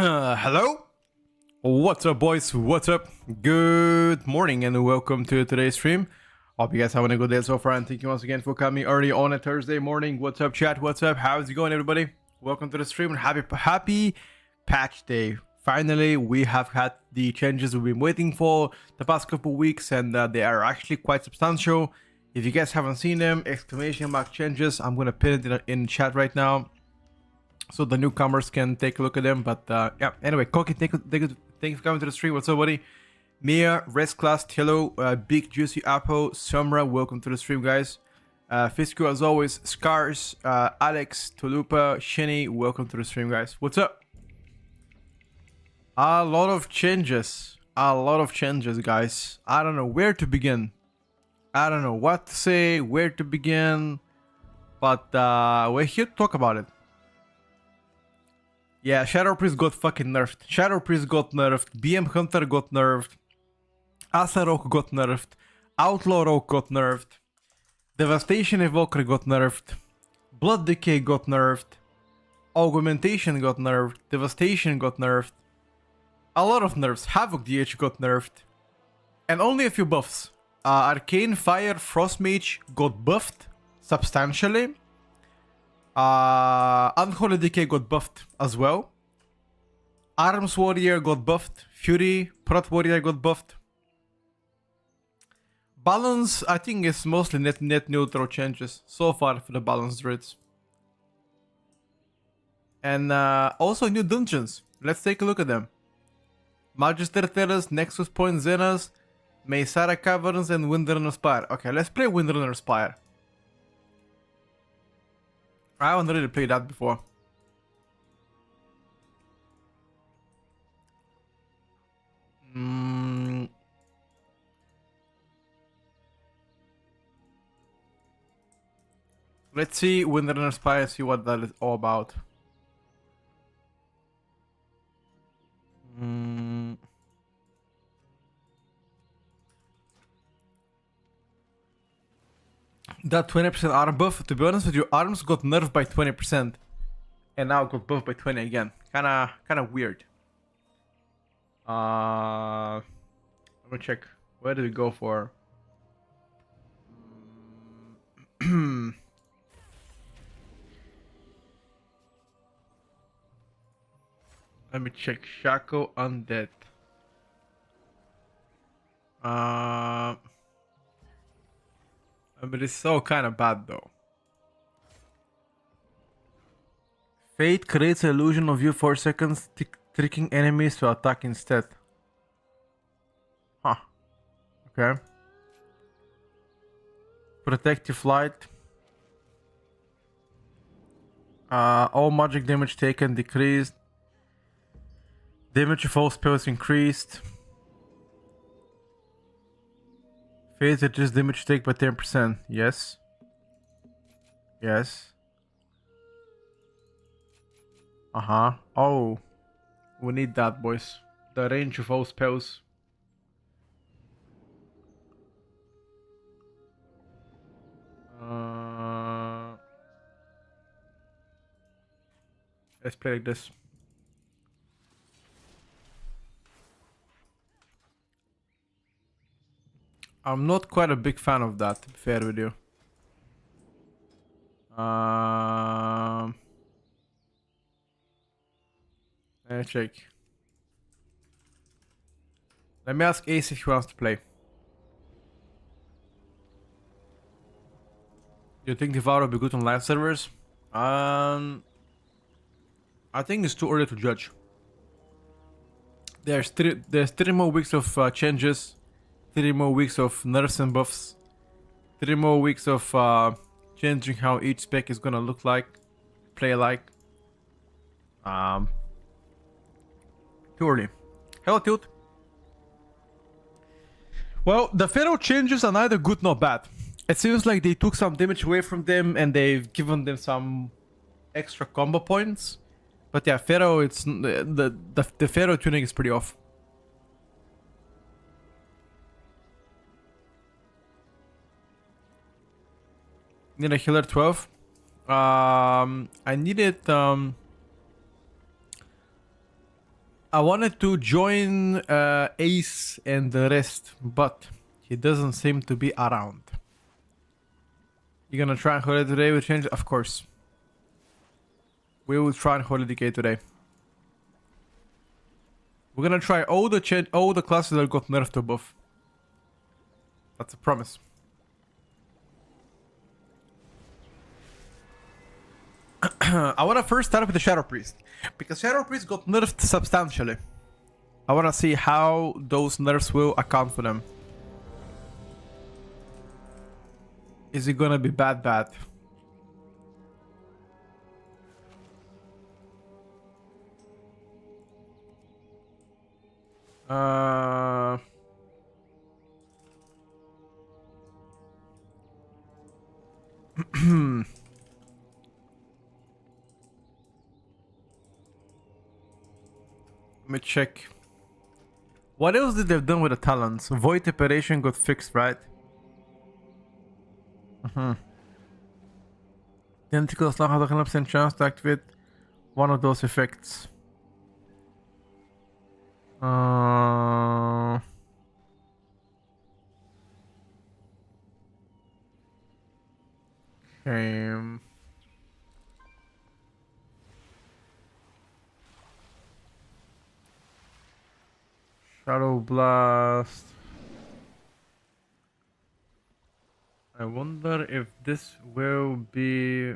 Hello? What's up, boys? What's up? Good morning and welcome to today's stream. Hope you guys having a good day so far, and thank you once again for coming early on a Thursday morning. What's up, chat? What's up? How's it going, everybody? Welcome to the stream and happy patch day. Finally, we have had the changes we've been waiting for the past couple weeks, and they are actually quite substantial. If you guys haven't seen them, exclamation mark changes, I'm gonna pin it in chat right now, so the newcomers can take a look at them. But yeah, anyway, Koki, thank you for coming to the stream. What's up, buddy? Mia, Rest Class, hello, Big Juicy Apple, Sumra, welcome to the stream, guys. Fisco, as always, Scars, Alex, Tulupa, Shinny, welcome to the stream, guys. What's up? A lot of changes, guys. I don't know where to begin. I don't know what to say, where to begin, but we're here to talk about it. Yeah, Shadow Priest got fucking nerfed. Shadow Priest got nerfed. BM Hunter got nerfed. Asa Rogue got nerfed. Outlaw Rogue got nerfed. Devastation Evoker got nerfed. Blood Decay got nerfed. Augmentation got nerfed. Devastation got nerfed. A lot of nerfs. Havoc DH got nerfed. And only a few buffs. Arcane Fire Frost Mage got buffed substantially. Unholy Decay got buffed as well. Arms Warrior got buffed. Fury Prot Warrior got buffed. Balance, I think, is mostly net neutral changes so far for the balance druids. And also new dungeons. Let's take a look at them. Magister Terrace, Nexus Point Zenas, Meysara Caverns, and Windrunner Spire. Okay, let's play Windrunner Spire. I haven't really played that before. Let's see Windrunner Spire, see what that is all about. That 20% arm buff, to be honest with you, arms got nerfed by 20% and now got buffed by 20 again. Kinda weird. Let me check. Where did we go for? Let me check. Shaco Undead. I mean, it's so kind of bad though. Fate creates an illusion of you for seconds, tricking enemies to attack instead. Huh. Okay. Protective light. All magic damage taken decreased. Damage of all spells increased. Fate reduces damage take by 10%. Yes. Yes. Oh. We need that, boys. The range of all spells. Let's play like this. I'm not quite a big fan of that, to be fair with you. Let's check. Let me ask Ace if he wants to play. Do you think Devour will be good on live servers? I think it's too early to judge. There's three more weeks of changes. 3 more weeks of nerfs and buffs. 3 more weeks of changing how each spec is gonna look like, play like. Too early. Hello, Tilt. Well, the Pharaoh changes are neither good nor bad. It seems like they took some damage away from them and they've given them some extra combo points. But yeah, Pharaoh, it's the Pharaoh tuning is pretty off. Need a healer 12. I needed I wanted to join Ace and the rest, but he doesn't seem to be around. You gonna try and hold it today with change? Of course. We will try and hold it decay today. We're gonna try all the classes that got nerfed to buff. That's a promise. I wanna first start with the Shadow Priest, because Shadow Priest got nerfed substantially. I wanna see how those nerfs will account for them. Is it gonna be bad? Let me check. What else did they've done with the talents? Void Operation got fixed, right? Tentacle Slam has a 100% chance to activate one of those effects. Okay. Shadow Blast. I wonder if this will be...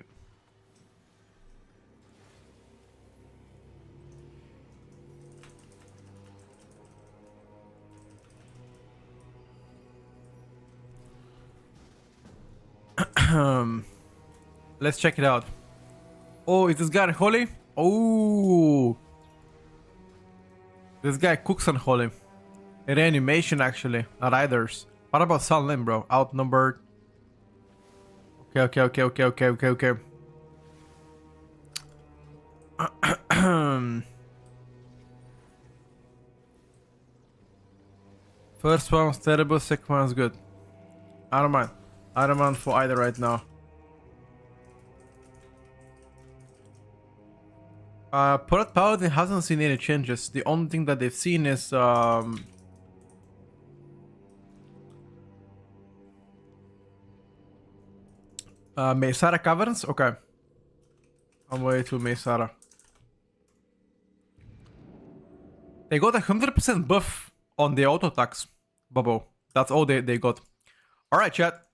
Let's check it out. Oh, is this guy Holy? Oh, this guy cooks on Holy. Reanimation actually, Riders. What about Sun Lim, bro? Outnumbered. Okay. First one's terrible, second one's good. I don't mind. I don't mind for either right now. Purat Paladin hasn't seen any changes. The only thing that they've seen is Mesara Caverns? Okay. I'm way to Mesara. They got 100% buff on the auto attacks, Bubble. That's all they got. Alright, chat.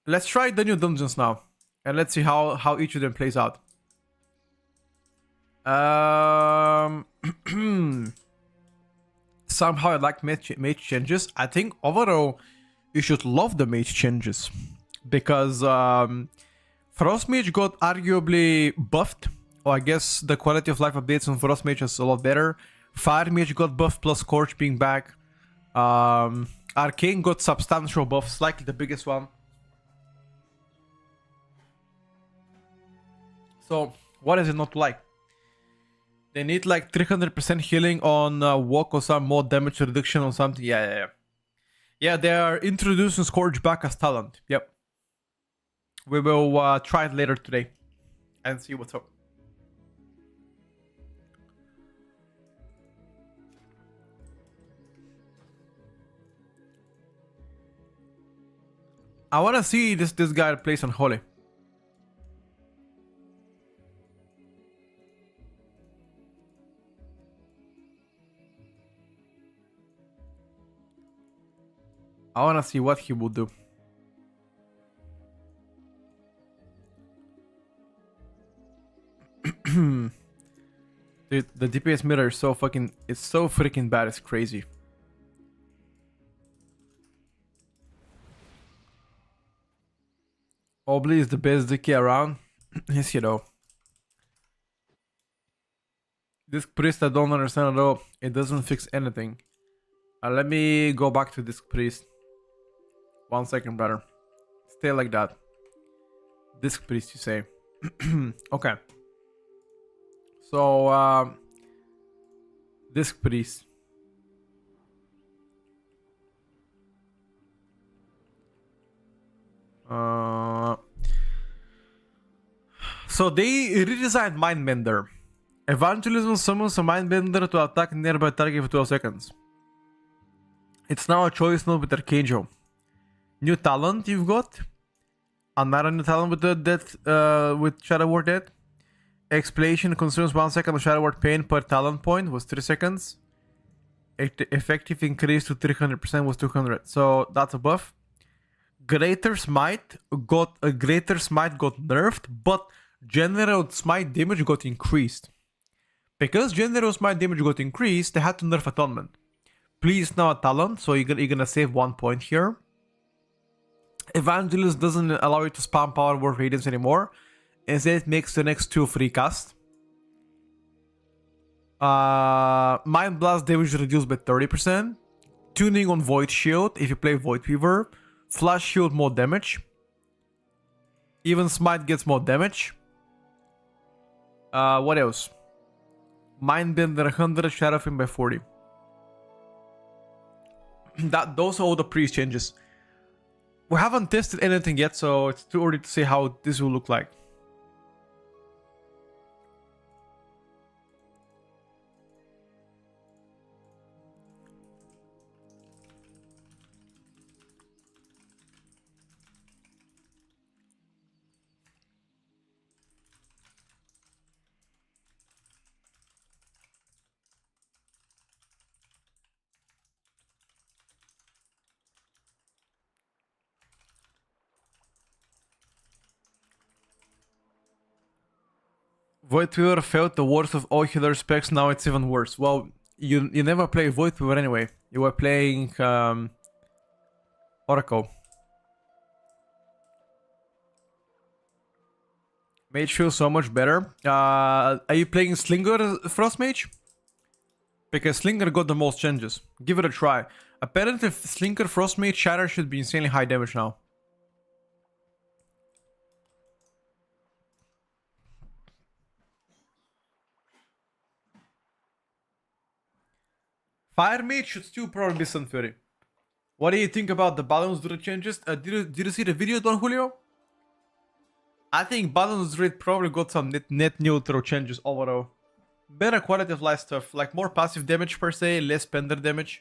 Let's try the new dungeons now. And let's see how each of them plays out. Somehow I like mage changes. I think overall you should love the mage changes, because Frost Mage got arguably buffed, or I guess the quality of life updates on Frost Mage is a lot better. Fire Mage got buffed plus Scorch being back. Arcane got substantial buffs, likely the biggest one. So what is it not to like? They need like 300% healing on walk or some more damage reduction or something. Yeah, they are introducing Scourge back as talent. Yep. We will try it later today and see what's up. I want to see this guy plays on Holy. I want to see what he will do. Dude, the DPS meter is so fucking... It's so freaking bad, it's crazy. Obli is the best DK around. Yes, you know. This priest I don't understand at all. It doesn't fix anything. Let me go back to this priest. 1 second, brother. Stay like that. Disc priest, you say. Okay. So, disc priest. So they redesigned Mindmender. Evangelism summons a Mindbender to attack nearby target for 12 seconds. It's now a choice node with Archangel. New talent you've got. Another new talent with the death, with Shadow Ward Death. Explanation consumes 1 second of Shadow Ward pain per talent point, was 3 seconds. Effective increase to 300% was 200. So that's a buff. Greater Smite got nerfed, but General Smite damage got increased. Because General Smite damage got increased, they had to nerf Atonement. Please now a talent, so you're gonna save 1 point here. Evangelist doesn't allow you to spam Power Word Radiance anymore. Instead, it makes the next 2 free cast. Mind Blast damage reduced by 30%. Tuning on Void Shield if you play Void Weaver. Flash Shield more damage. Even Smite gets more damage. What else? Mindbender 100, Shadowfin by 40. Those are all the priest changes. We haven't tested anything yet, so it's too early to say how this will look like. Void Weaver felt the worst of all healer specs, now it's even worse. Well, you never play Void Weaver anyway. You were playing Oracle. Mage feels so much better. Are you playing Slinger Frost Mage? Because Slinger got the most changes. Give it a try. Apparently Slinger Frost Mage Shatter should be insanely high damage now. Fire Mage should still probably be Sun Fury. What do you think about the Balance Druid changes? Did you see the video, Don Julio? I think Balance Druid probably got some net neutral changes overall. Better quality of life stuff, like more passive damage per se, less Pender damage.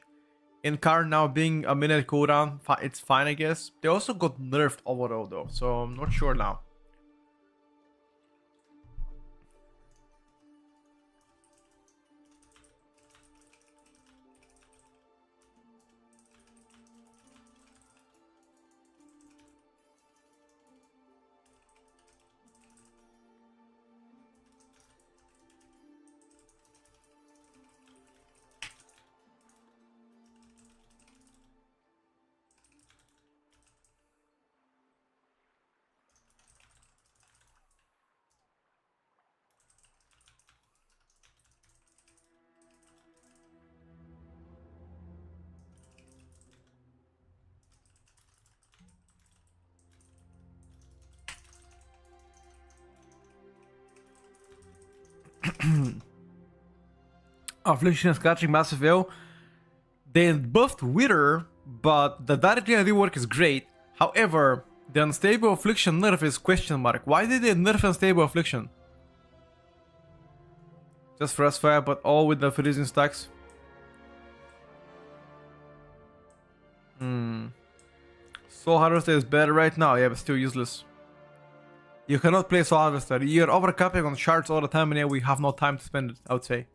Incarn now being a minute cooldown, it's fine I guess. They also got nerfed overall though, so I'm not sure now. Affliction is catching massive Veil. They buffed Wither, but the directly rework is great. However, the Unstable Affliction nerf is question mark. Why did they nerf Unstable Affliction? Just Frostfire, but all with the freezing stacks. Soul Harvester is better right now, yeah, but still useless. You cannot play Soul Harvester. You're overcapping on shards all the time, and yeah, we have no time to spend it, I would say.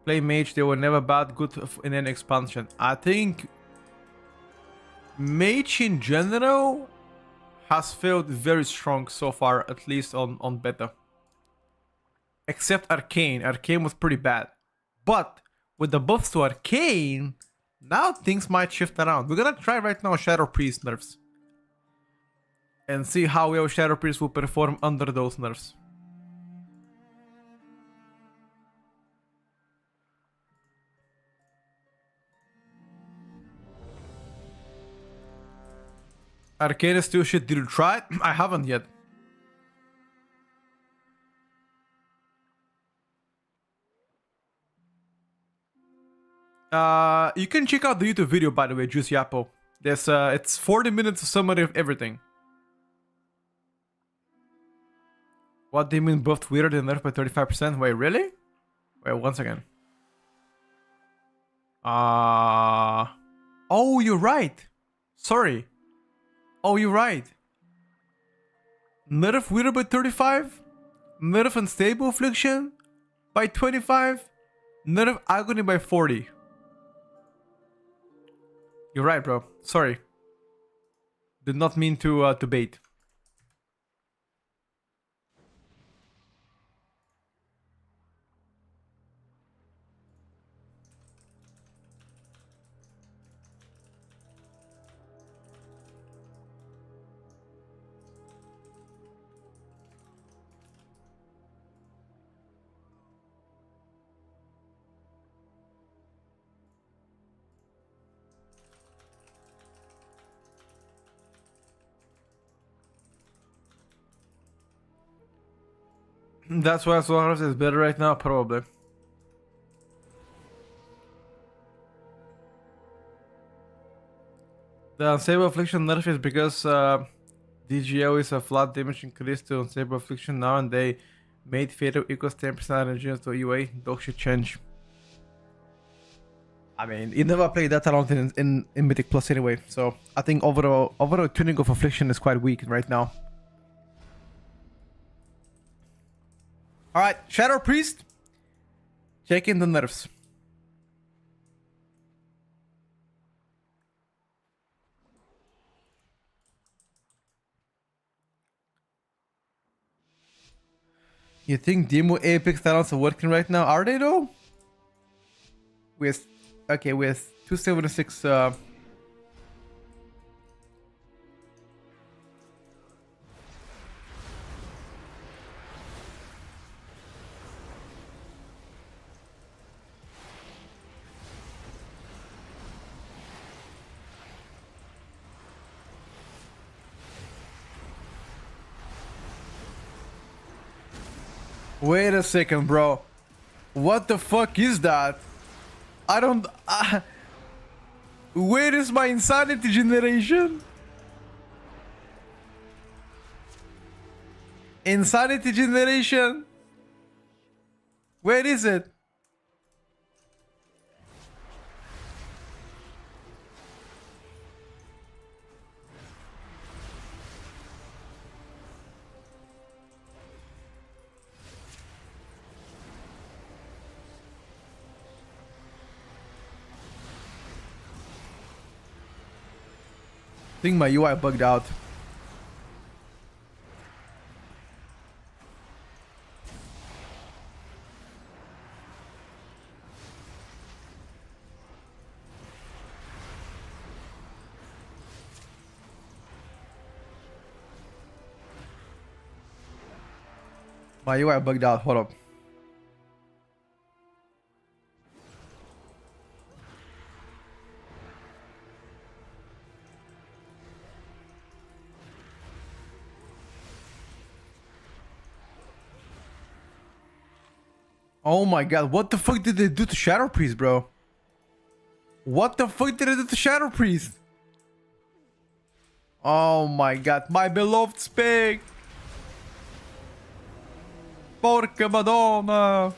Play Mage, they were never bad, good in any expansion. I think Mage in general has felt very strong so far, at least on beta. Except Arcane. Arcane was pretty bad. But with the buffs to Arcane, now things might shift around. We're gonna try right now Shadow Priest nerfs. And see how well Shadow Priest will perform under those nerfs. Arcane is still shit. Did you try it? I haven't yet. You can check out the YouTube video, by the way, Juicy Apple. There's it's 40 minutes of summary of everything. What do you mean buffed weird and nerfed by 35%? Wait, really? Wait, one second. Oh, you're right. Sorry. Oh, you're right. Nerf weird by 35. Nerf unstable affliction by 25. Nerf agony by 40. You're right, bro. Sorry. Did not mean to bait. That's why Solar is better right now, probably. The Unstable Affliction nerf is because DGO is a flat damage increase to Unstable Affliction now, and they made Fatal equals 10% energy to UA. Dog should change. I mean, you never played that around in Mythic Plus anyway, so I think overall tuning of Affliction is quite weak right now. Alright, Shadow Priest. Check in the nerfs. You think Demo Apex talents are working right now? Are they though? With 276 Wait a second, bro. What the fuck is that? I don't... where is my insanity generation? Insanity generation? Where is it? I think my UI bugged out. My UI bugged out. Hold up. Oh my god, what the fuck did they do to Shadow Priest, bro? What the fuck did they do to Shadow Priest? Oh my god, my beloved Spec! Porca Madonna!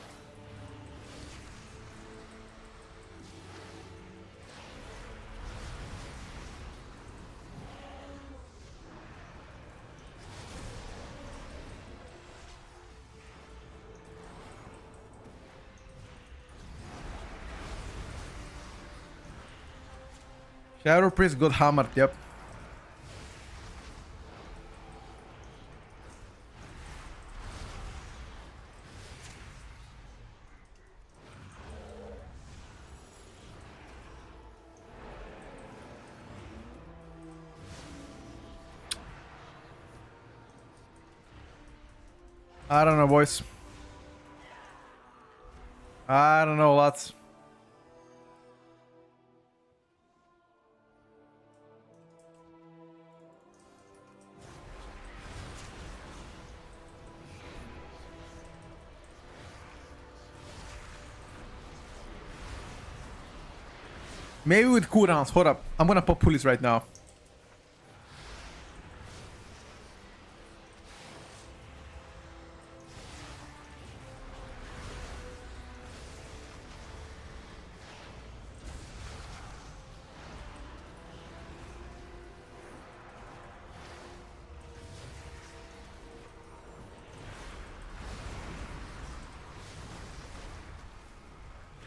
Shadow Priest got hammered, yep. I don't know, boys. I don't know, lads. Maybe with cooldowns. Hold up. I'm gonna pop pulleys right now.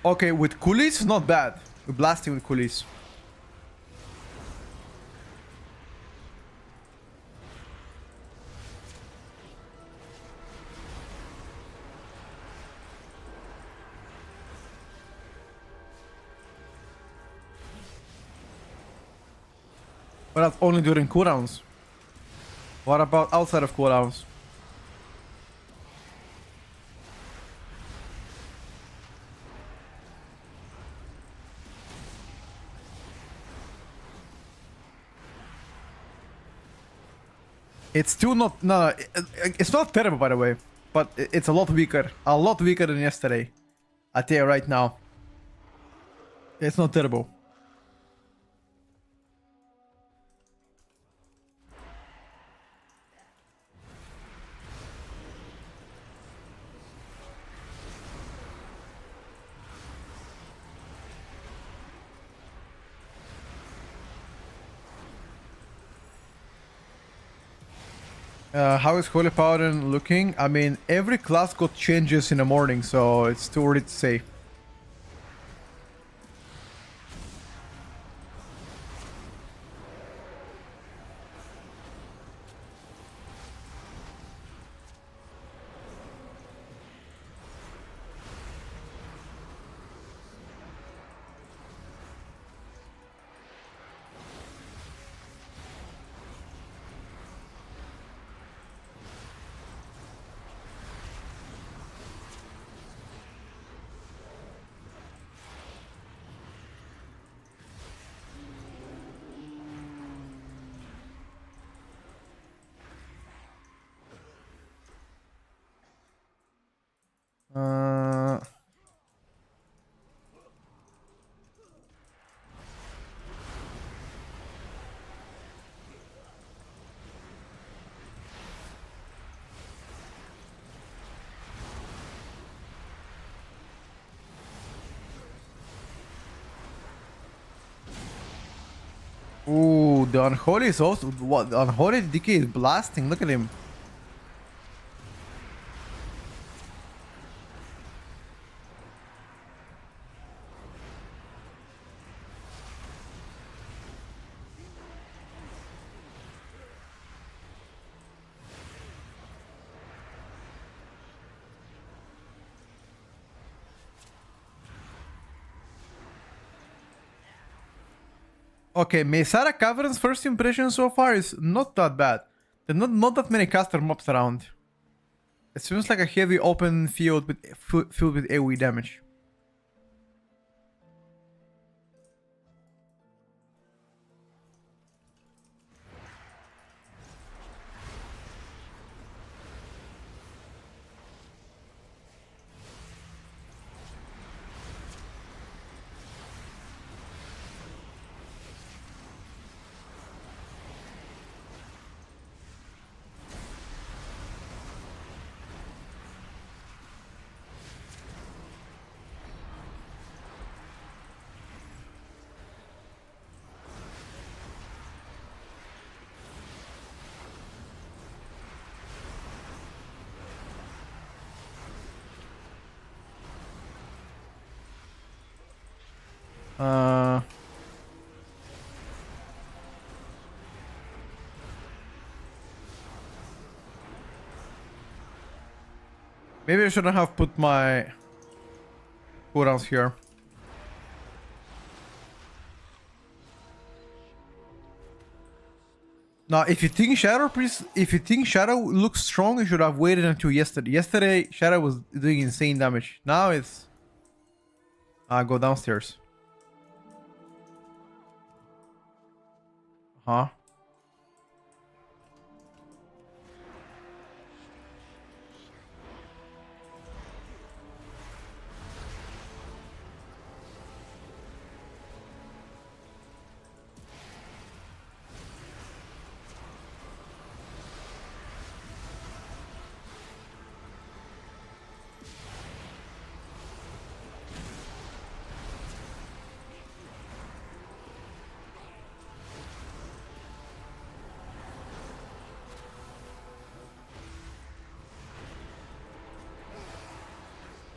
Okay, with coolies, not bad. We're blasting with coolies. But that's only during cooldowns. What about outside of cooldowns? It's still not, no, it's not terrible by the way, but it's a lot weaker than yesterday. I tell you right now, it's not terrible. How is Holy Paladin looking? I mean, every class got changes in the morning, so it's too early to say. Uh, Ooh, the Unholy is also... What? The Unholy DK is blasting. Look at him. Okay, Mesara Cavern's first impression so far is not that bad. There are not that many caster mobs around. It seems like a heavy open field with filled with AoE damage. Maybe I shouldn't have put my cooldowns here. Now, if you think Shadow looks strong, you should have waited until yesterday. Yesterday, Shadow was doing insane damage. Now it's go downstairs. Huh?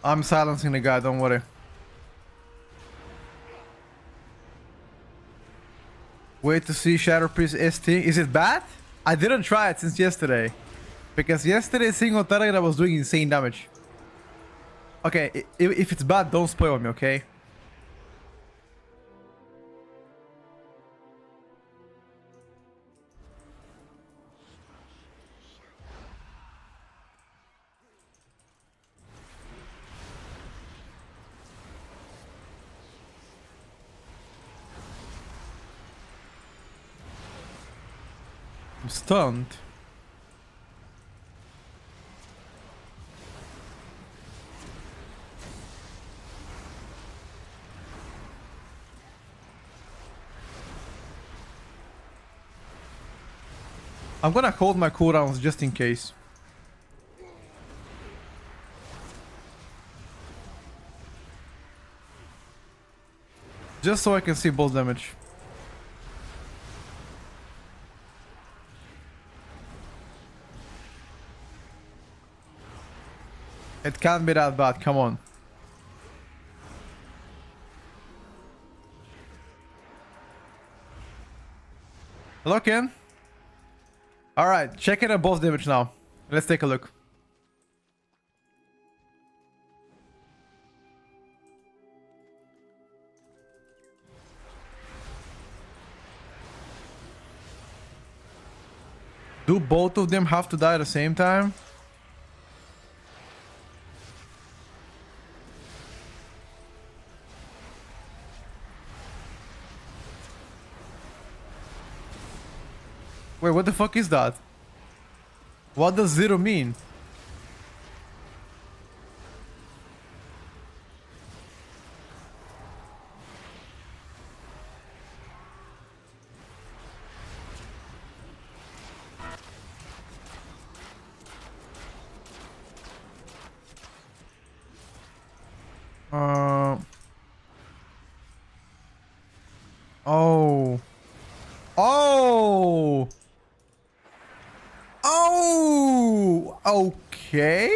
I'm silencing the guy, don't worry. Wait to see Shadow Priest ST. Is it bad? I didn't try it since yesterday. Because yesterday single target I was doing insane damage. Okay, if it's bad, don't spoil me, okay? I'm stunned. I'm gonna hold my cooldowns just in case. Just so I can see both damage. It can't be that bad, come on. Look in. Alright, checking at both damage now. Let's take a look. Do both of them have to die at the same time? Wait, what the fuck is that? What does zero mean? Oh. Oh. Oh. Okay.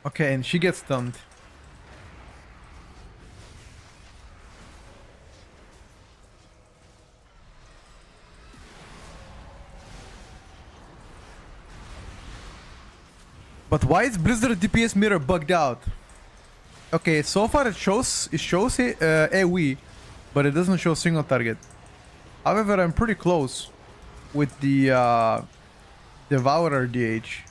Okay, and she gets stunned. But why is Blizzard DPS mirror bugged out? Okay, so far it shows AoE, but it doesn't show single target. However, I'm pretty close with the Devourer DH.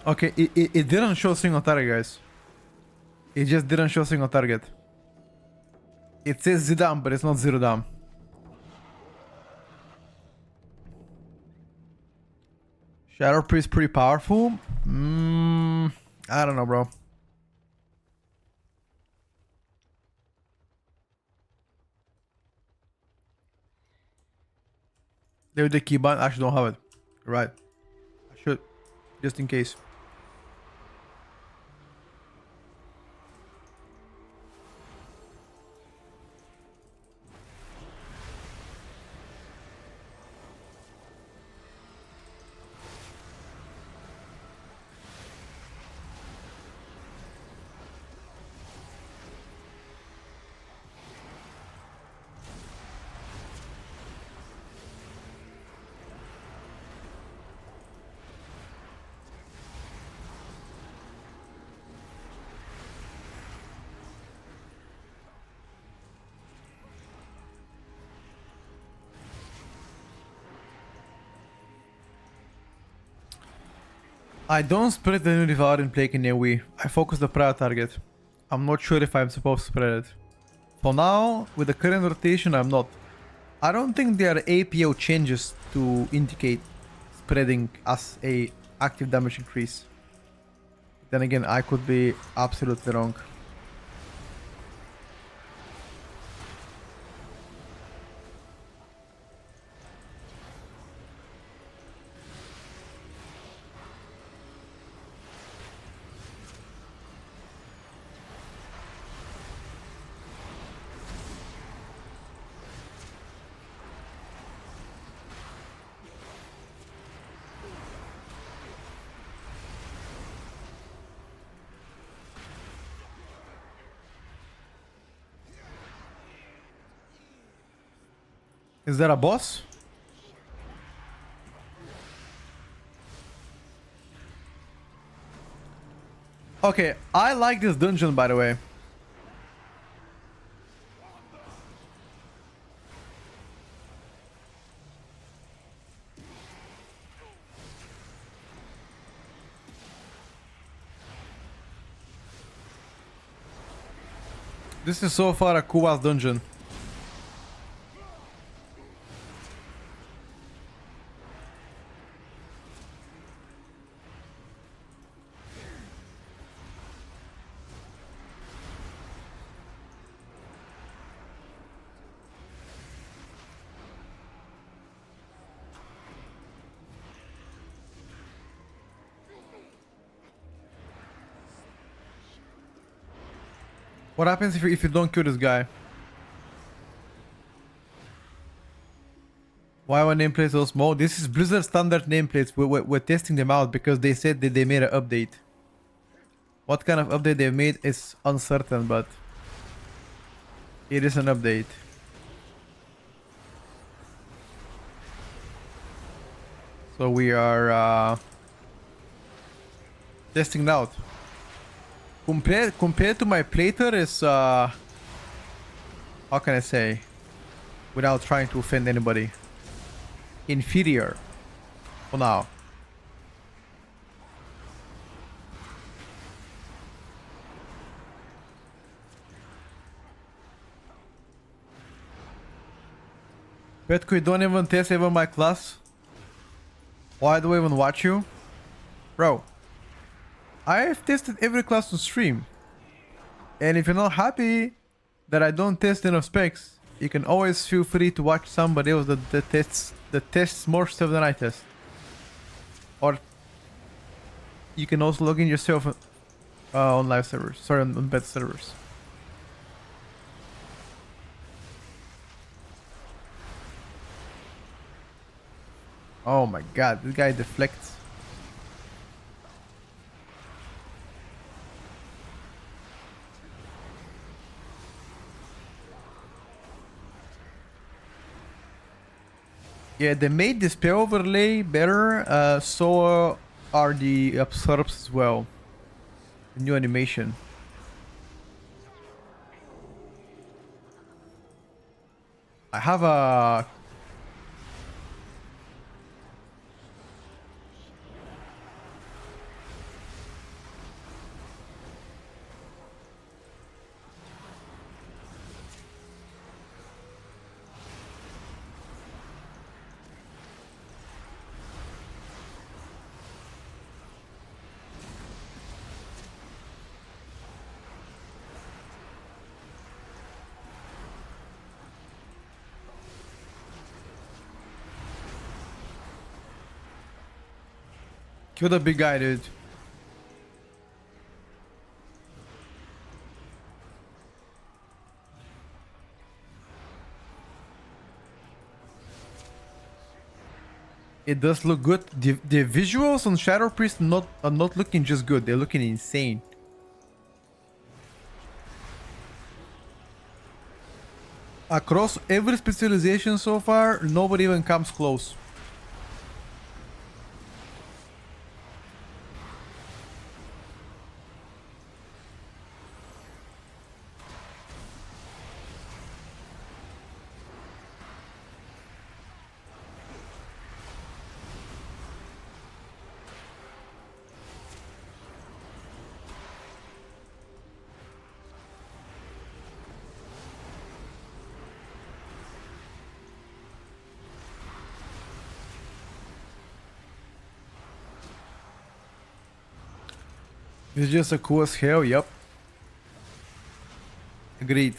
Okay, it didn't show single target, guys. It just didn't show single target. It says Zidane, but it's not Zero Dam. Shadow Priest pretty powerful? I don't know, bro. There's the keybind. I actually don't have it. Right. I should. Just in case. I don't spread the new Devour in Plague in AoE. I focus the prior target. I'm not sure if I'm supposed to spread it. For now, with the current rotation, I'm not. I don't think there are APO changes to indicate spreading as a active damage increase. Then again, I could be absolutely wrong. Is there a boss? Okay, I like this dungeon, by the way. This is so far a cool ass dungeon. What happens if you don't kill this guy? Why are nameplates so small? This is Blizzard standard nameplates. We're testing them out because they said that they made an update. What kind of update they made is uncertain, but it is an update. So we are testing it out. Compared to my plater is how can I say, without trying to offend anybody, inferior for now. Petko, you don't even test even my class? Why do I even watch you? Bro, I've tested every class on stream. And if you're not happy that I don't test enough specs, you can always feel free to watch somebody else that tests more stuff than I test. Or you can also log in yourself on live servers. Sorry, on beta servers. Oh my god, this guy deflects. Yeah, they made the spell overlay better, so are the absorbs as well. The new animation. I have a... Kill the big guy, dude. It does look good. The visuals on Shadow Priest are not looking just good. They're looking insane. Across every specialization so far, nobody even comes close. It's just a cool as hell, yep. Agreed.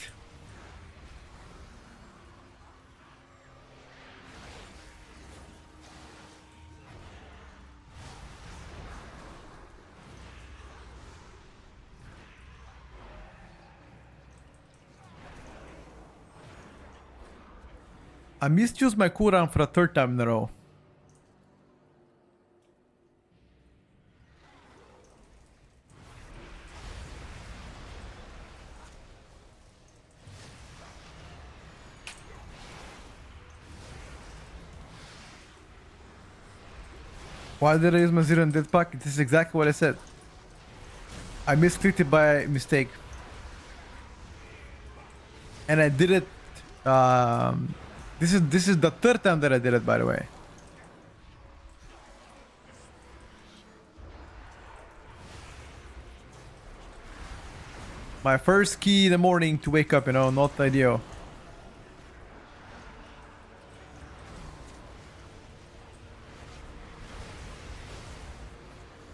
I misused my cooldown for a third time in a row. Why did I use my zero and dead pack? This is exactly what I said. I misclicked it by mistake. And I did it. This is the third time that I did it, by the way. My first key in the morning to wake up, you know, not ideal.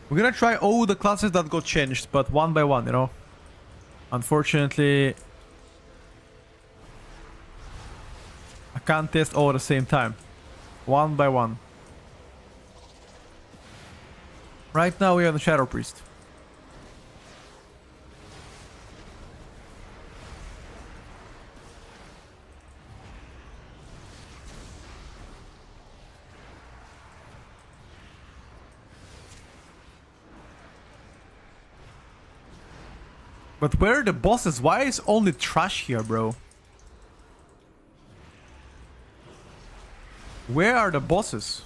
We're gonna try all the classes that got changed, but one by one, you know. Unfortunately, I can't test all at the same time. One by one. Right now we are on the Shadow Priest. But where are the bosses? Why is only trash here, bro? Where are the bosses?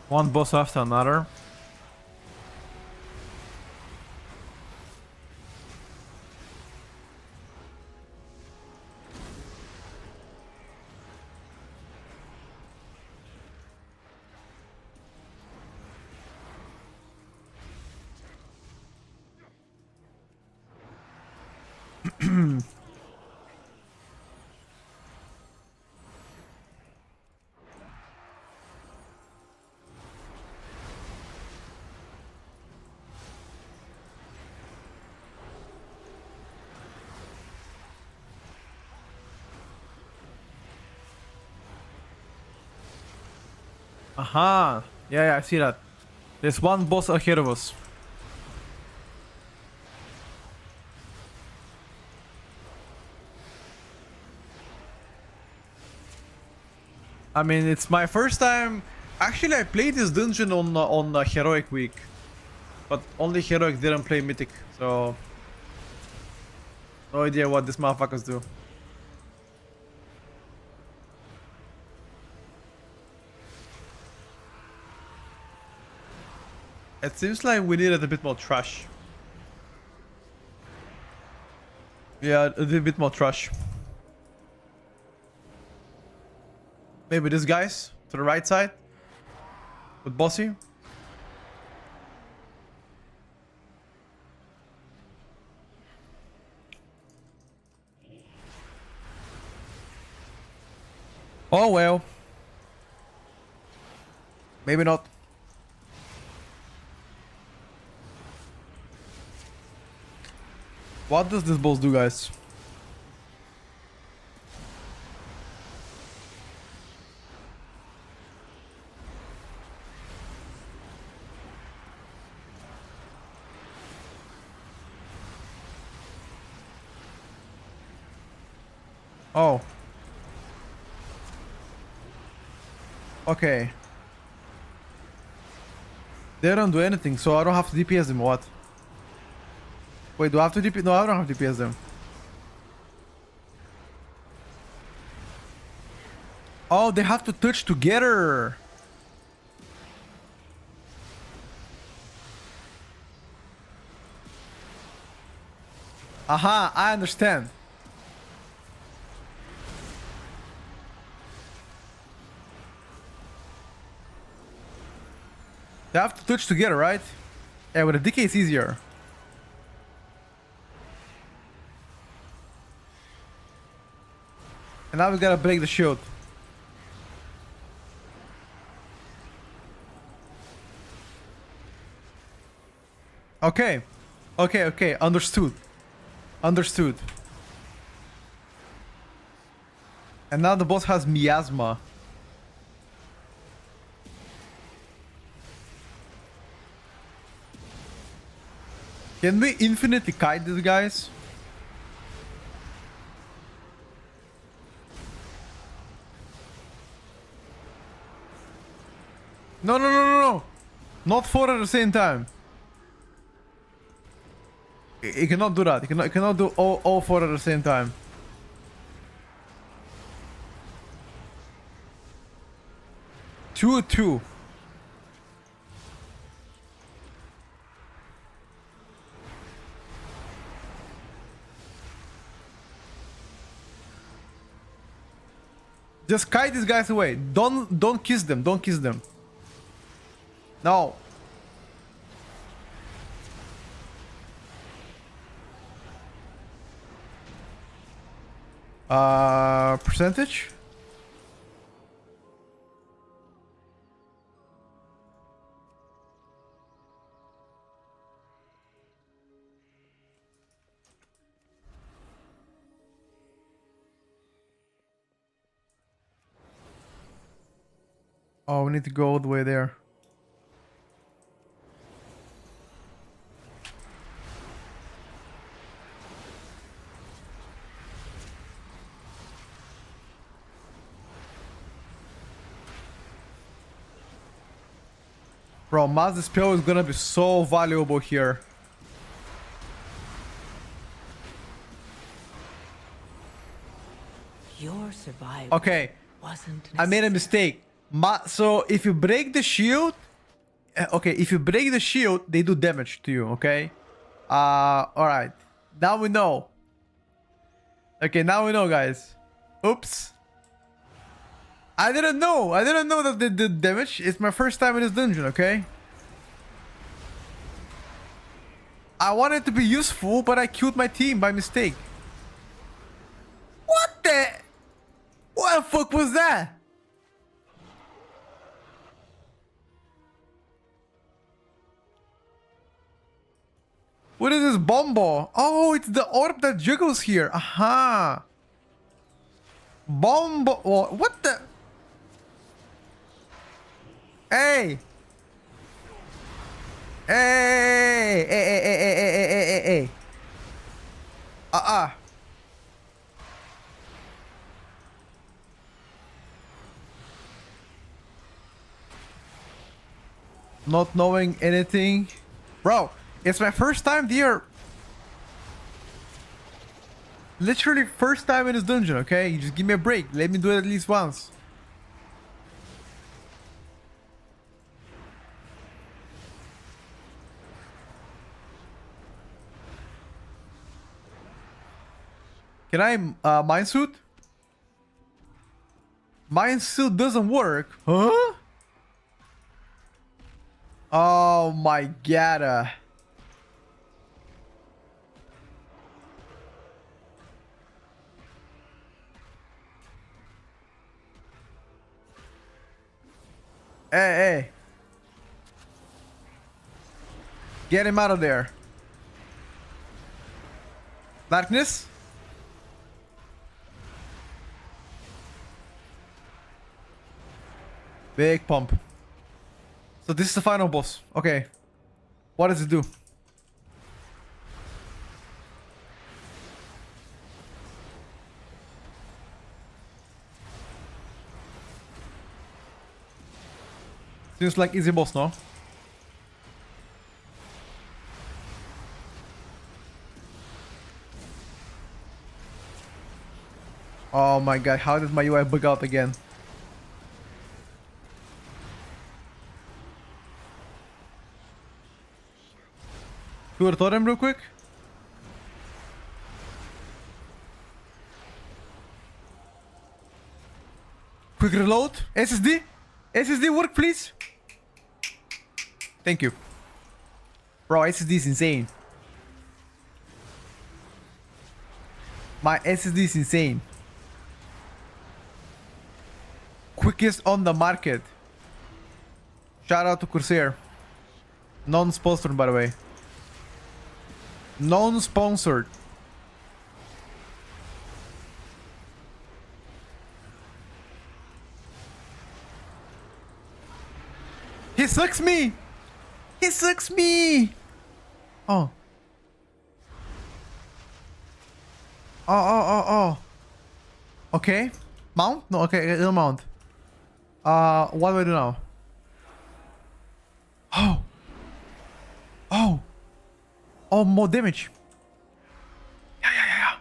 One boss after another. Aha! Yeah, I see that. There's one boss ahead of us. I mean, it's my first time. Actually, I played this dungeon on Heroic Week, but only Heroic didn't play Mythic, so no idea what these motherfuckers do. It seems like we needed a bit more trash. Yeah, a little bit more trash. Maybe these guys to the right side with Bossy. Oh well. Maybe not. What does this boss do, guys? Oh. Okay. They don't do anything, so I don't have to DPS them, what? Wait, do I have to DPS? No, I don't have to DPS them. Oh, they have to touch together. Aha, I understand. They have to touch together, right? Yeah, with a DK it's easier. And now we gotta break the shield. Okay. Okay, understood. Understood. And now the boss has miasma. Can we infinitely kite these guys? No. Not four at the same time. You cannot do that. You cannot do all four at the same time. Two. Just kite these guys away. Don't kiss them. Don't kiss them. No. Percentage? Oh, we need to go all the way there. Bro, Mass Dispel is gonna be so valuable here. Your survival Okay, wasn't I made a mistake. So if you break the shield, okay, if you break the shield, they do damage to you. Okay. All right. Now we know. Okay, now we know, guys. Oops. I didn't know. I didn't know that they did damage. It's my first time in this dungeon. Okay. I wanted to be useful, but I killed my team by mistake. What the? What the fuck was that? What is this bomb ball? Oh, it's the orb that jiggles here. Aha. Bomb ball. What the? Hey. Hey. Not knowing anything. Bro, it's my first time here. Literally first time in this dungeon, okay? You just give me a break. Let me do it at least once. Can I mind suit? Mind suit doesn't work. Huh? Oh my god. Hey. Get him out of there. Darkness? Big pump. So this is the final boss. Okay. What does it do? Seems like easy boss, no? Oh my god, how did my UI bug out again? Do a totem real quick. Quick reload. SSD. SSD work, please. Thank you. Bro, SSD is insane. My SSD is insane. Quickest on the market. Shout out to Corsair. Non-sponsored, by the way. Non-sponsored. He sucks me. He sucks me. Oh. Oh. Okay. Mount? No, okay, it'll mount. What do I do now? Oh. Oh. Oh, more damage. Yeah.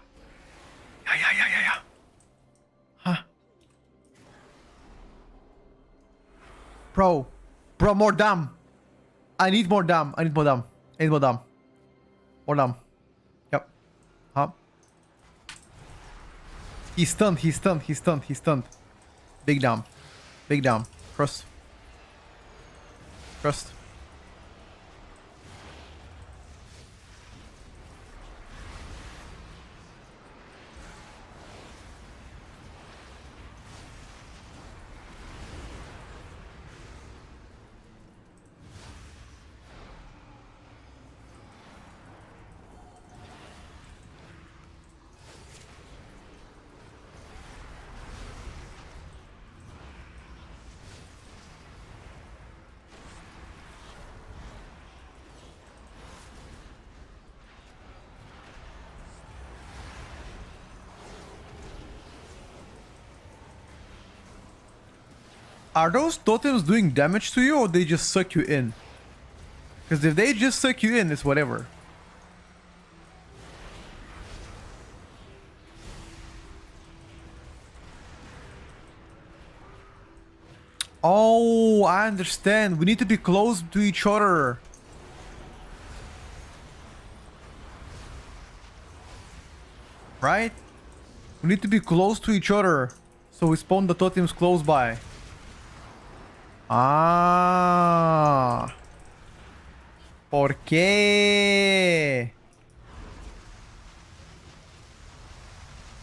Huh. Bro, more dam. I need more dam. More dam. Yep. Huh. He's stunned. Big dam. Trust. Are those totems doing damage to you or they just suck you in? Because if they just suck you in, it's whatever. Oh, I understand. We need to be close to each other. Right? We need to be close to each other. So we spawn the totems close by. Ah. ¿Por qué?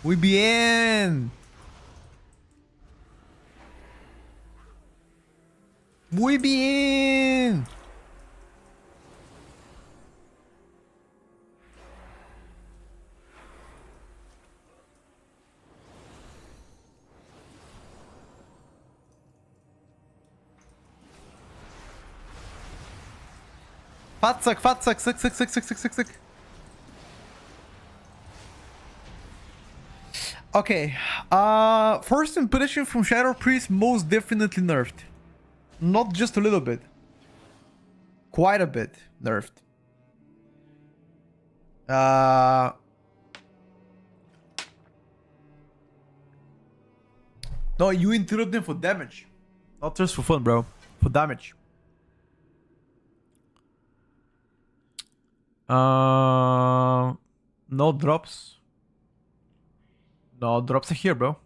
Muy bien. Muy bien. Fat suck. Okay, first impression from Shadow Priest, most definitely nerfed. Not just a little bit. Quite a bit nerfed. No, you interrupt them for damage. Not just for fun, bro. For damage. No drops. No drops are here, bro.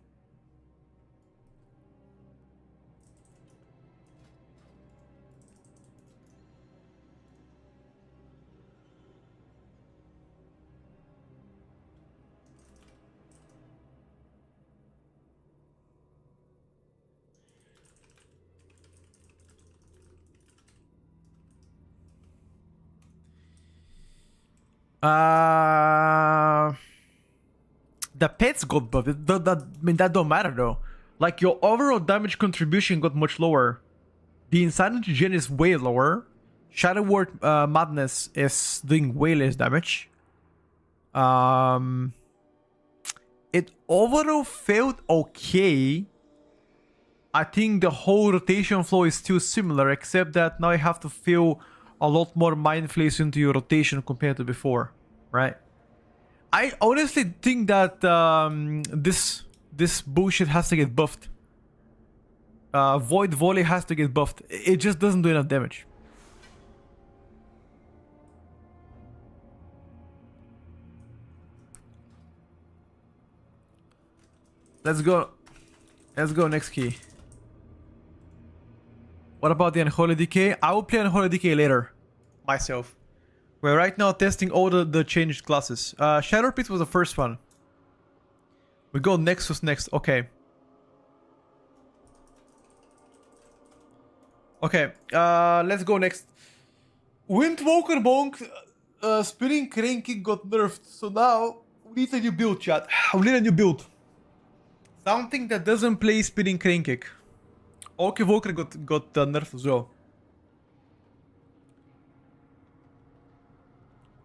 The pets got buffed. I mean, that don't matter though. Like, your overall damage contribution got much lower. The Insanity Gen is way lower. Shadow Word Madness is doing way less damage. It overall felt okay. I think the whole rotation flow is still similar, except that now you have to fill a lot more Mind Flays into your rotation compared to before, right? I honestly think that this bullshit has to get buffed. Void Volley has to get buffed. It just doesn't do enough damage. Let's go. Let's go next key. What about the Unholy Decay? I will play Unholy Decay later. Myself. We're right now testing all the changed classes. Shadow Pit was the first one. We go Nexus next. Okay. Okay. Let's go next. Windwalker Monk Spinning Crane Kick got nerfed. So now we need a new build, chat. We need a new build. Something that doesn't play Spinning Crane Kick. Orc Evoker got nerfed as well.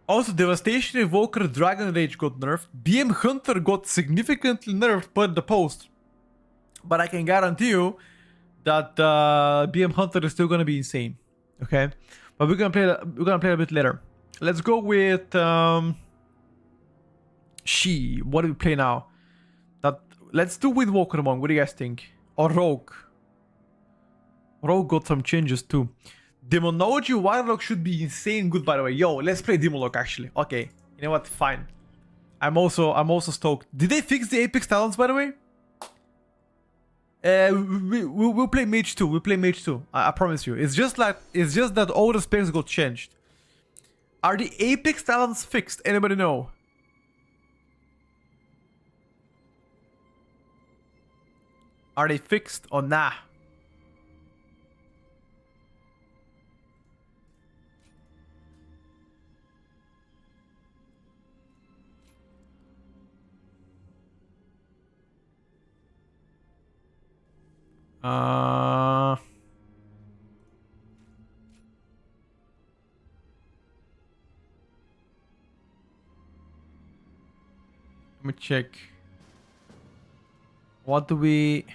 Also, Devastation Evoker Dragon Rage got nerfed. BM Hunter got significantly nerfed per the post. But I can guarantee you that BM Hunter is still gonna be insane. Okay? But we're gonna play a bit later. Let's go with She. What do we play now? Let's do Windwalker Monk. What do you guys think? Or Rogue. Rogue got some changes too. Demonology Warlock should be insane good, by the way. Yo, let's play Demolock actually. Okay, you know what? Fine. I'm also stoked. Did they fix the Apex Talents, by the way? We'll play Mage 2. We'll play Mage 2. I promise you. It's just that all the specs got changed. Are the Apex Talents fixed? Anybody know? Are they fixed or nah? Let me check. What do we...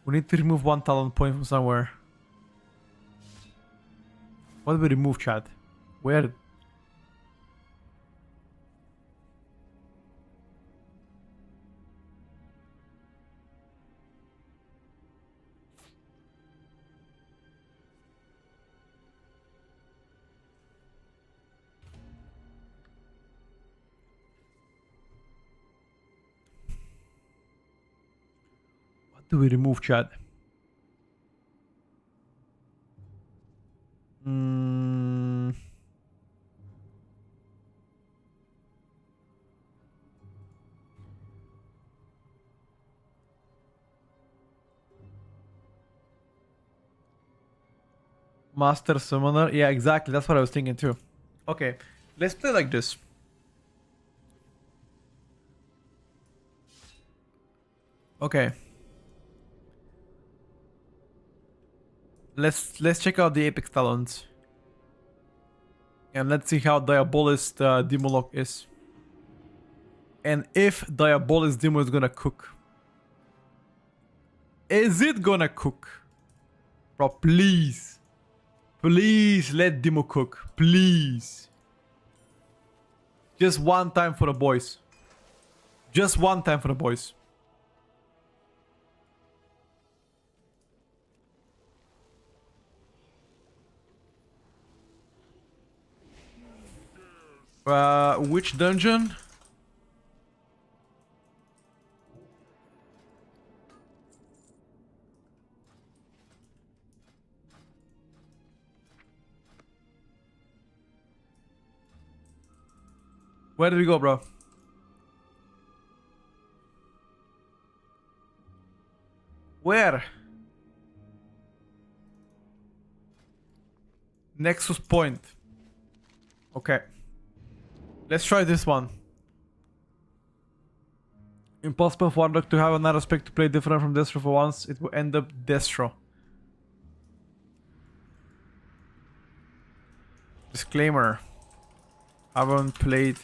We need to remove one talent point from somewhere. What do we remove, chat? Where? What do we remove, chat? Master Summoner. Yeah, exactly. That's what I was thinking too. Okay, let's play like this. Okay. Let's check out the Apex Talents. And let's see how Diabolist Demolock is. And if Diabolist Demo is gonna cook. Is it gonna cook? Bro, please. Please let Demo cook. Please. Just one time for the boys. Just one time for the boys. Which dungeon? Where did we go, bro? Where? Nexus Point. Okay. Let's try this one. Impossible for Warlock to have another spec to play different from Destro for once. It will end up Destro. Disclaimer. Haven't played.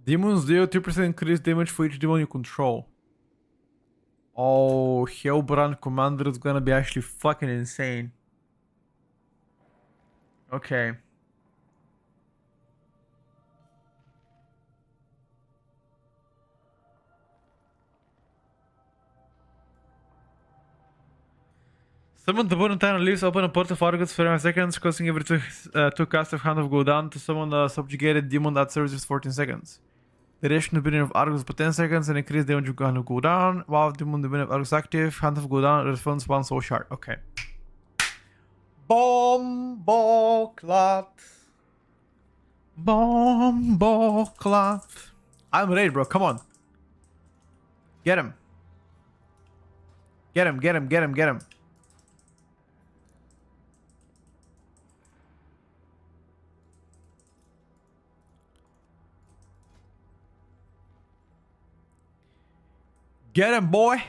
Demons deal 2% increased damage for each demon you control. Oh, Hellbrand Commander is gonna be actually fucking insane. Okay. Summon the opponent and leaves open a port of Argus for 5 seconds, causing every two casts of Hand of go down to summon a subjugated demon that serves 14 seconds. The duration of the of Argus for 10 seconds and increase damage of Hand of go down. While demon the of Argus active, Hand of go down responds one soul shard. Okay. Bomboclat. Bomboclat. I'm ready, bro. Come on. Get him. Get him, get him, get him, get him. Get him, boy.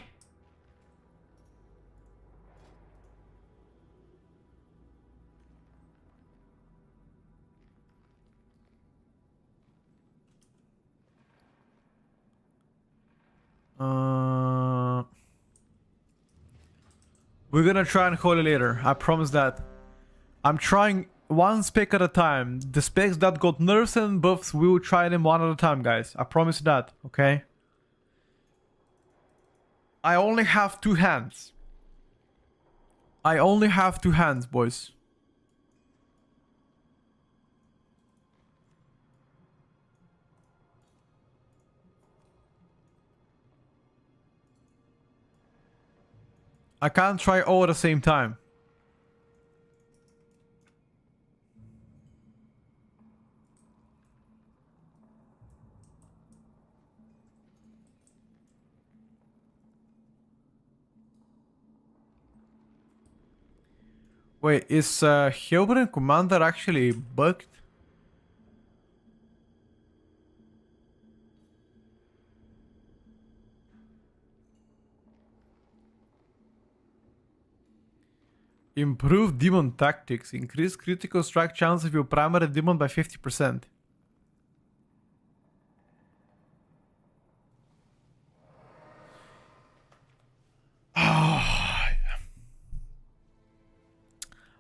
We're gonna try and hold it later. I promise that. I'm trying one spec at a time. The specs that got nerfs and buffs, we will try them one at a time, guys. I promise that, okay? I only have 2 hands. I only have 2 hands, boys. I can't try all at the same time. Wait, is Hellbrand Commander actually bugged? Improve demon tactics. Increase critical strike chance of your primary demon by 50%.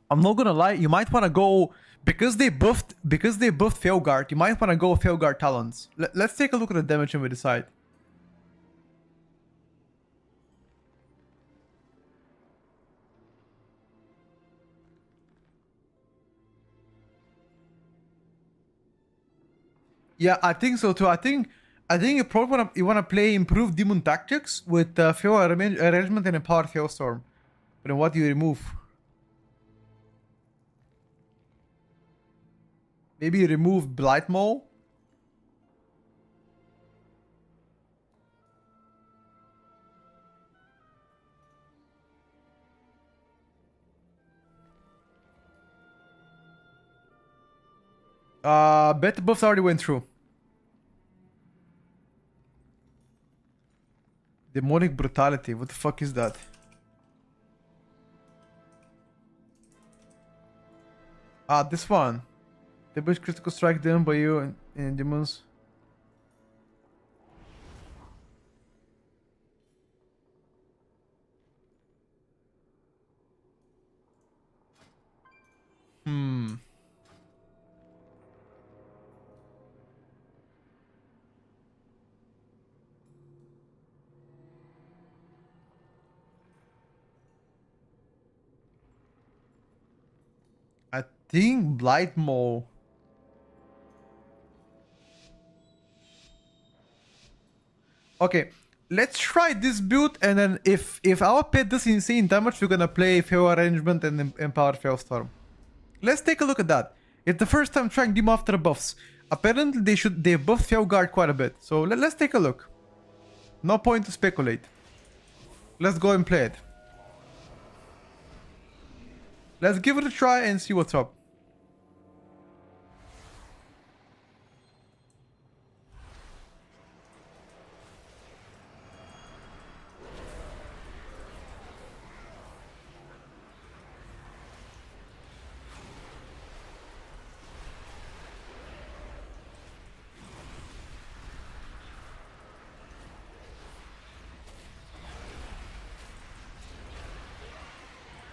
I'm not gonna lie, you might wanna go because they buffed Felguard, you might wanna go Felguard Talons. Let's take a look at the damage and we decide. Yeah, I think so too. I think you probably wanna play improved demon tactics with Fel arrangement and empowered Hailstorm. But then what do you remove? Maybe remove Blight Maul. Bet buffs already went through. Demonic Brutality. What the fuck is that? This one. The best critical strike done by you and demons. I think Blight Maul. Okay, let's try this build, and then if our pet does insane damage, we're gonna play Fel Arrangement and Empower Felstorm. Let's take a look at that. It's the first time trying Demon after buffs. Apparently they buffed Felguard quite a bit. So let's take a look. No point to speculate. Let's go and play it. Let's give it a try and see what's up.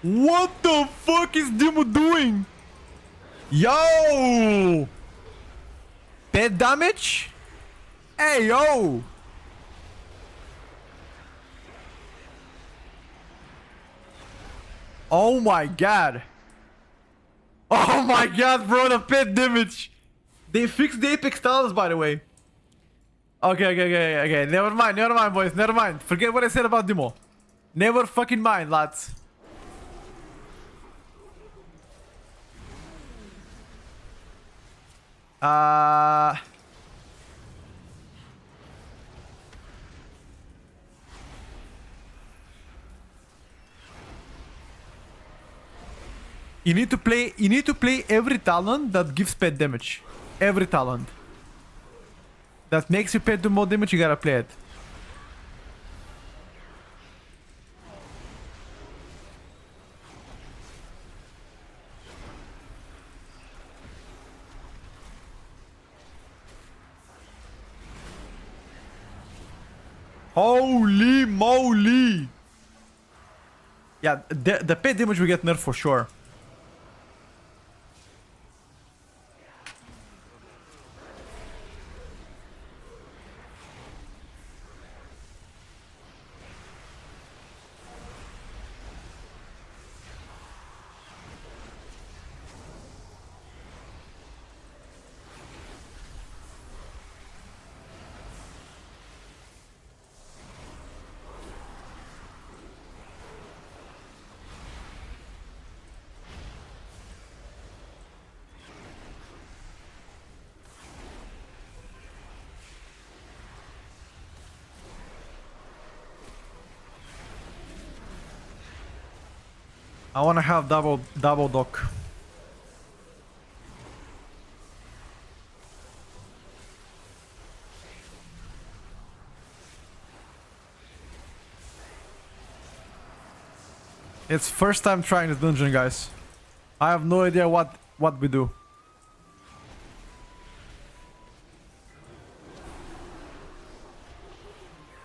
What the fuck is Demo doing? Yo! Pet damage? Hey, yo! Oh my god. Oh my god, bro, the pet damage. They fixed the Apex Talents, by the way. Okay. Never mind, boys. Never mind. Forget what I said about Demo. Never fucking mind, lads. You need to play every talent that gives pet damage. Every talent that makes your pet do more damage, you gotta play it. Holy moly! Yeah, the pet damage will get nerfed for sure. I wanna have double dock. It's first time trying this dungeon, guys. I have no idea what we do.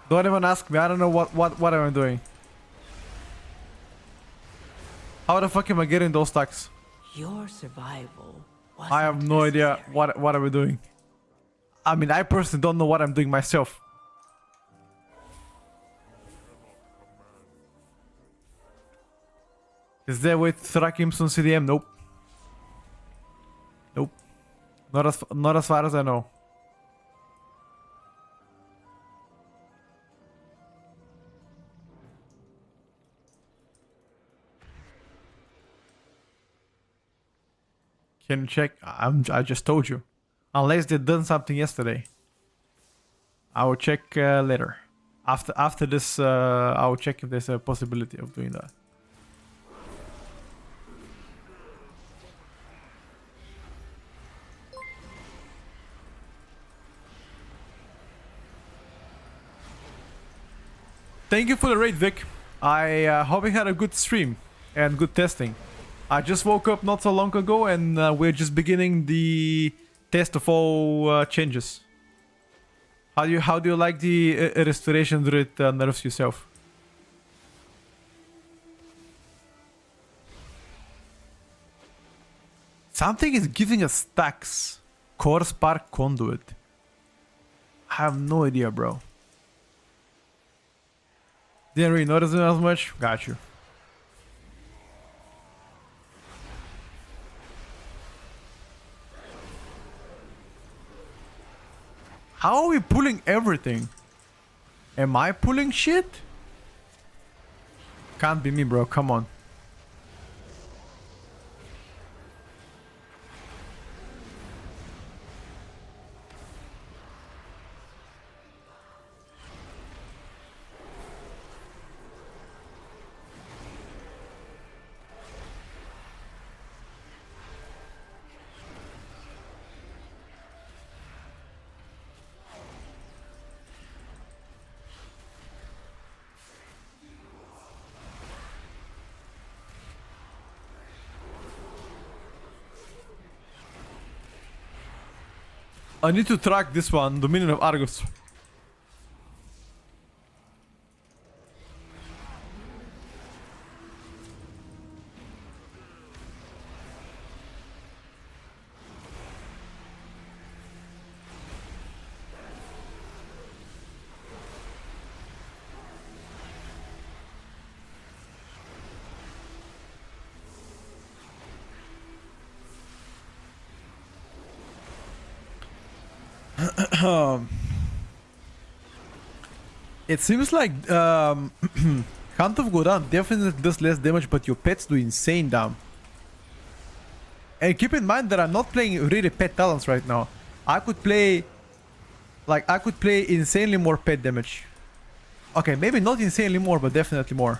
Don't even ask me. I don't know what am I doing. How the fuck am I getting those stacks? Your survival. I have no idea what are we doing. I mean, I personally don't know what I'm doing myself. Is there a way to track him on CDM? Nope. Nope. Not as far as I know. Can you check? I just told you. Unless they done something yesterday. I will check later. After this, I will check if there's a possibility of doing that. Thank you for the raid, Vic. I hope you had a good stream and good testing. I just woke up not so long ago and we're just beginning the test of all changes. How do you like the restoration druid nerfs yourself? Something is giving us stacks. Core Spark Conduit. I have no idea, bro. Didn't really notice it as much. Got you. How are we pulling everything? Am I pulling shit? Can't be me, bro. Come on. I need to track this one, Dominion of Argus. It seems like Hunt of Goran definitely does less damage, but your pets do insane damage. And keep in mind that I'm not playing really pet talents right now. I could play insanely more pet damage. Okay, maybe not insanely more, but definitely more.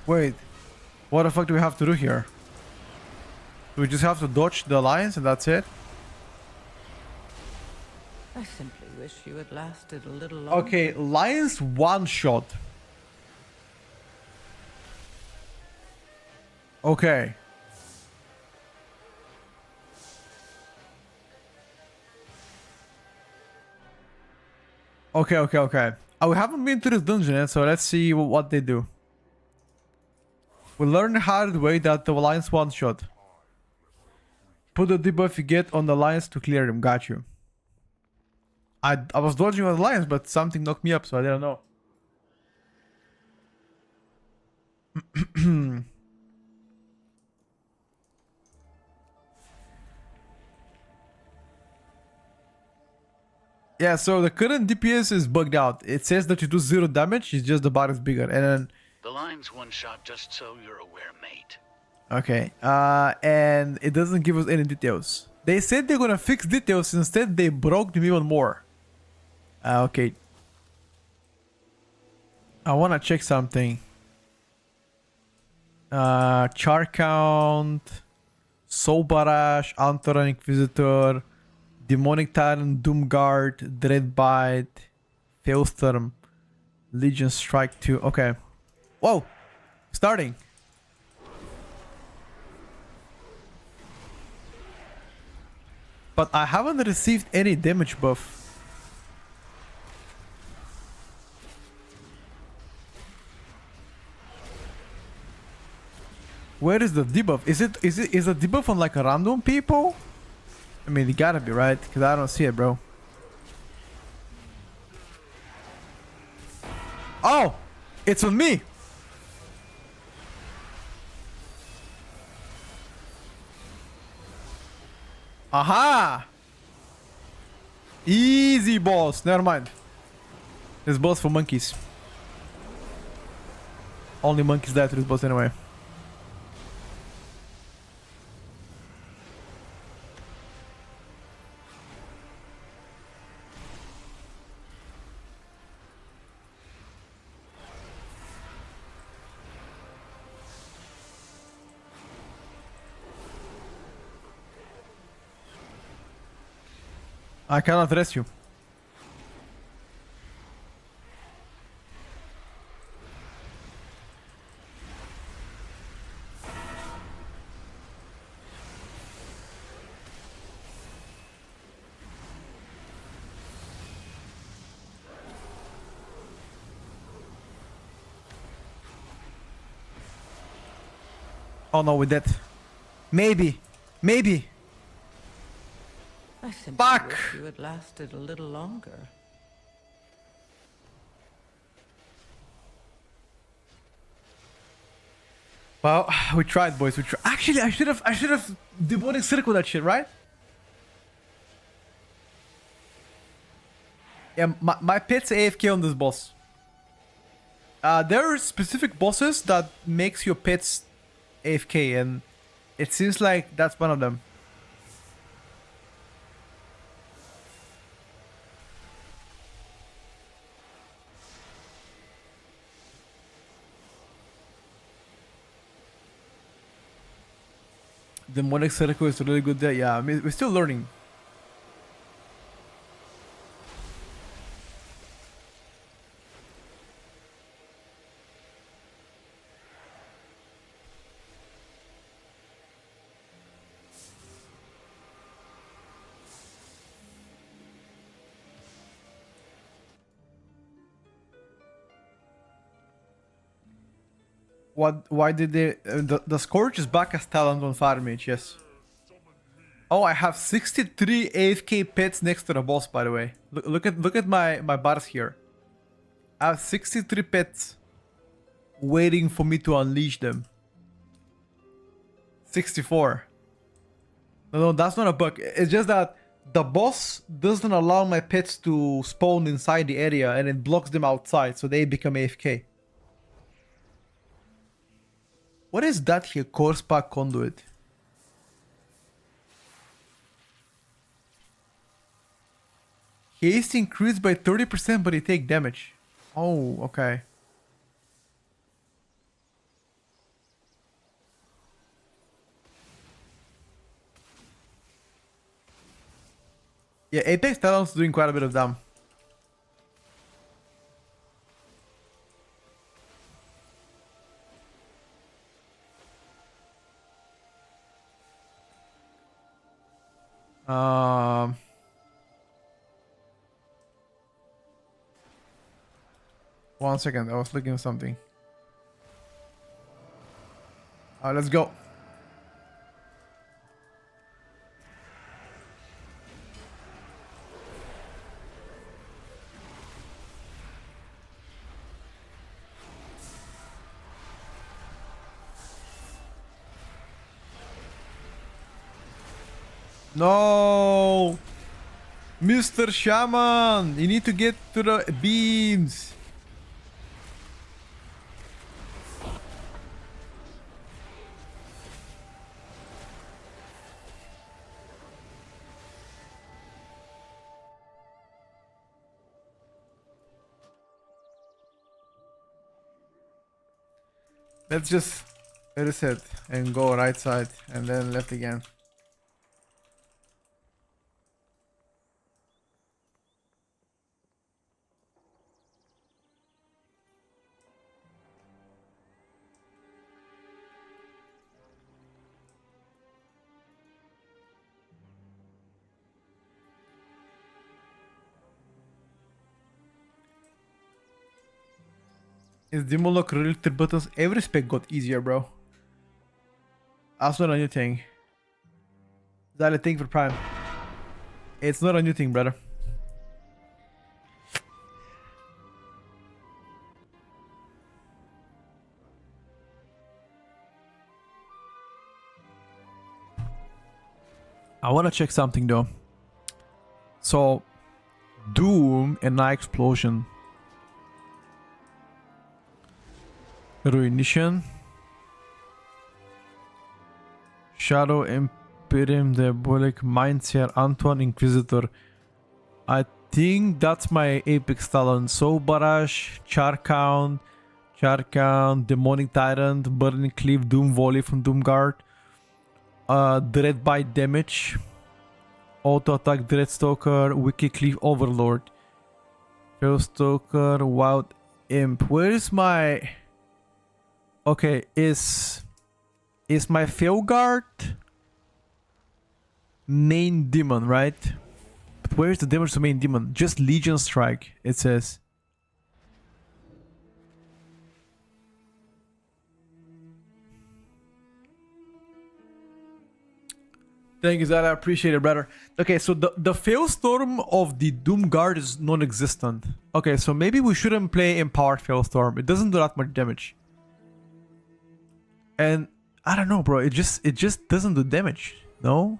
Wait, what the fuck do we have to do here? Do we just have to dodge the alliance and that's it? I simply wish you had lasted a little longer. Okay, lions one shot. Okay. Okay. We haven't been to this dungeon yet, so let's see what they do. We learned the hard way that the alliance one shot. Put the debuff you get on the alliance to clear him. Got you. I was dodging on the alliance, but something knocked me up, so I didn't know. Yeah, so the current DPS is bugged out. It says that you do 0 damage, it's just the bar is bigger. And then... The line's one shot, just so you're aware, mate. Okay, and it doesn't give us any details. They said they're gonna fix details, instead they broke them even more. Okay. I wanna check something. Char count, Soul Barrage, Antoran Inquisitor, Demonic Tyrant, Doomguard, Dreadbite, Failstorm, Legion Strike 2. Okay. Whoa! Starting. But I haven't received any damage buff. Where is the debuff? Is the debuff on like a random people? I mean, it gotta be, right? Because I don't see it, bro. Oh! It's on me! Aha! Easy, boss. Never mind. This boss for monkeys. Only monkeys die to this boss anyway. I cannot rest you. Oh no, we're dead. Maybe. I simply Fuck! wish you had lasted a little longer. Well, we tried, boys. We tried. Actually, I should have demonic circle that shit, right? Yeah, my pet's AFK on this boss. There are specific bosses that makes your pets AFK, and it seems like that's one of them. The Demonic Circle is really good there. Yeah, I mean, we're still learning. What? Why did they? The Scourge is back as talent on Fire Mage, yes. Oh, I have 63 AFK pets next to the boss, by the way. Look at my bars here. I have 63 pets waiting for me to unleash them. 64. No, that's not a bug. It's just that the boss doesn't allow my pets to spawn inside the area and it blocks them outside, so they become AFK. What is that here? Core Spark Conduit. Haste increased by 30%, but they take damage. Oh, okay. Yeah, Apex Talon's doing quite a bit of damage. One second, I was looking at something. Let's go. No! Mr. Shaman! You need to get to the beams! Let's just reset and go right side and then left again. Is Demon Lock related buttons? Every spec got easier, bro. That's not a new thing. Is that a thing for Prime? It's not a new thing, brother. I want to check something though. So, Doom and Night Explosion. Ruination. Shadow Imperium, Diabolic, Mindseer, Antoine, Inquisitor. I think that's my Apex talent. So Barrage, Charcount, Demonic Tyrant, Burning Cleave, Doom Volley from Doomguard. Dread Bite Damage. Auto Attack, Dreadstalker, Wicked Cleave, Overlord. Fellstalker, Wild Imp. Where is my... Okay, is my Felguard main demon, right? But where is the damage to main demon? Just Legion Strike, it says. Thank you, Zara. I appreciate it, brother. Okay, so the Failstorm of the Doomguard is non-existent. Okay, so maybe we shouldn't play Empowered Failstorm. It doesn't do that much damage. And I don't know, bro. It just doesn't do damage. No.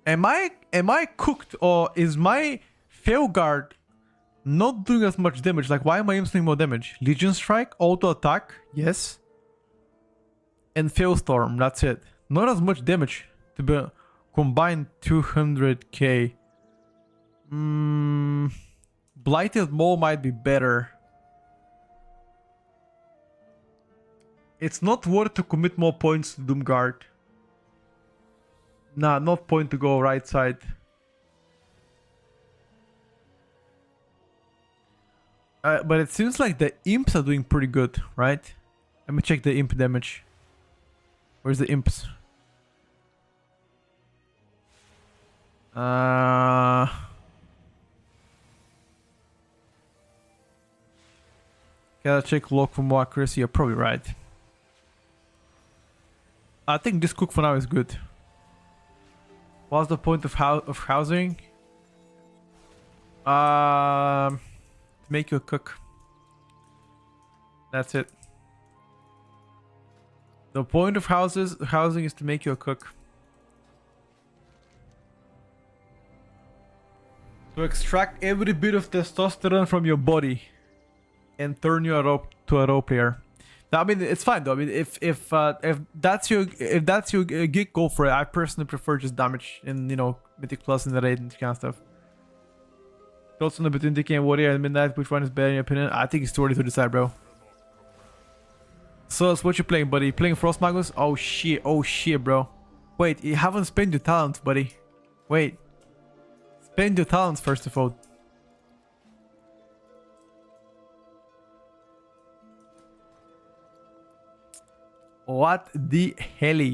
Am I cooked, or is my Felguard not doing as much damage? Like, why am I doing more damage? Legion Strike, auto attack, yes. And Failstorm, that's it. Not as much damage to be combined 200k. Blighted Maw might be better. It's not worth to commit more points to Doomguard. Nah, not point to go right side. But it seems like the imps are doing pretty good, right? Let me check the imp damage. Where's the imps? Uh, Gotta check log for more accuracy. You're probably right. I think this cook for now is good. What's the point of housing? To make you a cook. That's it. The point of housing is to make you a cook. To extract every bit of testosterone from your body and turn you to a role player. I mean, it's fine though. I mean, if that's your gig, go for it. I personally prefer just damage and Mythic Plus in the raid and kind of stuff. Thoughts on the between DK and Warrior and Midnight, which one is better in your opinion? I think it's too early to decide, bro. So, what you playing, buddy? Playing Frost Magus? Oh shit, bro. Wait, you haven't spent your talents, buddy. Wait. Spend your talents first of all. What the hell?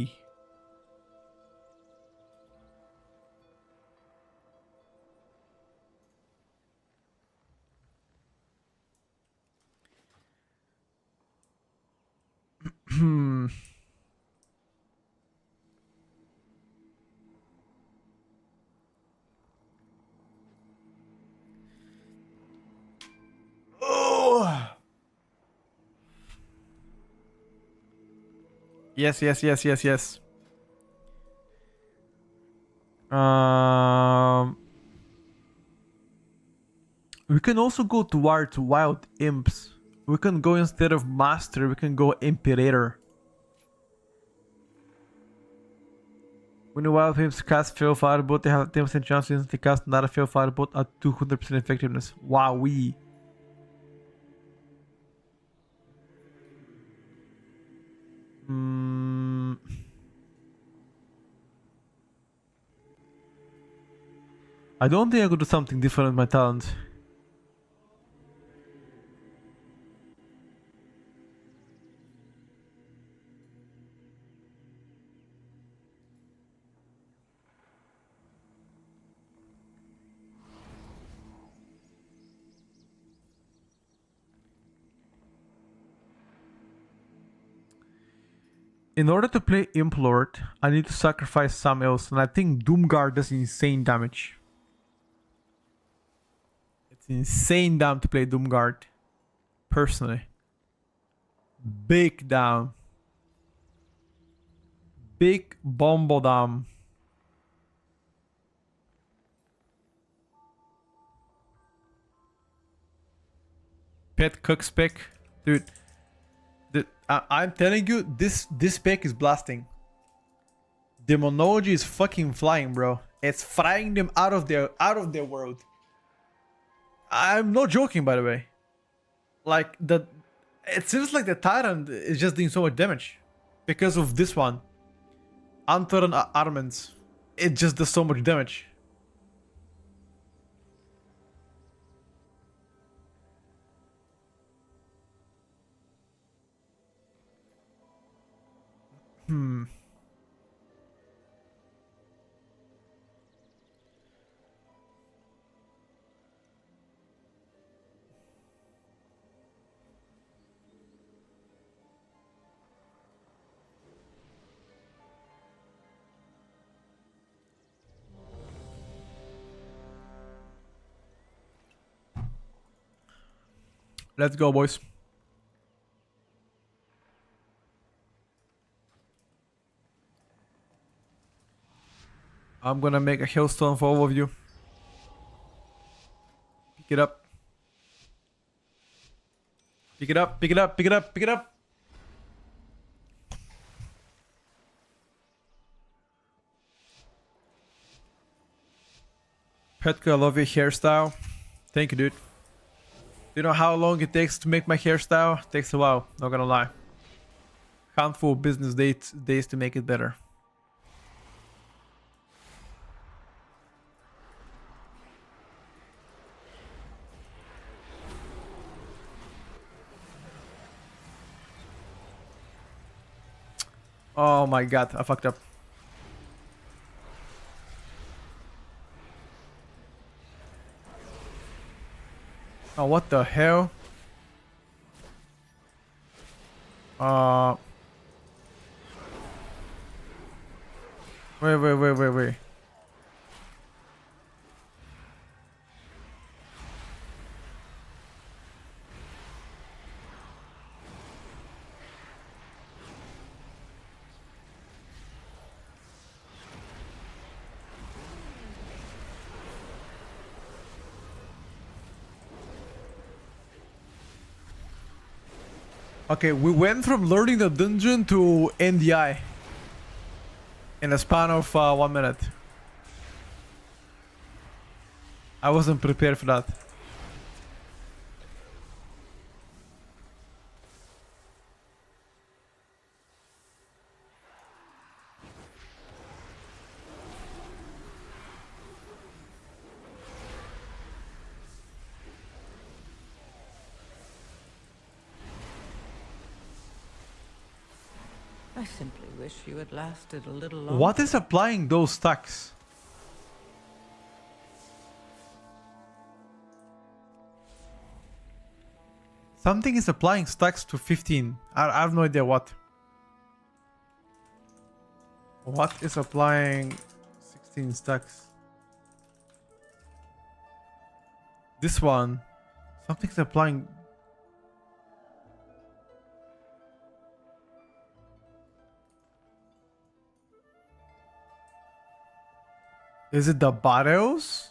Oh. Yes. We can also go towards Wild Imps. We can go instead of Master, we can go Imperator. When the Wild Imps cast Fail Firebolt, they have a 10% chance to instantly cast another Fail Firebolt at 200% effectiveness. Wowee. I don't think I could do something different with my talent. In order to play Implord, I need to sacrifice some else, and I think Doomguard does insane damage. It's insane damn to play Doomguard. Personally. Big down. Big bombo down. Pet cook spec. Dude. I'm telling you, this spec is blasting. Demonology is fucking flying, bro. It's frying them out of their world. I'm not joking, by the way. Like it seems like the Tyrant is just doing so much damage because of this one. Antoran Armens. It just does so much damage. Let's go, boys. I'm gonna make a hailstone for all of you. Pick it up. Pick it up, pick it up, pick it up, pick it up. Petko, I love your hairstyle. Thank you, dude. Do you know how long it takes to make my hairstyle? It takes a while, not gonna lie. Handful of business days to make it better. Oh my god, I fucked up. Oh, what the hell? Uh, wait. Okay, we went from learning the dungeon to NDI in a span of 1 minute. I wasn't prepared for that. I simply wish you had lasted a little longer. What is applying those stacks? Something is applying stacks to 15. I have no idea what. What is applying 16 stacks? This one. Something's applying. Is it the barrels?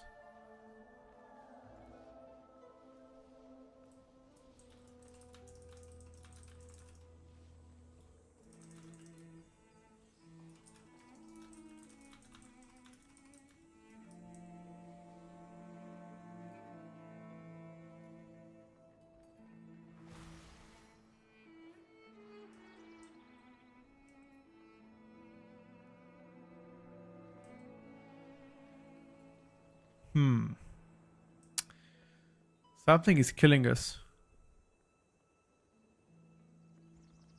Something is killing us.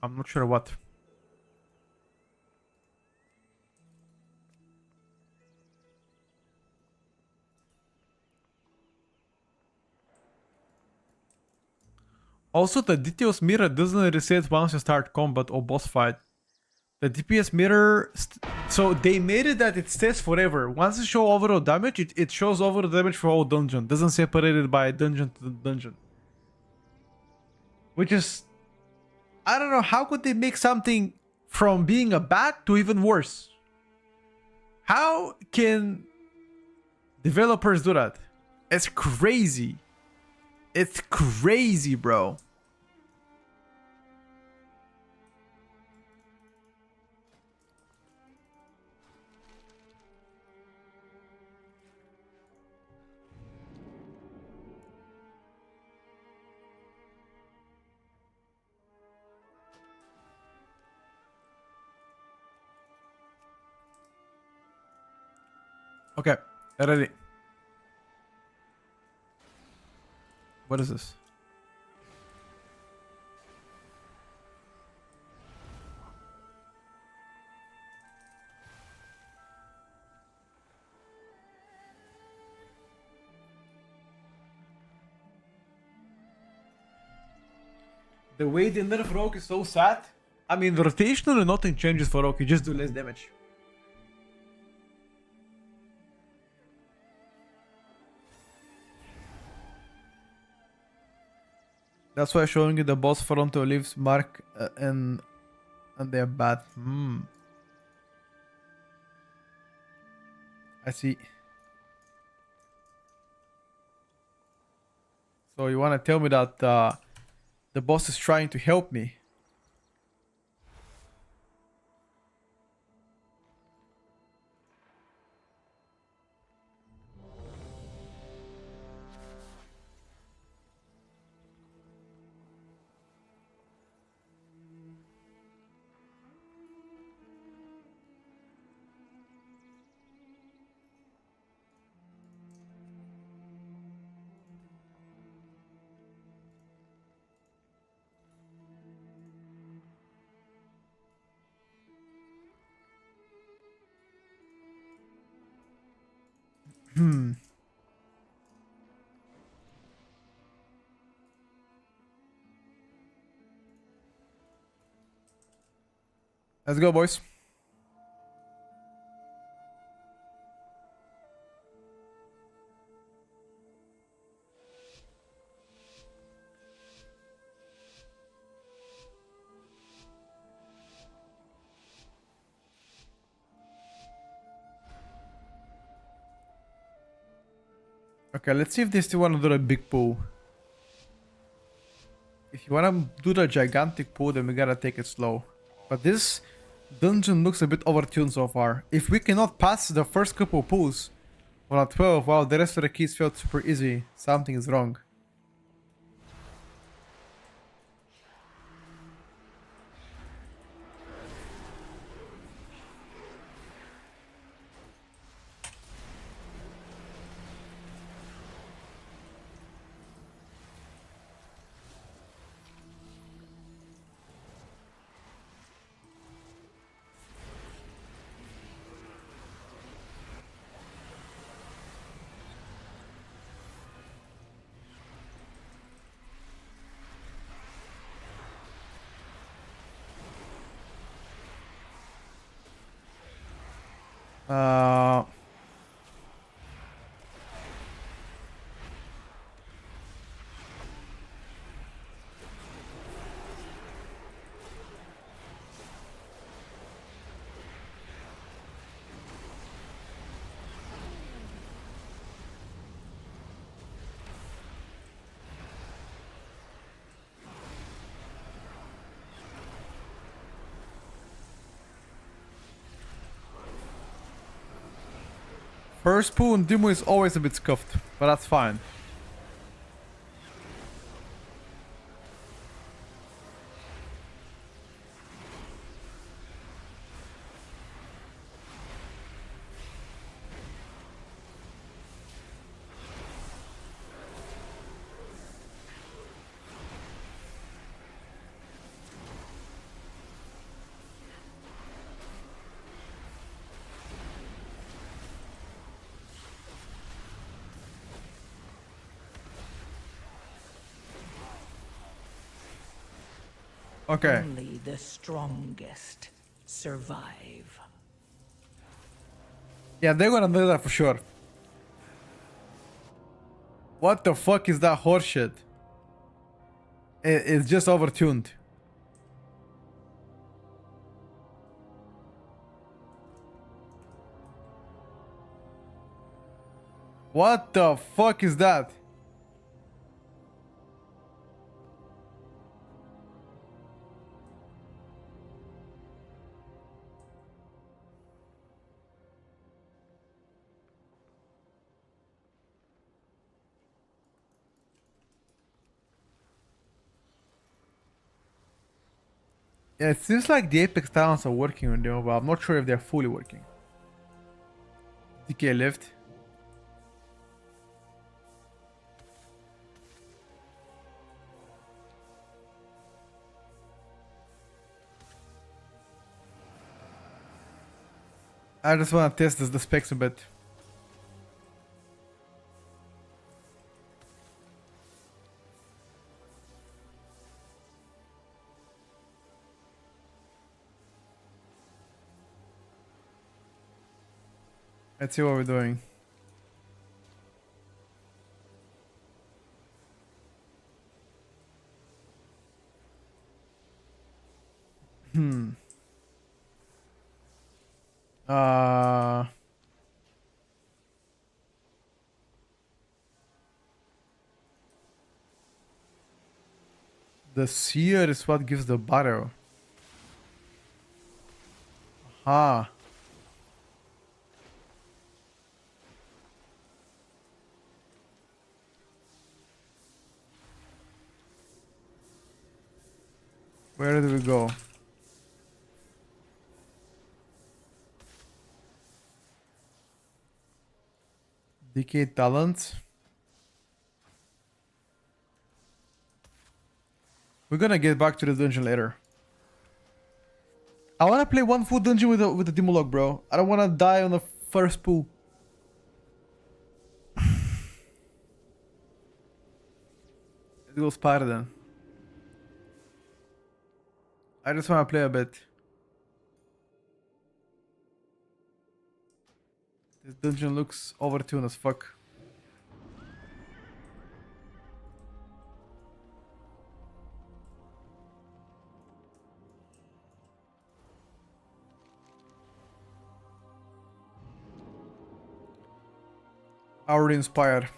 I'm not sure what. Also, the DTOS mirror doesn't reset once you start combat or boss fight. The DPS mirror, so they made it that it stays forever. Once you show overall damage, it shows overall damage for all dungeon. Doesn't separate it by dungeon to dungeon. Which is, I don't know, how could they make something from being a bad to even worse? How can developers do that? It's crazy. It's crazy, bro. Okay, ready. What is this? The way they nerf Rogue is so sad. I mean, rotationally nothing changes for Rogue, you just do less damage. That's why showing you the boss Fronto leaves mark and they're bad. I see. So you want to tell me that the boss is trying to help me? Let's go, boys. Okay, let's see if they still want to do a big pool. If you want to do the gigantic pool, then we gotta take it slow. But this dungeon looks a bit overtuned so far. If we cannot pass the first couple pools on a 12 while the rest of the keys felt super easy, something is wrong. Uh, First pool in Dimu is always a bit scuffed, but that's fine. Okay. Only the strongest survive. Yeah, they're gonna do that for sure. What the fuck is that horseshit? It's just overtuned. What the fuck is that? Yeah, it seems like the Apex talents are working on them, but I'm not sure if they're fully working. DK left. I just want to test the specs a bit. Let's see what we're doing. Uh the seer is what gives the battle. Aha. Where do we go? DK talents. We're gonna get back to the dungeon later. I wanna play one full dungeon with the Dimulog, bro. I don't wanna die on the first pool. Let's go Spider then. I just wanna play a bit. This dungeon looks overtuned as fuck. Already inspired.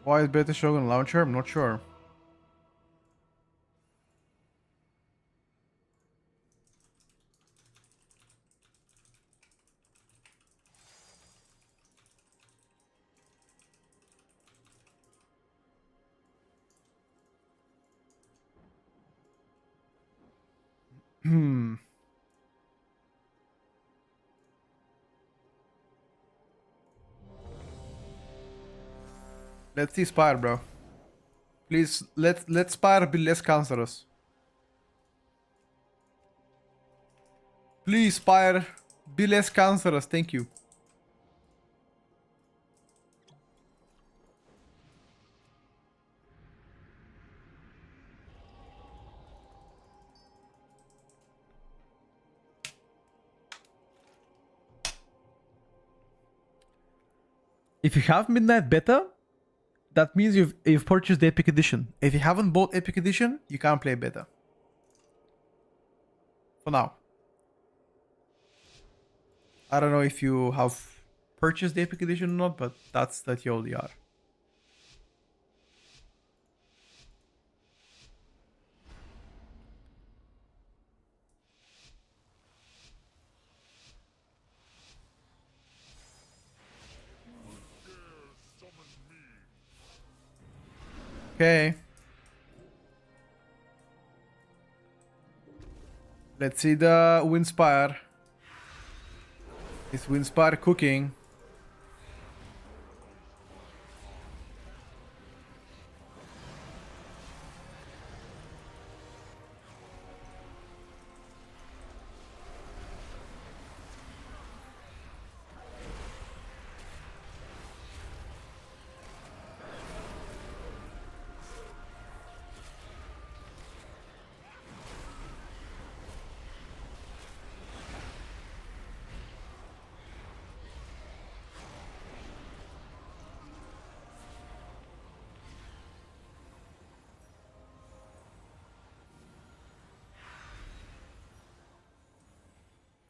Why is Beta Shogun launcher? I'm not sure. Hmm. Let's see Spire, bro. Please, let Spire be less cancerous. Please, Spire, be less cancerous. Thank you. If you have Midnight Beta, that means you've purchased the Epic Edition. If you haven't bought Epic Edition, you can't play Beta. For now. I don't know if you have purchased the Epic Edition or not, but that's the TLDR. Okay. Let's see the Windspire. Is Windspire cooking?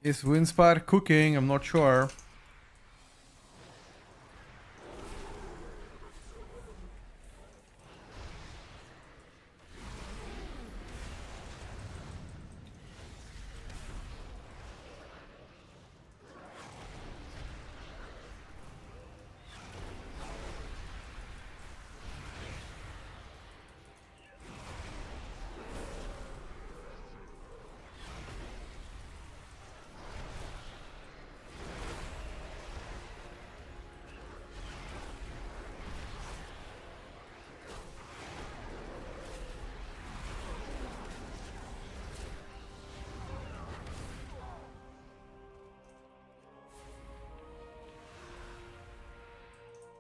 Is Windspire cooking? I'm not sure.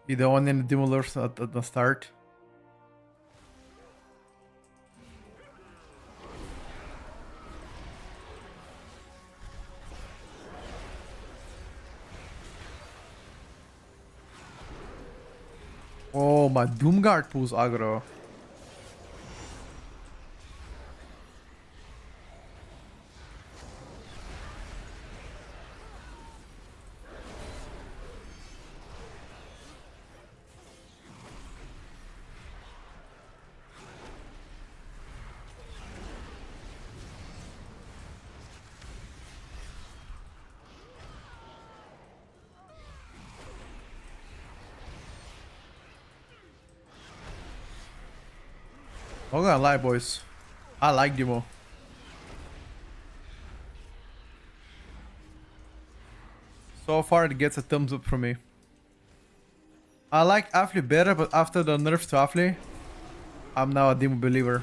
Be the one in the Demolers at the start. Oh, my Doomguard pulls aggro. Not gonna lie, boys. I like Demo. So far, it gets a thumbs up from me. I like Affle better, but after the nerf to Affle, I'm now a Demo believer.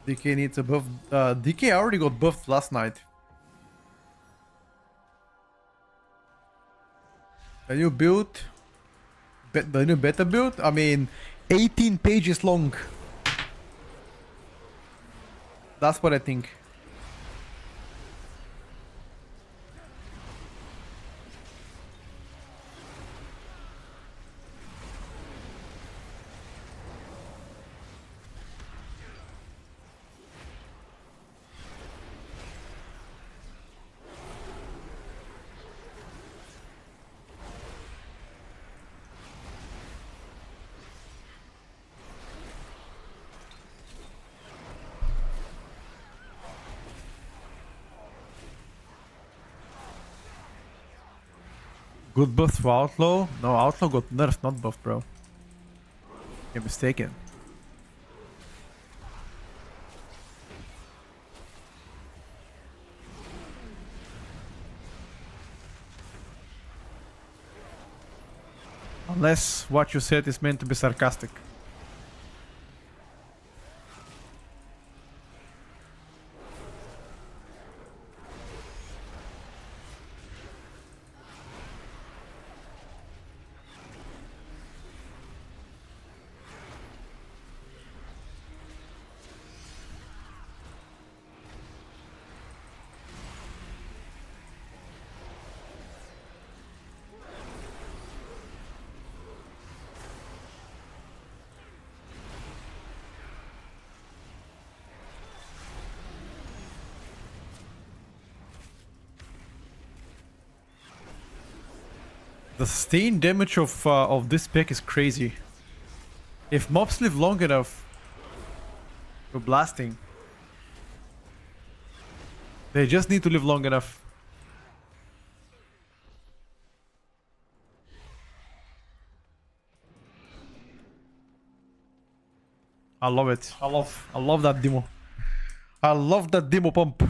DK needs a buff. DK already got buffed last night. The new build, the new beta build. I mean, 18 pages long. That's what I think. Good buff for Outlaw? No, Outlaw got nerfed, not buffed, bro. You're mistaken. Unless what you said is meant to be sarcastic. The sustain damage of this pick is crazy. If mobs live long enough for blasting, they just need to live long enough. I love it. I love that demo. I love that demo pump.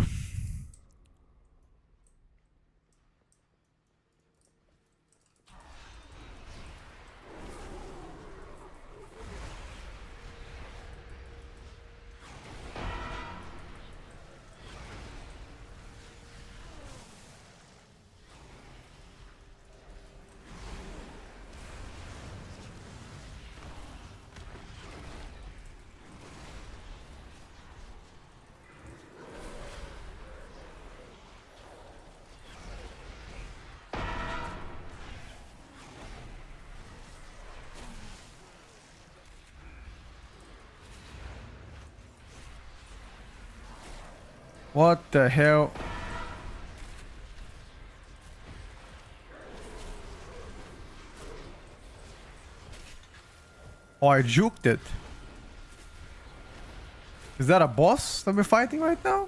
What the hell? Oh, I juked it. Is that a boss that we're fighting right now?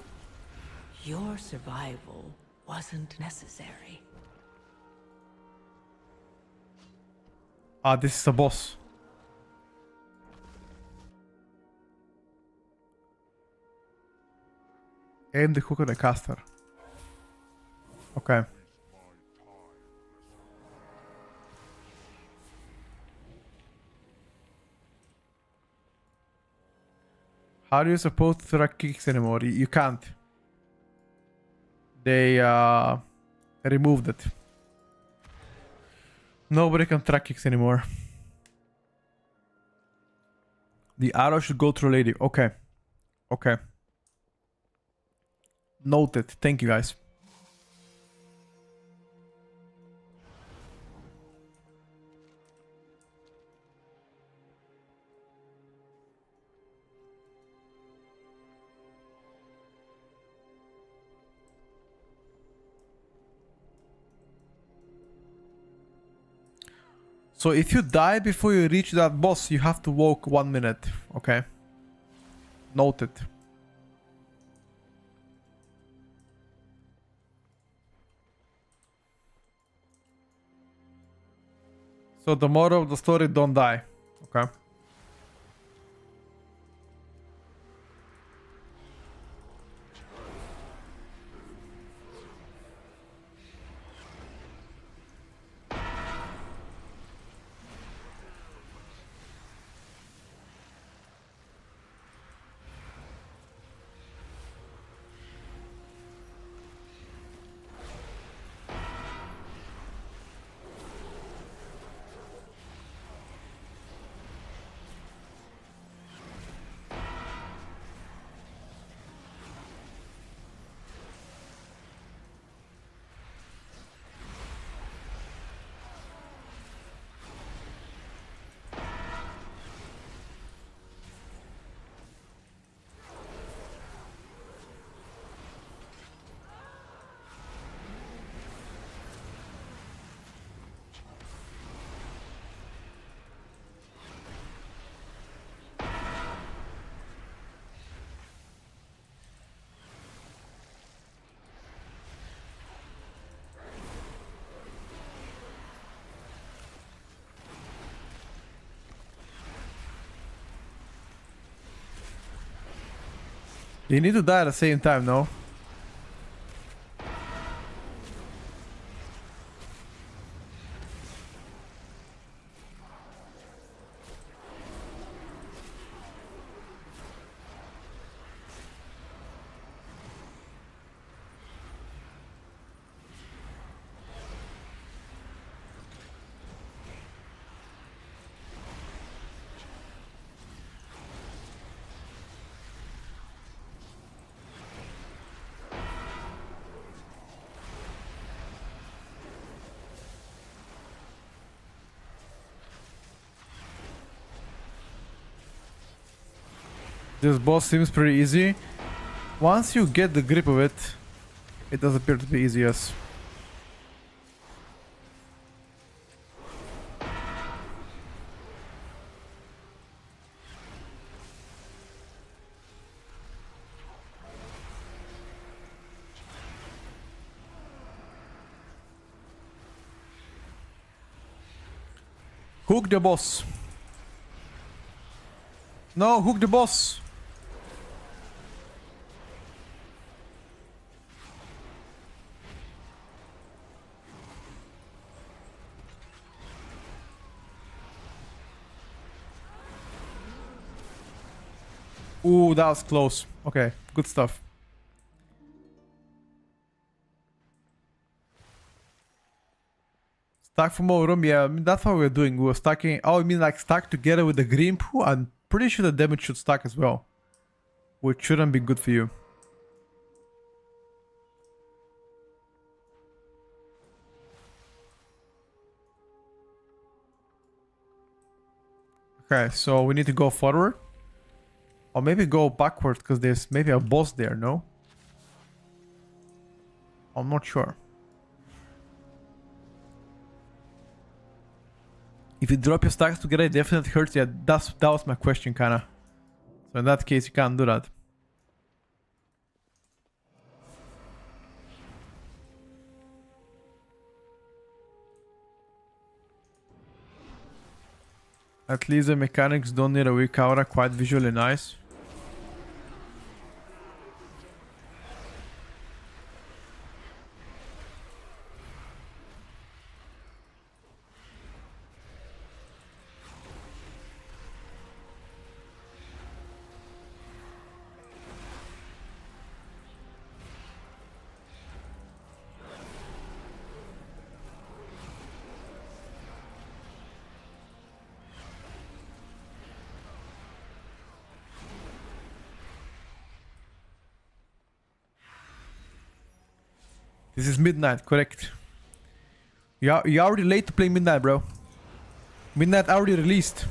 Your survival wasn't necessary. Ah, this is a boss. Aim the hook on the caster. Okay. How are you supposed to track kicks anymore? You can't. They removed it. Nobody can track kicks anymore. The arrow should go through lady. Okay. Okay. Noted. Thank you, guys. So if you die before you reach that boss, you have to walk 1 minute. Okay. Noted. So the moral of the story, don't die. Okay. You need to die at the same time, no? This boss seems pretty easy. Once you get the grip of it, it does appear to be easy, yes. Hook the boss. No, hook the boss. Ooh, that was close. Okay, good stuff. Stack from our room, yeah, I mean, that's what we're doing. We were stacking. Oh, I mean like stack together with the green poo? I'm pretty sure the damage should stack as well. Which shouldn't be good for you. Okay, so we need to go forward. Or maybe go backward because there's maybe a boss there, no? I'm not sure. If you drop your stacks together, it definitely hurts. Yeah, that was my question, kinda. So in that case, you can't do that. At least the mechanics don't need a weak aura, quite visually nice. This is midnight, correct? You're already late to play midnight, bro. Midnight already released.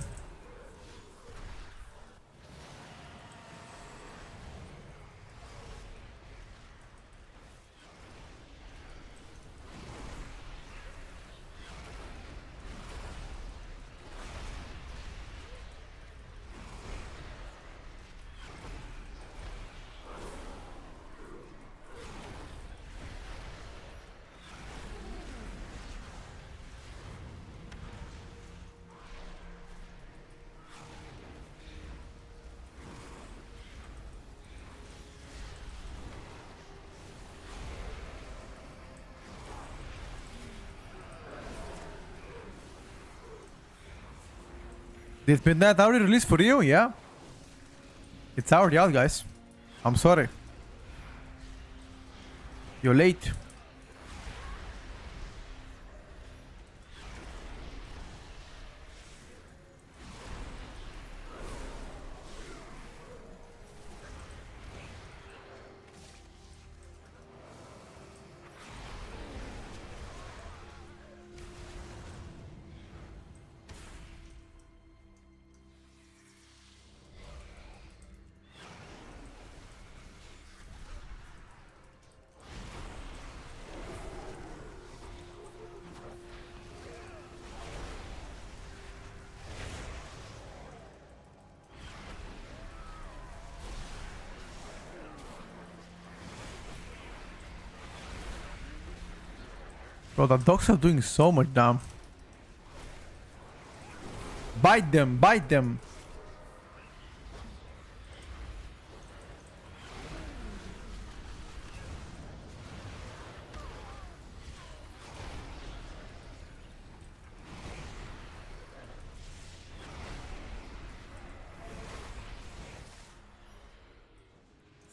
Did Midnight already release for you? Yeah. It's already out, guys. I'm sorry. You're late. Bro, the dogs are doing so much damn. Bite them, bite them.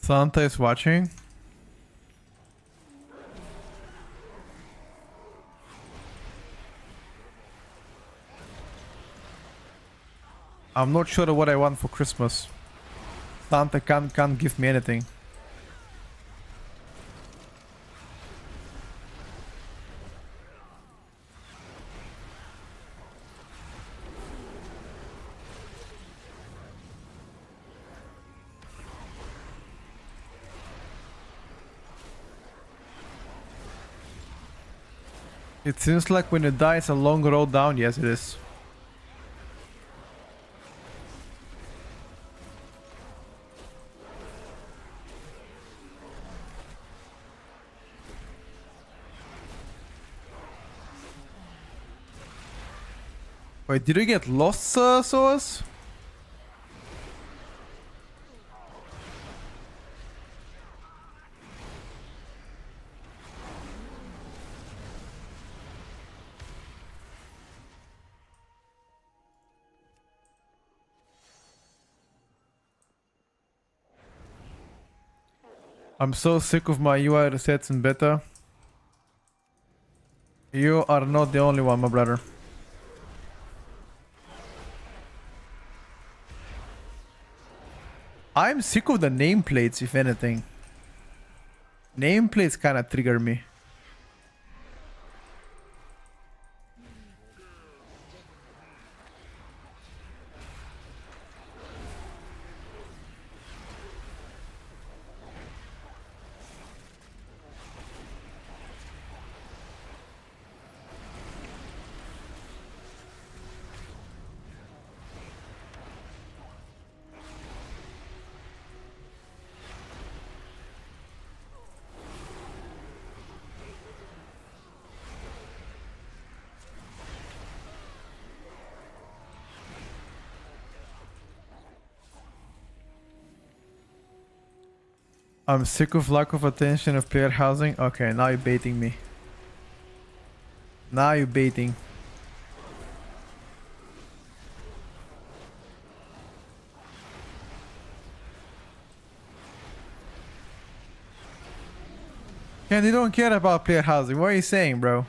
Santa is watching. I'm not sure what I want for Christmas. Santa can't give me anything. It seems like when you die it's a long road down. Yes, it is. Wait, did you get lost, Soas? I'm so sick of my UI resets in beta. You are not the only one, my brother. I'm sick of the nameplates, if anything. Nameplates kinda trigger me. I'm sick of lack of attention of player housing. Okay, now you're baiting me. Now you're baiting. And you don't care about player housing. What are you saying, bro?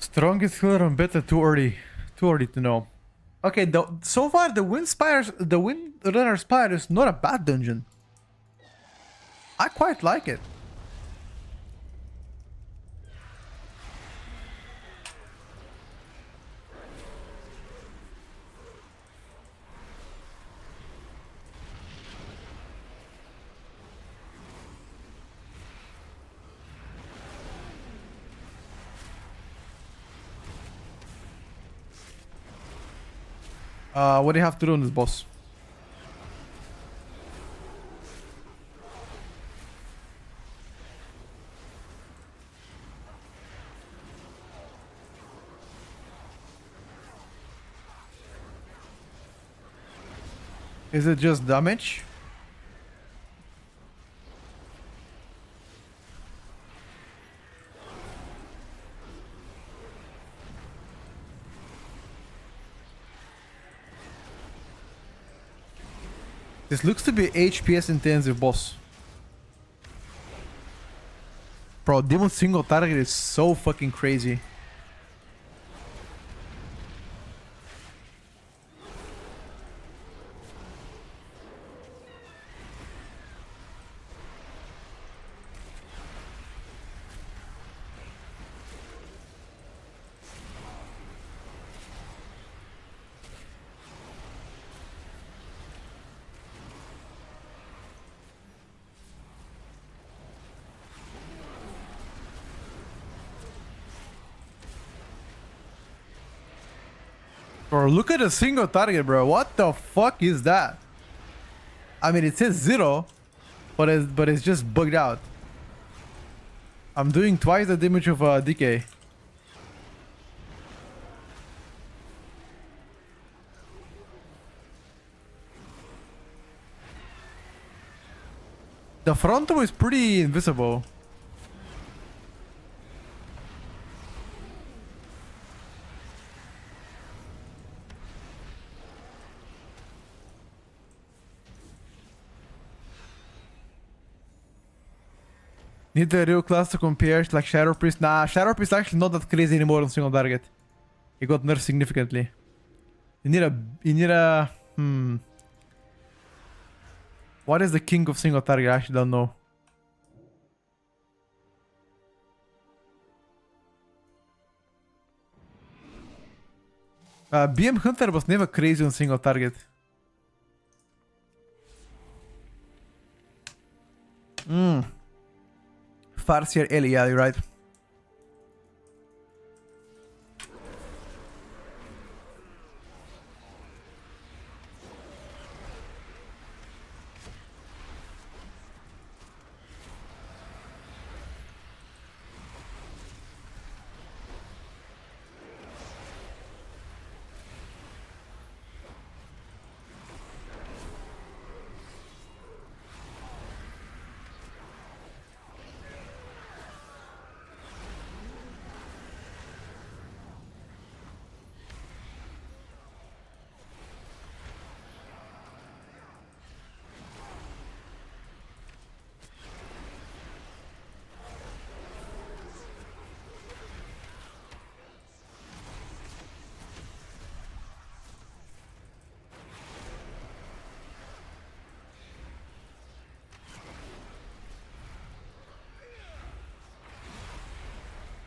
Strongest healer on beta, too early. Too early to know. Okay, so far the Windrunner Spire is not a bad dungeon. I quite like it. What do you have to do on this boss? Is it just damage? This looks to be HPS intensive, boss. Bro, Demon single target is so fucking crazy. Bro, look at a single target, bro. What the fuck is that? I mean, it says 0, but it's just bugged out. I'm doing twice the damage of DK. The frontal is pretty invisible. Need the real class to compare like Shadow Priest. Nah, Shadow Priest actually not that crazy anymore on single target. He got nerfed significantly. You need a What is the king of single target? I actually don't know. BM Hunter was never crazy on single target. Farseer Ellie, yeah, you're right.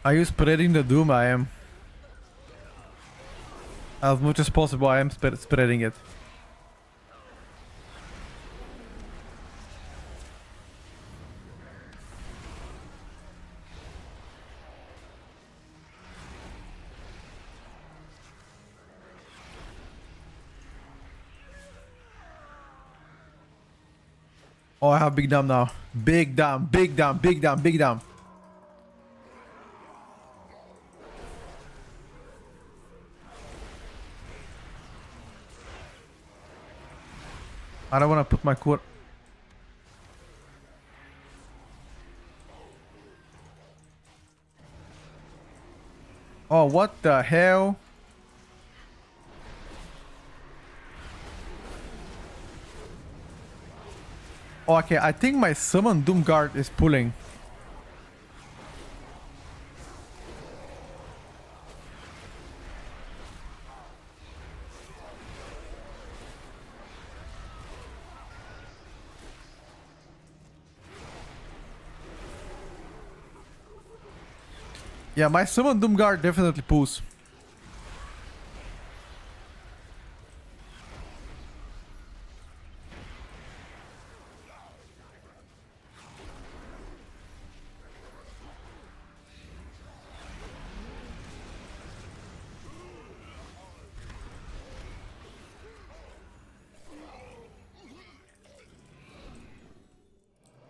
Are you spreading the doom? I am. As much as possible, I am spreading it. Oh, I have big dam now. Big dam, big dam, big dam, big dam. I don't want to put my core. Oh, what the hell? Oh, okay, I think my summon Doomguard is pulling. Yeah, my summon Doomguard definitely pulls.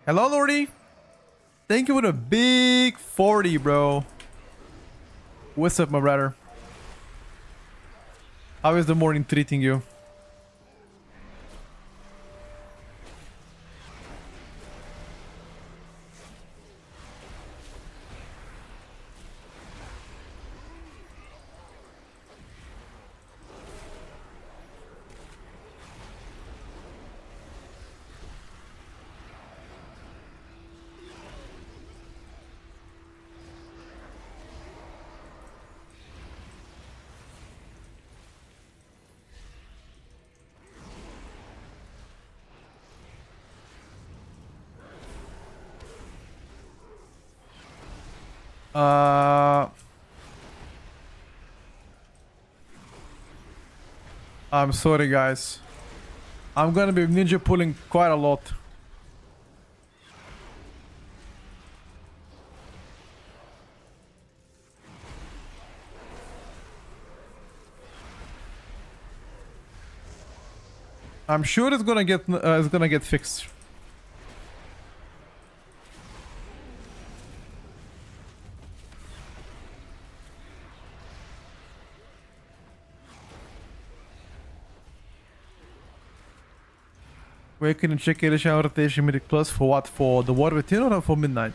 Hello, Lordy. Thank you for the big 40, bro. What's up, my brother? How is the morning treating you? Uh, I'm sorry, guys. I'm gonna be ninja pulling quite a lot. I'm sure it's gonna get fixed. Where can you check Elisha rotation Mythic Plus for what? For the War Within or for Midnight?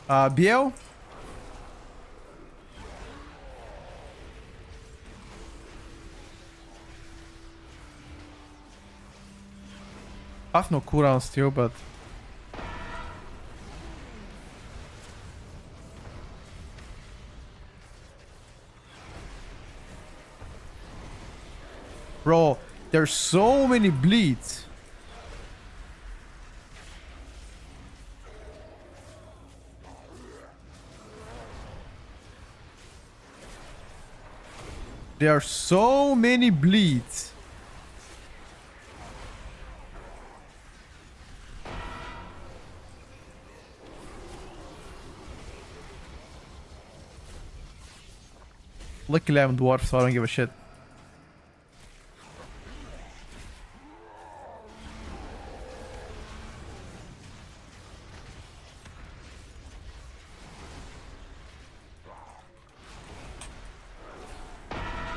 BL? I have no cooldown still, but... Bro, there's so many bleeds. There are so many bleeds. Luckily I'm dwarf, so I don't give a shit.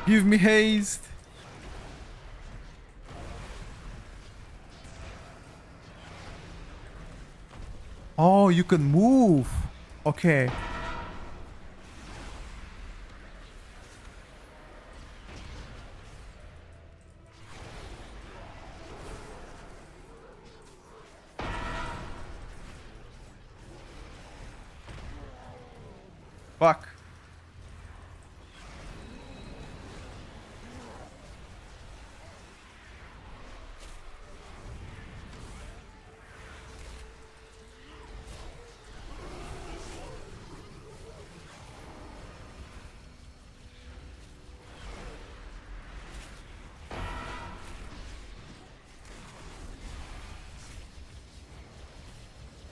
Give me haste. Oh, you can move. Okay. Fuck.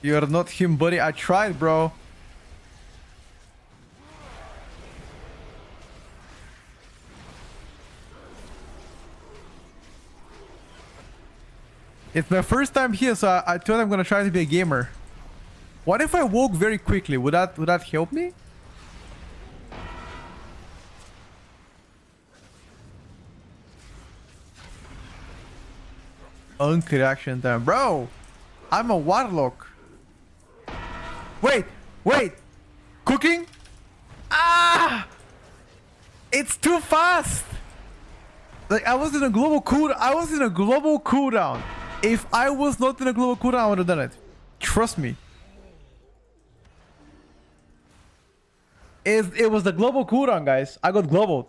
You're not him, buddy. I tried, bro. It's my first time here, so I thought I'm gonna try to be a gamer. What if I woke very quickly? Would that help me? Reaction time, bro. I'm a warlock. Wait. Cooking? Ah! It's too fast. Like I was in a global cooldown. If I was not in a global cooldown, I would have done it. Trust me. It was the global cooldown, guys. I got globaled.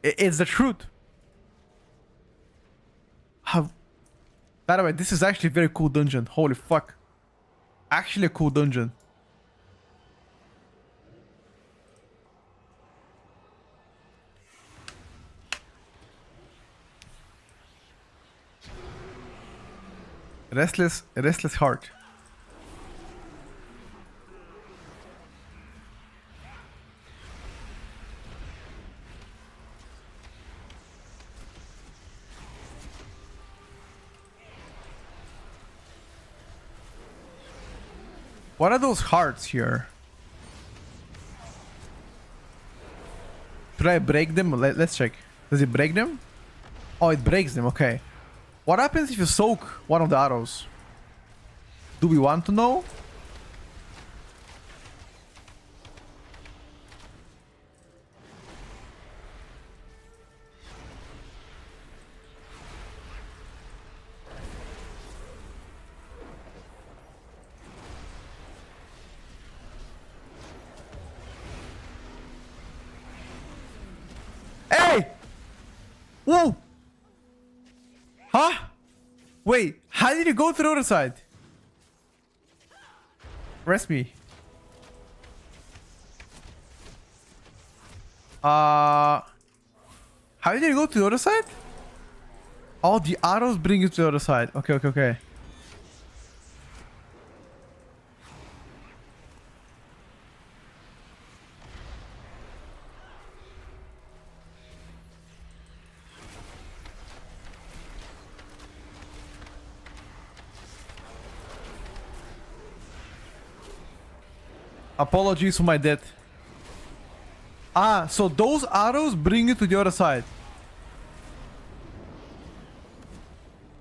It's the truth. By the way, this is actually a very cool dungeon. Holy fuck. Actually a cool dungeon. Restless heart. What are those hearts here? Should I break them? Let's check. Does it break them? Oh, it breaks them. Okay. What happens if you soak one of the arrows? Do we want to know? Hey! Whoa! Huh? Wait, how did you go to the other side? Rest me. How did you go to the other side? Oh, the arrows bring you to the other side. Okay, okay, okay. Apologies for my death. Ah, so those arrows bring you to the other side.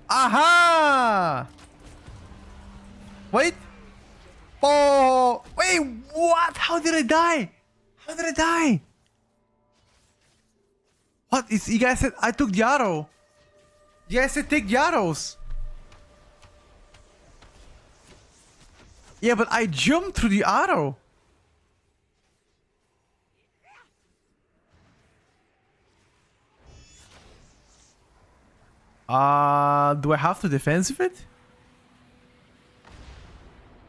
Aha! Wait. Oh, wait, what? How did I die? How did I die? What is, you guys said I took the arrow. You guys said take the arrows. Yeah, but I jumped through the arrow. Do I have to defensive it?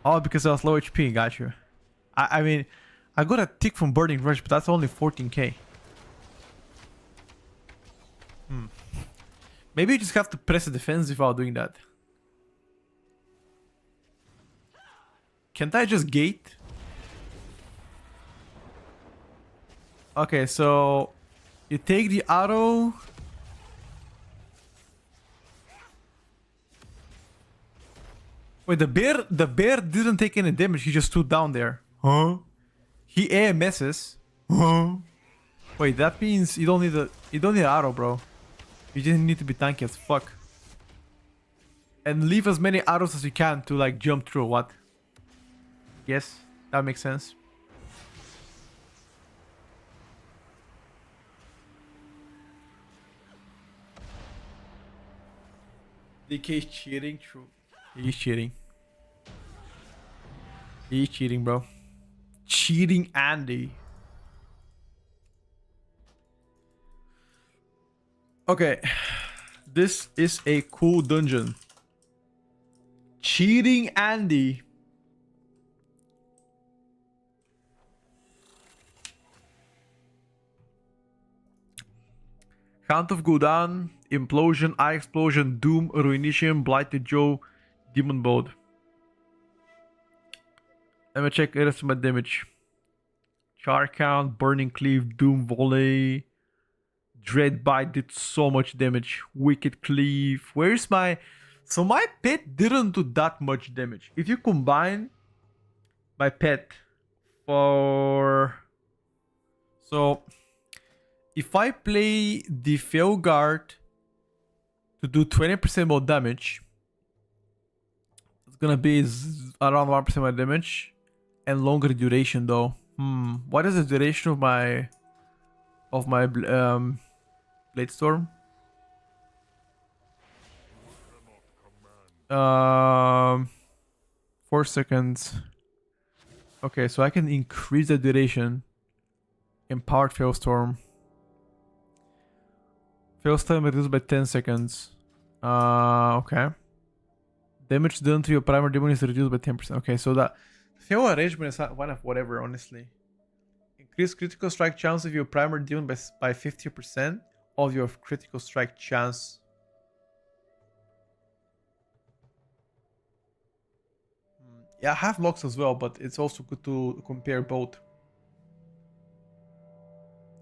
Oh, because I was low HP, got you. I mean, I got a tick from Burning Rush, but that's only 14k. Maybe you just have to press the defensive while doing that. Can't I just gate? Okay, so you take the arrow. Wait, the bear didn't take any damage. He just stood down there. Huh? He AMSs. Huh? Wait, that means you don't need an arrow, bro. You just need to be tanky as fuck. And leave as many arrows as you can to like jump through. What? Yes, that makes sense. DK is cheating, true. He's cheating. He's cheating, bro. Cheating Andy. Okay. This is a cool dungeon. Cheating Andy. Count of Gul'dan, Implosion, Eye Explosion, Doom, Ruination, Blighted Joe, Demon Bolt. Let me check the rest of my damage. Char Count, Burning Cleave, Doom Volley, Dread Bite did so much damage. Wicked Cleave. Where's my... So my pet didn't do that much damage. If you combine my pet for... So... If I play the Felguard to do 20% more damage, it's gonna be around 1% more damage and longer duration though. What is the duration of my Blade Storm? 4 seconds. Okay, so I can increase the duration. Empowered Failstorm. Failstorm reduced by 10 seconds. Okay. Damage done to your primary demon is reduced by 10%. Okay, so that Fail arrangement is one of whatever, honestly. Increase critical strike chance of your primary demon by 50% of your critical strike chance. Yeah, I have locks as well, but it's also good to compare both.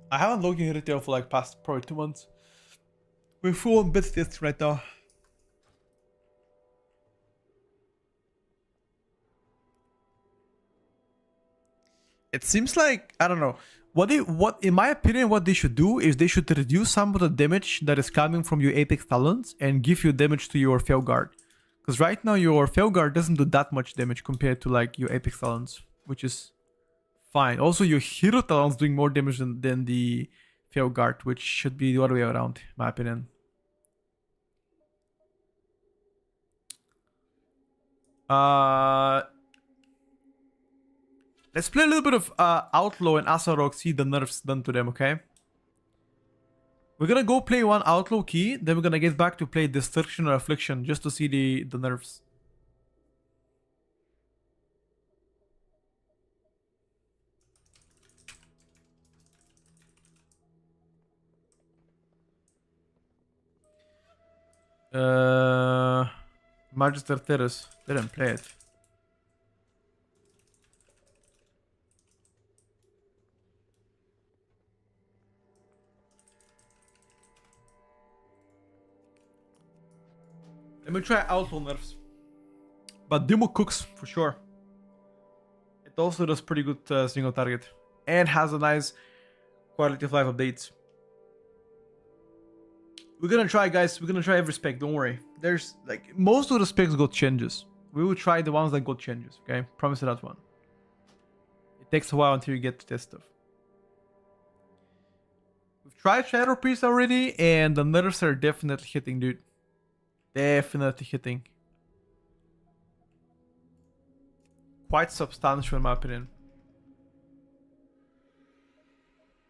I haven't logged in retail for like past probably 2 months. We're full on bit test right now. It seems like, I don't know. What in my opinion, what they should do is they should reduce some of the damage that is coming from your Apex Talons and give you damage to your Felguard. Because right now your Felguard doesn't do that much damage compared to like your Apex Talons, which is fine. Also, your Hero Talons doing more damage than the Felguard, which should be the other way around, in my opinion. Let's play a little bit of Outlaw and Asarok, see the nerfs done to them, okay? We're gonna go play one Outlaw Key, then we're gonna get back to play Destruction or Affliction just to see the nerfs. Magister Terrace. Didn't play it. Let me try Outlaw nerfs. But Demo cooks for sure. It also does pretty good single target. And has a nice quality of life updates. We're gonna try, guys. We're gonna try every spec. Don't worry. There's like most of the specs got changes. We will try the ones that got changes. Okay, promise you that one. It takes a while until you get to this stuff. We've tried Shadow Priest already, and the nerfs are definitely hitting, dude. Definitely hitting. Quite substantial in my opinion.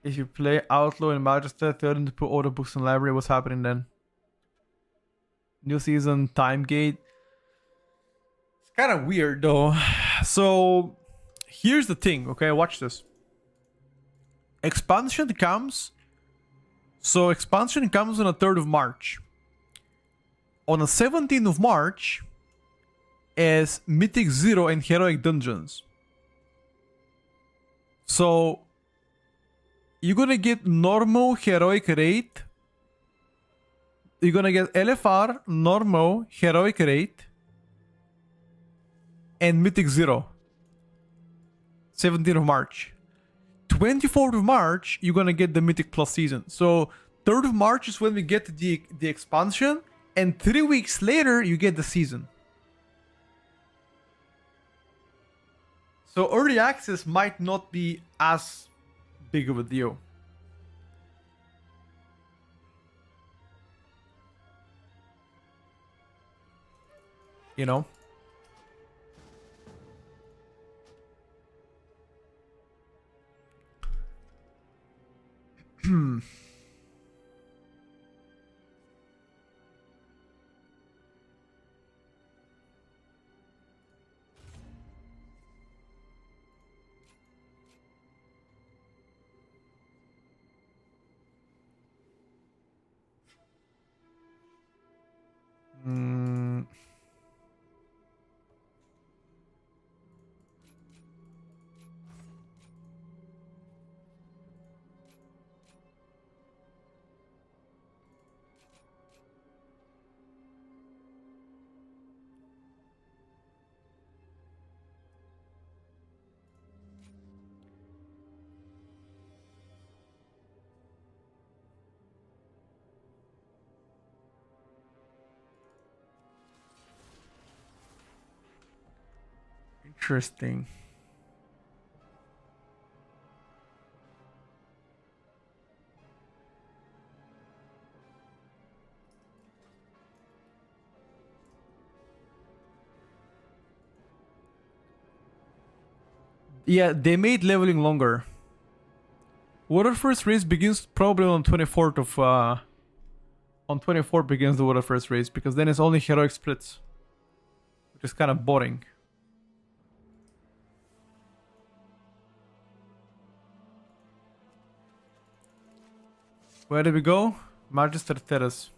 If you play Outlaw and Magister, threaten to put all the books in library, what's happening then? New season, time gate. It's kind of weird though. So, here's the thing, okay? Watch this. Expansion comes. So, expansion comes on the 3rd of March. On the 17th of March is Mythic Zero and Heroic Dungeons. So, you're gonna get normal heroic raid. You're gonna get LFR, normal, heroic raid, and Mythic Zero. 17th of March. 24th of March, you're gonna get the Mythic Plus season. So 3rd of March is when we get the expansion, and 3 weeks later, you get the season. So early access might not be as big of a deal. You know? Interesting. Yeah, they made leveling longer. Water First race begins probably on 24th of on 24th begins the Water First race, because then it's only heroic splits, which is kind of boring. Where did we go? Magister Terrace.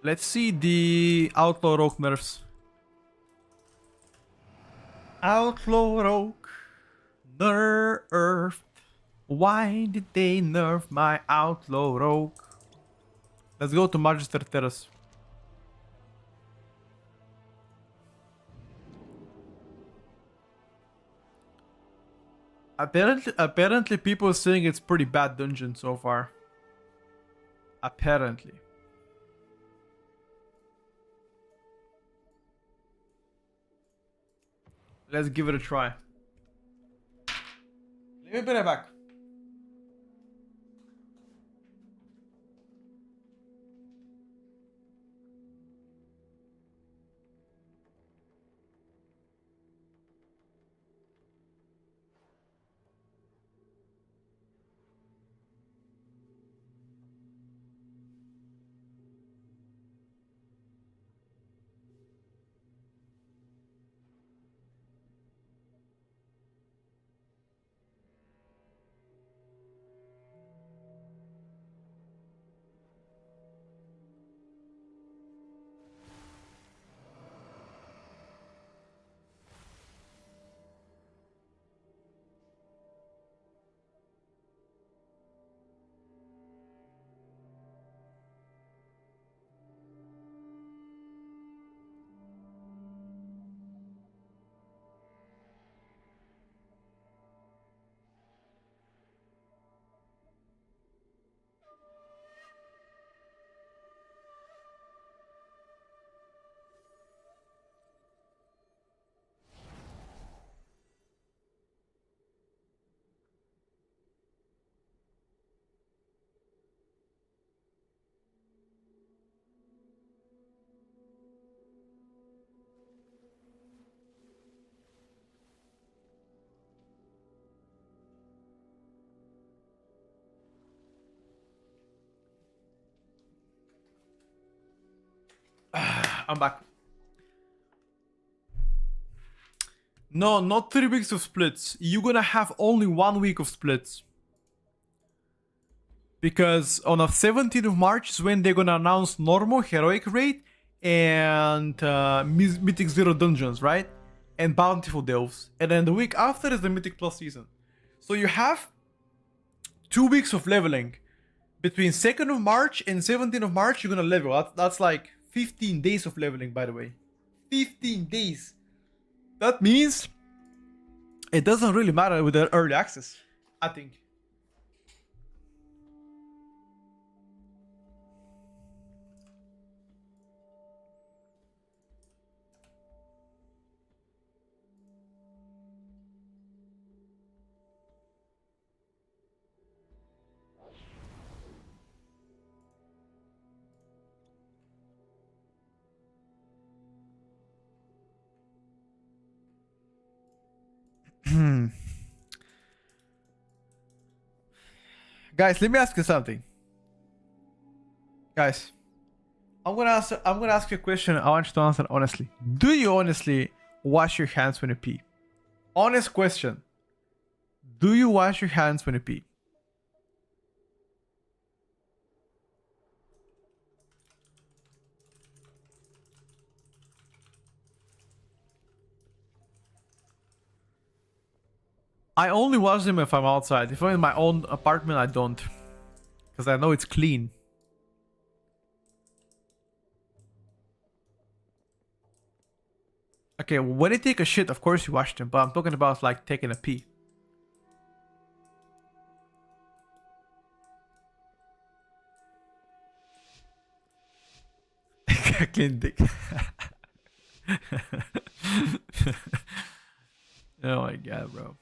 Let's see the Outlaw Rogue nerfs. Outlaw Rogue nerfed. Why did they nerf my Outlaw Rogue? Let's go to Magister Terrace. Apparently people are saying it's pretty bad dungeon so far. Apparently. Let's give it a try. Let me put it back. I'm back. No, not 3 weeks of splits. You're gonna have only 1 week of splits. Because on the 17th of March is when they're gonna announce normal, heroic raid, and Mythic Zero dungeons, right? And Bountiful Delves. And then the week after is the Mythic Plus season. So you have 2 weeks of leveling. Between 2nd of March and 17th of March, you're gonna level. That's like 15 days of leveling, by the way. 15 days. That means it doesn't really matter with the early access, I think. Guys, let me ask you something. Guys, I'm gonna ask you a question. I want you to answer honestly. Do you honestly wash your hands when you pee? Honest question. Do you wash your hands when you pee? I only wash them if I'm outside. If I'm in my own apartment, I don't. Because I know it's clean. Okay, when you take a shit, of course you wash them. But I'm talking about like taking a pee. Clean dick. Oh my god, bro.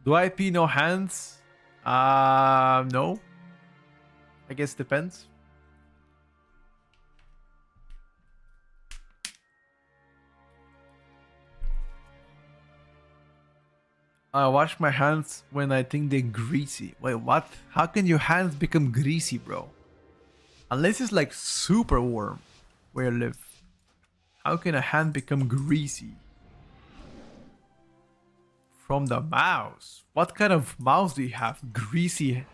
Do I pee no hands? No. I guess depends. I wash my hands when I think they're greasy. Wait, what? How can your hands become greasy, bro? Unless it's like super warm where you live. How can a hand become greasy? From the mouse. What kind of mouse do you have? Greasy.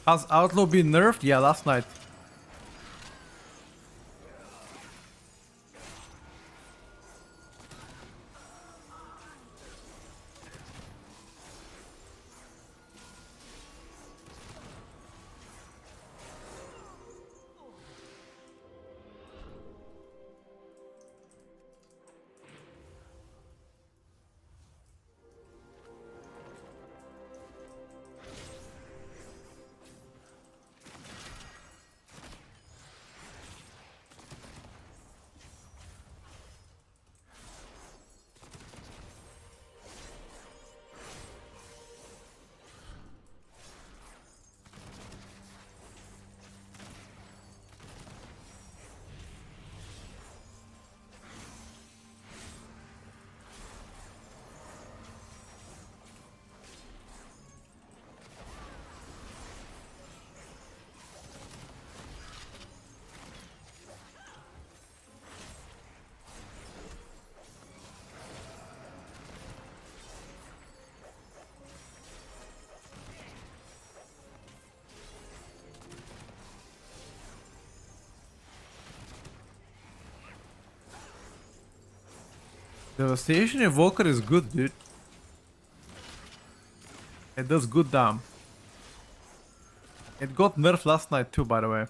Has Outlaw been nerfed? Yeah, last night. Devastation Evoker is good, dude. It does good damn. It got nerfed last night too, by the way.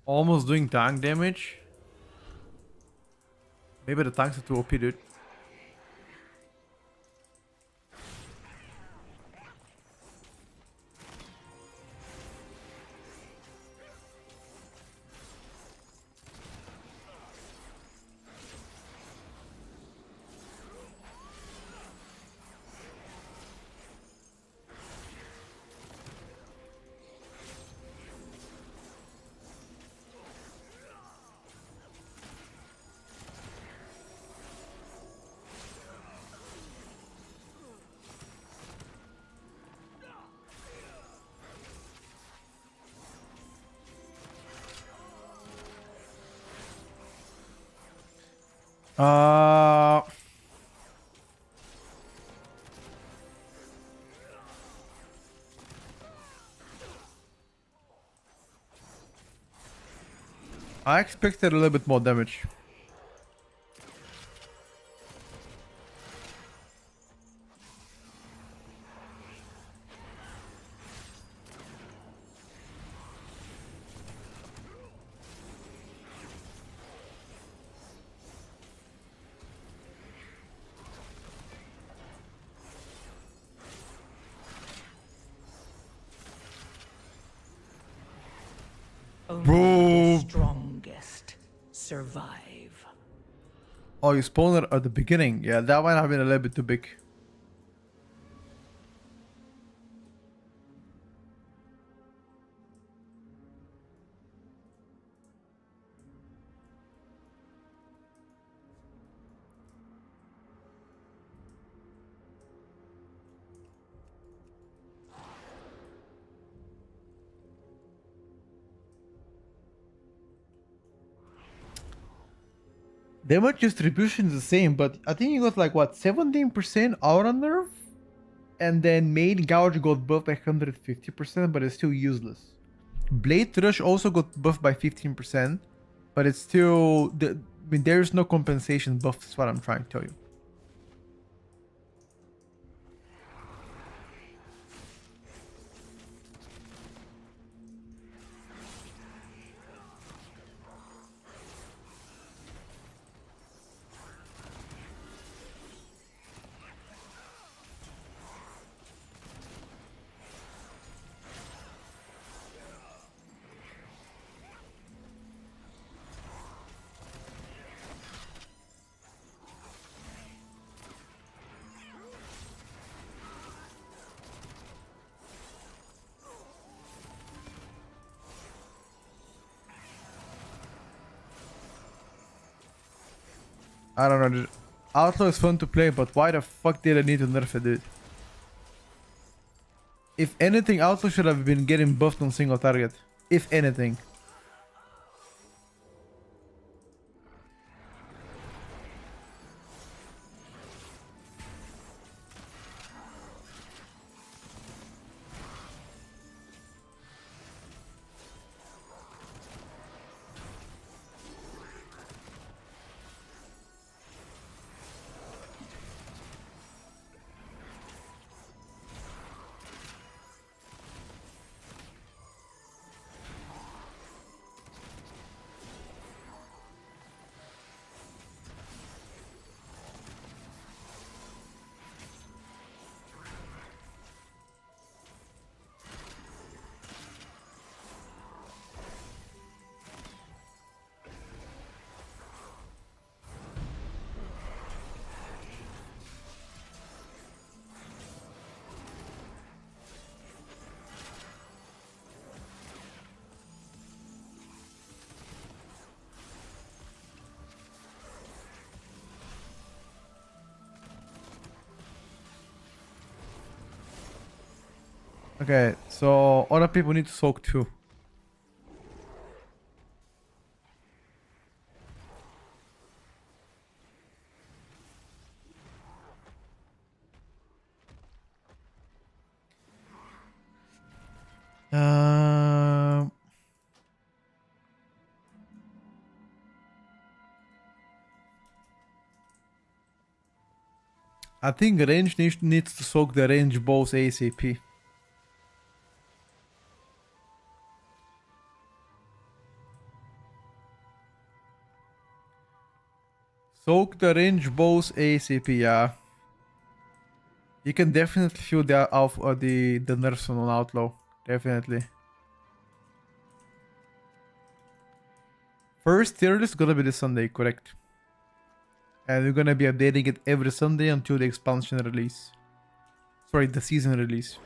Almost doing tank damage. Maybe the tanks are too OP, dude. Uh, I expected a little bit more damage. Only Bro. the strongest survive. Oh, you spawned it at the beginning. Yeah, that might have been a little bit too big. Damage distribution is the same, but I think you got like what, 17% aura nerf? And then main gouge got buffed by 150%, but it's still useless. Blade Rush also got buffed by 15%, but it's still I mean, there's no compensation buff, is what I'm trying to tell you. I don't know, dude. Outlaw is fun to play, but why the fuck did I need to nerf it, dude? If anything, Outlaw should have been getting buffed on single target. If anything. Okay, so other people need to soak too. Um, I think range needs to soak the range bows ASAP. Soak the range bows ASAP, yeah. You can definitely feel the nerfs on Outlaw. Definitely. First tier list is gonna be this Sunday, correct? And we're gonna be updating it every Sunday until the expansion release. Sorry, the season release.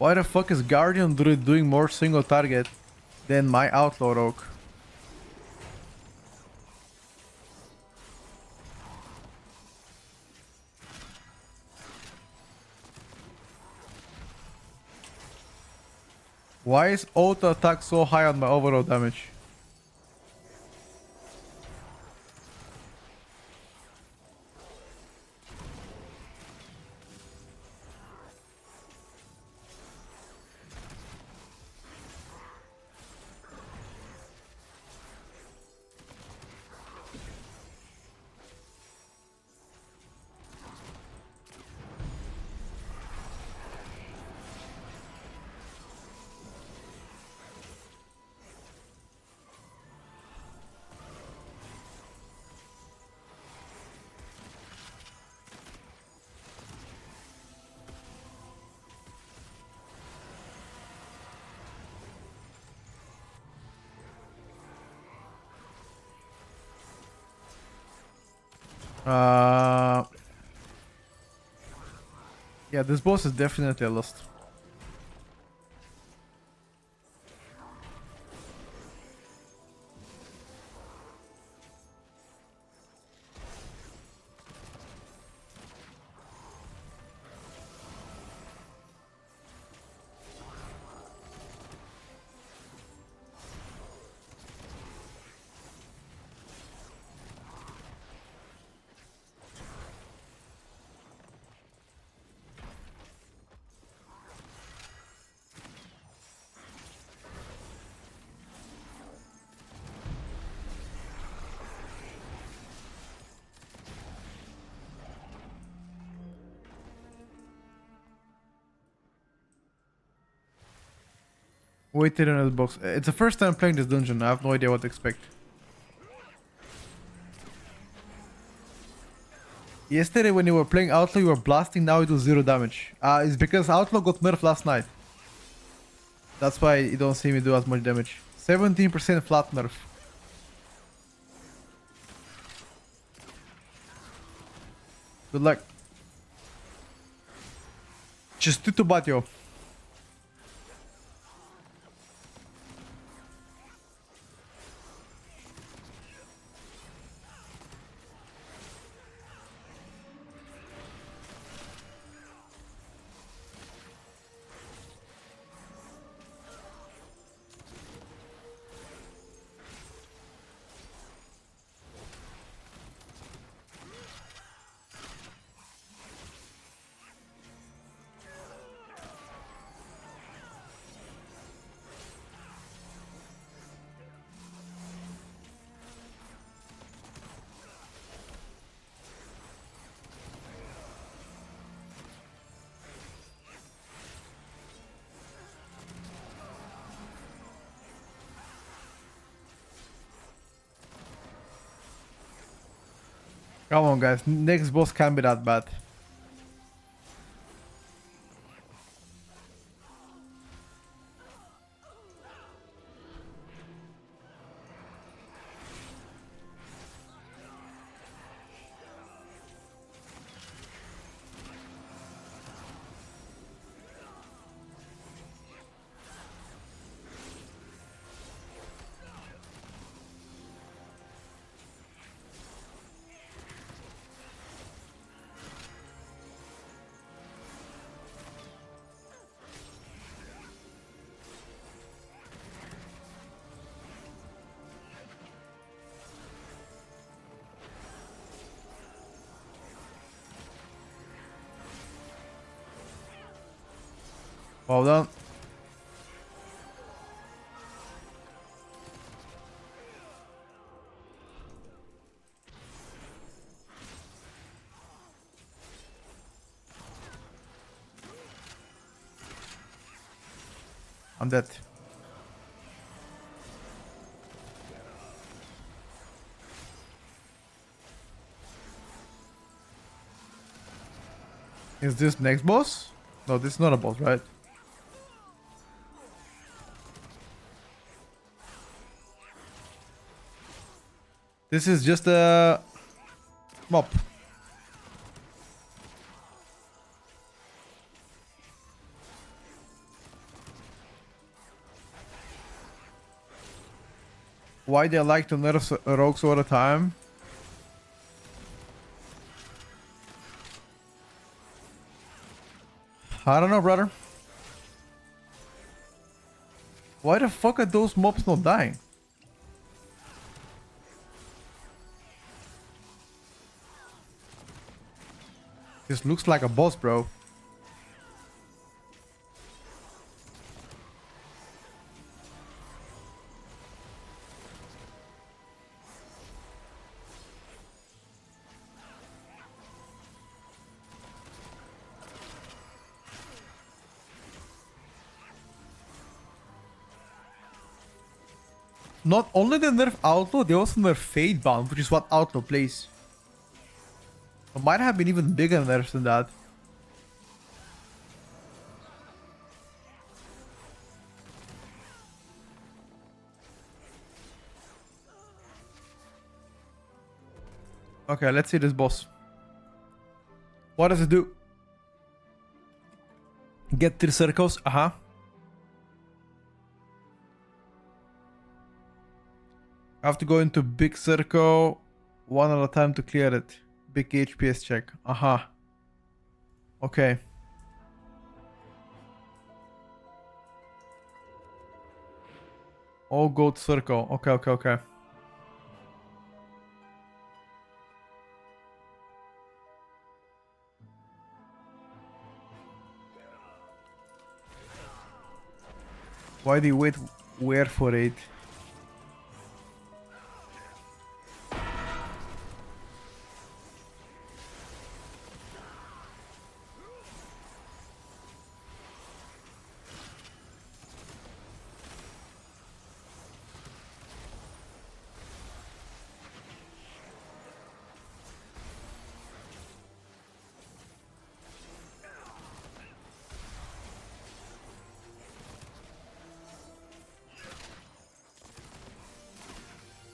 Why the fuck is Guardian Druid doing more single target than my Outlaw Rogue? Why is auto attack so high on my overall damage? Yeah, this boss is definitely a lost. Waited on the box. It's the first time playing this dungeon. I have no idea what to expect. Yesterday when you were playing Outlaw, you were blasting, now you do 0 damage. It's because Outlaw got nerfed last night. That's why you don't see me do as much damage. 17% flat nerf. Good luck. Честито, батьо. Come on, guys. Next boss can't be that bad. Well done. I'm dead. Is this next boss? No, this is not a boss, right? This is just a mob. Why they like to nerf rogues all the time? I don't know, brother. Why the fuck are those mobs not dying? This looks like a boss, bro. Not only they nerf Outlaw, they also nerf Fatebound, which is what Outlaw plays. It might have been even bigger nerfs than that. Okay, let's see this boss. What does it do? Get 3 circles, I have to go into big circle one at a time to clear it. Big HPS check. Okay. All gold circle. Okay. Why do you wait where for it?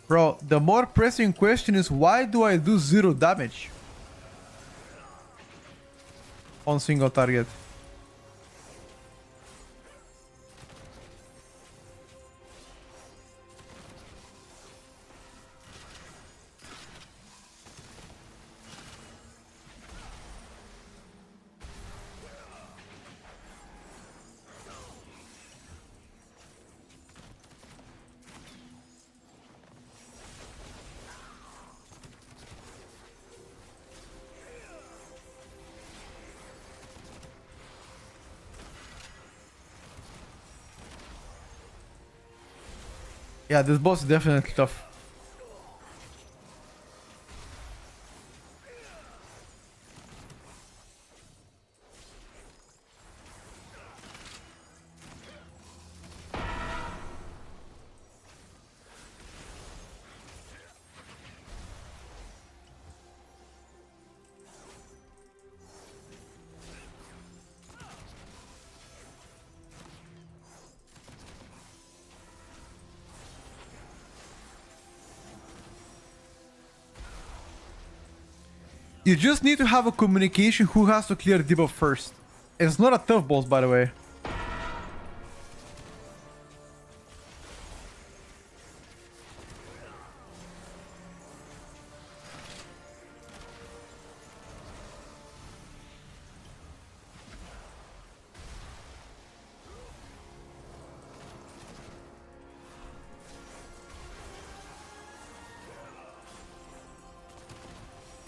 Bro, the more pressing question is why do I do 0 damage on single target? Yeah, this boss is definitely tough. You just need to have a communication who has to clear debuff first. It's not a tough boss, by the way.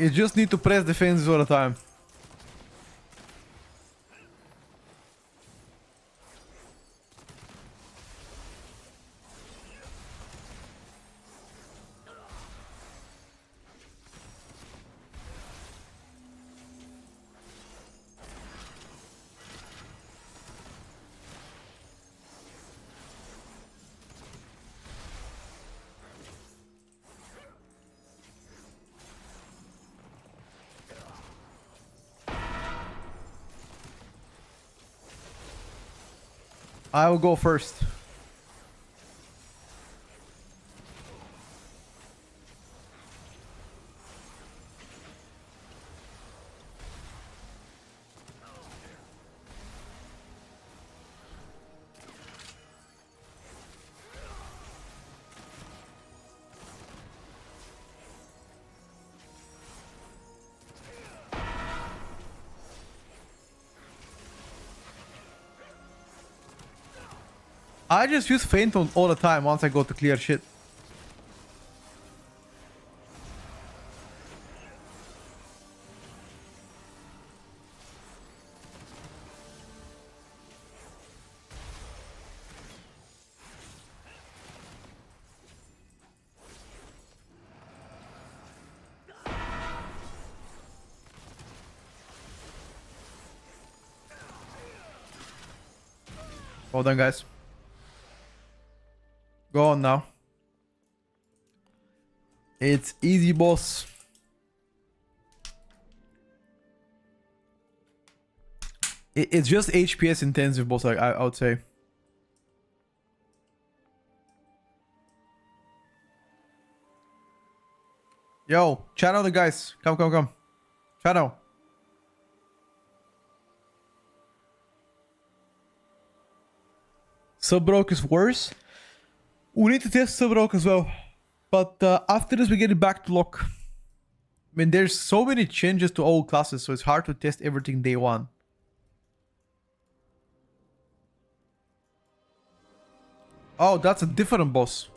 You just need to press defense all the time. I will go first. I just use feint on all the time once I go to clear shit. Well done, guys. Go on now. It's easy, boss. It's just HPS intensive, boss. Like I would say. Yo, channel the guys. Come. Channel. Subbroke is worse. We need to test Subbroke as well. But after this, we get it back to lock. I mean, there's so many changes to all classes, so it's hard to test everything day one. Oh, that's a different boss.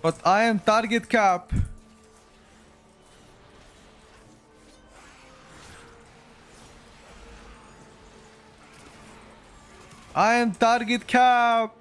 But I am target cap. I am target cap.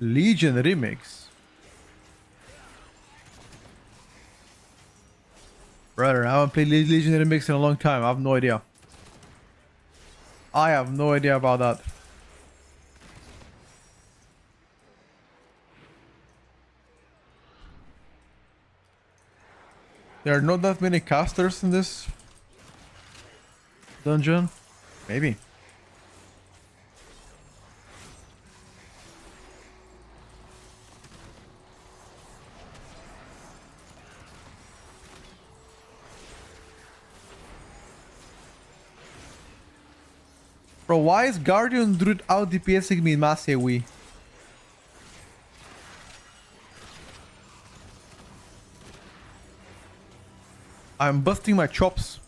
Legion remix. Brother, I haven't played Legion remix in a long time. I have no idea. I have no idea about that. There are not that many casters in this dungeon. Maybe. Bro, why is Guardian Druid out DPSing me in Mass AoE? I'm busting my chops.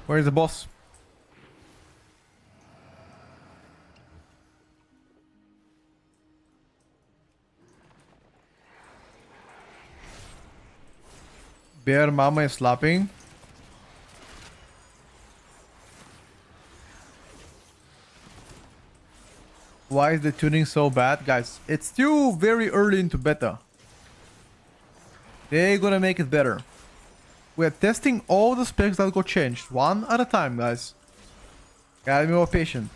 Where's the boss? Bear Mama is slapping. Why is the tuning so bad? Guys, it's still very early into beta. They're gonna make it better. We're testing all the specs that got changed, one at a time, guys. Gotta be more patient.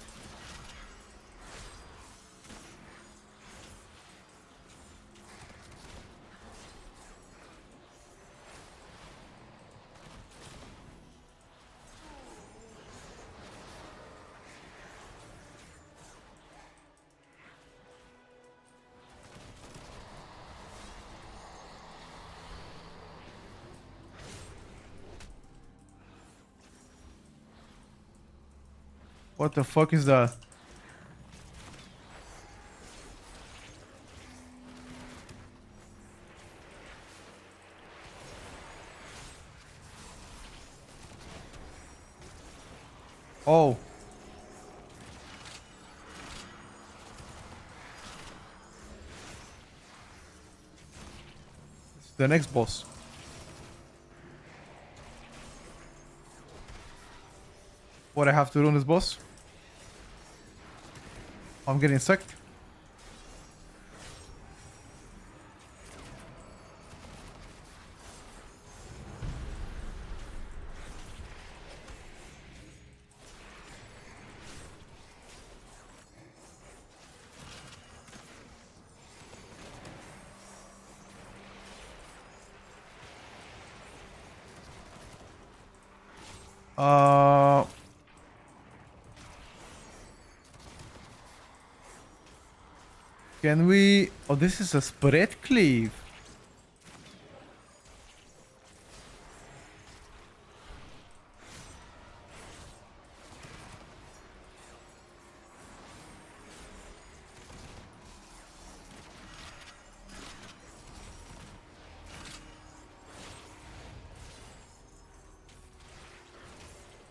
What the fuck is that? Oh. It's the next boss. What I have to do on this boss? I'm getting sucked. Can we... Oh, this is a spread cleave.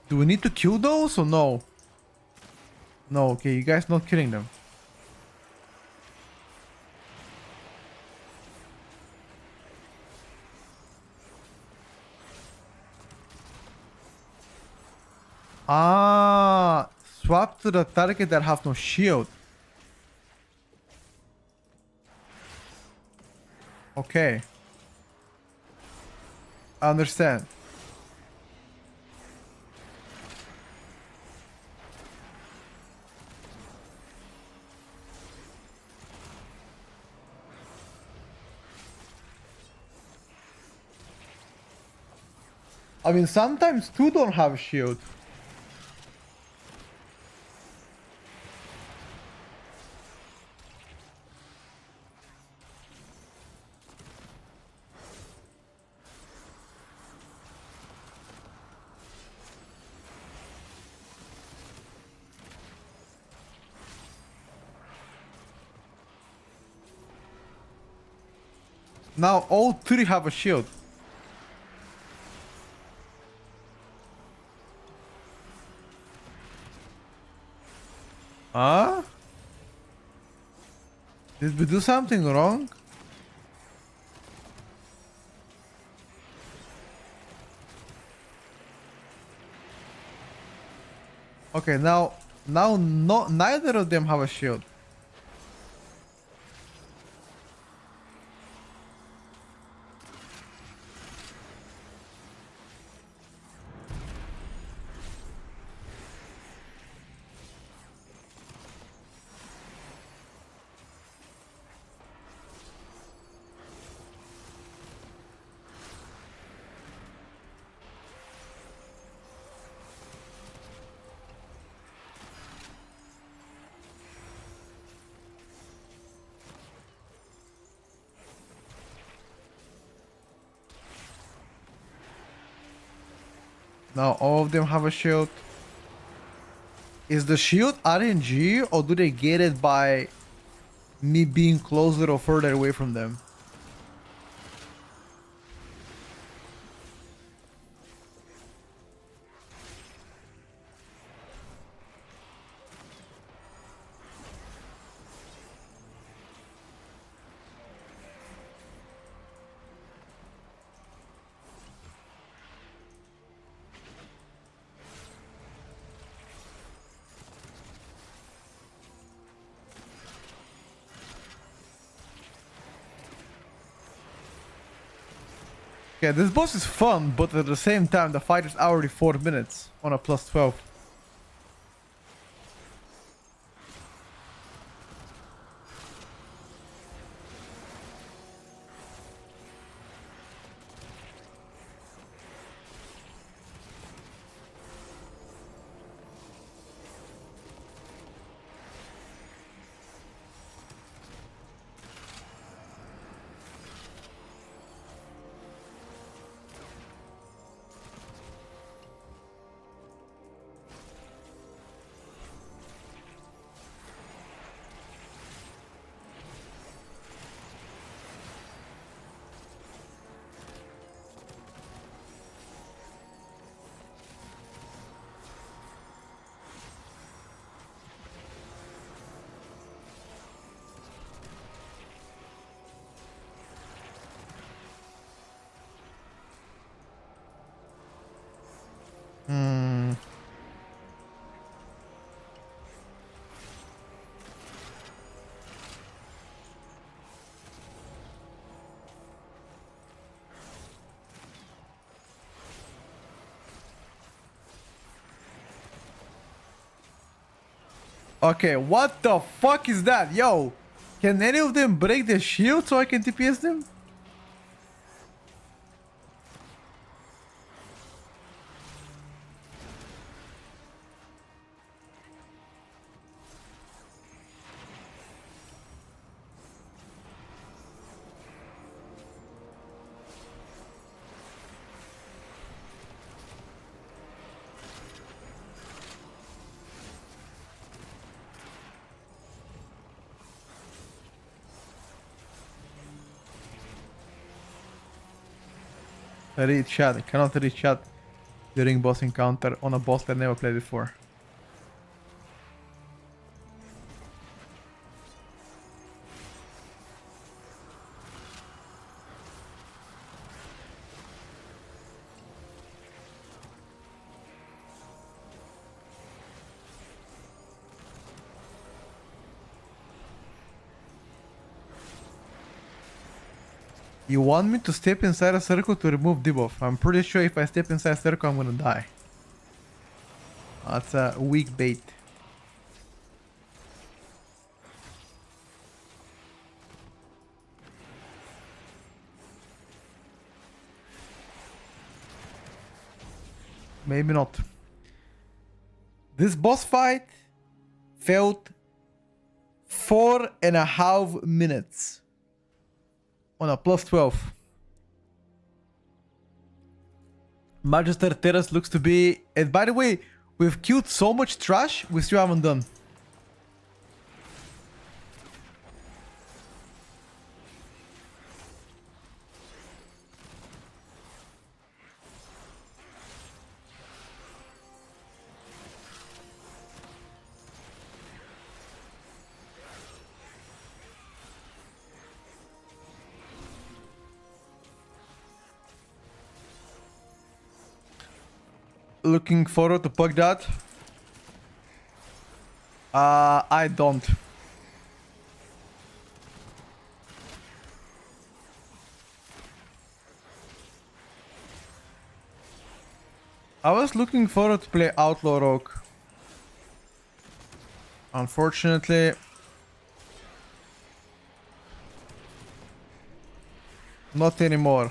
Do we need to kill those or no? No, okay, you guys not killing them. Ah, swap to the target that have no shield. Okay. I understand. I mean, sometimes two don't have shield. Now all three have a shield. Huh? Did we do something wrong? Okay, now no, neither of them have a shield. Now all of them have a shield. Is the shield RNG or do they get it by me being closer or further away from them? Yeah, this boss is fun, but at the same time, the fight is already 4 minutes on a plus 12. Hmm. Okay, what the fuck is that? Yo, can any of them break the shield so I can TPS them? Read chat. I cannot read chat during boss encounter on a boss that I never played before. You want me to step inside a circle to remove debuff? I'm pretty sure if I step inside a circle, I'm gonna die. That's a weak bait. Maybe not. This boss fight felt 4.5 minutes on a plus 12. Magister Terrace looks to be... And by the way, we've killed so much trash, we still haven't done. Looking forward to Pug that. I don't. I was looking forward to play Outlaw Rogue. Unfortunately, not anymore.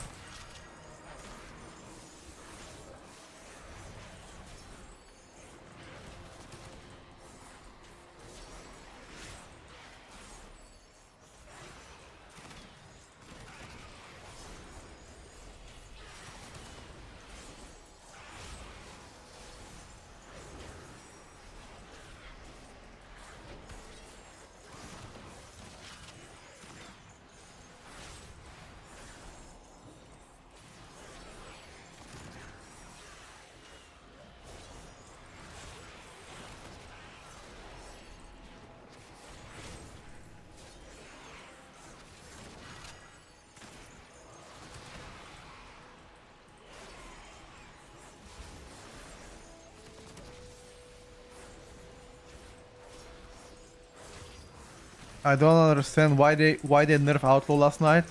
I don't understand why they nerf Outlaw last night.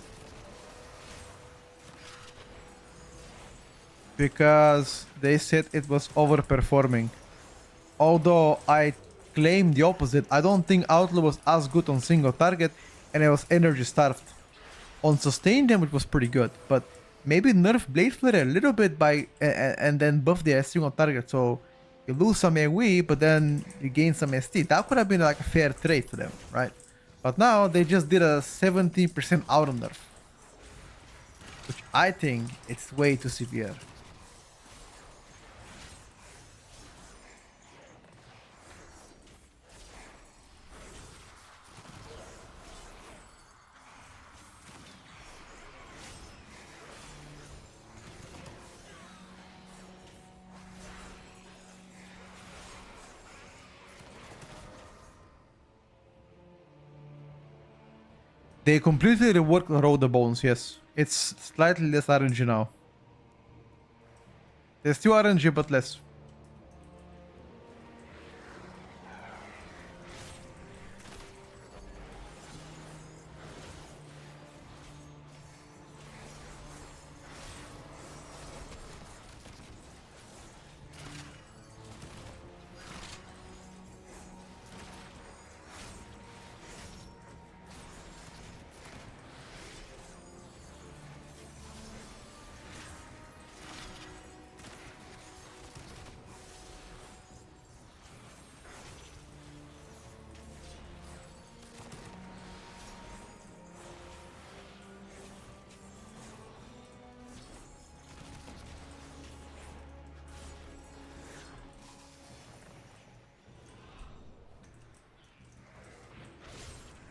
Because they said it was overperforming. Although I claim the opposite. I don't think Outlaw was as good on single target and it was energy starved. On sustained damage was pretty good, but maybe nerf Blade Flare a little bit by and then buff the single target, so you lose some AoE, but then you gain some ST. That could have been like a fair trade for them, right? But now they just did a 70% auto nerf, which I think it's way too severe. They completely reworked Roll the Bones, yes. It's slightly less RNG now. There's still RNG, but less.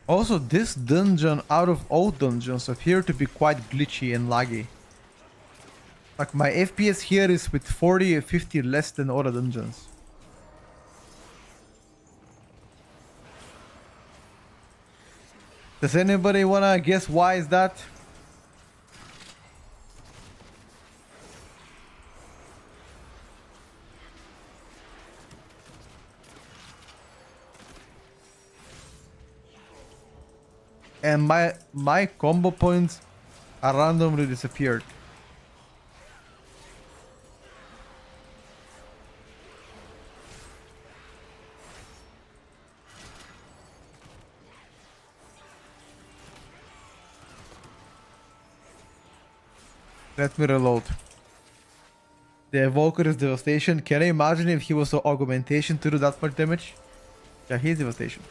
Also, this dungeon out of all dungeons appear to be quite glitchy and laggy. Like my FPS here is with 40 or 50 less than other dungeons. Does anybody wanna guess why is that? And my combo points are randomly disappeared. Let me reload. The Evoker is Devastation. Can I imagine if he was an augmentation to do that much damage? Yeah, he's Devastation.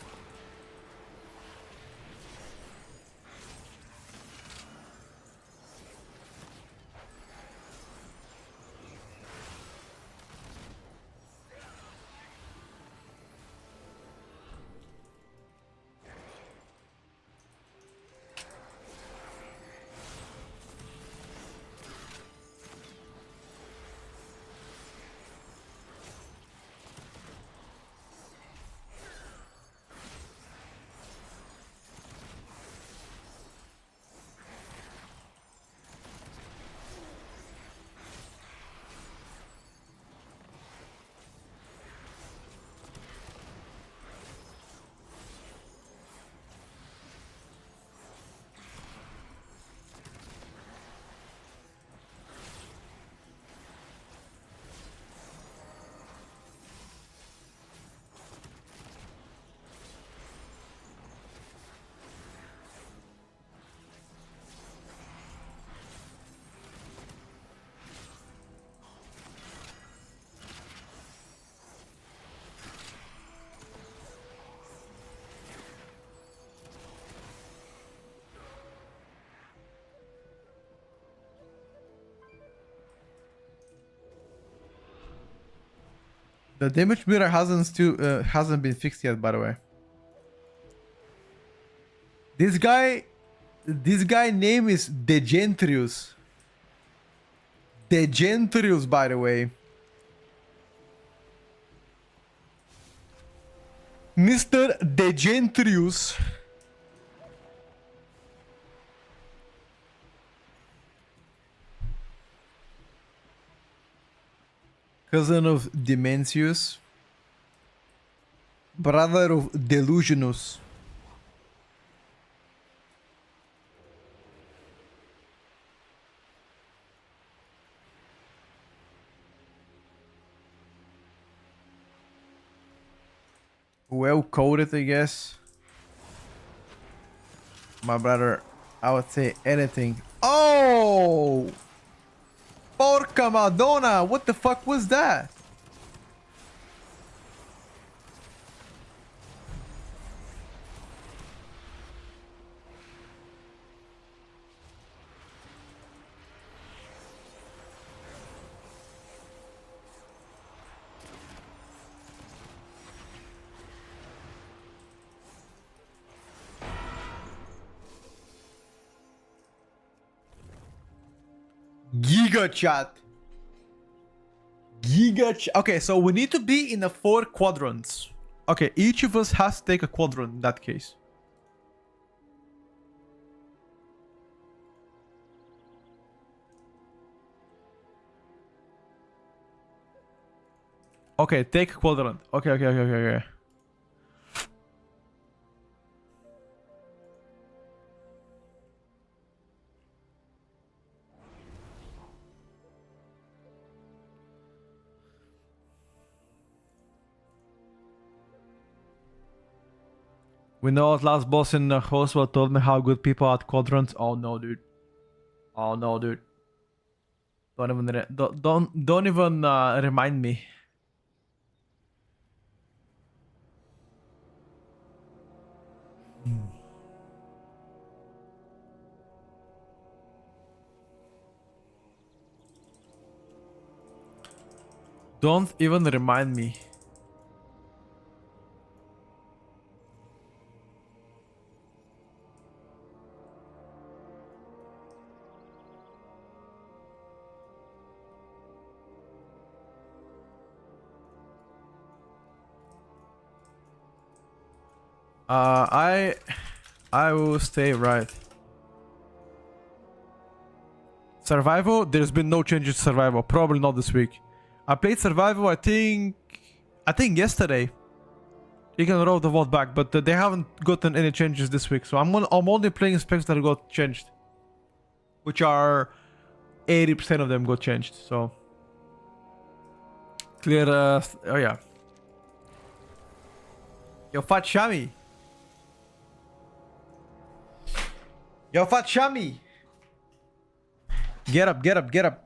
The damage meter hasn't been fixed yet, by the way. This guy name is Degentrius. Degentrius, by the way. Mr. Degentrius. Cousin of Dementius. Brother of Delusionus. Well coded, I guess. My brother, I would say anything. Oh! Porca Madonna! What the fuck was that? Giga chat. Okay, so we need to be in the 4 quadrants. Okay, each of us has to take a quadrant in that case. Okay, take a quadrant. Okay. We know that last boss in the host what told me how good people are at quadrants. Oh no, dude. Oh no, dude. Don't even remind me. Don't even remind me. I will stay right. Survival, there's been no changes to survival. Probably not this week. I played survival, I think yesterday. You can roll the vote back, but they haven't gotten any changes this week. So I'm only playing specs that got changed, which are 80% of them got changed. So clear. Oh yeah. Yo, Fat Shami. Yo, Fat Shami. Get up.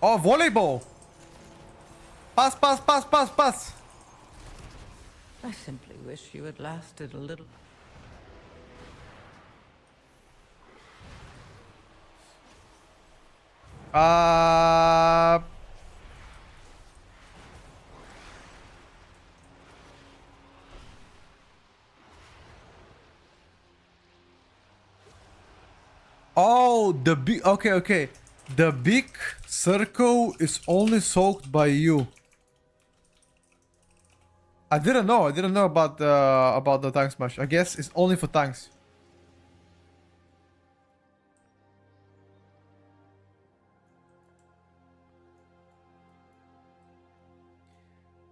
Oh, volleyball. Pass. I simply wish you had lasted a little. Uh... Oh, the big... Okay, okay. The big circle is only soaked by you. I didn't know. I didn't know about the tank smash. I guess it's only for tanks.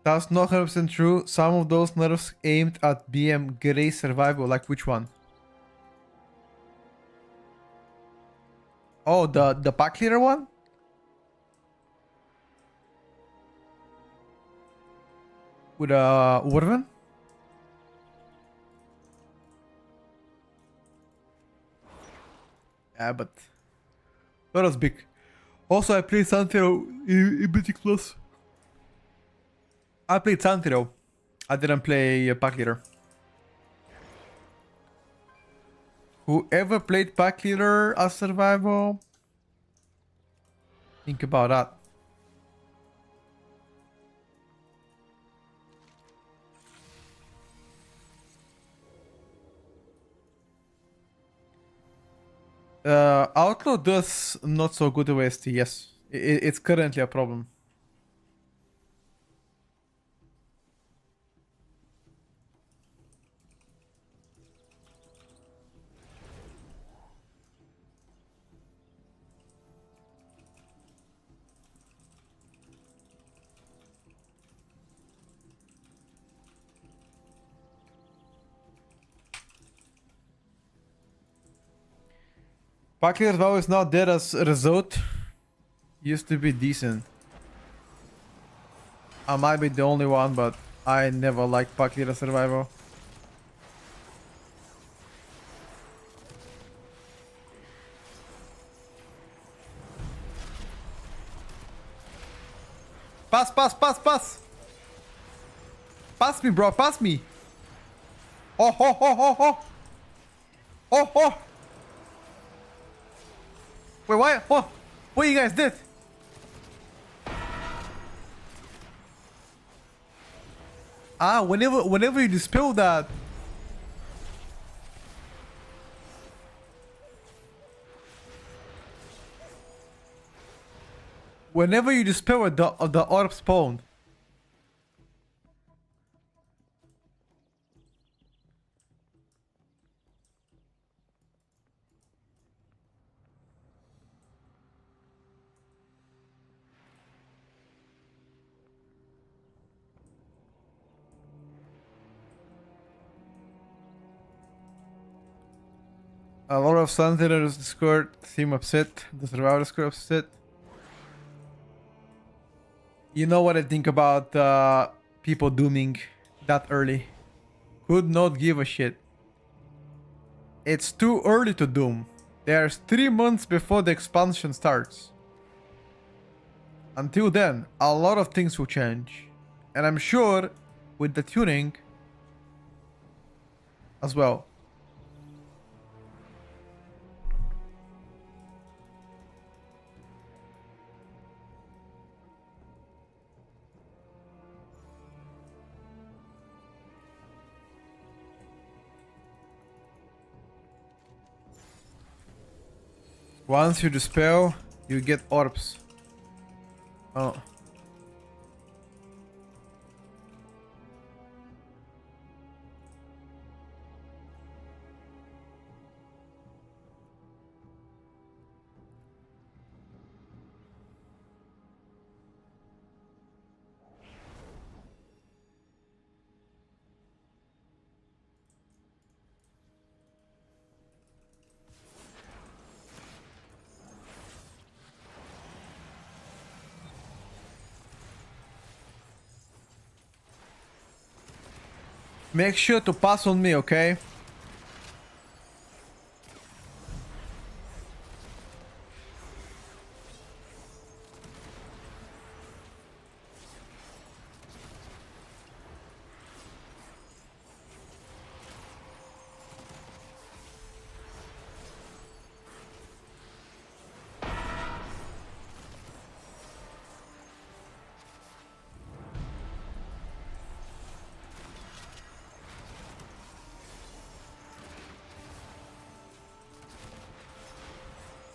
That's not 100% true. Some of those nerfs aimed at BM Grey Survival. Like which one? Oh, the pack leader one? With Warven? Yeah, but that was big. Also, I played Santero in Mythic Plus. I played Santero. I didn't play pack leader. Whoever played pack leader as survival, think about that. Outlaw does not so good OST, yes. It's currently a problem. Pack leader WoW is not dead as a result. Used to be decent. I might be the only one, but I never liked pack leader survival. Pass, pass, pass, pass! Pass me, bro, pass me! Oh, oh, oh, oh, oh! Oh, oh! Wait, why? What you guys did? Ah, whenever you dispel that. Whenever you dispel it, the orb spawned. A lot of Sentinels Discord seem upset. The survivor Discord upset. You know what I think about people dooming that early? Could not give a shit. It's too early to doom. There's 3 months before the expansion starts. Until then, a lot of things will change. And I'm sure with the tuning as well. Once you dispel, you get orbs. Oh. Make sure to pass on me, okay?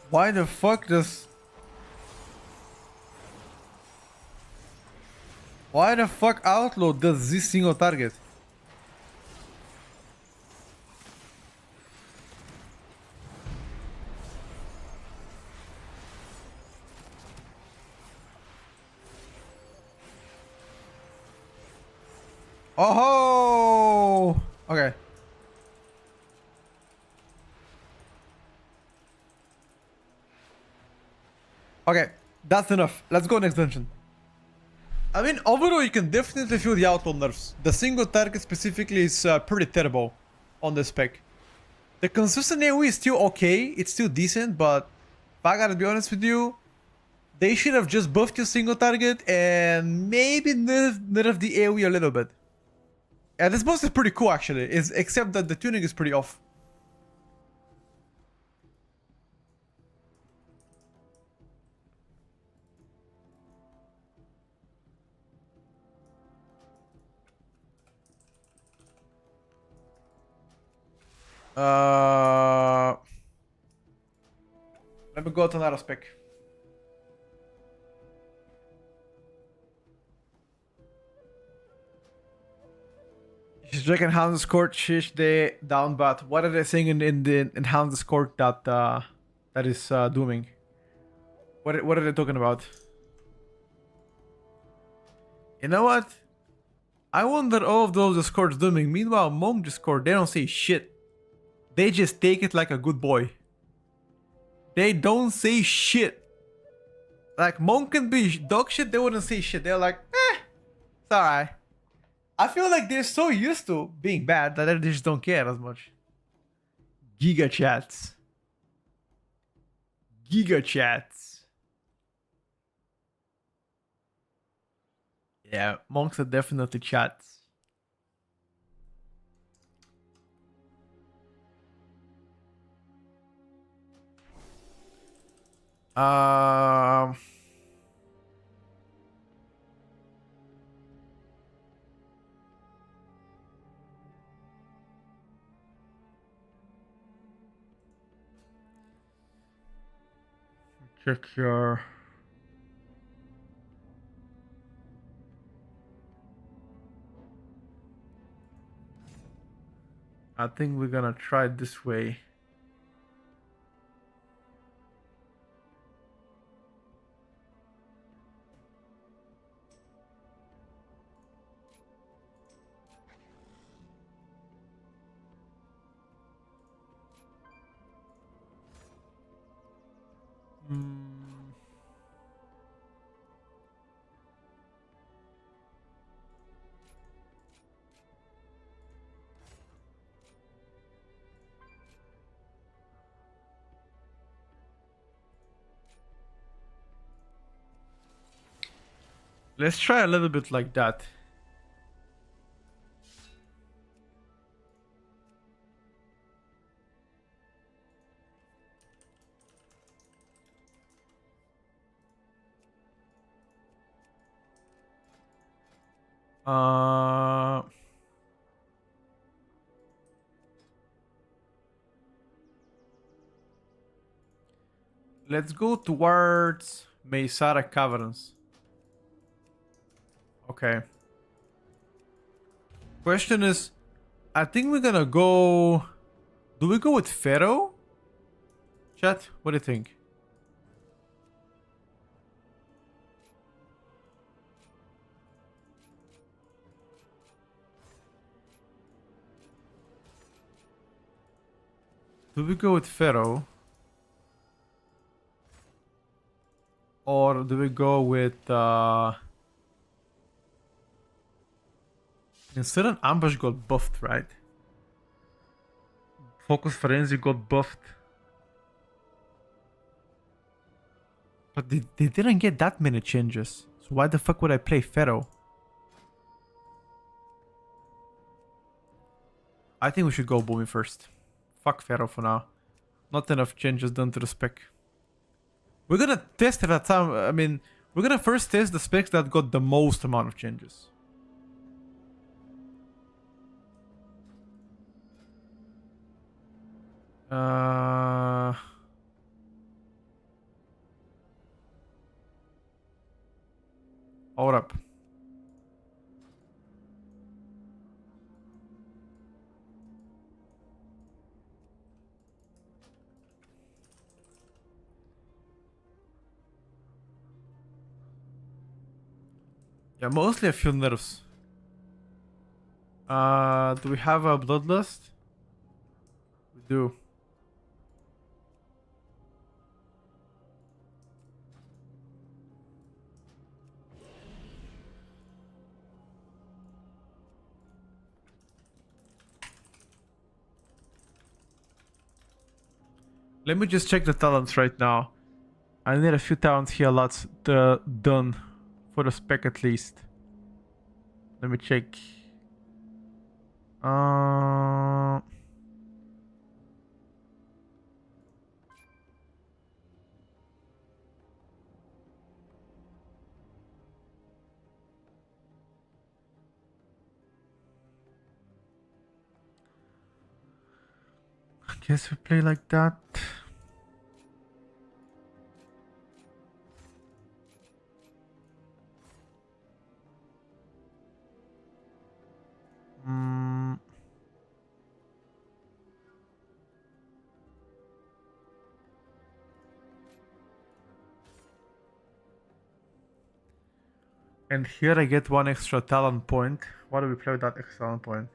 Why the fuck does... Why the fuck Outlaw does this single target? Oh, okay. Okay, that's enough. Let's go next dungeon. I mean, overall, you can definitely feel the outlaw nerfs. The single target specifically is pretty terrible on this spec. The consistent AoE is still okay, it's still decent, but if I gotta be honest with you, they should have just buffed your single target and maybe nerfed the AoE a little bit. Yeah, this boss is pretty cool actually, except that the tuning is pretty off. Let me go to another spec. She's checking Hound Discord, shish they down, but what are they saying in Hound Discord that that is dooming? What are they talking about? You know what? I wonder all of those Discords dooming. Meanwhile, Monk Discord, they don't say shit. They just take it like a good boy. They don't say shit. Like, Monk can be dog shit, they wouldn't say shit. They're like, it's alright. I feel like they're so used to being bad that they just don't care as much. Giga chats. Giga chats. Yeah, monks are definitely chats. Um. Check your... I think we're gonna try it this way. Let's try a little bit like that. Let's go towards Meisara Caverns. Okay. Question is, I think we're gonna go... Do we go with Pharaoh? Chat, what do you think? Do we go with Pharaoh? Or do we go with instead an ambush got buffed, right? Focus Frenzy got buffed. But they didn't get that many changes. So why the fuck would I play Pharaoh? I think we should go Boomy first. Fuck Pharaoh for now. Not enough changes done to the spec. We're gonna test it at time. I mean, we're gonna first test the specs that got the most amount of changes. Hold up. Yeah, mostly a few nerfs. Do we have a bloodlust? We do. Let me just check the talents right now. I need a few talents here, lots done for the spec at least. Let me check. Uh, I guess we play like that. Mm. And here I get one extra talent point. Why do we play with that extra talent point?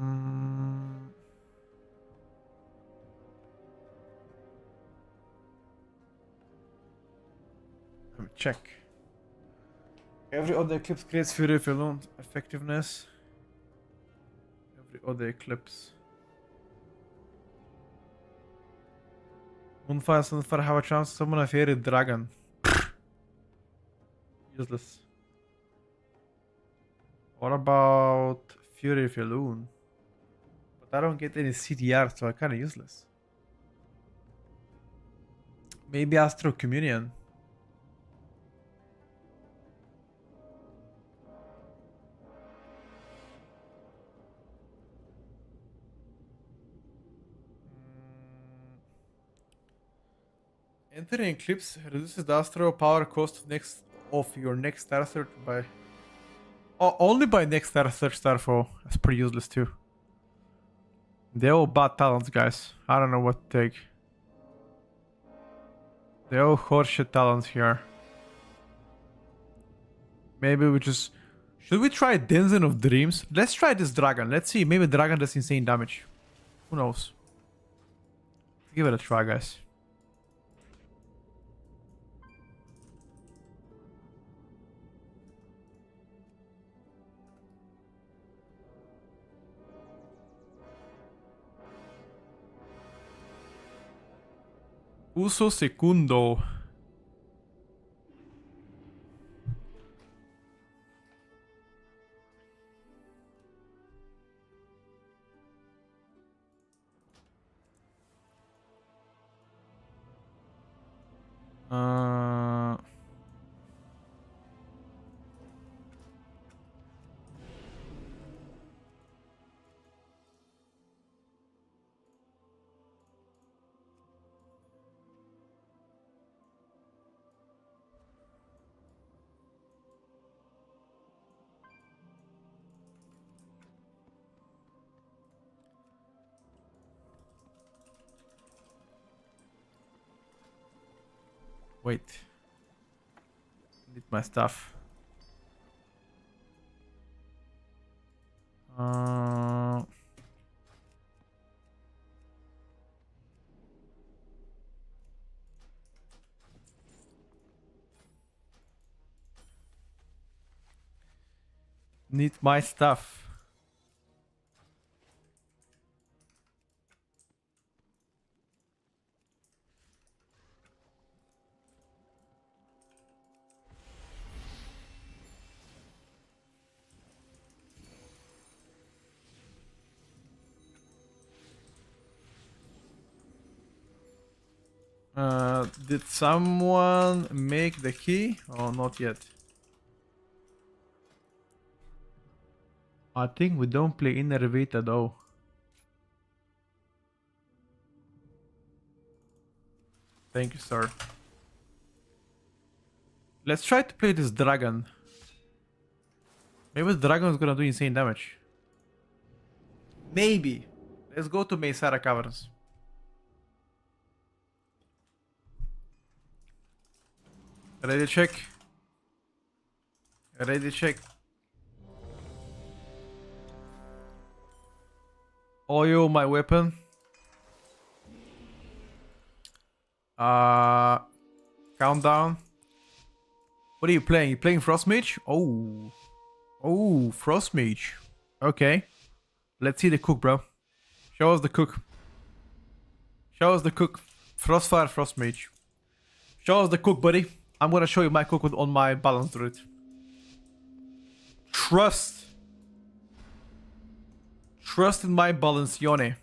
Mm. Let me check. Every other eclipse creates Fury of Alone effectiveness. Every other eclipse. Moonfire, Sunfire have a chance to summon a fairy dragon. Useless. What about Fury of Alone? But I don't get any CDR, so I kinda useless. Maybe Astro Communion. Entering Eclipse reduces the Astro power cost of your next Star Search by... Oh, only by next Star Search Starfall. That's pretty useless too. They're all bad talents, guys. I don't know what to take. They're all horseshit talents here. Maybe we just... Should we try Denizen of Dreams? Let's try this dragon. Let's see. Maybe dragon does insane damage. Who knows? Give it a try, guys. Uso Secundo. Wait. Need my stuff. Need my stuff. Did someone make the key? Oh, not yet. I think we don't play Inner Vita though. Thank you, sir. Let's try to play this dragon. Maybe the dragon is gonna do insane damage. Maybe. Let's go to Mesara Caverns. Ready to check? Ready to check? Oil my weapon. Countdown. What are you playing? You playing Frost Mage? Oh. Oh, Frost Mage. Okay. Let's see the cook, bro. Show us the cook. Show us the cook. Frostfire Frost Mage. Show us the cook, buddy. I'm gonna show you my cook on my balance druid. Trust. Trust in my Balancione.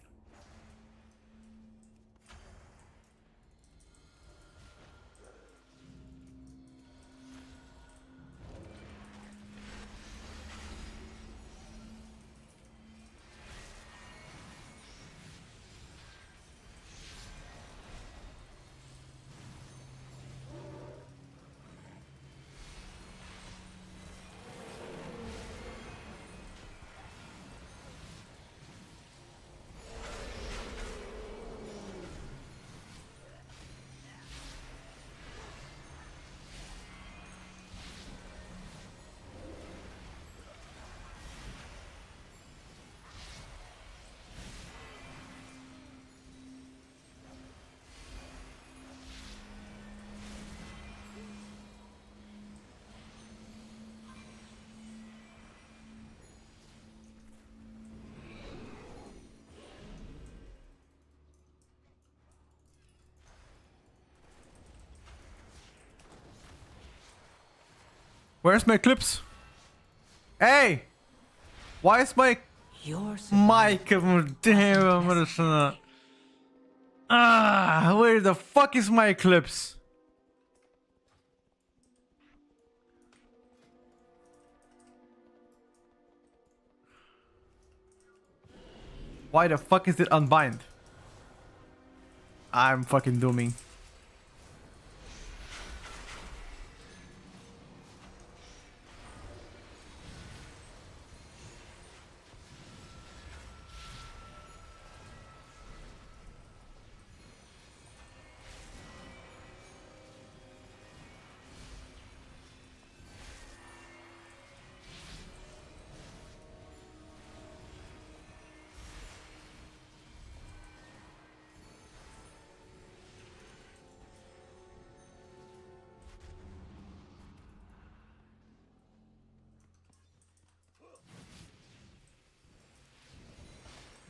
Where's my clips? Hey! Why is my Your mic? Damn, where the fuck is my clips? Why the fuck is it unbind? I'm fucking dooming.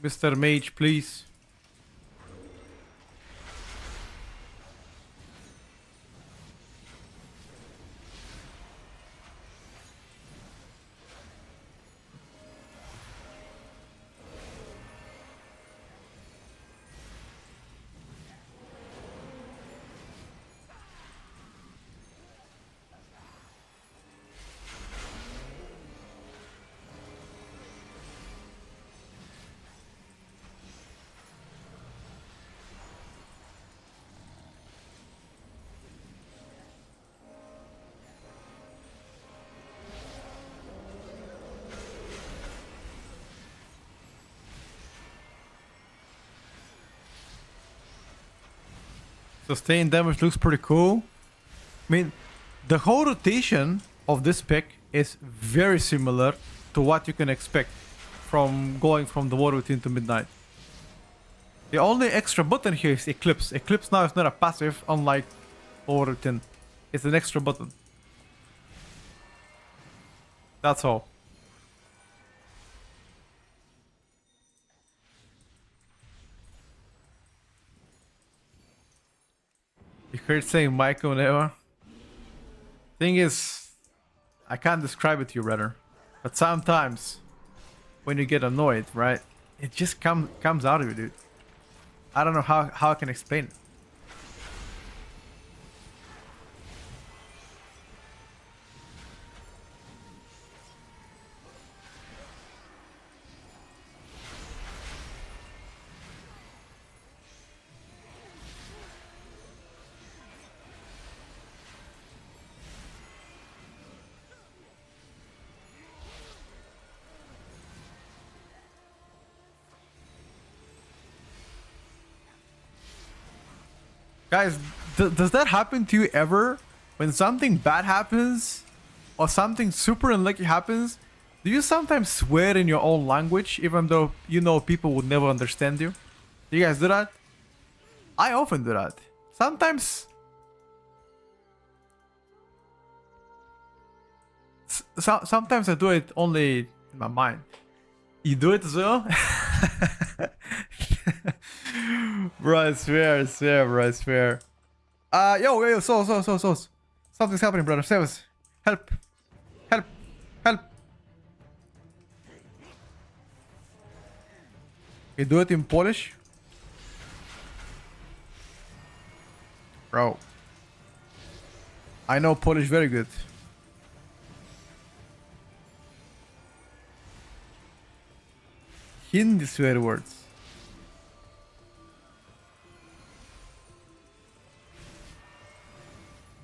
Mr. Mage, please. Sustained damage looks pretty cool. I mean, the whole rotation of this pick is very similar to what you can expect from going from the war routine to midnight. The only extra button here is Eclipse. Eclipse now is not a passive, unlike war routine. It's an extra button. That's all. You heard saying Michael Neva? Thing is, I can't describe it to you, brother. But sometimes, when you get annoyed, right? It just comes out of you, dude. I don't know how I can explain it. Guys, does that happen to you ever? When something bad happens or something super unlucky happens, do you sometimes swear in your own language even though you know people would never understand you? Do you guys do that? I often do that. Sometimes sometimes I do it only in my mind. You do it as well? Bro, I swear, bro, I swear. Yo, so. Something's happening, brother. Save us. Help. Help. You do it in Polish? Bro. I know Polish very good. Hindi swear words.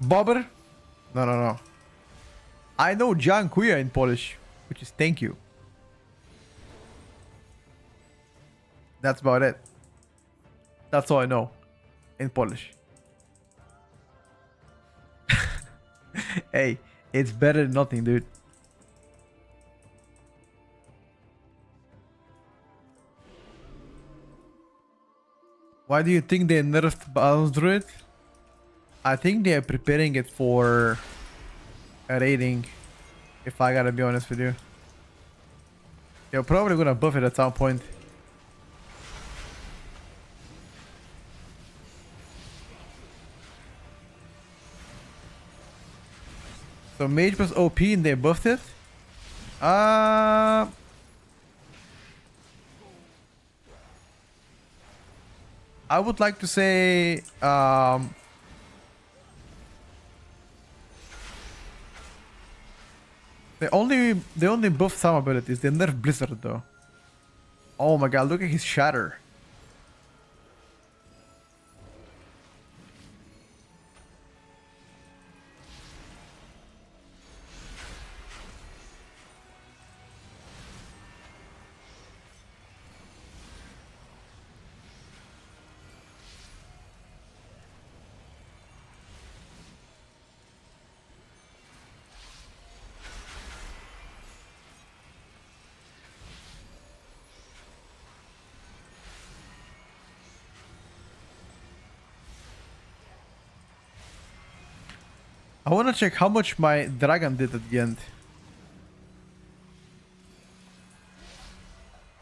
Bobber? No. I know dziękuję in Polish, which is thank you. That's about it. That's all I know in Polish. Hey, it's better than nothing, dude. Why do you think they nerfed Balance Druid? I think they are preparing it for a rating, if I gotta be honest with you. They're probably gonna buff it at some point. So Mage was OP and they buffed it? I would like to say they only buffed some abilities. They nerfed Blizzard though. Oh my god, look at his shatter. I want to check how much my dragon did at the end.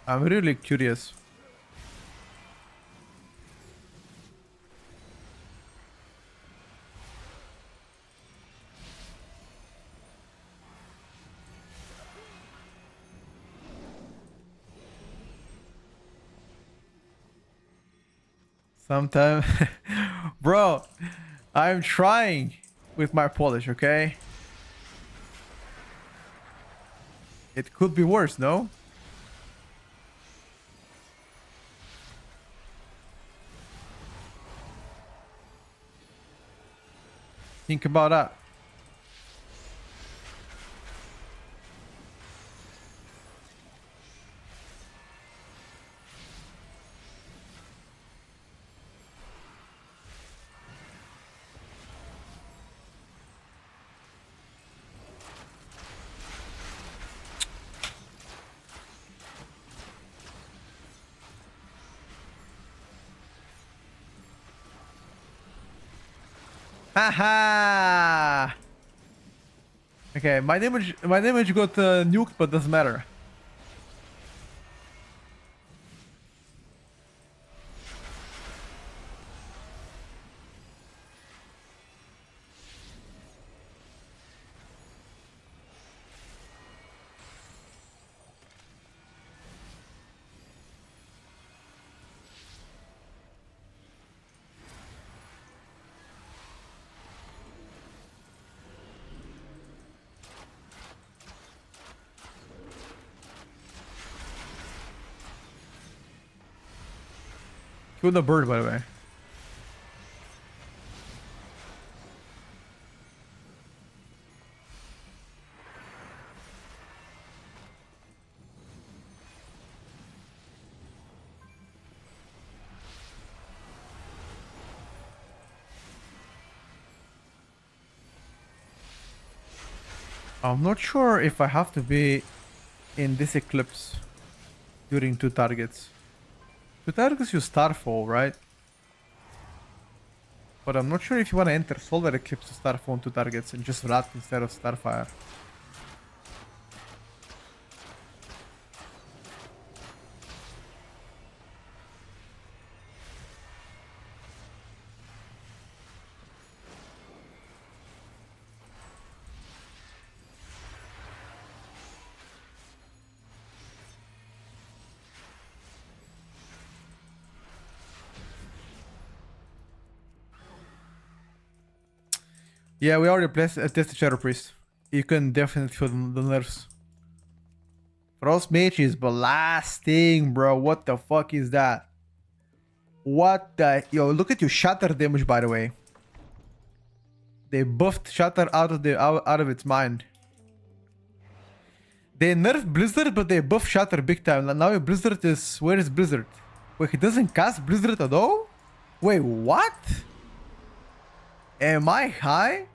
I'm really curious. Sometime. Bro, I'm trying with my Polish, okay? It could be worse, no? Think about that. Haha! Okay, my damage got nuked, but doesn't matter. Kill the bird, by the way. I'm not sure if I have to be in this eclipse during 2 targets. 2 targets you Starfall, right? But I'm not sure if you want to enter Solar Eclipse to Starfall on 2 targets and just Rat instead of Starfire. Yeah, we already tested Shadow Priest. You can definitely feel the nerfs. Frost Mage is blasting, bro. What the fuck is that? What the... Yo, look at your shatter damage, by the way. They buffed Shatter out of its mind. They nerfed Blizzard, but they buffed Shatter big time. Now your Blizzard is... Where is Blizzard? Wait, he doesn't cast Blizzard at all? Wait, what? Am I high?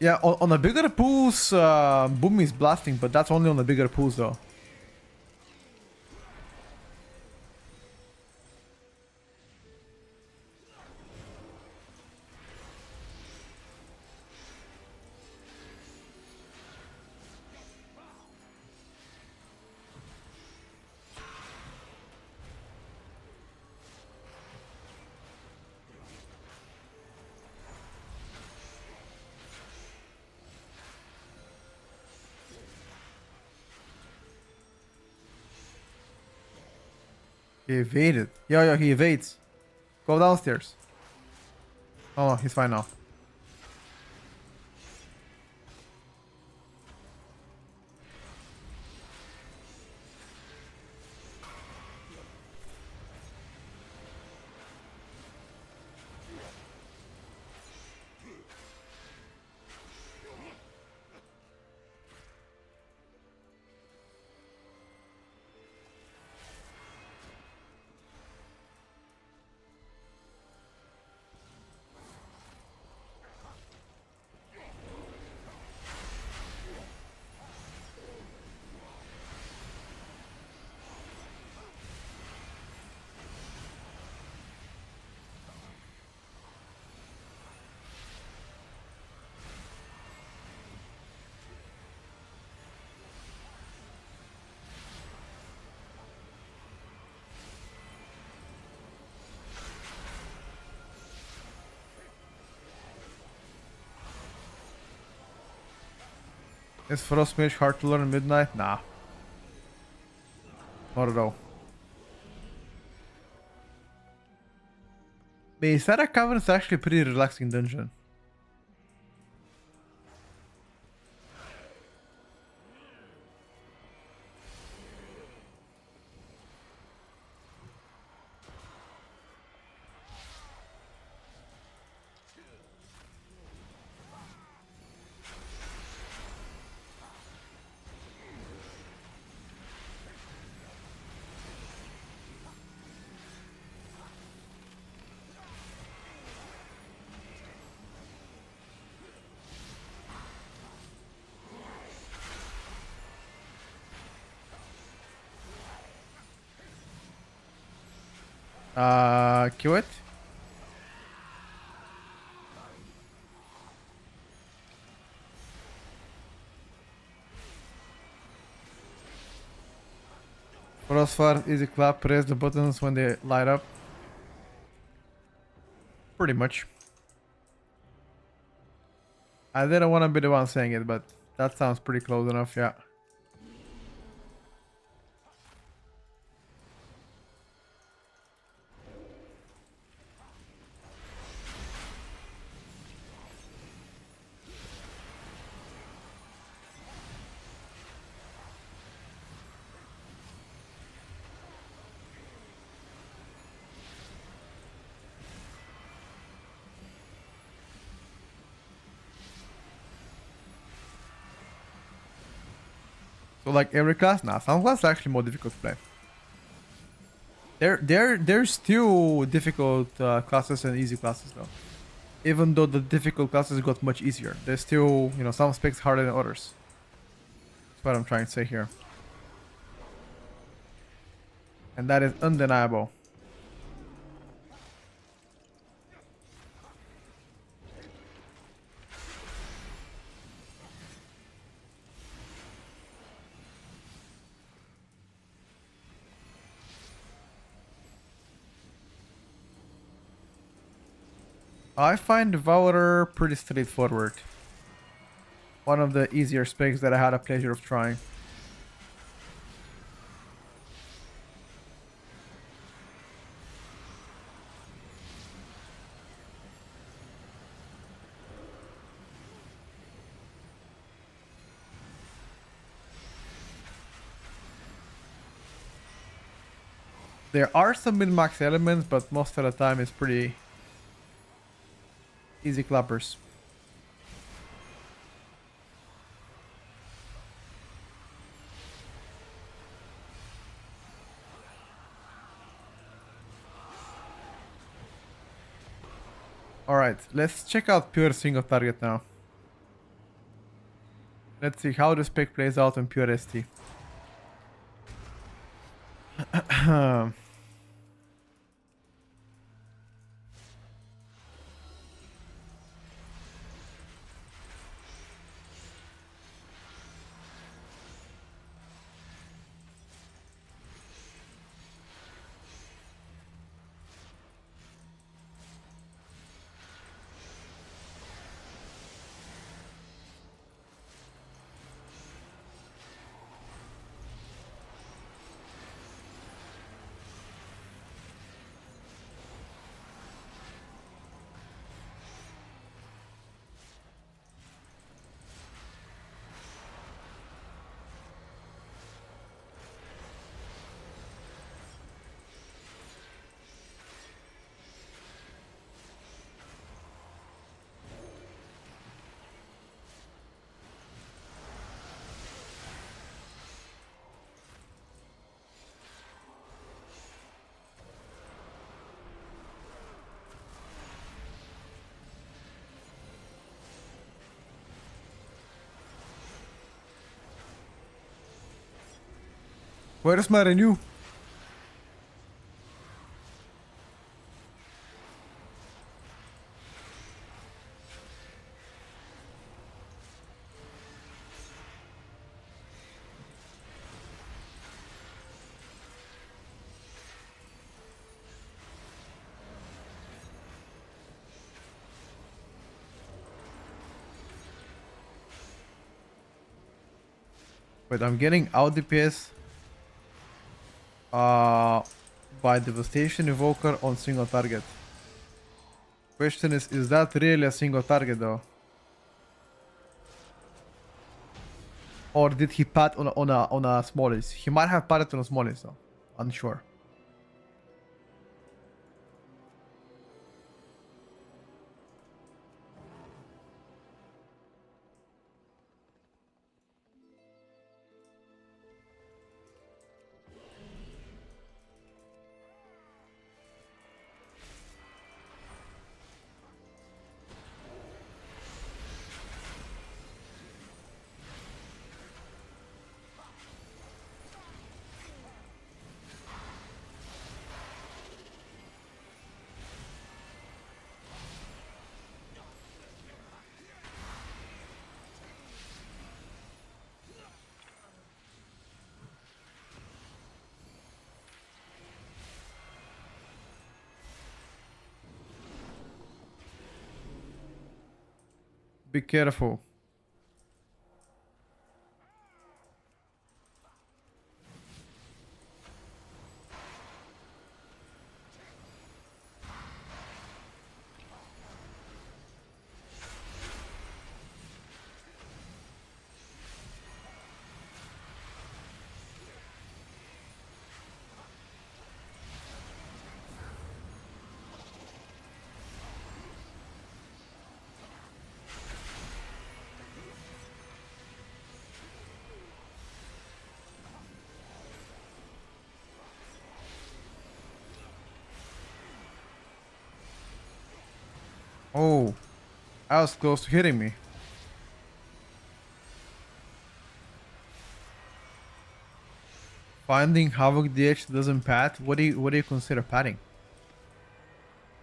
Yeah, on the bigger pools, Boom is blasting, but that's only on the bigger pools though. He evaded. Yo, he evades. Go downstairs. Oh, no, he's fine now. Is Frost Mage hard to learn at midnight? Nah. Not at all. But Isara Cavern is actually a pretty relaxing dungeon. Kill it. Frostfire, easy clap, press the buttons when they light up. Pretty much. I didn't want to be the one saying it, but that sounds pretty close enough, yeah. So like every class? Nah, some classes are actually more difficult to play. There's still difficult classes and easy classes though. Even though the difficult classes got much easier, there's still, you know, some specs harder than others. That's what I'm trying to say here. And that is undeniable. I find Valor pretty straightforward. One of the easier specs that I had a pleasure of trying. There are some min-max elements, but most of the time it's pretty easy clappers. Alright, let's check out pure single target now. Let's see how the spec plays out on pure ST. Where's my renew? Wait, I'm getting out DPS by Devastation Evoker on single target. Question is that really a single target though? Or did he pat on a smallies? He might have patted on a smallies though. Unsure. Be careful. Oh, I was close to hitting me. Finding Havoc DH doesn't pat. What do you consider patting?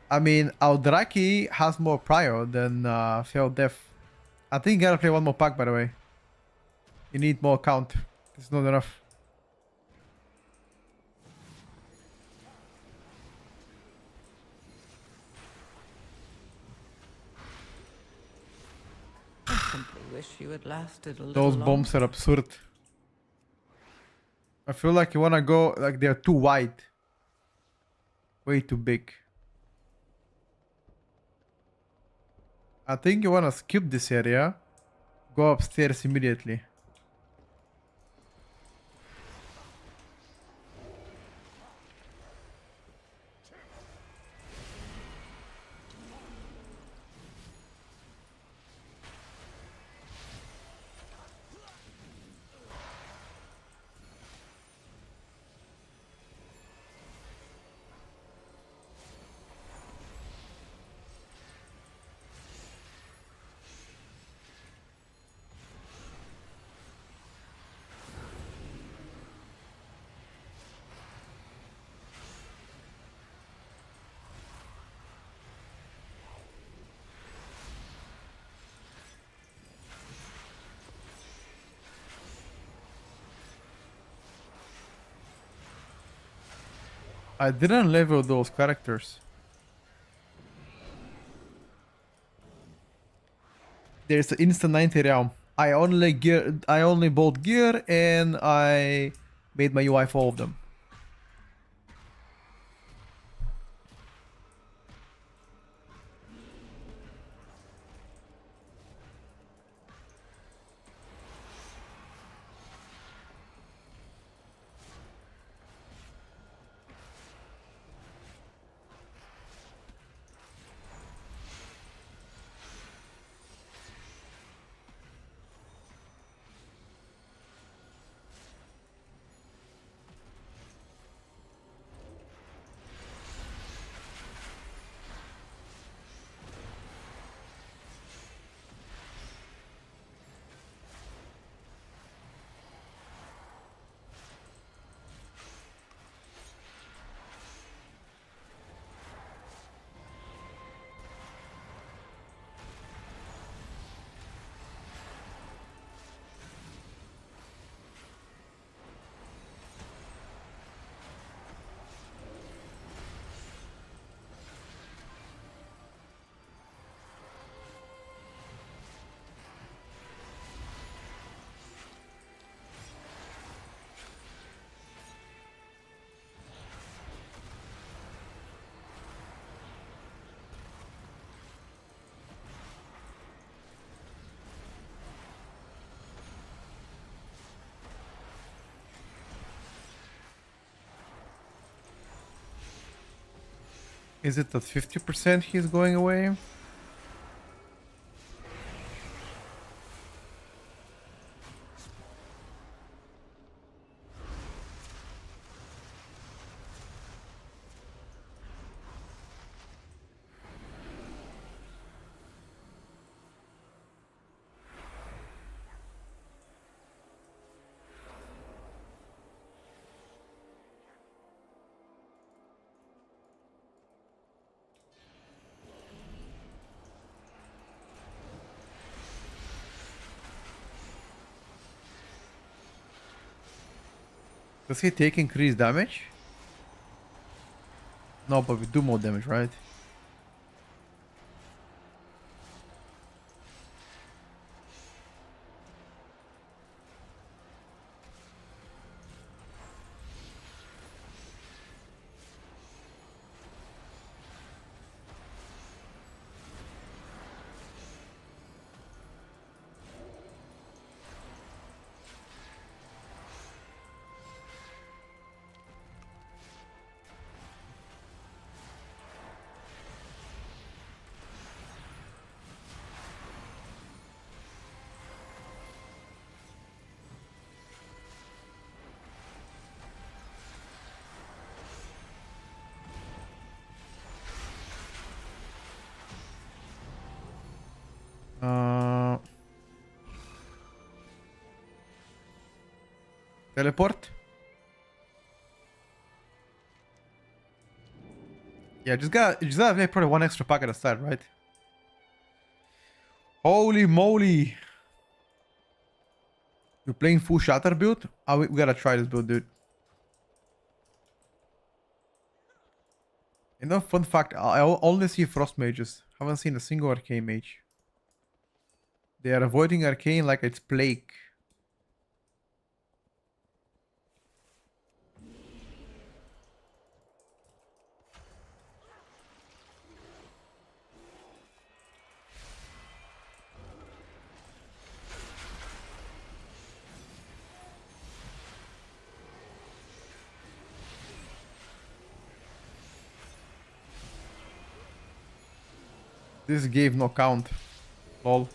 I mean, Aldraki has more prio than Failed Death. I think you gotta play one more pack, by the way. You need more count. It's not enough. I simply wish you had lasted a little Those longer. bombs are absurd. I feel like you wanna go like they're too wide. Way too big. I think you wanna skip this area. Go upstairs immediately. I didn't level those characters. There's the instant 90 realm. I only bought gear and I made my UI for all of them. Is it at 50% he's going away? Does he take increased damage? No, but we do more damage, right? Teleport? Yeah, just gotta put one extra pack at the start, right? Holy moly! You're playing full shatter build? Oh, we gotta try this build, dude. You know, fun fact, I only see frost mages. Haven't seen a single arcane mage. They are avoiding arcane like it's plague. This gave no count. Lol.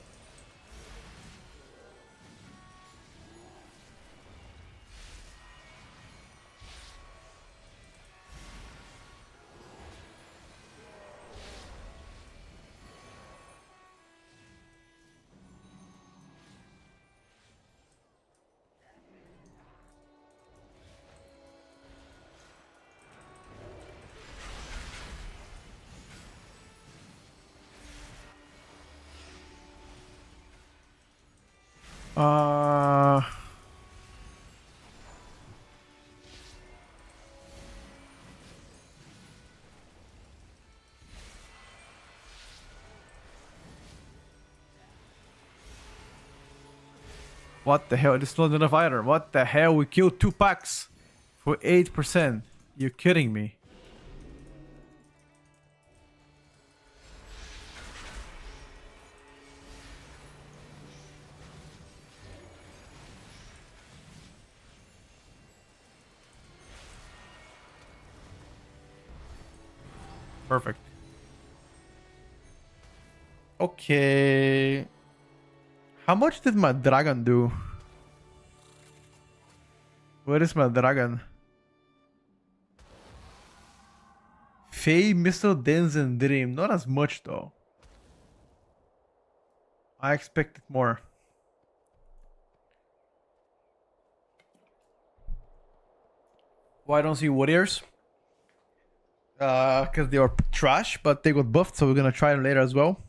Uh... What the hell? This is not enough either. What the hell? We killed 2 packs for 8%. You're kidding me. Perfect. Okay. How much did my dragon do? Where is my dragon? Faye, Mr. Denzen Dream. Not as much though. I expected more. Why don't see warriors? Because they are trash, but they got buffed, so we're gonna try them later as well.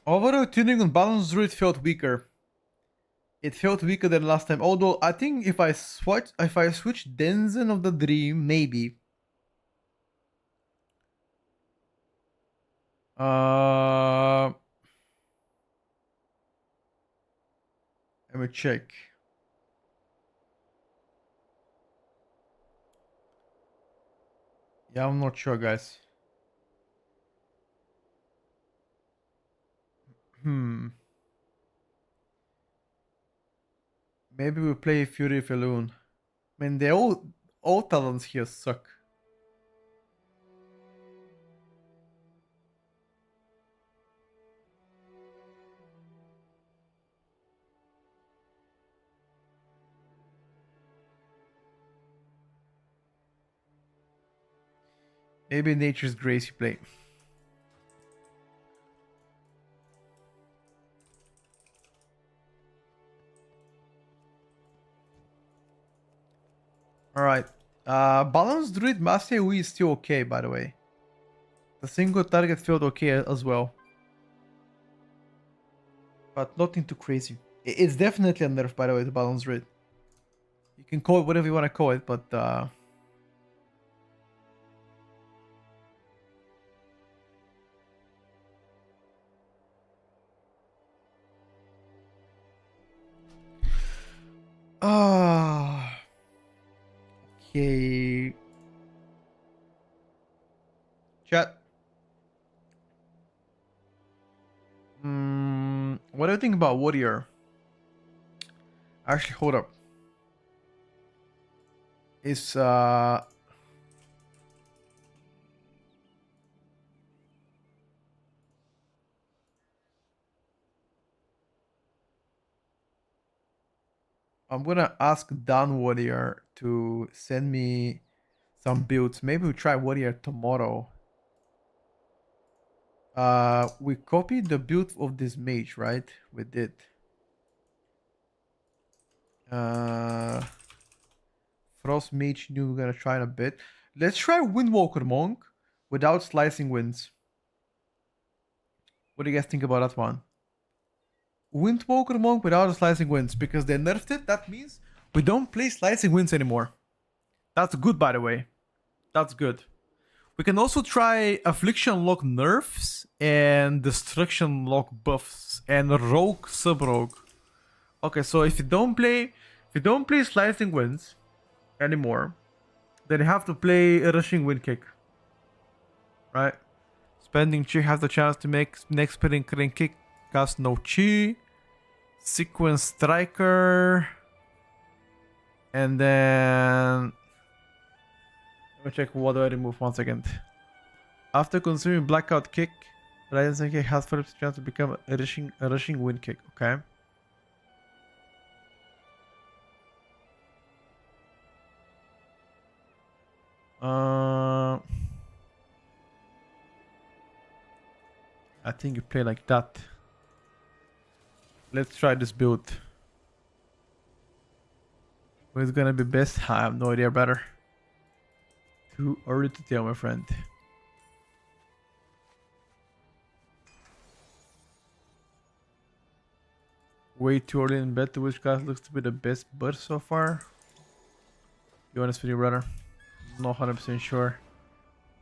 Overall, tuning on Balance Druid felt weaker. It felt weaker than last time. Although I think if I switch Denzen of the Dream, maybe. Let me check. Yeah, I'm not sure, guys. Maybe we play Fury of Elune. I mean, all talents here suck. Maybe Nature's Grace you play. Alright. Balanced Druid Master Wii is still okay, by the way. The single target felt okay as well. But nothing too crazy. It's definitely a nerf, by the way, the Balanced Druid. You can call it whatever you want to call it, but okay. Chat. What do you think about Warrior? Actually, hold up. It's I'm gonna ask Dan Warrior to send me some builds. Maybe we'll try Warrior tomorrow. We copied the build of this mage, right? We did. Uh, Frost Mage New, we're gonna try in a bit. Let's try Windwalker Monk without Slicing Winds. What do you guys think about that one? Windwalker Monk without Slicing Winds, because they nerfed it. That means we don't play Slicing Winds anymore. That's good, by the way. That's good. We can also try Affliction Lock nerfs and Destruction Lock buffs and Rogue Sub-Rogue. Okay, so if you don't play Slicing Winds anymore, then you have to play a Rushing Wind Kick. Right? Spending Chi has the chance to make next spinning kick. Cast no Chi. Sequence Striker. And then let me check what do I remove 1 second. After consuming Blackout Kick, Rising Kick has 40% chance to become a rushing Wind Kick. Okay. I think you play like that. Let's try this build. What's gonna be best? I have no idea, brother. Too early to tell, my friend. Way too early in bed to which class looks to be the best bird so far. Be honest with you, brother. Not 100% sure.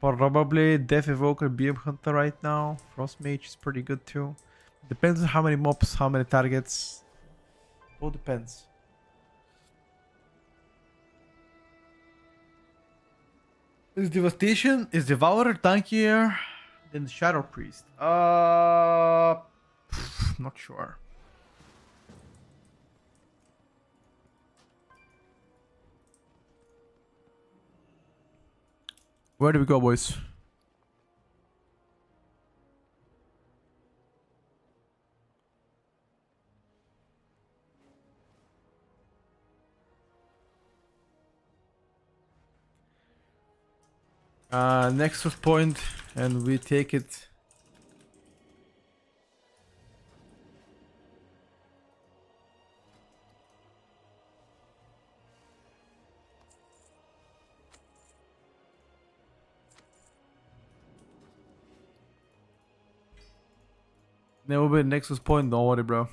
Probably Death Evoker, BM Hunter right now. Frost Mage is pretty good too. Depends on how many mobs, how many targets. All depends. Is Devastation, is Devourer tankier than the Shadow Priest? Not sure. Where do we go, boys? Nexus point, and we take it. Never been Nexus point, don't worry, bro.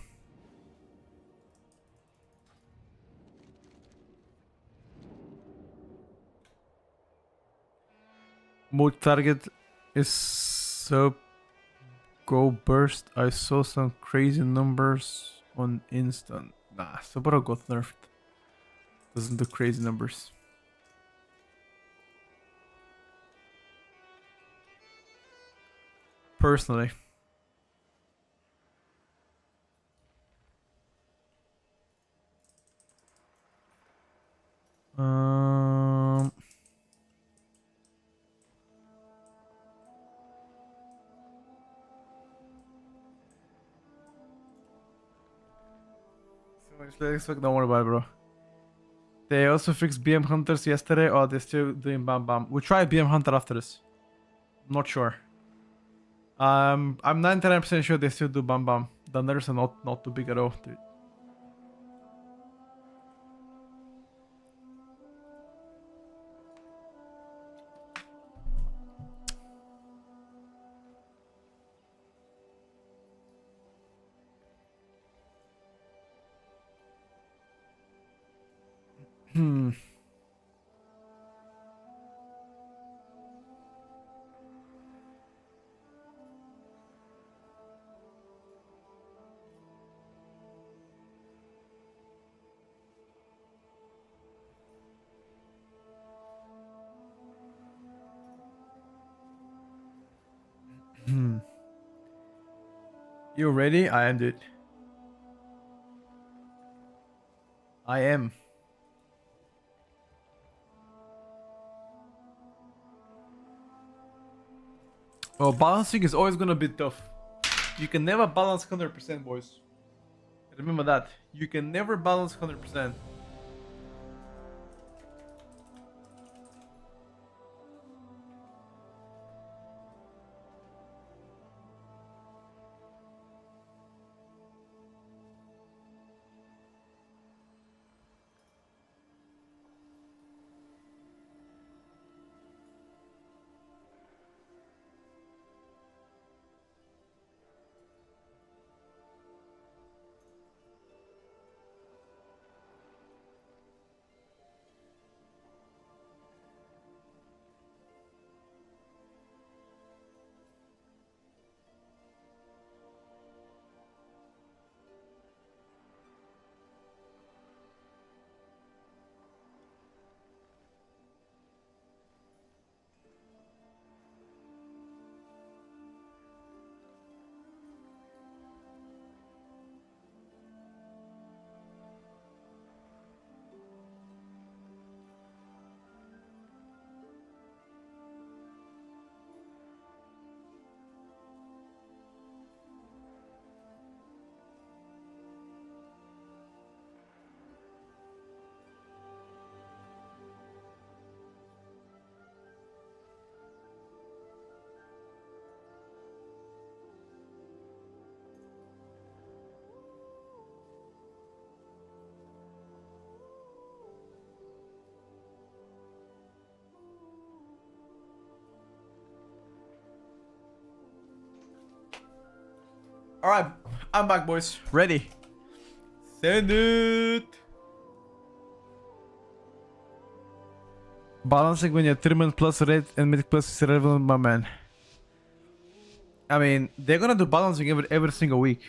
Mode target is sub go burst. I saw some crazy numbers on instant. Nah, Subaru got nerfed. Doesn't do crazy numbers. Personally. Don't worry about it, bro. They also fixed BM Hunters yesterday, or they're still doing Bam Bam. We'll try BM Hunter after this. I'm not sure. I'm 99% sure they still do Bam Bam. The nerfs are not too big at all, dude. Hmm. Hmm. You ready? I am, dude. I am. Well, balancing is always gonna be tough. You can never balance 100%, boys. Remember that. You can never balance 100%. Alright, I'm back, boys. Ready. Send it. Balancing when you're Trimment plus red and Mythic plus is irrelevant, my man. I mean, they're gonna do balancing every single week.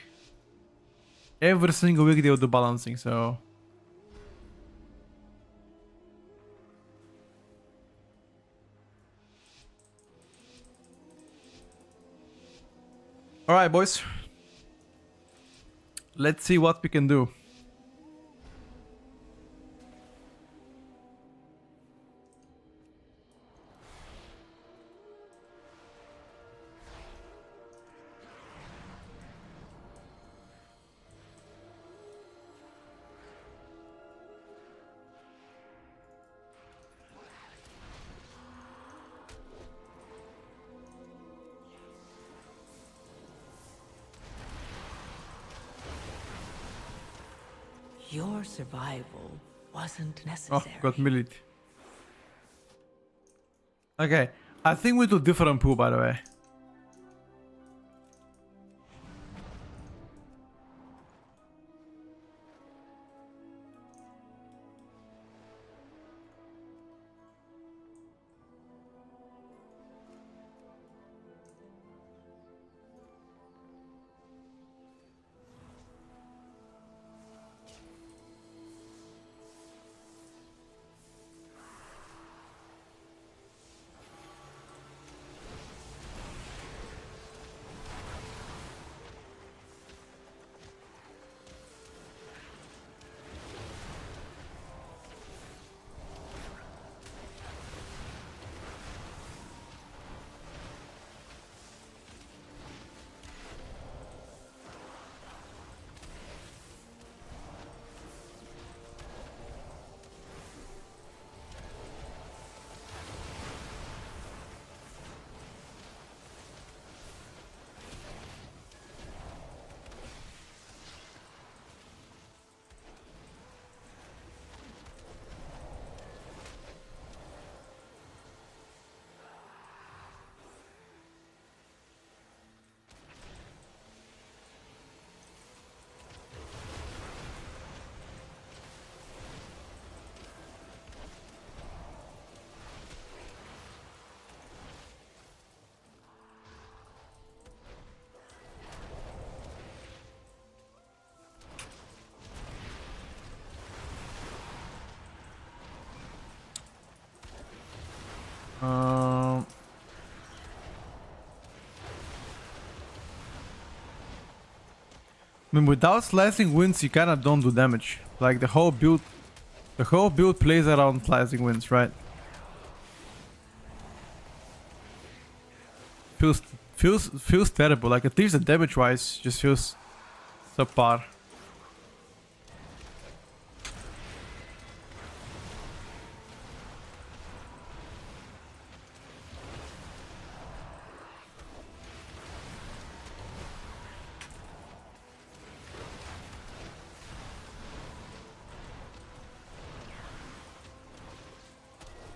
Every single week they'll do balancing, so... Alright, boys. Let's see what we can do. Your survival wasn't Oh, necessary. got millet. Okay, I think we do different pool, by the way. I mean, without slicing winds, you kinda don't do damage. Like the whole build plays around slicing winds, right? Feels terrible. Like at least the damage wise, just feels subpar.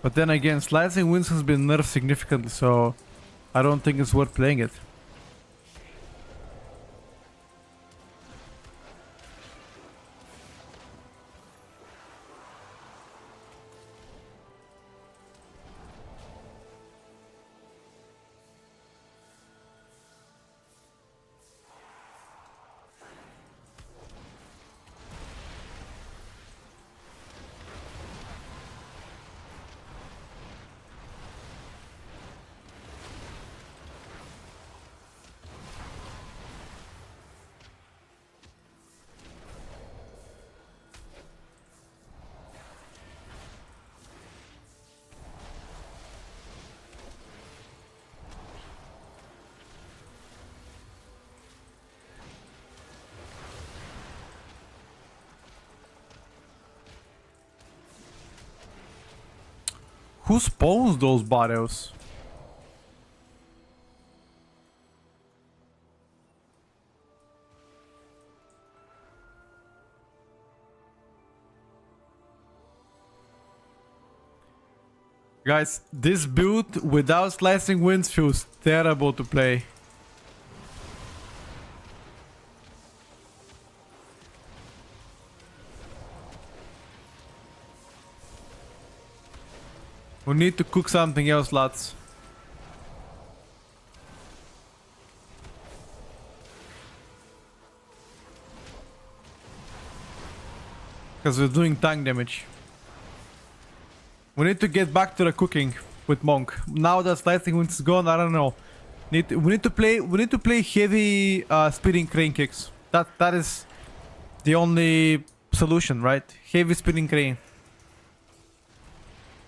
But then again, slicing winds has been nerfed significantly, so I don't think it's worth playing it. Who spawns those barrels? Guys, this build without slicing winds feels terrible to play. We need to cook something else, lads. Because we're doing tank damage. We need to get back to the cooking with Monk. Now that Lightning Wind is gone, I don't know. We need to play heavy spinning crane kicks. That is the only solution, right? Heavy spinning crane.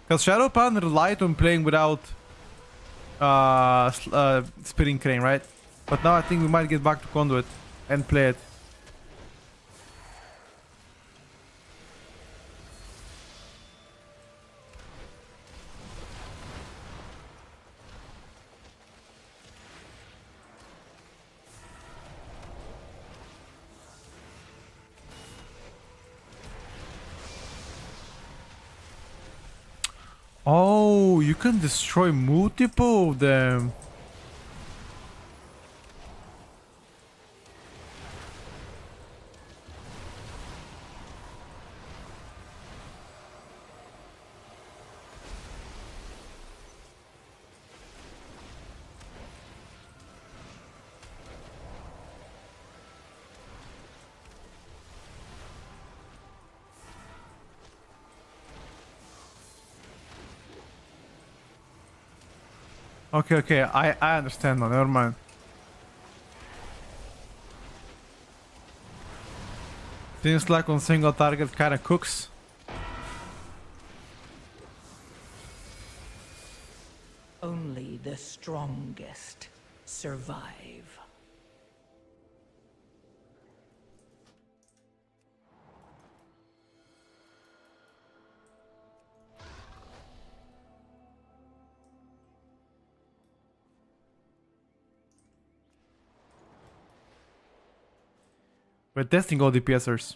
Because Shadowpan relied on playing without spinning crane, right? But now I think we might get back to Conduit and play it. Oh, you can destroy multiple of them. Okay, I understand now, never mind. Seems like on single target kinda cooks. Only the strongest survive. We're testing all DPSers.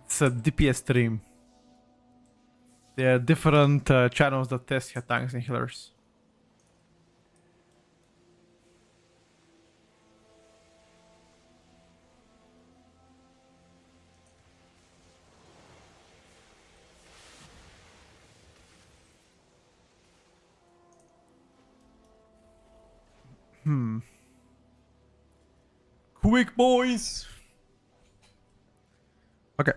It's a DPS stream. There are different channels that test your tanks and healers. Quick, boys! Okay.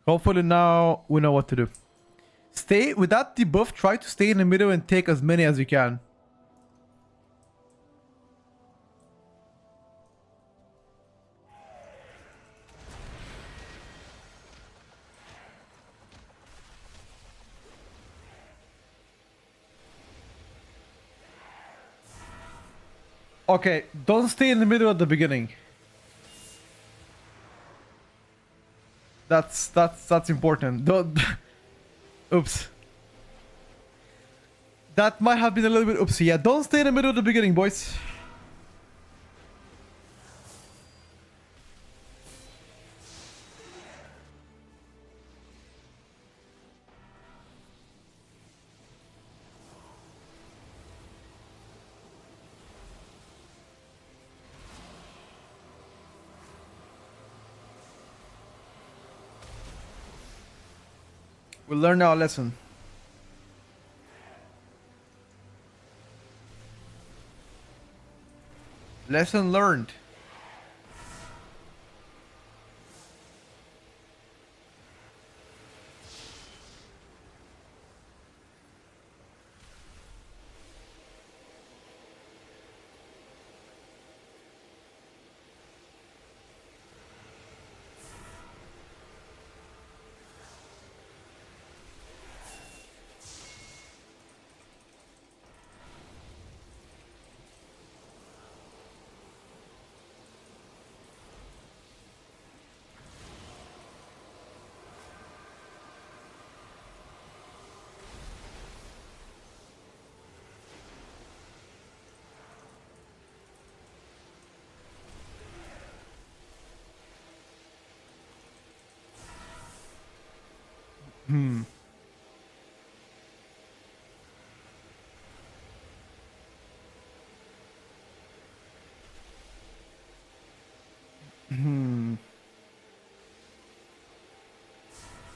Hopefully now we know what to do. Stay with that debuff, try to stay in the middle and take as many as you can. Okay, don't stay in the middle at the beginning. That's important. Don't. Oops. That might have been a little bit oopsie. Yeah, don't stay in the middle at the beginning, boys. We'll learn our lesson. Lesson learned.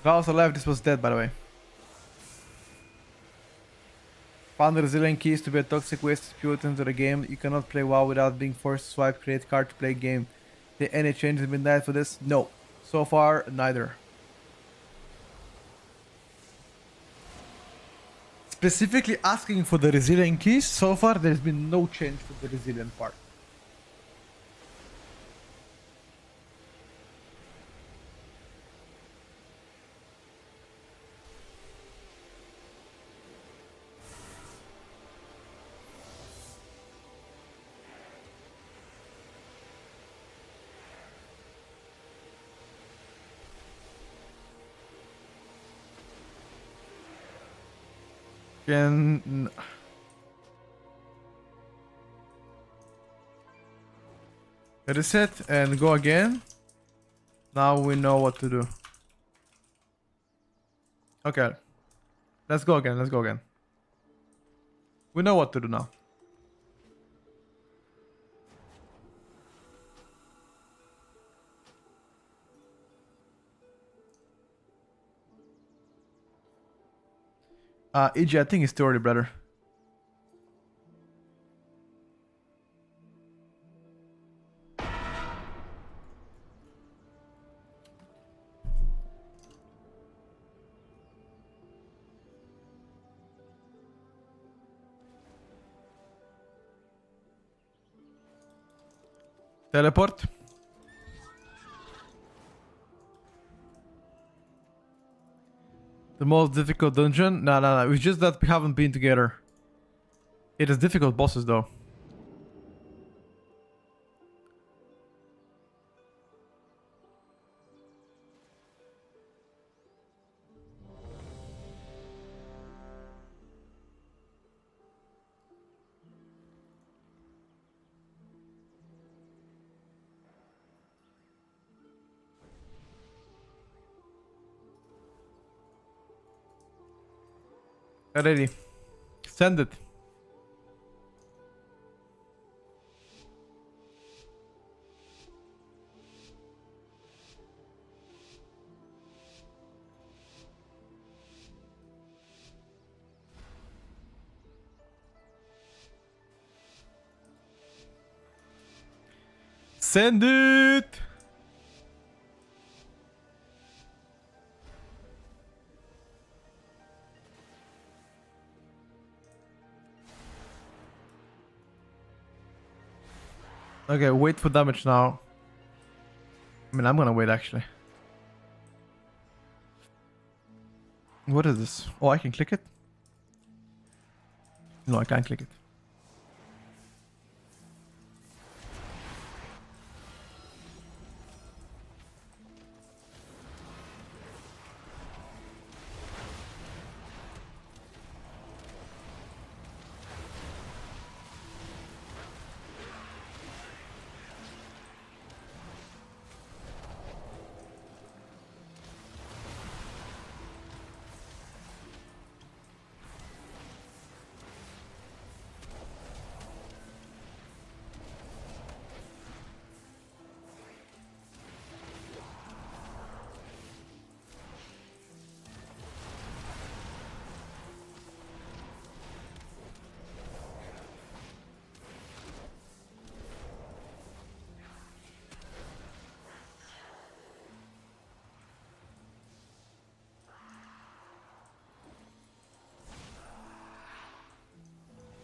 If I was alive, this was dead, by the way. Found resilient keys to be a toxic waste spewed into the game. You cannot play WoW without being forced to swipe create card to play game. Did any changes been made for this? No. So far, neither. Specifically asking for the resilient keys, so far there's been no change for the resilient part. Can reset and go again. Now we know what to do. Okay. Let's go again. Let's go again. We know what to do now. EG, I think it's too early, brother. Teleport. The most difficult dungeon? No. It's just that we haven't been together. It is difficult bosses though. Ready. Send it. Send it. Okay, wait for damage now. I mean, I'm gonna wait actually. What is this? Oh, I can click it? No, I can't click it.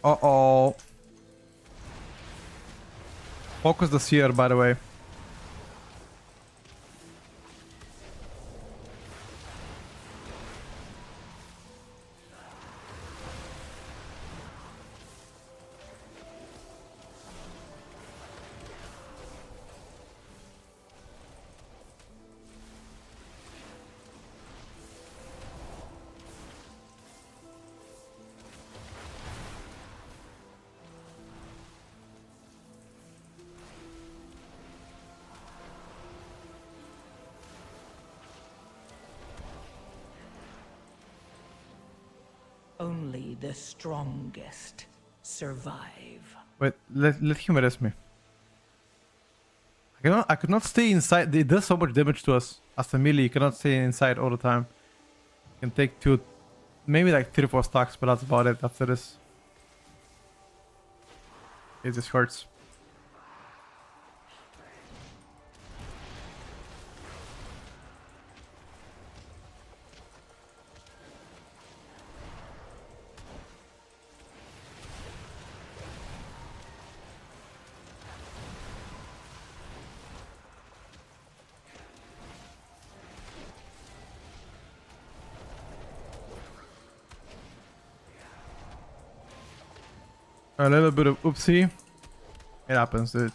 Uh-oh. Focus the seer, by the way. Only the strongest survive. Wait, let him arrest me. I could not stay inside. It does so much damage to us. As a melee, you cannot stay inside all the time. You can take two, maybe like 3 or 4 stacks, but that's about it after this. It just hurts. A little bit of oopsie. It happens, dude.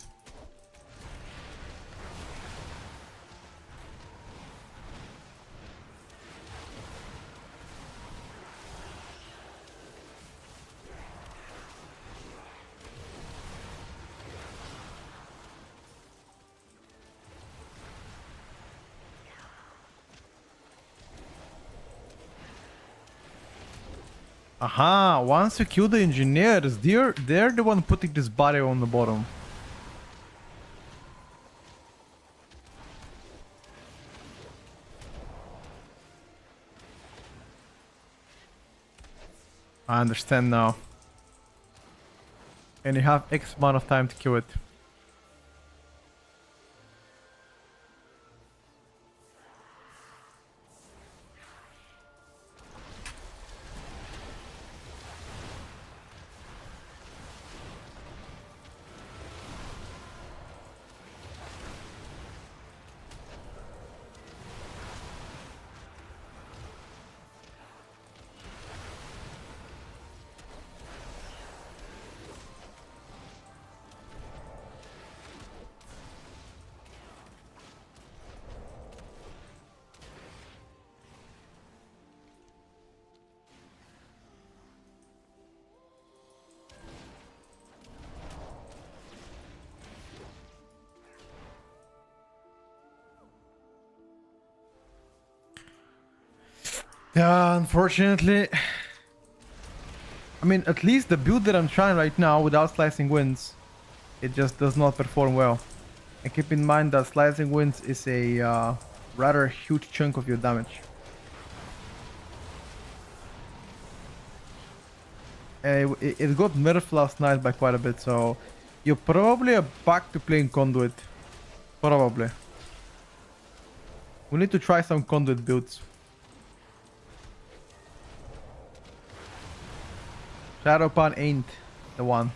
Aha, once you kill the engineers, they're the one putting this body on the bottom. I understand now. And you have X amount of time to kill it. Yeah, unfortunately. I mean, at least the build that I'm trying right now without Slicing Winds, it just does not perform well. And keep in mind that Slicing Winds is a rather huge chunk of your damage. It got nerfed last night by quite a bit, so you're probably back to playing Conduit. Probably. We need to try some Conduit builds. Shadowpan ain't the one.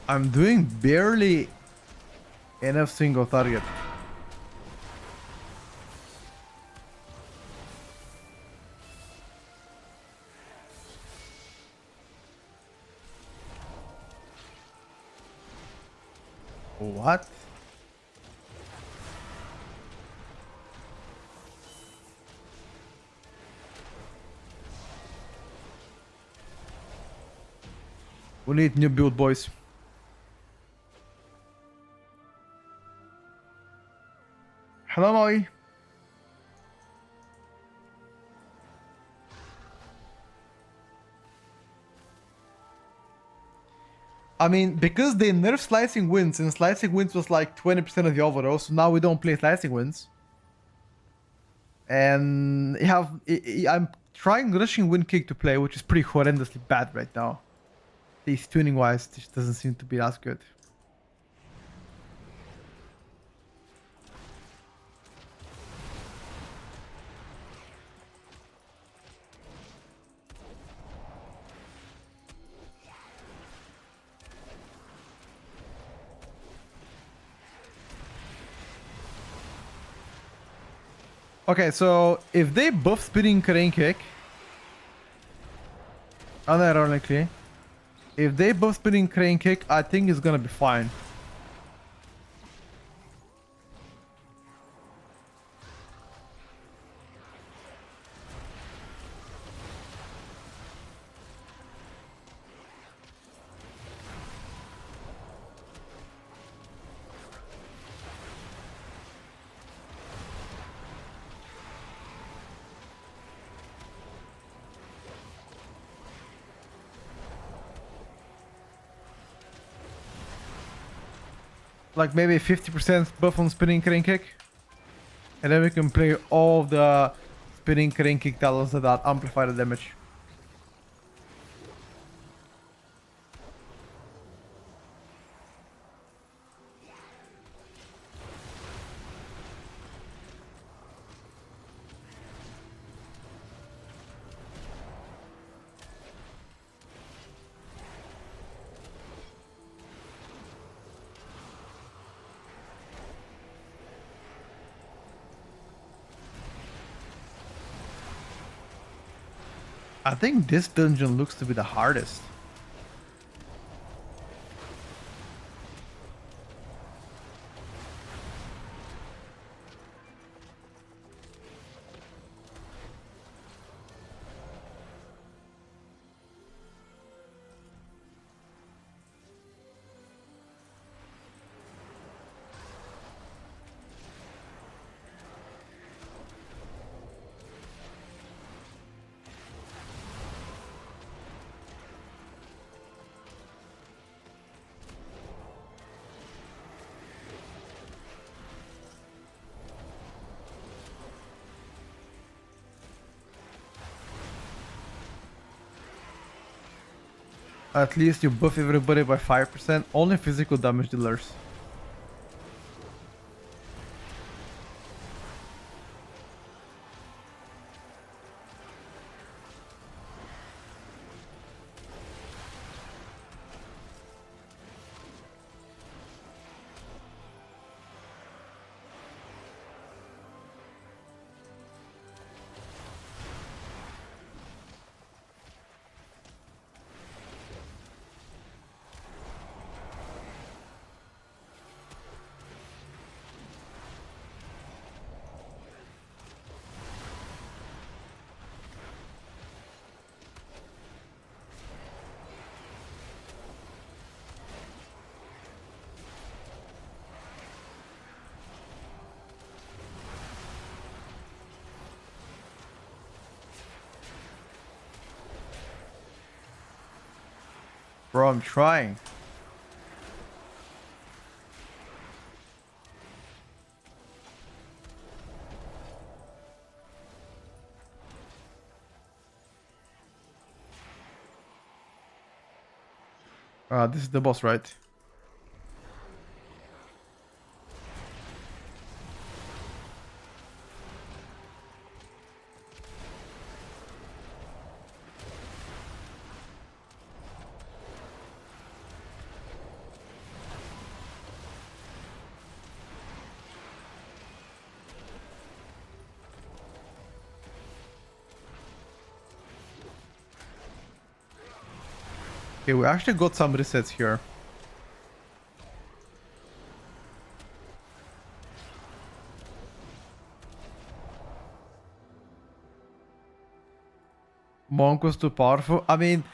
I'm doing barely enough single target. What? We need new build, boys. Hello, Molly. I mean, because they nerfed Slicing Winds, and Slicing Winds was like 20% of the overall, so now we don't play Slicing Winds. And I'm trying Rushing Wind Kick to play, which is pretty horrendously bad right now. At least tuning-wise, this doesn't seem to be as good. Okay, so if they buff Spinning Crane Kick, unironically, if they buff Spinning Crane Kick, I think it's gonna be fine. Like maybe 50% buff on Spinning Crane Kick. And then we can play all of the Spinning Crane Kick talents that amplify the damage. I think this dungeon looks to be the hardest. At least you buff everybody by 5%, only physical damage dealers. Bro, I'm trying. This is the boss, right? Okay, we actually got some resets here. Monk was too powerful. I mean,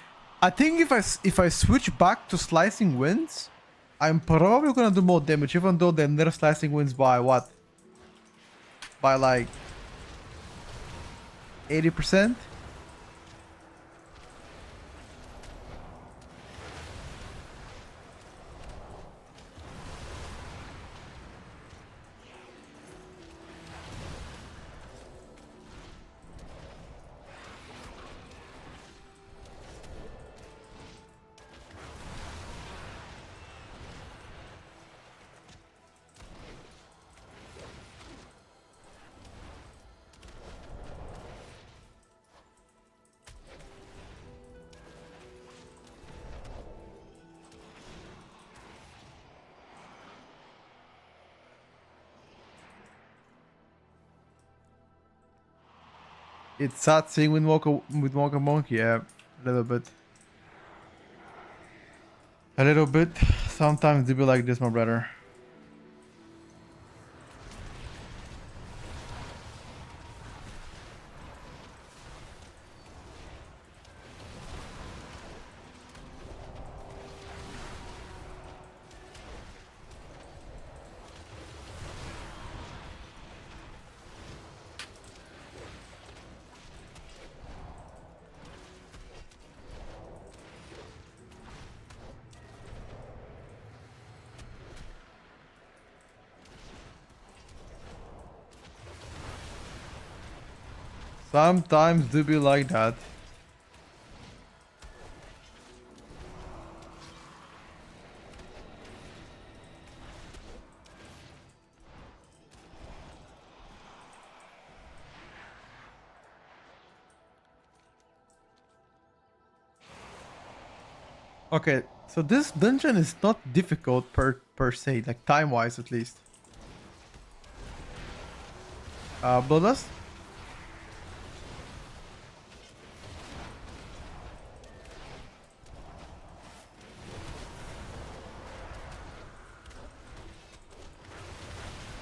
I think if I switch back to slicing winds, I'm probably gonna do more damage, even though the nerf slicing winds by what? By like 80%? It's sad seeing with Wonka Monkey, yeah, a little bit. A little bit. Sometimes they be like this, my brother. Sometimes do be like that. Okay, so this dungeon is not difficult per se, like time wise at least. Bloodlust?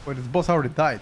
Wait, this boss already died.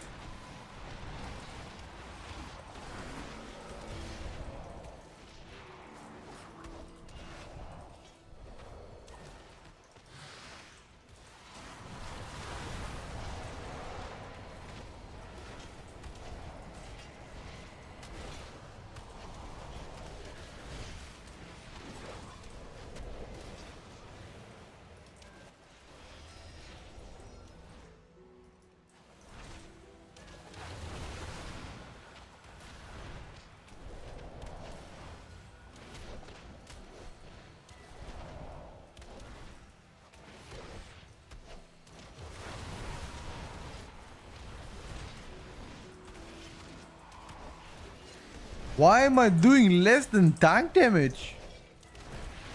Why am I doing less than tank damage?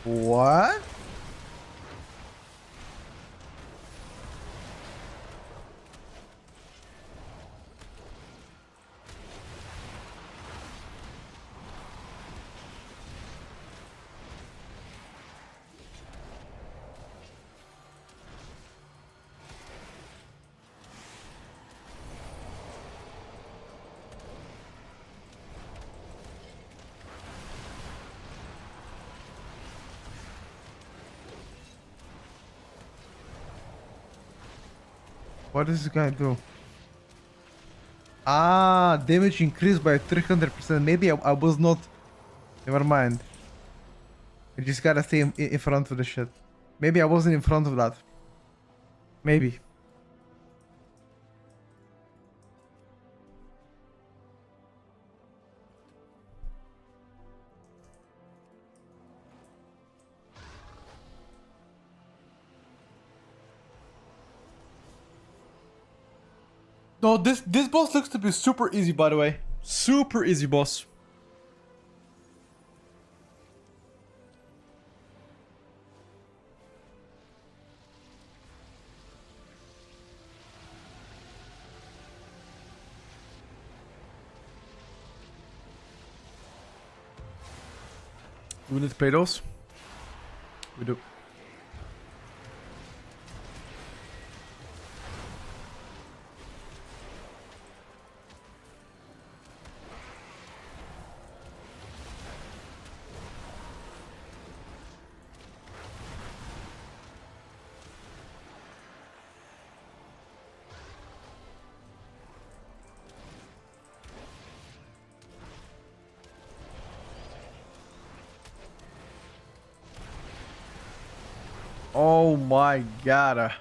What? What does this guy do? Ah, damage increased by 300%. Maybe I was not. Never mind. I just gotta stay in front of the shit. Maybe I wasn't in front of that. Maybe. No, this boss looks to be super easy, by the way. Super easy boss. Do we need to play those? We do. Oh my god.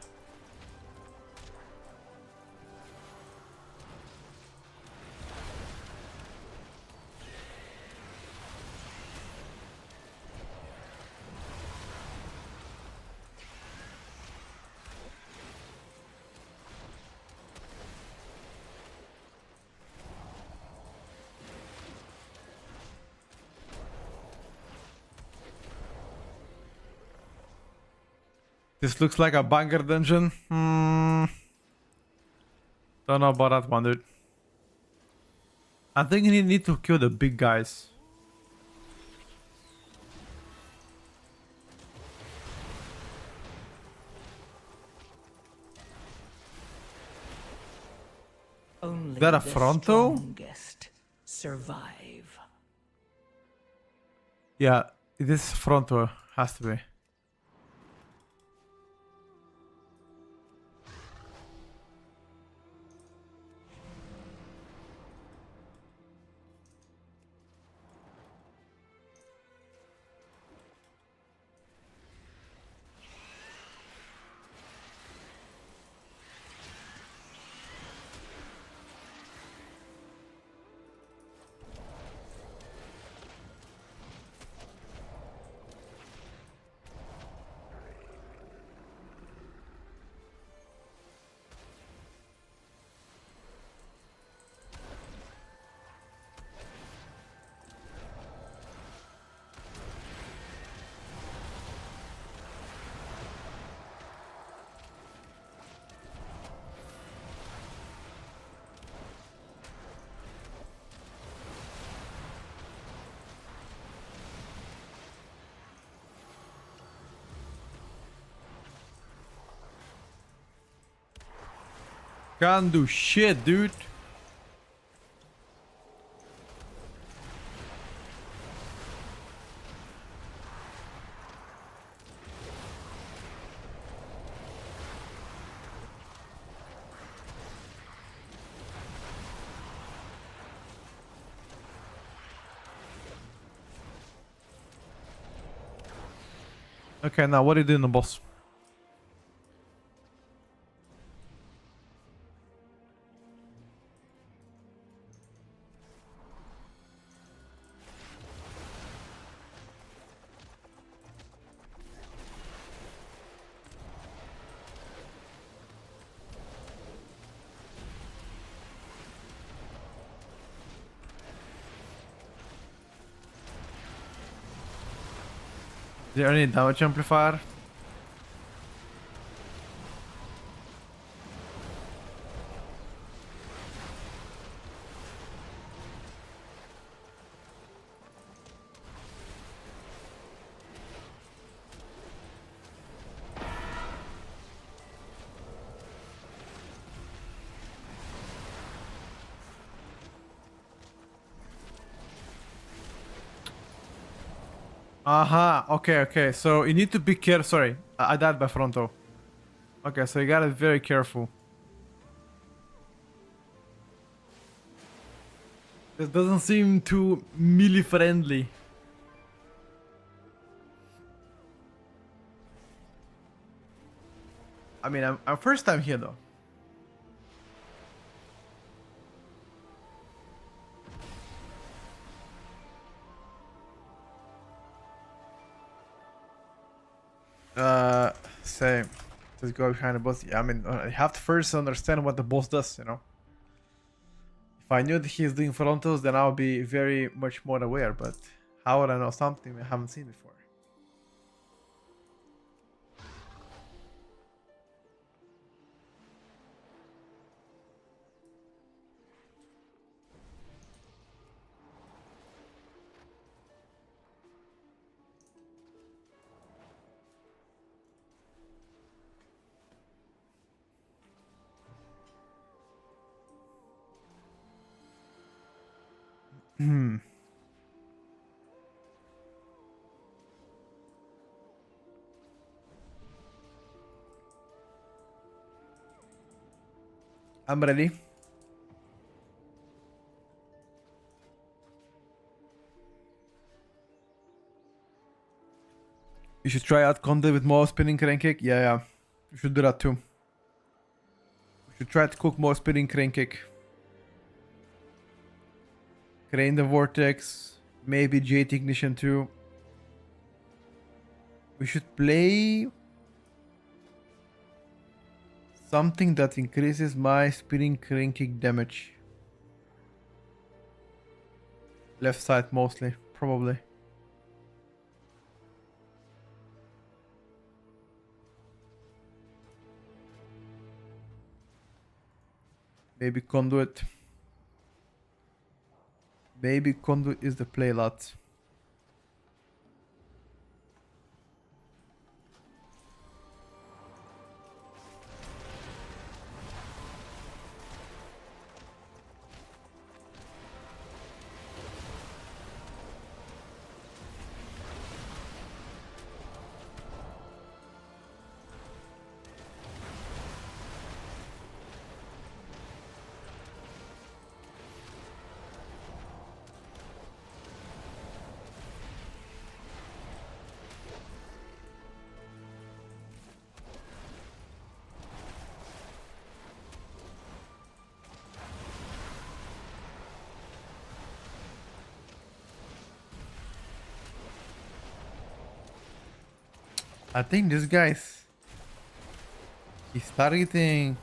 This looks like a bunker dungeon. Don't know about that one, dude. I think you need to kill the big guys. Only that a the Fronto? strongest survive. Yeah, this Fronto has to be. Can't do shit, dude. Okay, now what are you doing, boss? Is there any damage amplifier? Aha, okay, okay. So you need to be careful. Sorry, I died by Fronto. Okay, so you gotta be very careful. This doesn't seem too melee friendly. I mean, I'm first time here though. Same. Just go behind the boss. Yeah, I mean, I have to first understand what the boss does, you know. If I knew that he's doing frontos, then I'll be very much more aware. But how would I know something I haven't seen before? Hmm. I'm ready. You should try out Conde with more spinning crane kick. Yeah. You should do that too. You should try to cook more spinning crane kick. Crane the vortex. Maybe Jade Ignition too. We should play something that increases my spinning crane kick damage. Left side mostly, probably. Maybe Conduit. Maybe Conduit is the play lot. I think this guy's... He's targeting...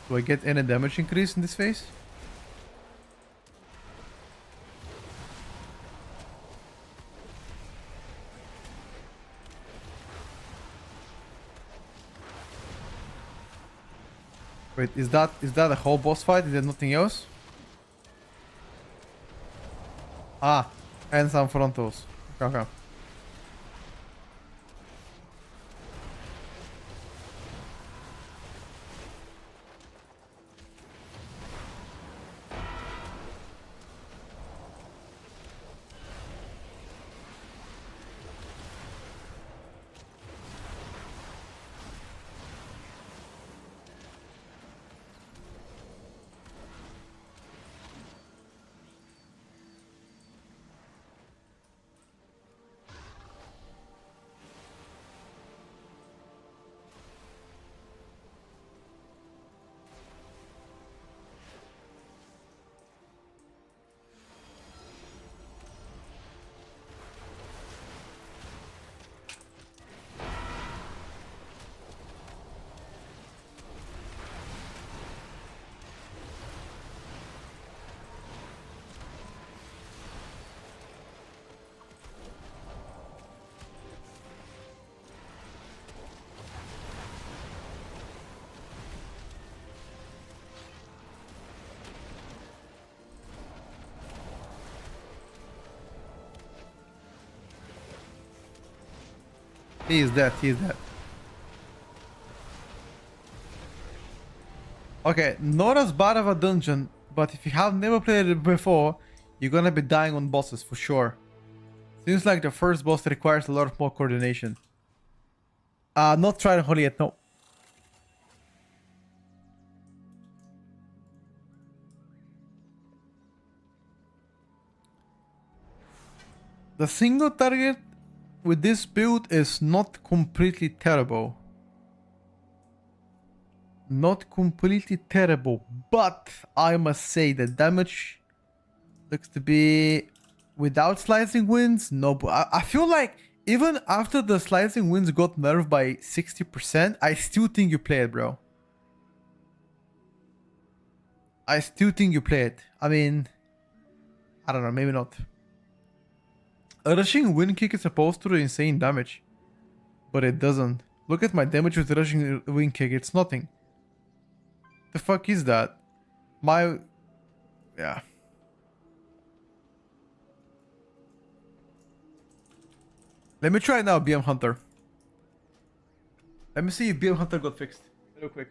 Do I get any damage increase in this phase? Wait, is that a whole boss fight? Is there nothing else? Ah, and some frontals. Okay. He is dead. Okay, not as bad of a dungeon, but if you have never played it before, you're gonna be dying on bosses for sure. Seems like the first boss requires a lot more coordination. Not Trident Holy yet, no. The single target with this build is not completely terrible. Not completely terrible, but I must say the damage looks to be without slicing winds. No, but I feel like even after the slicing winds got nerfed by 60%, I still think you play it, bro. I still think you play it. I mean, I don't know, maybe not. A rushing wind kick is supposed to do insane damage, but it doesn't. Look at my damage with the rushing wind kick, it's nothing. The fuck is that? Yeah. Let me try now BM Hunter. Let me see if BM Hunter got fixed. Real quick.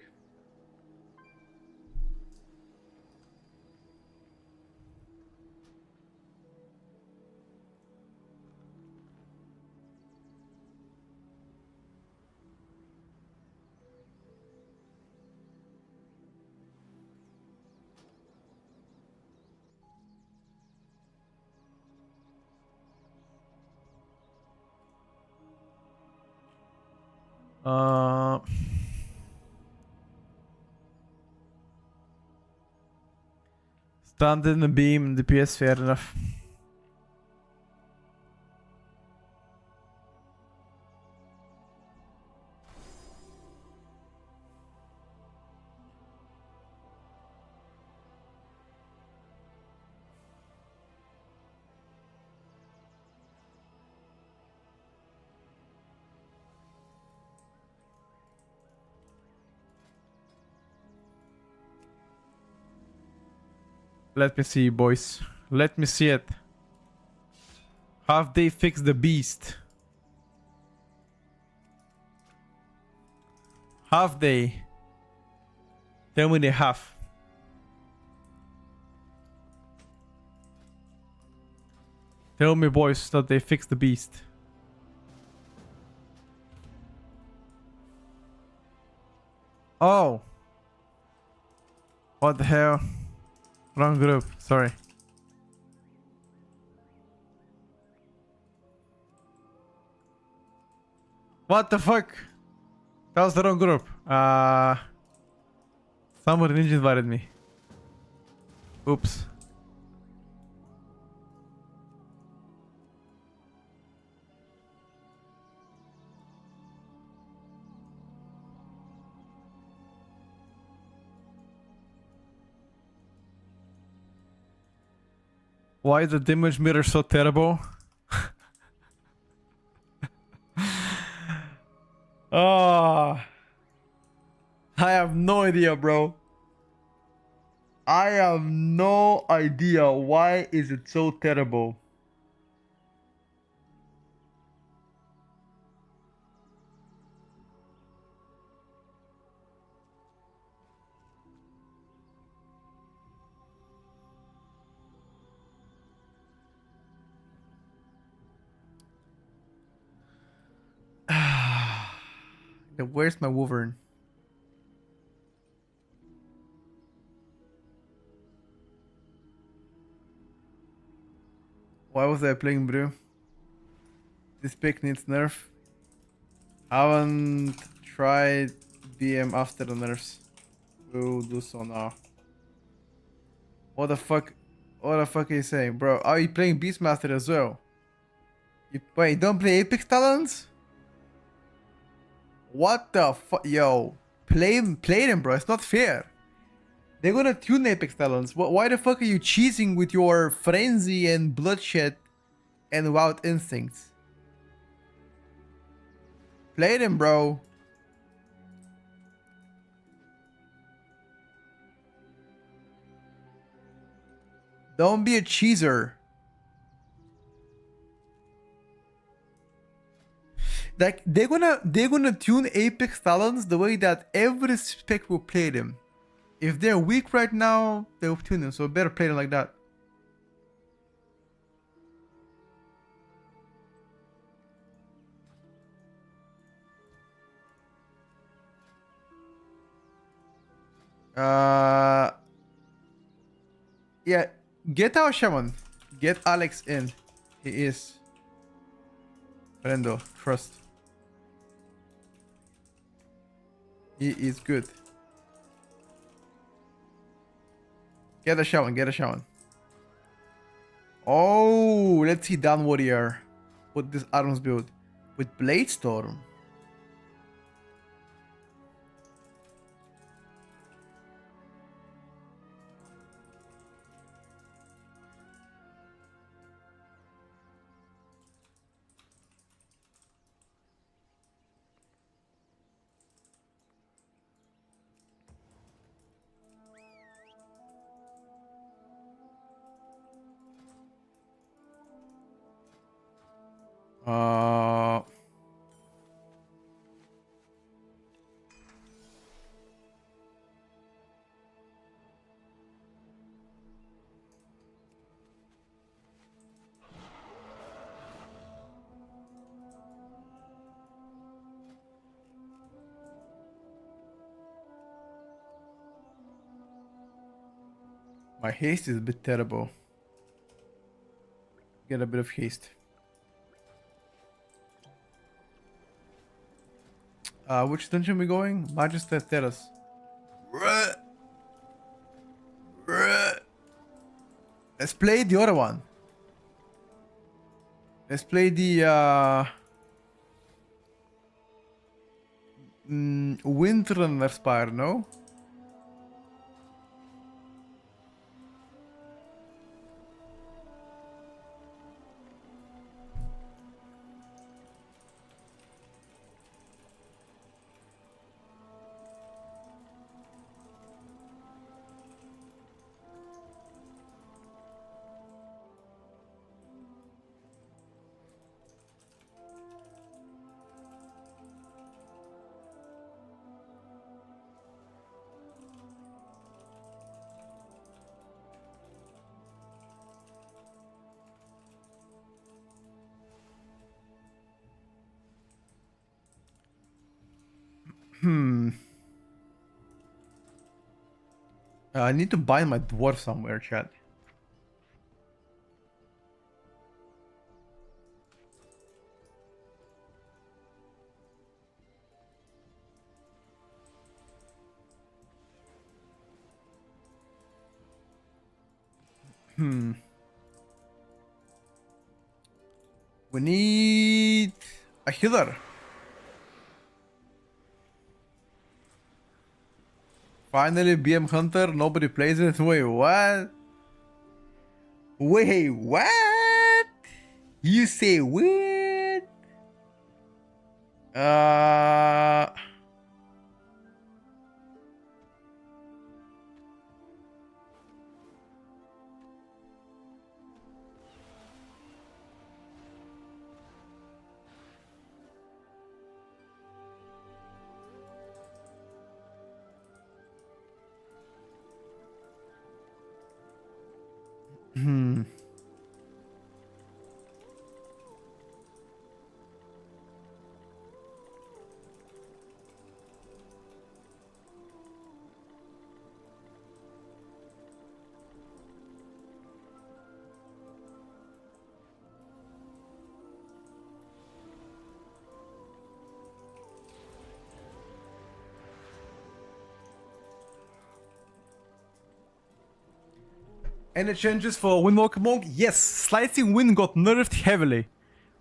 Uh, Stand in the beam, DPS, fair enough. Let me see, boys. Let me see it. Have they fixed the beast? Have they? Tell me they have. Tell me, boys, that they fixed the beast. Oh. What the hell? Wrong group. Sorry. What the fuck? That was the wrong group. Somebody ninja invited me. Oops. Why is the damage meter so terrible? Oh, I have no idea, bro. I have no idea why is it so terrible. Where's my Wolverine? Why was I playing Brew? This pick needs nerf. Haven't tried BM after the nerfs. We'll do so now. What the fuck? What the fuck are you saying, bro? Are you playing Beastmaster as well? Wait, don't play Apex Talents? What the fuck? Yo, play them, bro. It's not fair. They're gonna tune Apex Talents. Why the fuck are you cheesing with your frenzy and bloodshed and wild instincts? Play them, bro. Don't be a cheeser. Like they're gonna tune Apex Talents the way that every spec will play them. If they're weak right now, they'll tune them. So better play them like that. Yeah, get our shaman. Get Alex in. He is. Rendo, trust. He is good. Get a shaman, get a shaman. Oh, let's see Dawn Warrior. What this Arms build with Blade Storm. My haste is a bit terrible. Get a bit of haste. Which dungeon we going? Majesty Terrace. Let's play the other one. Let's play the Windrunner Spire, no? I need to buy my dwarf somewhere, chat. We need a healer. Finally, BM Hunter. Nobody plays it. Wait, what? Wait, what? You say what? Any changes for Windwalker Monk? Yes, Slicing Wind got nerfed heavily,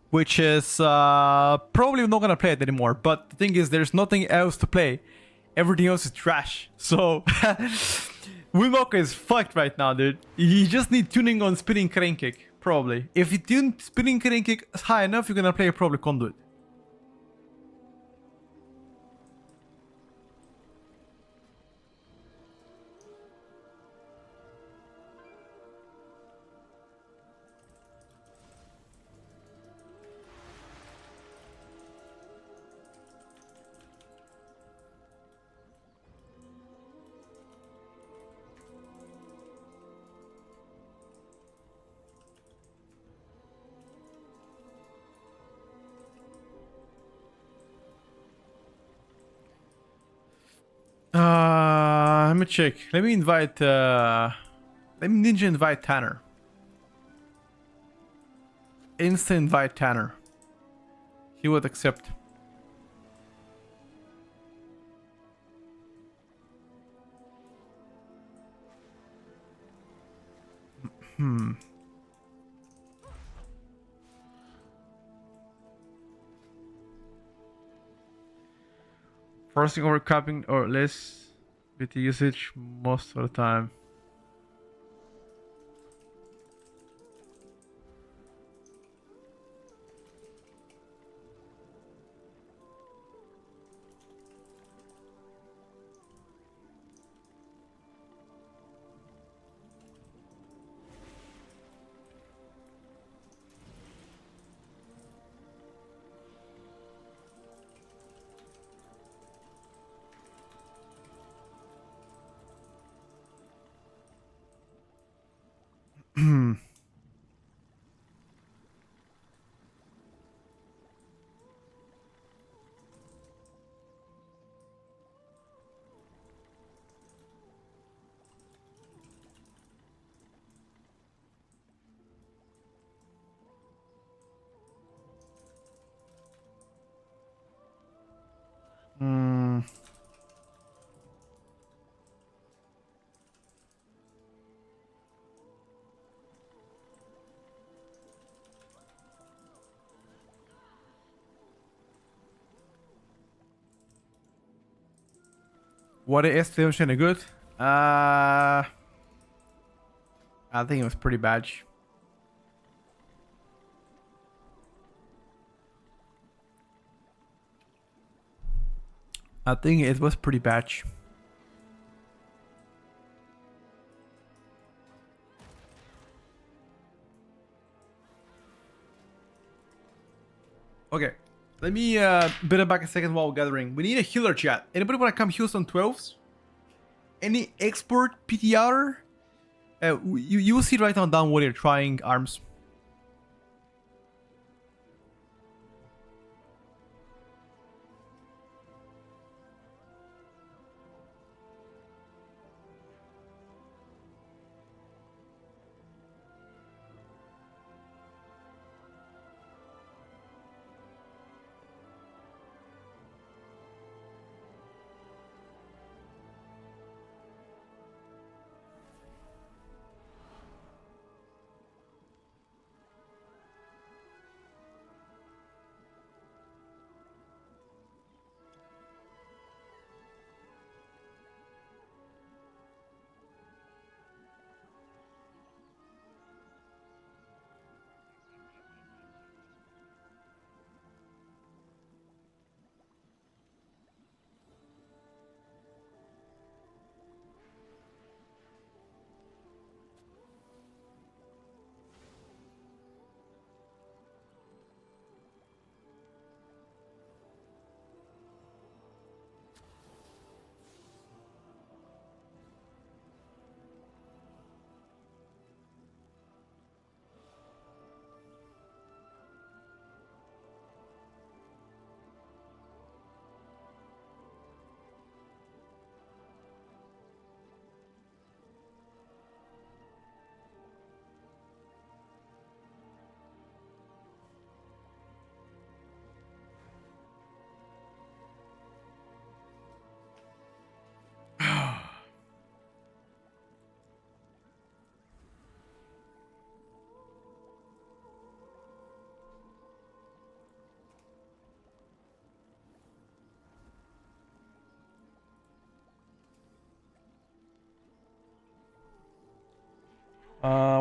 which is probably not gonna play it anymore. But the thing is, there's nothing else to play. Everything else is trash. So Windwalker is fucked right now, dude. You just need tuning on Spinning Crane Kick, probably. If you tune Spinning Crane Kick high enough, you're gonna play probably Conduit. Let me check. Let me invite let me ninja invite Tanner. Insta invite Tanner. He would accept. Forcing overcapping or less with the usage most of the time. What is the good? I think it was pretty bad. I think it was pretty bad. Okay, let me bit it back a second while gathering. We need a healer, chat. Anybody want to come heal some 12s? Any export PTR? You will see right now down what you're trying arms.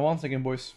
One second, boys.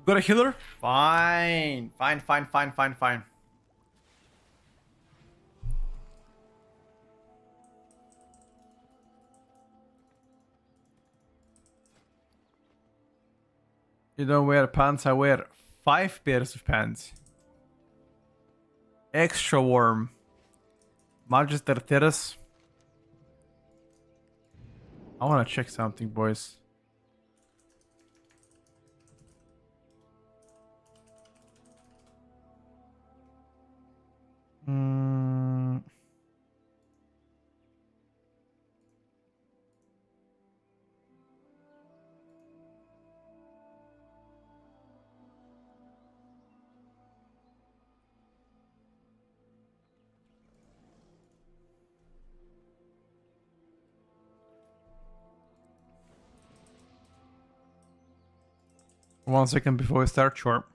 Got a healer? Fine. Fine. You don't wear pants, I wear 5 pairs of pants. Extra warm. Magister Terrace. I wanna check something, boys. Mm. One second before we start, sure.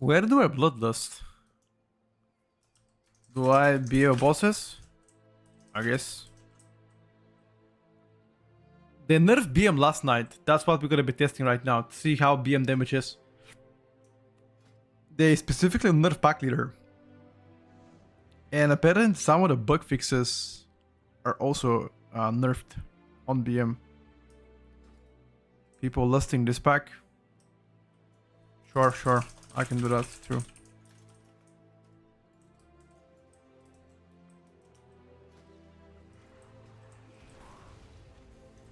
Where do I bloodlust? Do I BO bosses? I guess. They nerfed BM last night. That's what we're gonna be testing right now to see how BM damage is. They specifically nerfed pack leader. And apparently some of the bug fixes are also nerfed on BM. People lusting this pack. Sure. I can do that too.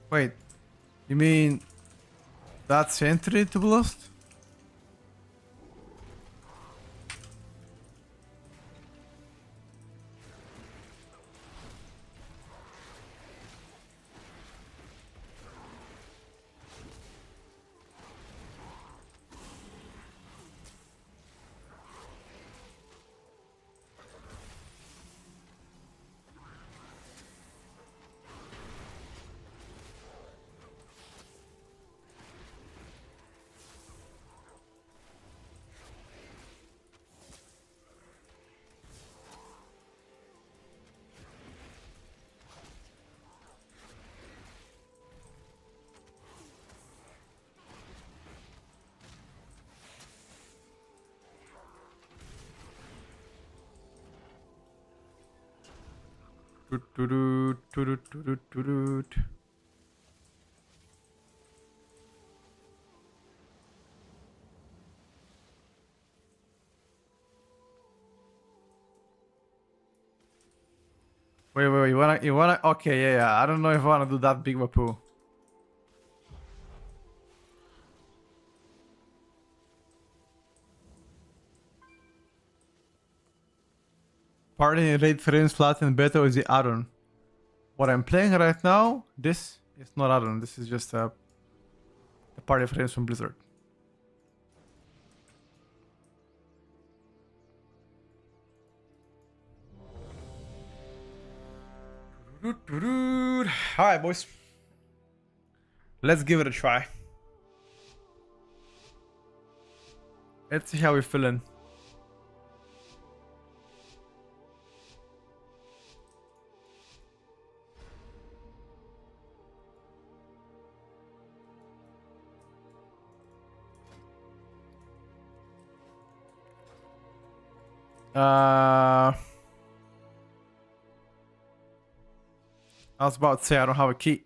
Wait, you mean that's entry to lust? Wait, you wanna, okay, yeah, I don't know if I wanna do that big Wapu. Party in raid frames flat and beta is the add-on. What I'm playing right now, this is not add-on, this is just the party frames from Blizzard. Alright, boys. Let's give it a try. Let's see how we're feeling. I was about to say I don't have a key.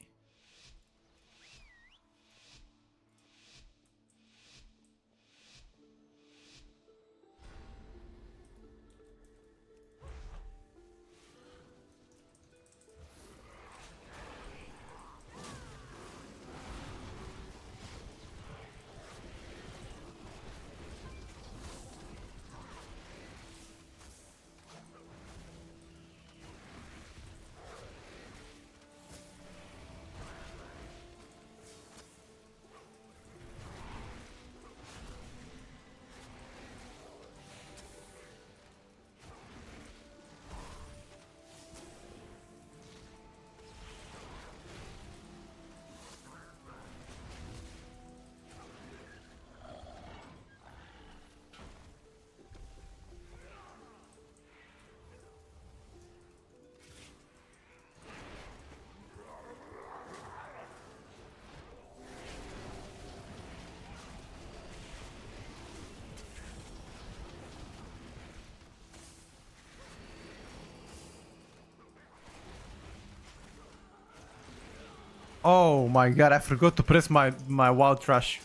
Oh my god, I forgot to press my wild trash.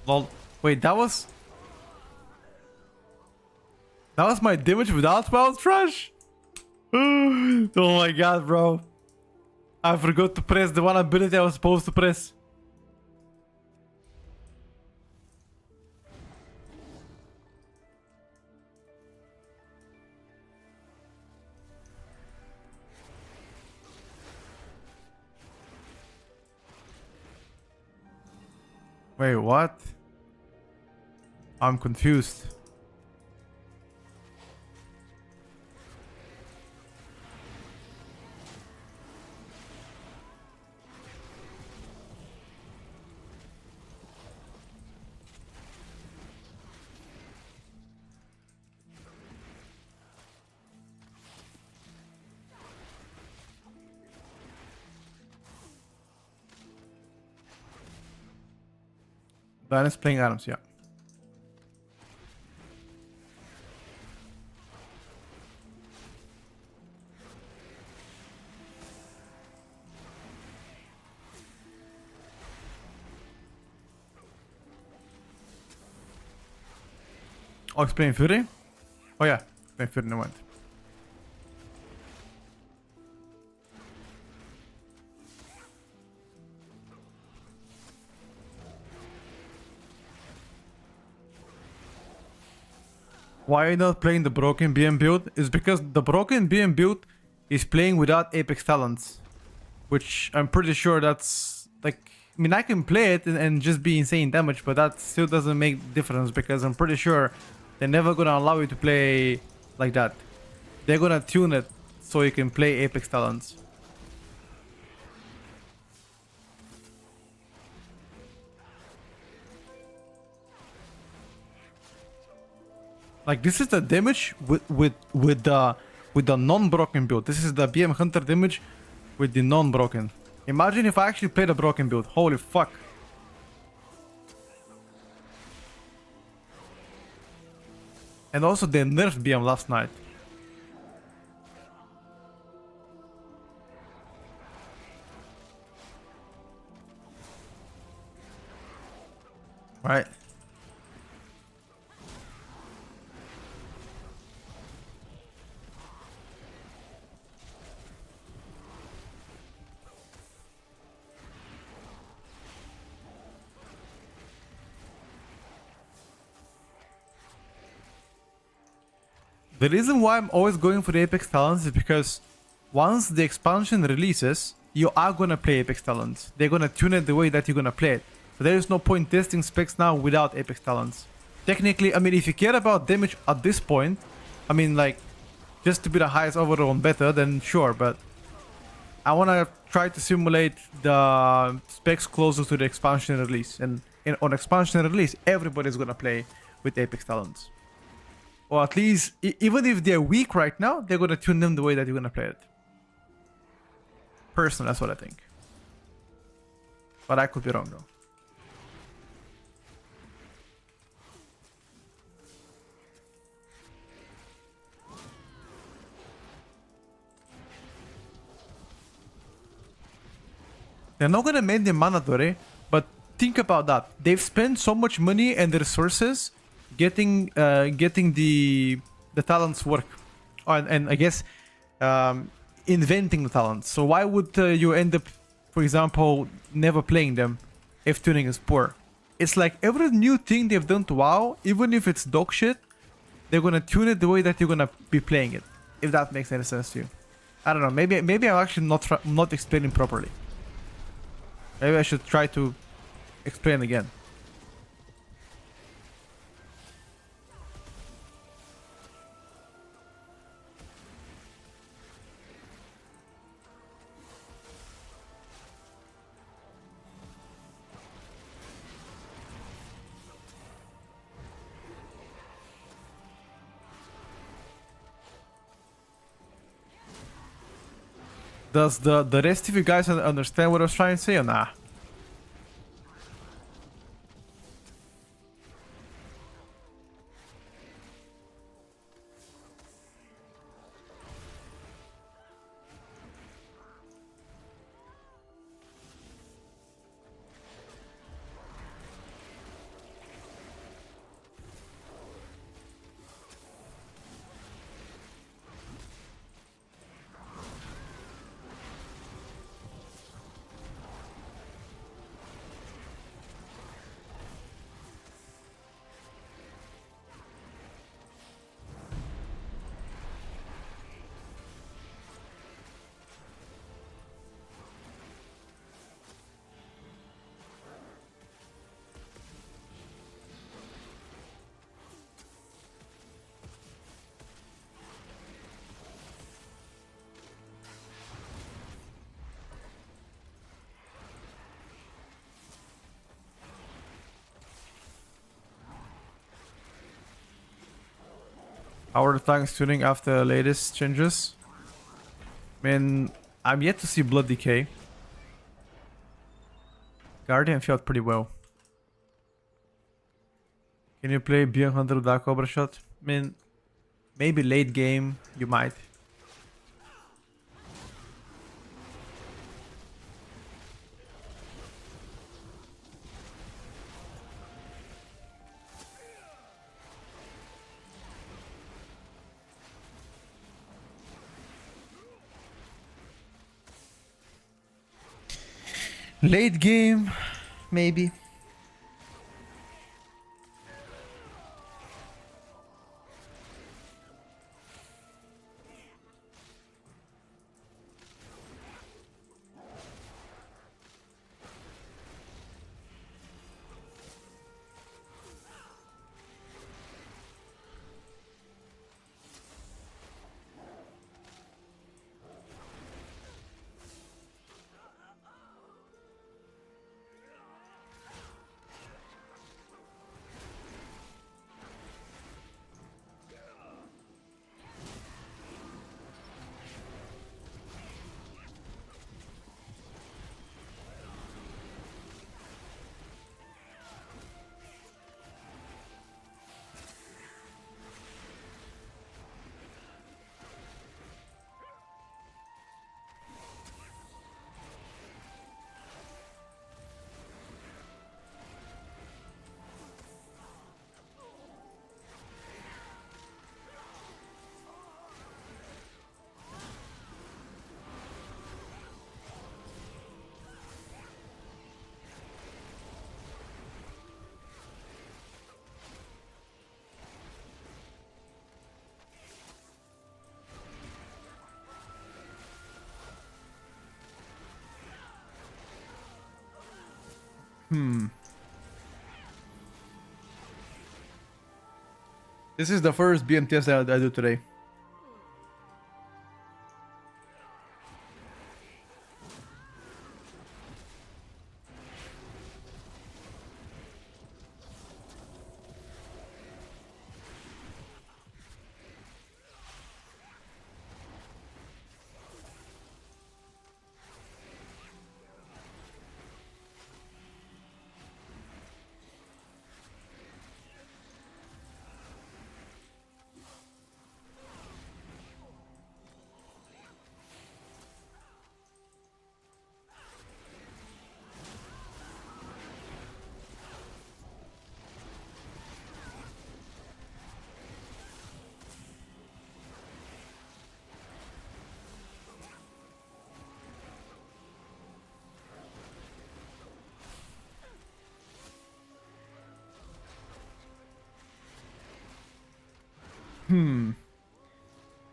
Lol. Wait, that was my damage without wild trash? Oh my god, bro. I forgot to press the one ability I was supposed to press. Wait, what? I'm confused. Dan is playing Adams, yeah. Oh, he's playing Fury? Oh yeah, playing Fury, no mind. Why are you not playing the broken BM build? Is because the broken BM build is playing without Apex talents. Which I'm pretty sure that's like, I mean, I can play it and just be insane damage, but that still doesn't make difference because I'm pretty sure they're never gonna allow you to play like that. They're gonna tune it so you can play Apex talents. Like this is the damage with the non-broken build. This is the BM Hunter damage with the non-broken. Imagine if I actually played a broken build. Holy fuck. And also they nerfed BM last night. Right. The reason why I'm always going for the Apex Talents is because once the expansion releases, you are gonna play Apex Talents. They're gonna tune it the way that you're gonna play it. So there is no point testing specs now without Apex Talents. Technically, I mean, if you care about damage at this point, I mean, like, just to be the highest overall and better, then sure, but I wanna try to simulate the specs closer to the expansion release. And on expansion release, everybody's gonna play with Apex Talents. Or at least, even if they're weak right now, they're gonna tune them the way that you're gonna play it. Personally, that's what I think. But I could be wrong though. They're not gonna make them mandatory, but think about that. They've spent so much money and resources getting the talents work, and I guess inventing the talents. So why would you end up, for example, never playing them if tuning is poor? It's like every new thing they've done to WoW, even if it's dog shit, they're gonna tune it the way that you're gonna be playing it. If that makes any sense to you, I don't know. Maybe I'm actually not explaining properly. Maybe I should try to explain again. Does the rest of you guys understand what I was trying to say or nah? How are the tanks tuning after the latest changes? I mean, I'm yet to see Blood Decay. Guardian felt pretty well. Can you play Beyond Hunter without Cobra Shot? I mean, maybe late game you might. Late game, maybe. This is the first BMTS that I do today.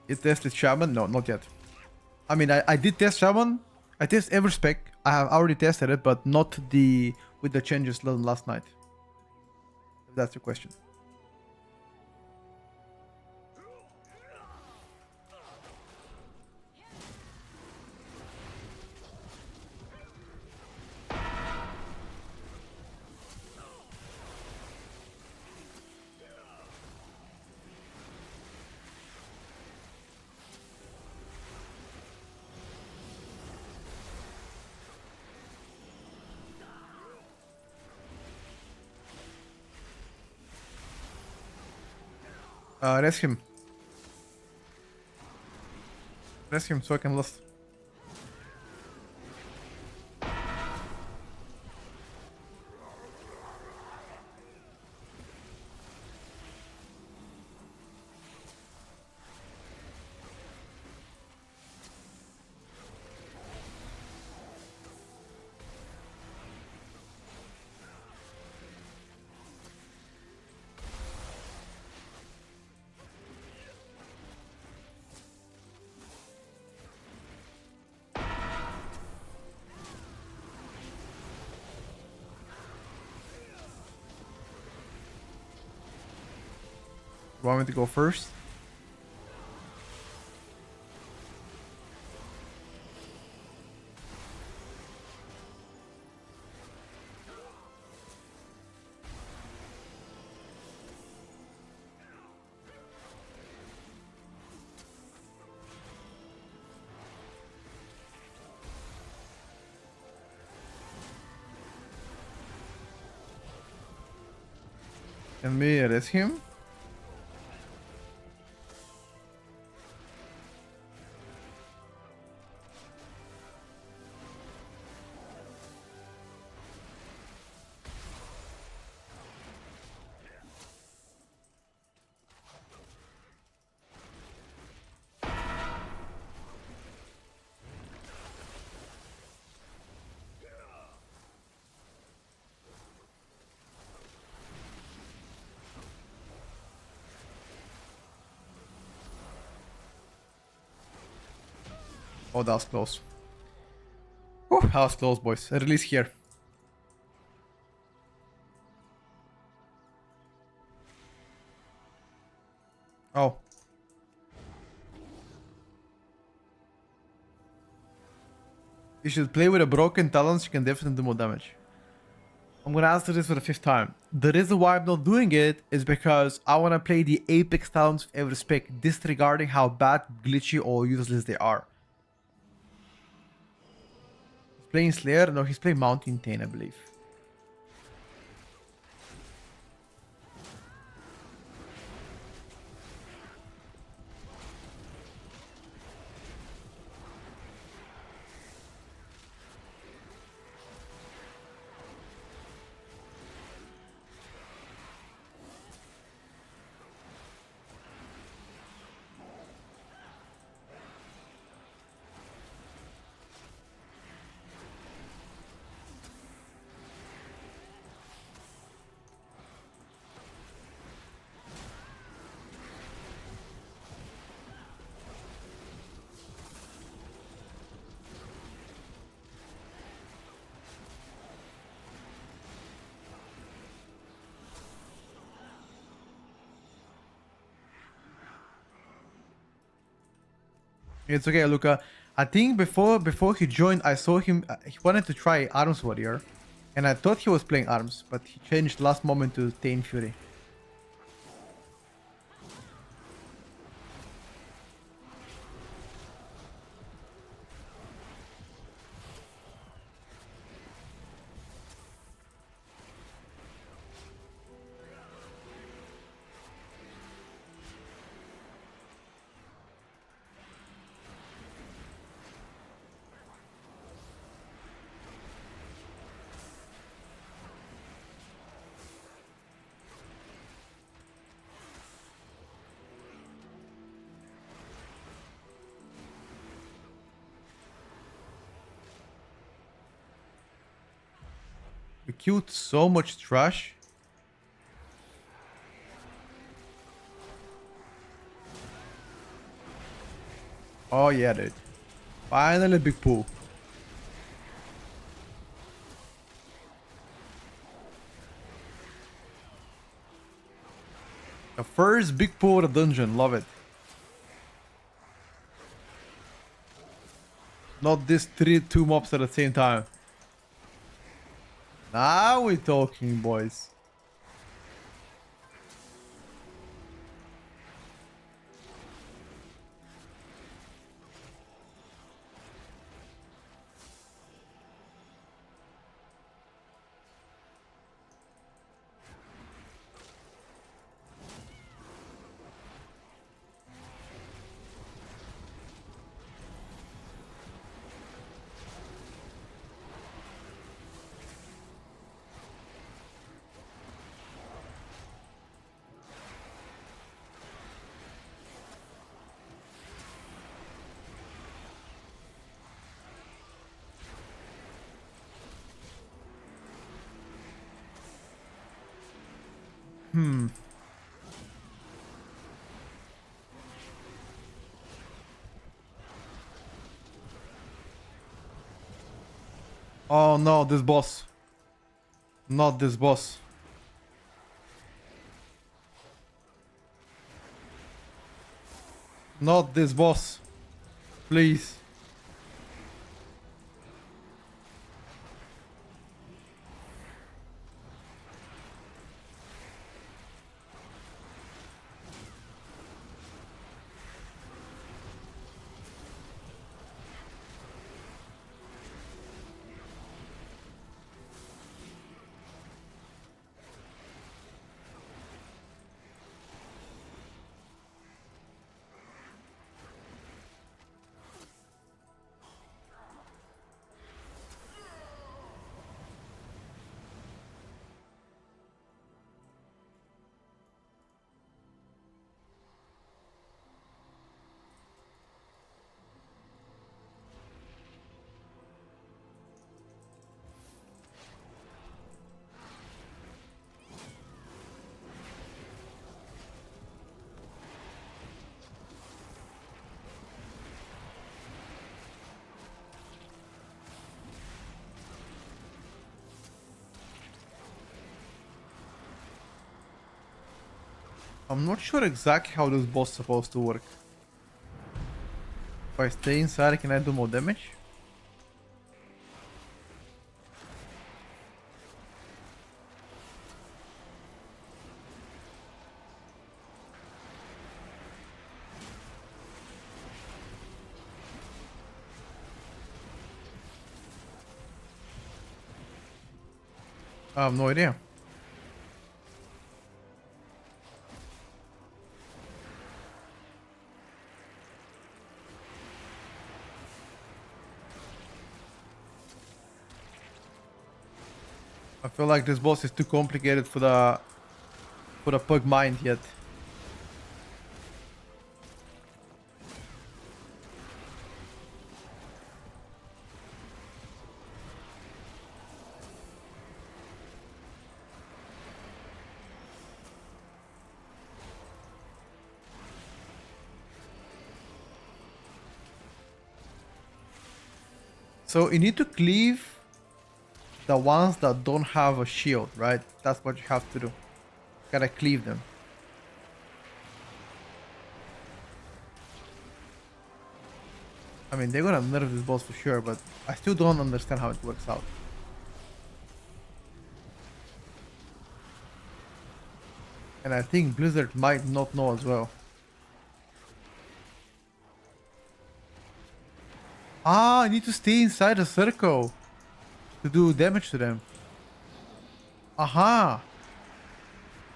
You tested Shaman? No, not yet. I mean, I did test Shaman. I test every spec. I have already tested it, but not the with the changes done last night. If that's your question. Rest him. Rest him so I can last. You want me to go first? Can we arrest him? Oh, that was close. Oh, that was close, boys. Release here. Oh. You should play with a broken talents, you can definitely do more damage. I'm gonna answer this for the 5th time. The reason why I'm not doing it is because I wanna play the Apex talents with every spec, disregarding how bad, glitchy, or useless they are. He's playing Slayer? No, he's playing Mountain Tane, I believe. It's okay, Luca. I think before he joined, I saw him. He wanted to try Arms Warrior, and I thought he was playing Arms, but he changed last moment to Tane Fury. We killed so much trash. Oh yeah, dude. Finally, big pool. The first big pool of the dungeon. Love it. Not these two mobs at the same time. Now we're talking, boys. Oh no, this boss. Not this boss. Not this boss. Please. I'm not sure exactly how this boss is supposed to work. If I stay inside, can I do more damage? I have no idea. I feel like this boss is too complicated for the pug mind yet. So you need to cleave the ones that don't have a shield, right? That's what you have to do. Gotta cleave them. I mean, they're gonna nerf this boss for sure, but I still don't understand how it works out. And I think Blizzard might not know as well. Ah, I need to stay inside the circle to do damage to them. Aha!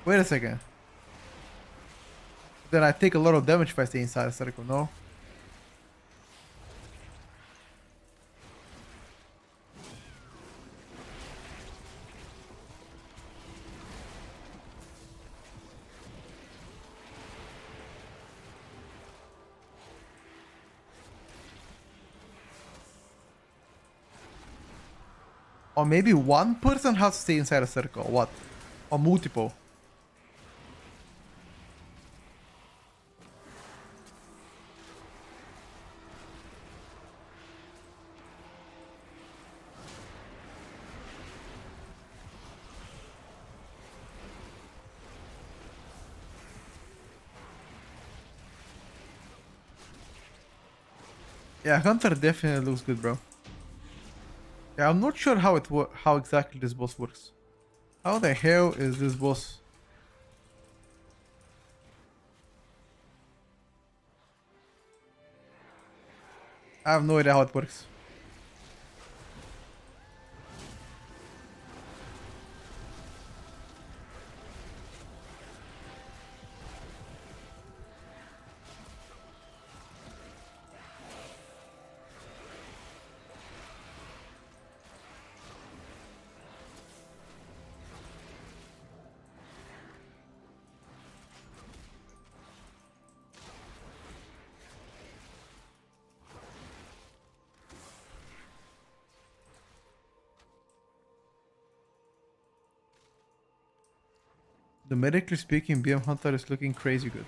Wait a second. Then I take a lot of damage if I stay inside the circle, no? Or maybe one person has to stay inside a circle. What? Or multiple? Yeah, Hunter definitely looks good, bro. Yeah, I'm not sure how exactly this boss works. How the hell is this boss? I have no idea how it works. Numerically speaking, BM Hunter is looking crazy good.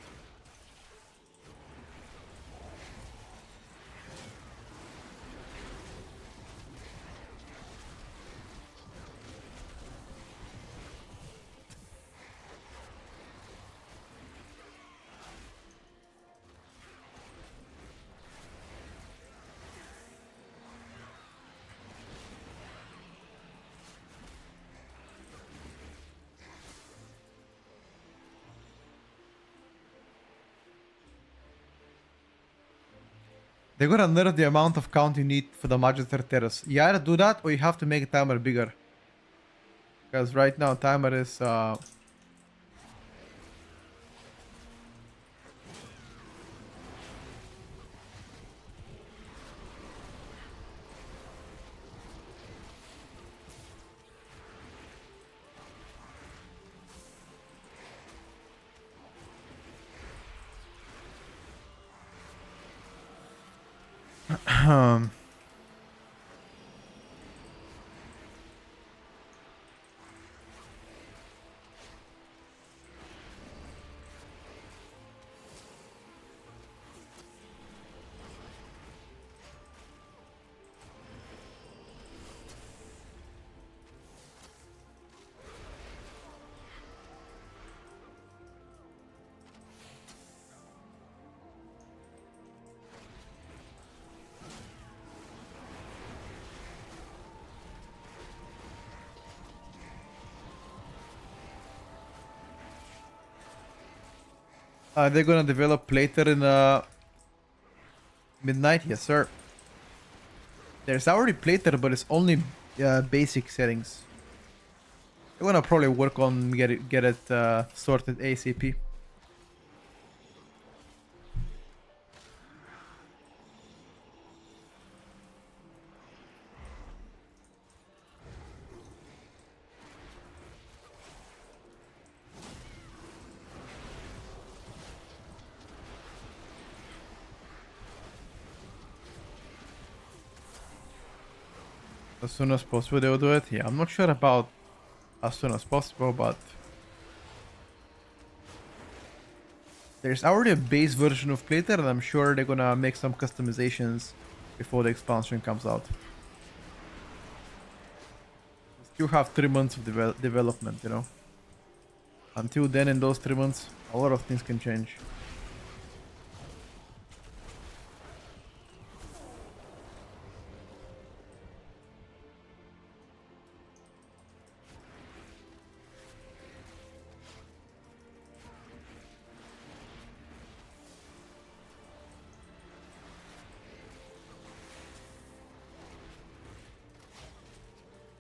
They're gonna nerf the amount of count you need for the Magister Terrace. You either do that or you have to make a timer bigger. Because right now timer is They're gonna develop later in midnight. Yes, sir. There's already Plater, but it's only basic settings. They're gonna probably work on get it sorted ASAP. As soon as possible they'll do it. Yeah, I'm not sure about as soon as possible, but there's already a base version of Plater, and I'm sure they're gonna make some customizations before the expansion comes out. Still have 3 months of development, you know. Until then, in those 3 months, a lot of things can change.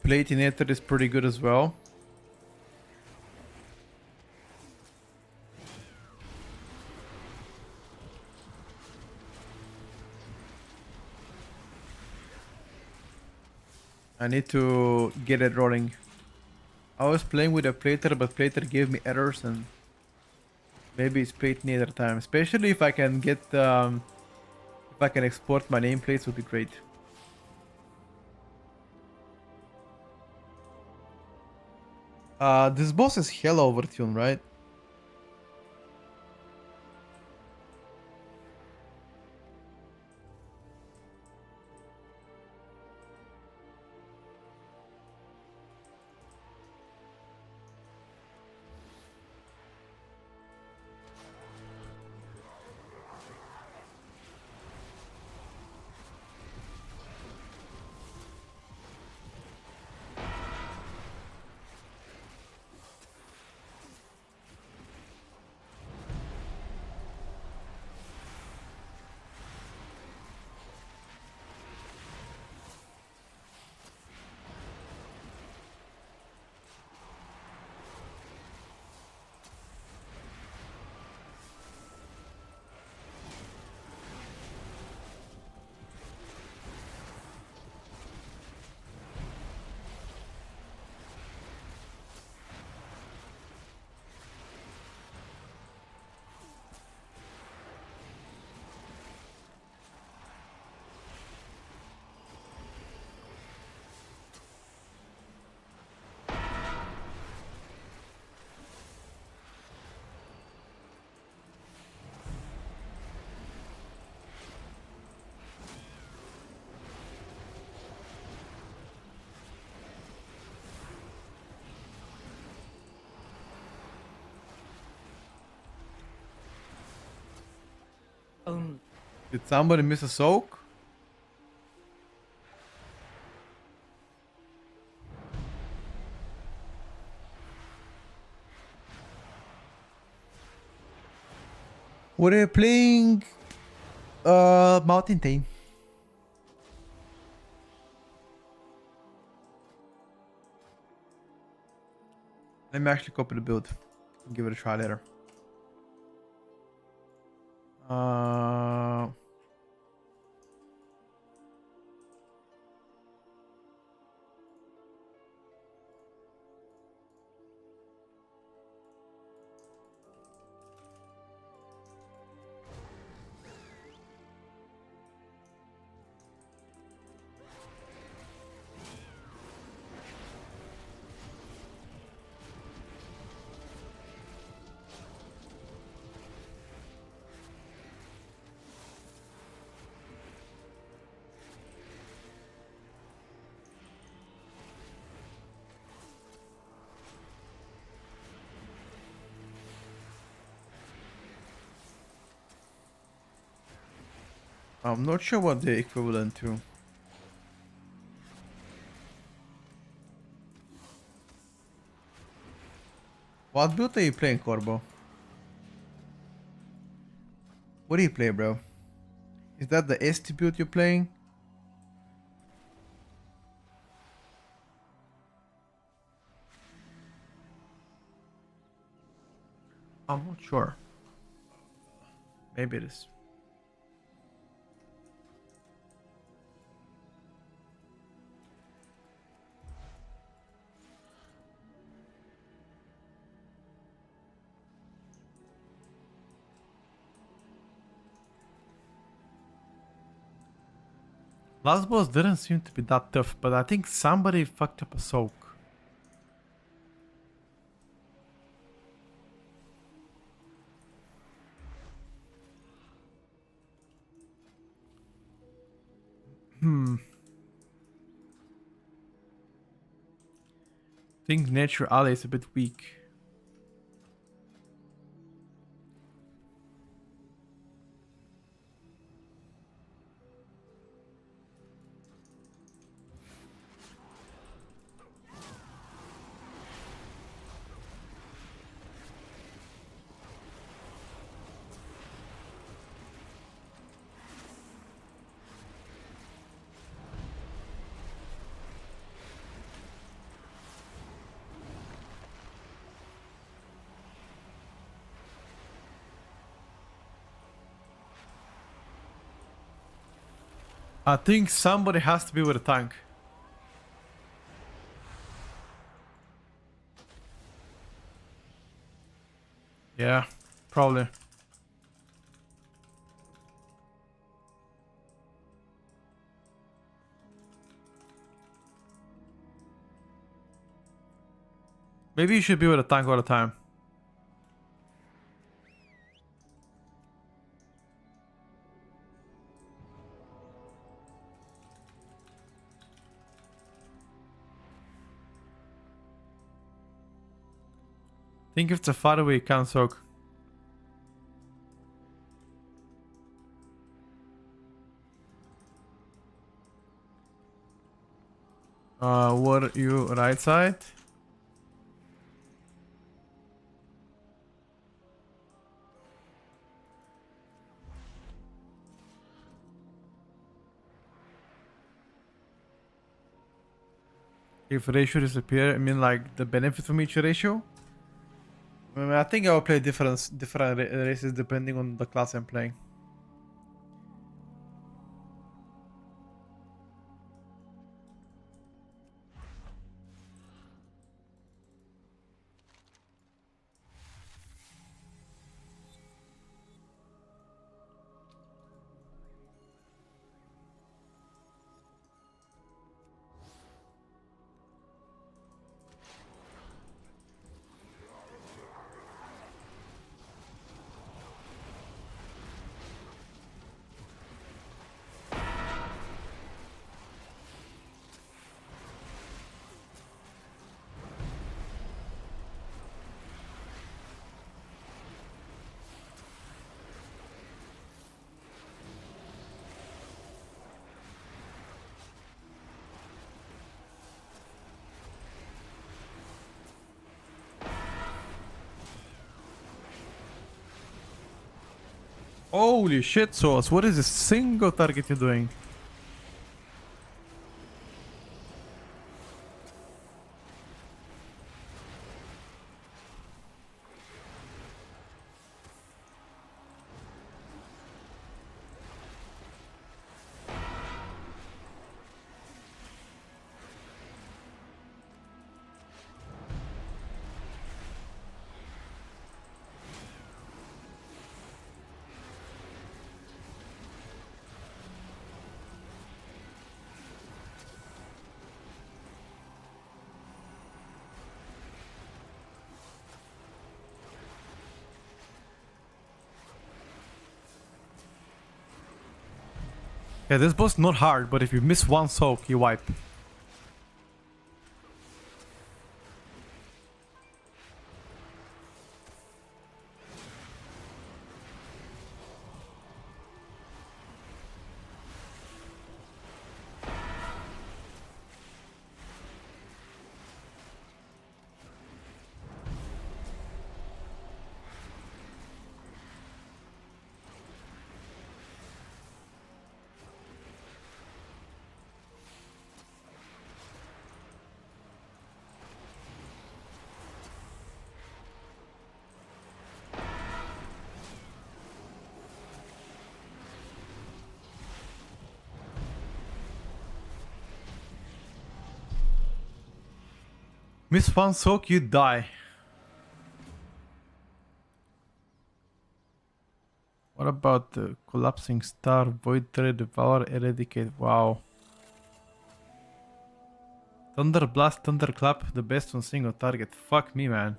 Platinator is pretty good as well. I need to get it rolling. I was playing with a Plater, but Plater gave me errors, and maybe it's Platinator time. Especially if I can get if I can export my nameplates, would be great. This boss is hella overtuned, right? Only Did somebody miss a soak? We're playing Mountain Tame. Let me actually copy the build and give it a try later. Uh, I'm not sure what the equivalent to. What build are you playing, Corbo? What do you play, bro? Is that the SD build you're playing? I'm not sure. Maybe it is. Last boss didn't seem to be that tough, but I think somebody fucked up a soak. I think Nature Ally is a bit weak. I think somebody has to be with a tank. Yeah, probably. Maybe you should be with a tank all the time. Think if it's a far away, you can't soak. What are you right side? If ratio disappear, I mean like the benefit from each ratio? I mean, I think I'll play different races depending on the class I'm playing. Holy shit, Sauce, what is this single target you're doing? Yeah, this boss is not hard, but if you miss one soak, you wipe. Miss Fan Soak, you die. What about the collapsing star, void thread, devour, eradicate? Wow. Thunder blast, thunderclap, the best on single target. Fuck me, man.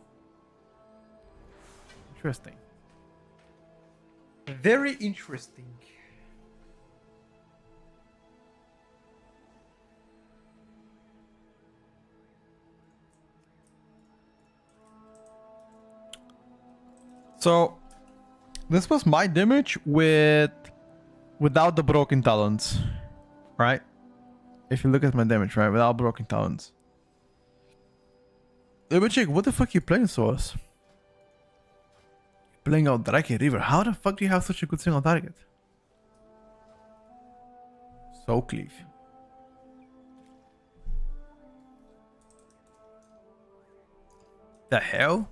Interesting. Very interesting. So this was my damage without the broken talons, right? If you look at my damage, right, without broken talons. Let me check. What the fuck you playing, Source? Playing out Drake River. How the fuck do you have such a good single target? So cleave. The hell?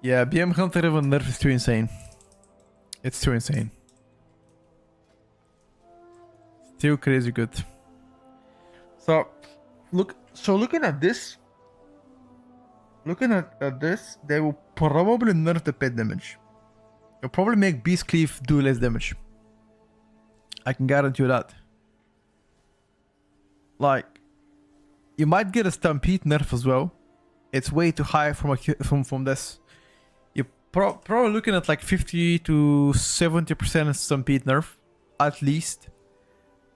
Yeah, BM Hunter Riven nerf is too insane. It's too insane. Still crazy good. So looking at this, they will probably nerf the pet damage. They'll probably make Beast Cleave do less damage. I can guarantee you that. Like, you might get a Stampede nerf as well. It's way too high from this. You're probably looking at like 50 to 70% Stampede nerf, at least.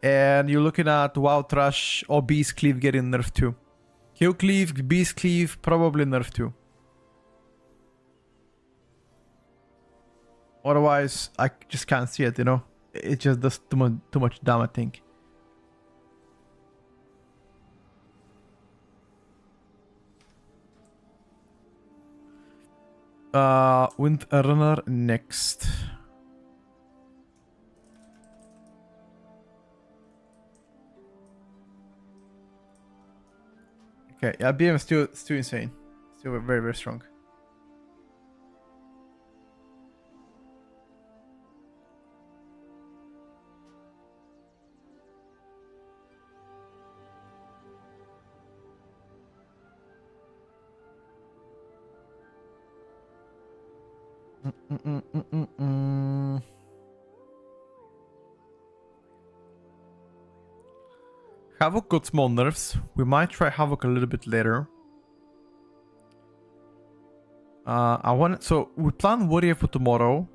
And you're looking at Wild Trash or Beast Cleave getting nerfed too. Kill Cleave, Beast Cleave, probably nerfed too. Otherwise, I just can't see it, you know? It just does too much damn, I think. Wind Runner next. Okay, yeah, BM is still insane. Still very, very strong. Havoc got small nerfs. We might try Havoc a little bit later. So we plan Warrior for tomorrow.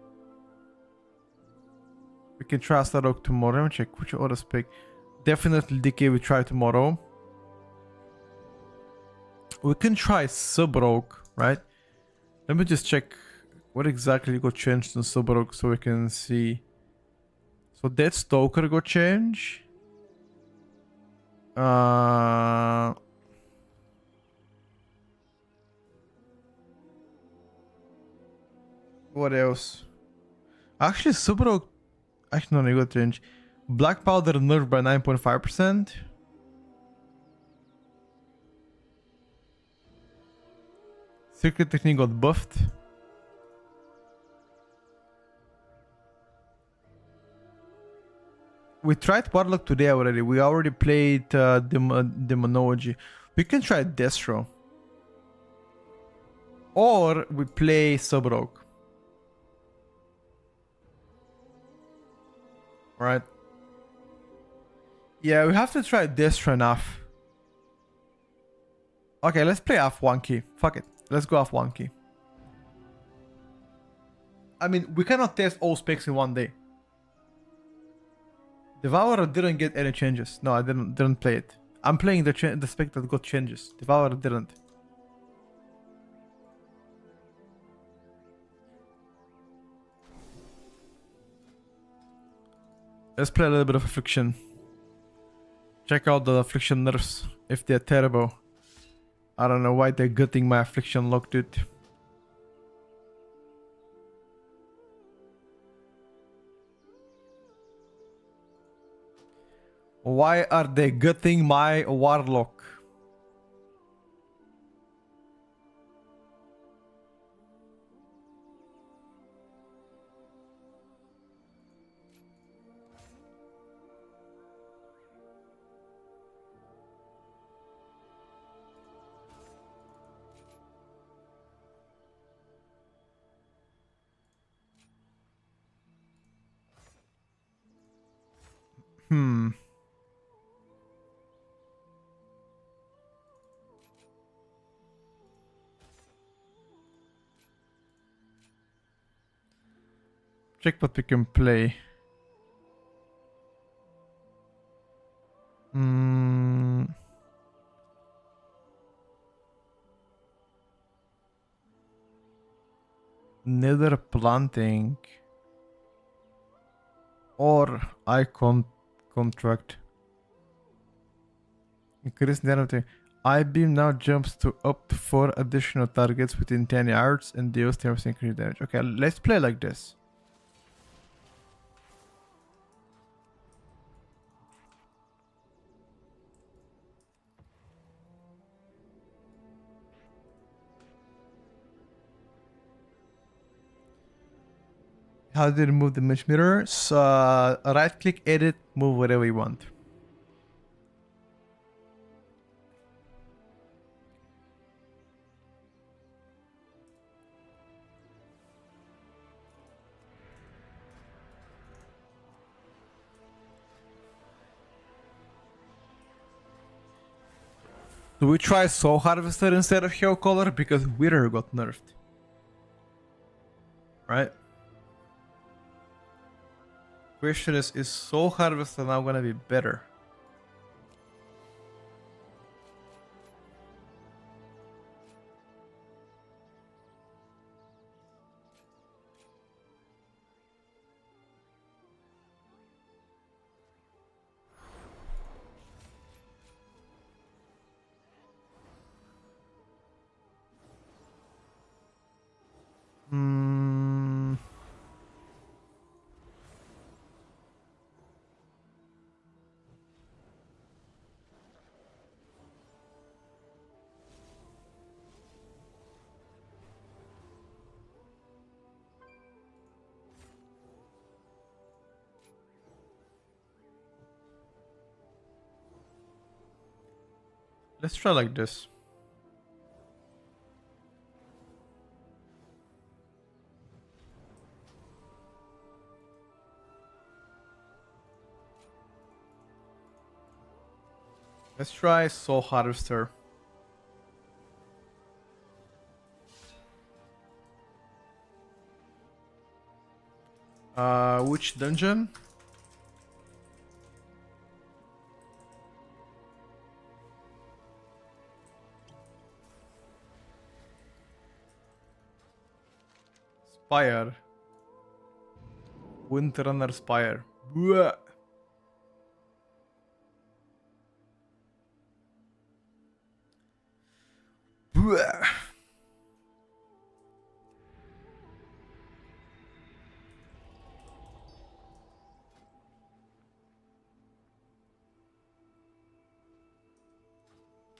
We can try Starrock tomorrow. Let me check which other spec. Definitely DK we try tomorrow. We can try Subrogue, right? Let me just check what exactly got changed in Subrogue so we can see. So Dead Stalker got changed. What else? Actually, Subrogue. Actually, no, you got change. Black Powder nerfed by 9.5%. Secret Technique got buffed. We tried Warlock today already. We already played Demonology. We can try Destro. Or we play Subrogue. Right. Yeah, we have to try Destro and Af. Okay, let's play Af 1 key. Fuck it. Let's go Af 1 key. I mean, we cannot test all specs in one day. Devourer didn't get any changes. No, I didn't play it. I'm playing the spec that got changes. Devourer didn't. Let's play a little bit of Affliction. Check out the Affliction nerfs, if they're terrible. I don't know why they're gutting my Affliction lock, dude. Why are they gutting my warlock? Hmm. Check what we can play. Hmm. Nether planting. Or icon contract. Increase narrative. I-beam now jumps to up to 4 additional targets within 10 yards and deals 10% increased damage. Okay, let's play like this. How do you remove the image mirror? So, right click, edit, move whatever you want. Do we try Soul Harvester instead of Hell Color? Because Wither got nerfed. Right? Question is Soul Harvester now gonna be better? Hmm. Let's try like this. Let's try Soul Harvester. Which dungeon? Spire. Windrunner Spire. Blah. Blah.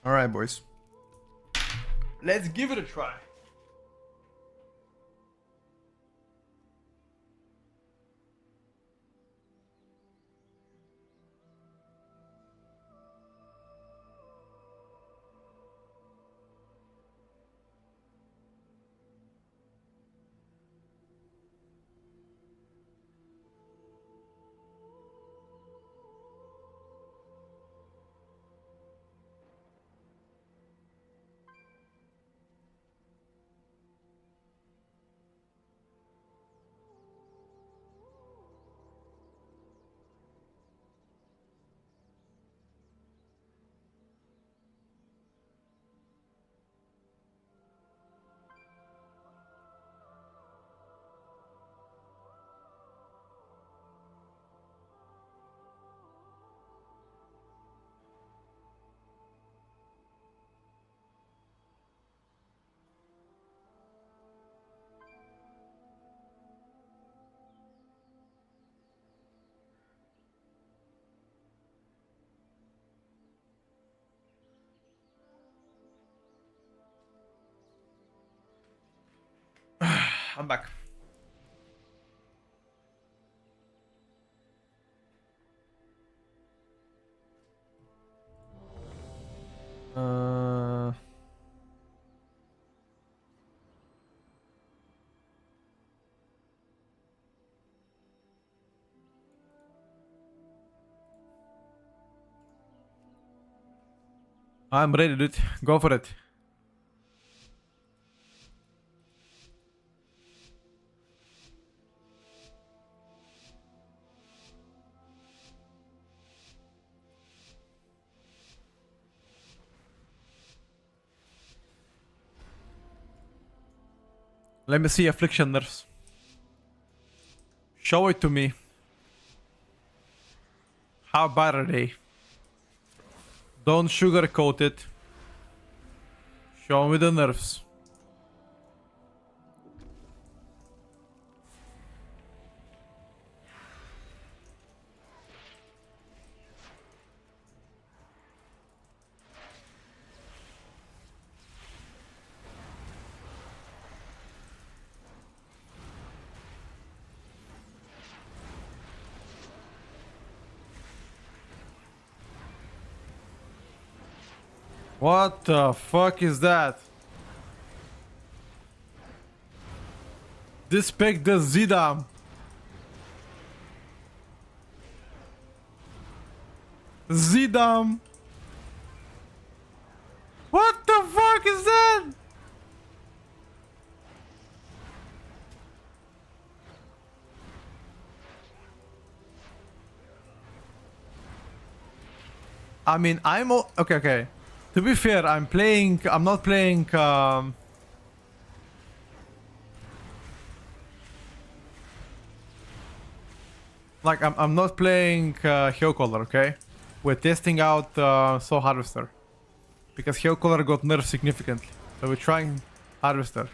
Alright, boys. Let's give it a try. I'm back. I'm ready, dude. Go for it. Let me see affliction nerfs. Show it to me. How bad are they? Don't sugarcoat it. Show me the nerfs. What the fuck is that? This spec does Zidam. Zidam. What the fuck is that? I mean, okay. To be fair, I'm not playing, like, I'm not playing, Hellcaller, okay? We're testing out, Soul Harvester. Because Hellcaller got nerfed significantly. So we're trying Harvester.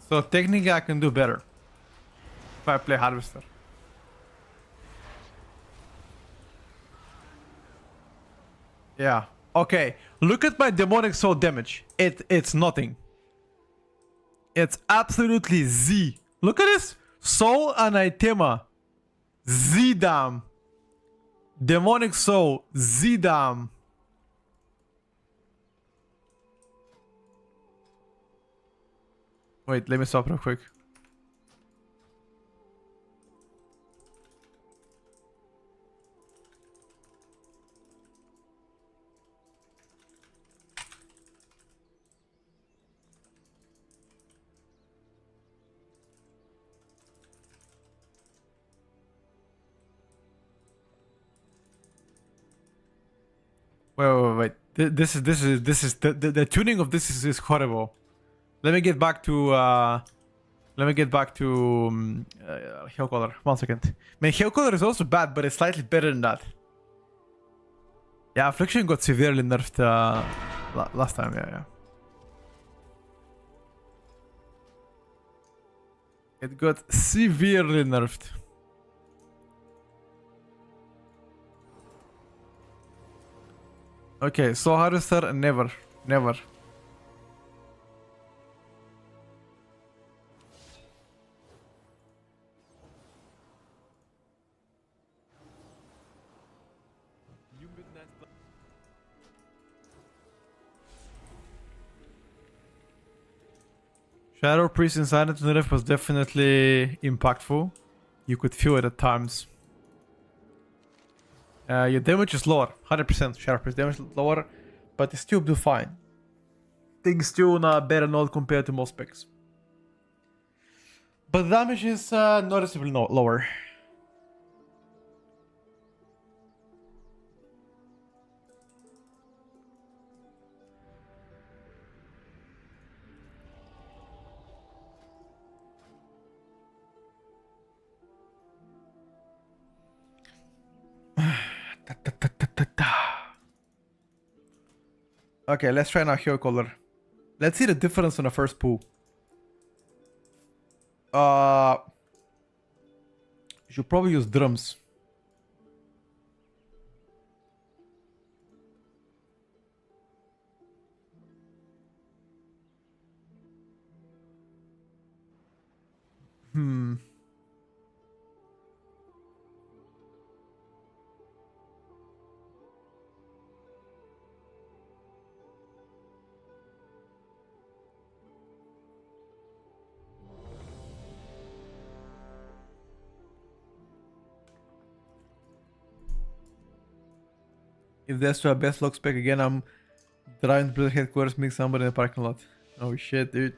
So technically I can do better if I play Harvester. Yeah. Okay. Look at my demonic soul damage. It's nothing. It's absolutely Z. Look at this. Soul Anathema. Zidam. Demonic soul. Zidam. Wait, let me stop real quick. Wait. This is the tuning of this is horrible. Let me get back to Hellcaller. 1 second. Man, Hellcaller is also bad, but it's slightly better than that. Yeah, Affliction got severely nerfed last time. Yeah. It got severely nerfed. Okay, so Harvester, never. Shadow Priest in Silent nerf was definitely impactful. You could feel it at times. Your damage is lower, 100%. Shadow Priest damage is lower, but you still do fine. Things still not better not compared to most specs. But the damage is noticeably lower. Okay, let's try now Hellcaller. Let's see the difference on the first pool. You should probably use drums. If that's your best looks back again, I'm driving to Blizzard headquarters, meet somebody in the parking lot. Oh shit, dude.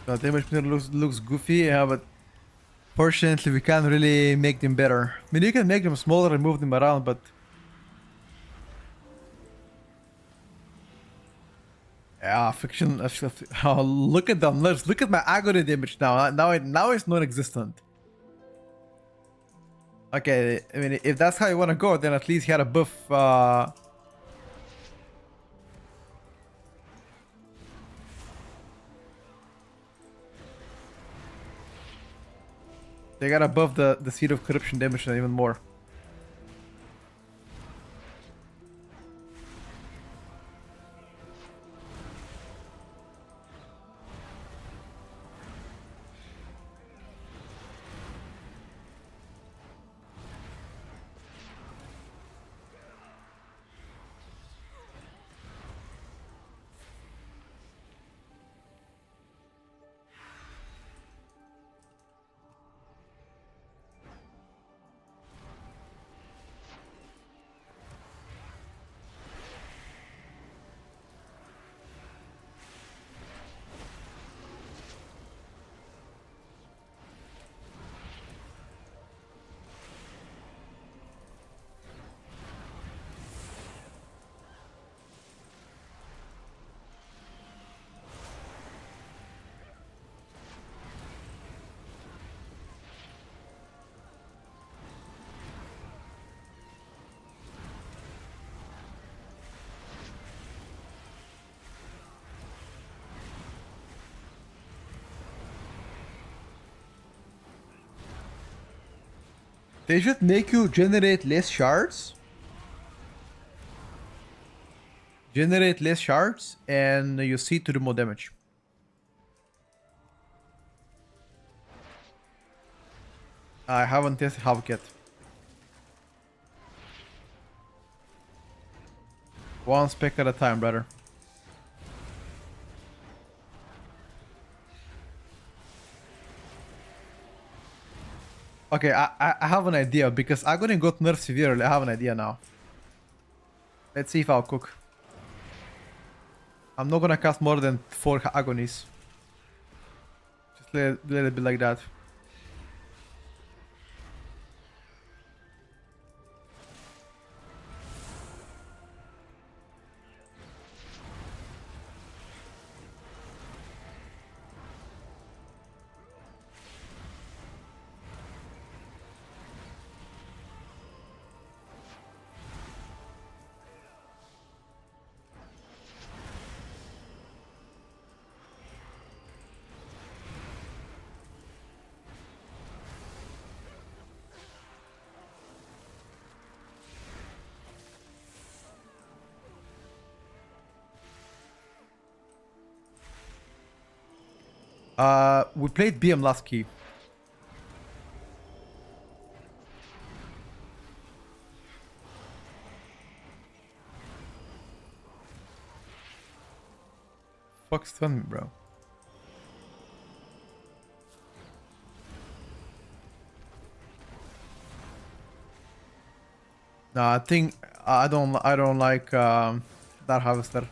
The damage meter looks goofy, yeah, but fortunately we can't really make them better. I mean, you can make them smaller and move them around, but yeah, fiction. Oh, look at them. Look at my agony damage now. Now it's non-existent. Okay, I mean, if that's how you want to go, then at least he had a buff. They got above the Seed of Corruption damage and even more. They should make you generate less shards. Generate less shards and you see to do more damage. I haven't tested Havoc yet. One spec at a time, brother. Okay, I have an idea because Agony got nerfed severely. I have an idea now. Let's see if I'll cook. I'm not gonna cast more than 4 Agonies. Just let it be like that. We played BM last key. Fuck stun me, bro. No, I think I don't like that harvester.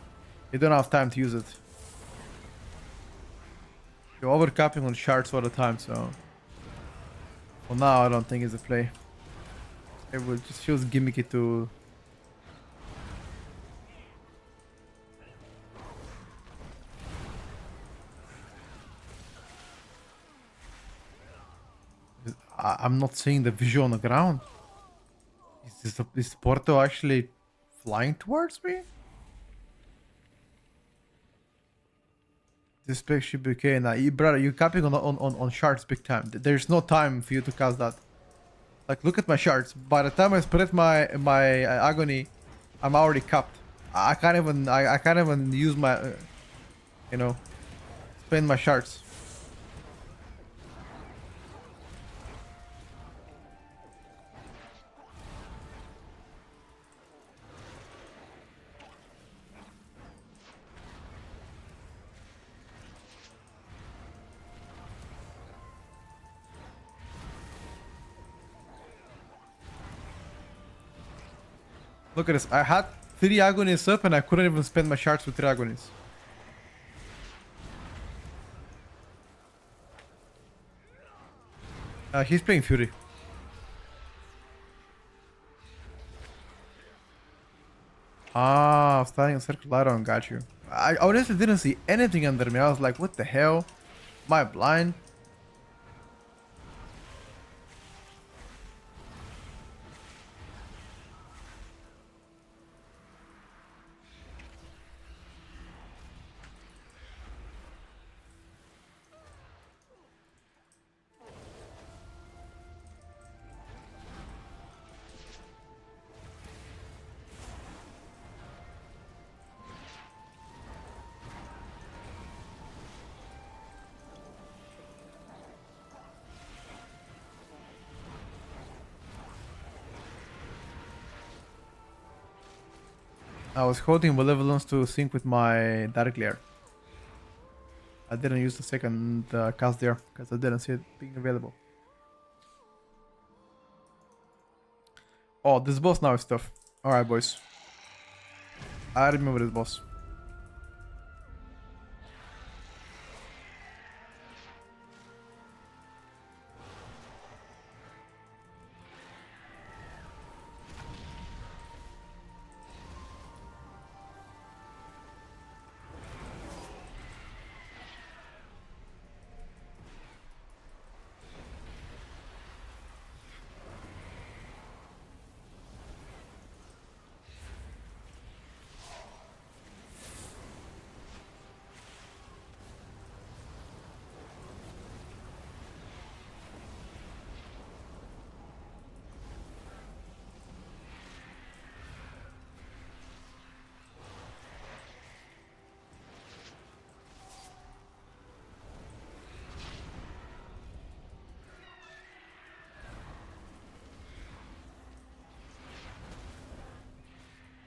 You don't have time to use it. You're overcapping on shards all the time, so for now I don't think it's a play. It will just feels gimmicky to. I'm not seeing the visual on the ground. Is Porto actually flying towards me? This spec should be okay. Now, brother, you're capping on shards big time. There's no time for you to cast that. Like, look at my shards. By the time I spread my agony, I'm already capped. I can't even use my, you know, spend my shards. Look at this. I had 3 agonies up and I couldn't even spend my shards with 3 agonies. He's playing Fury. Ah, starting a circle on, got you. I honestly didn't see anything under me. I was like, what the hell? Am I blind? I was holding Malevolence to sync with my Dark Glare. I didn't use the second cast there because I didn't see it being available. Oh, this boss now is tough. Alright, boys. I remember this boss.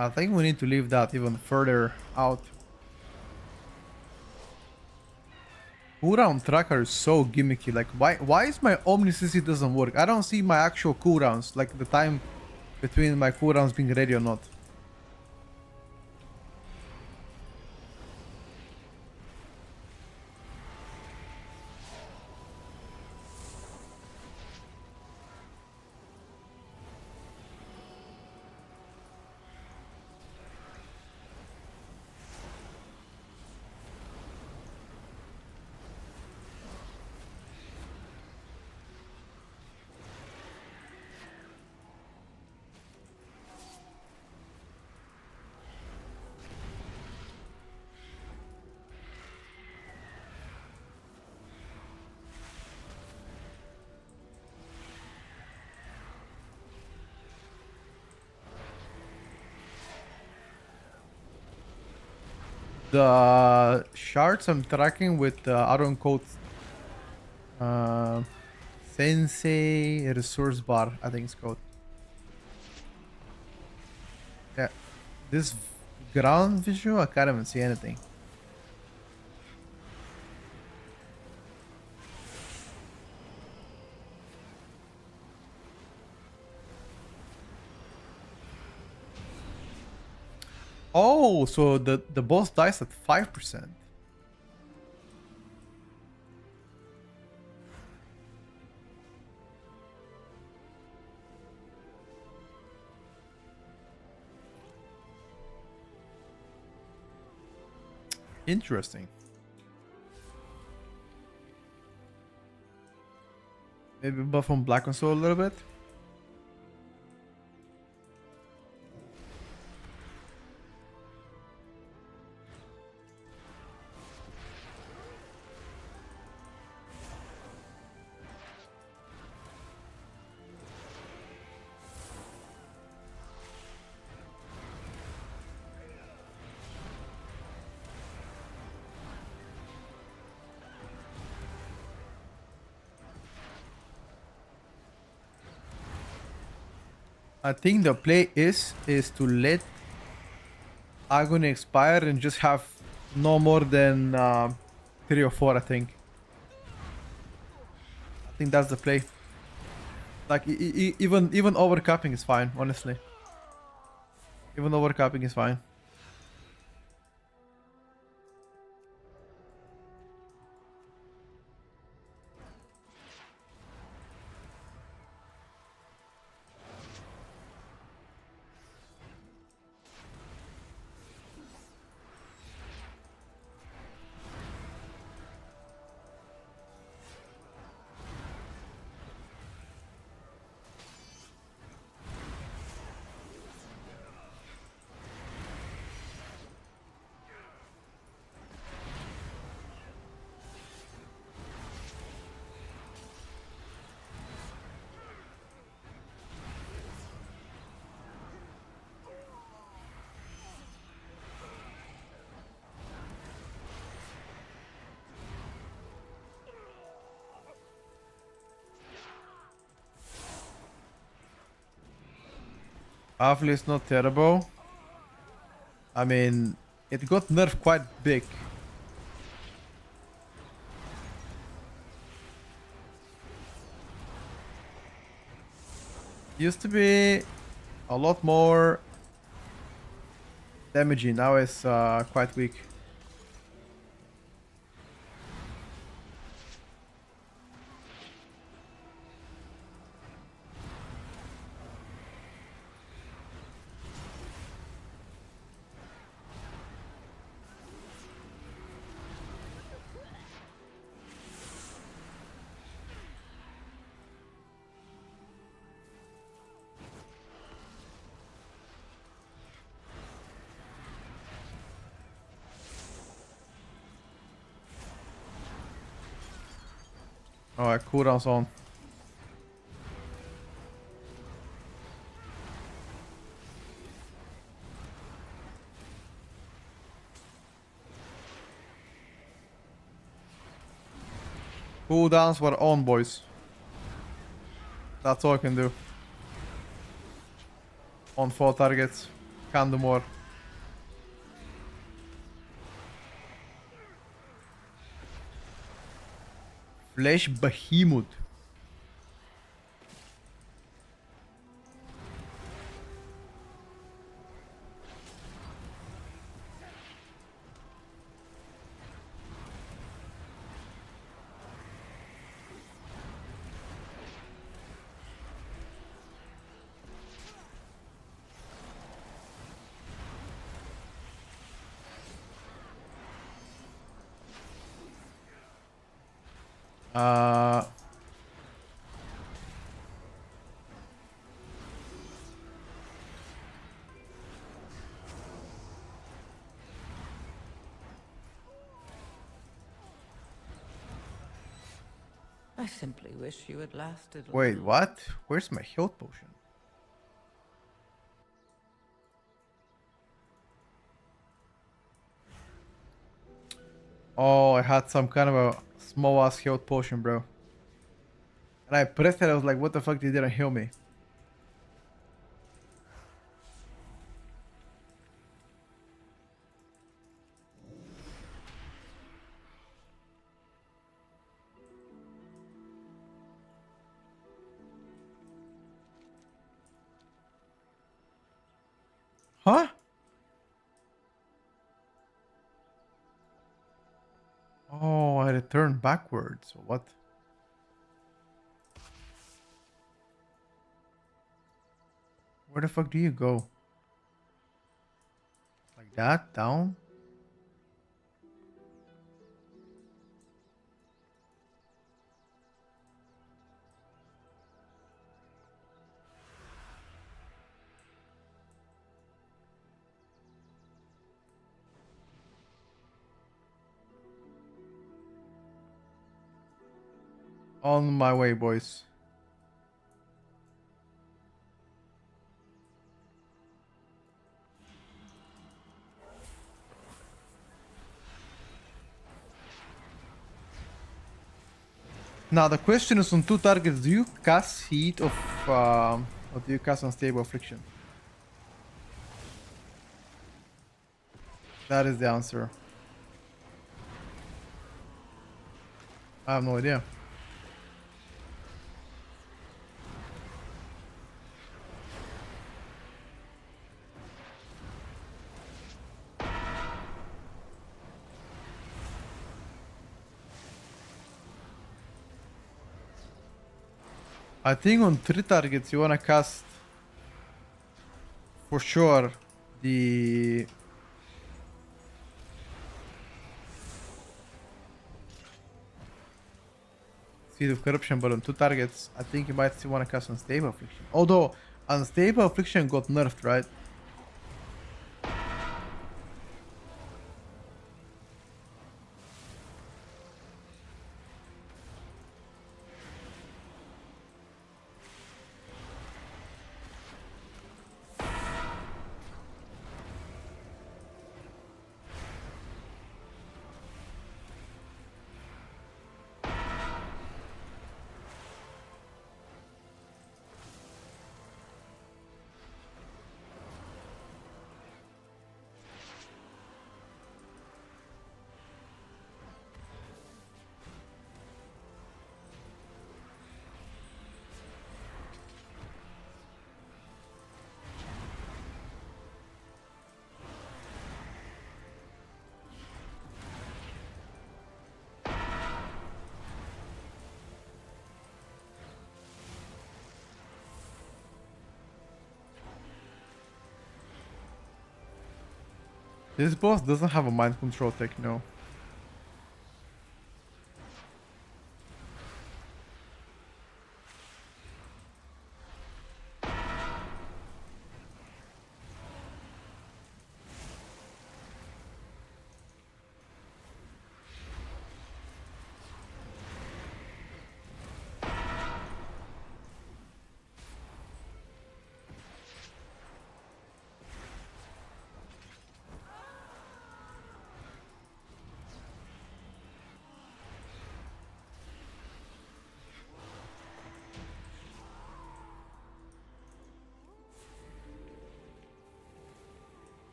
I think we need to leave that even further out. Cooldown tracker is so gimmicky. Like, why is my Omni CC doesn't work? I don't see my actual cooldowns, like the time between my cooldowns being ready or not. The shards I'm tracking with the Iron Coat Uh, Sensei Resource Bar, I think it's called. Yeah, this ground visual, I can't even see anything. Oh, so the boss dies at 5%. Interesting. Maybe buff on Black Console a little bit. I think the play is to let Agony expire and just have no more than 3 or 4, I think. I think that's the play. Like even overcapping is fine, honestly. Even overcapping is fine. Obviously, it's not terrible. I mean, it got nerfed quite big. Used to be a lot more damaging. Now it's quite weak. Alright, cooldown's on. Cooldowns were on, boys. That's all I can do. On 4 targets. Can't do more. Flesh Behemoth. Uh, I simply wish you had lasted a Wait, little. what? Where's my health potion? Oh, I had some kind of a small ass health potion, bro. And I pressed it, I was like, what the fuck, they didn't heal me. Huh? Oh, I returned backwards. What? Where the fuck do you go? Like that? Down? On my way, boys. Now the question is on two targets. Do you cast heat or do you cast unstable friction? That is the answer. I have no idea. I think on 3 targets you wanna cast for sure the Seed of Corruption, but on 2 targets I think you might still wanna cast Unstable Affliction. Although Unstable Affliction got nerfed, right? This boss doesn't have a mind control tech, no.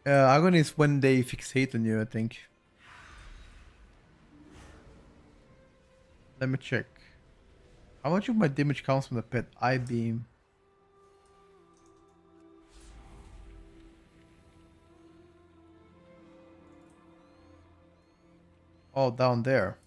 Agony is when they fixate on you, I think. Let me check. How much of my damage comes from the pet? Eye beam. Oh, down there.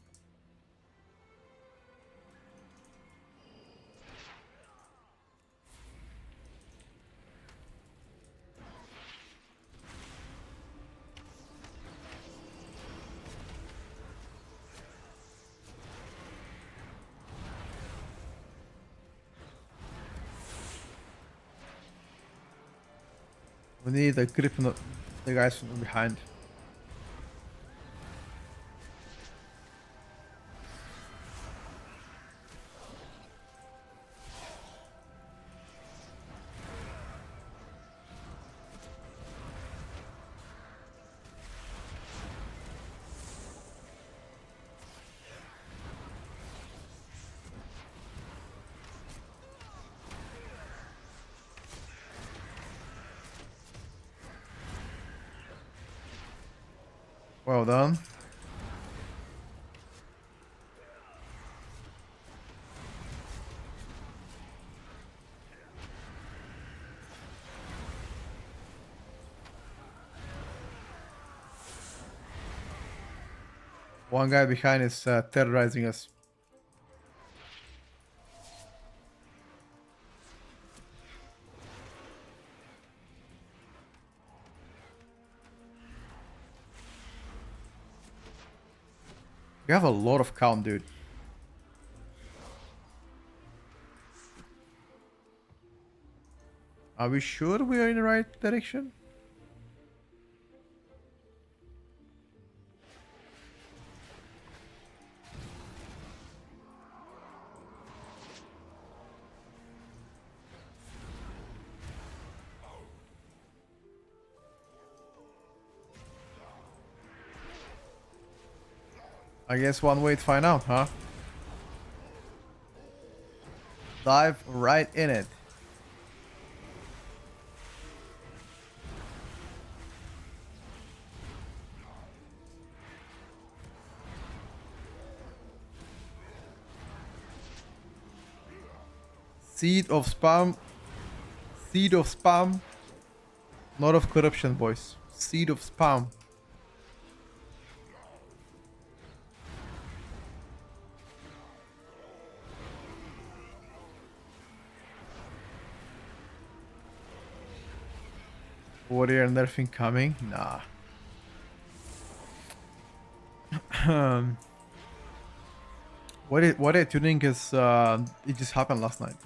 We need a grip on the guys from behind. Well done. One guy behind is terrorizing us. You have a lot of count, dude. Are we sure we are in the right direction? I guess one way to find out, huh? Dive right in it. Seed of spam. Seed of spam. Not of corruption, boys. Seed of spam. Warrior nerfing coming? Nah. What are tuning is it just happened last night.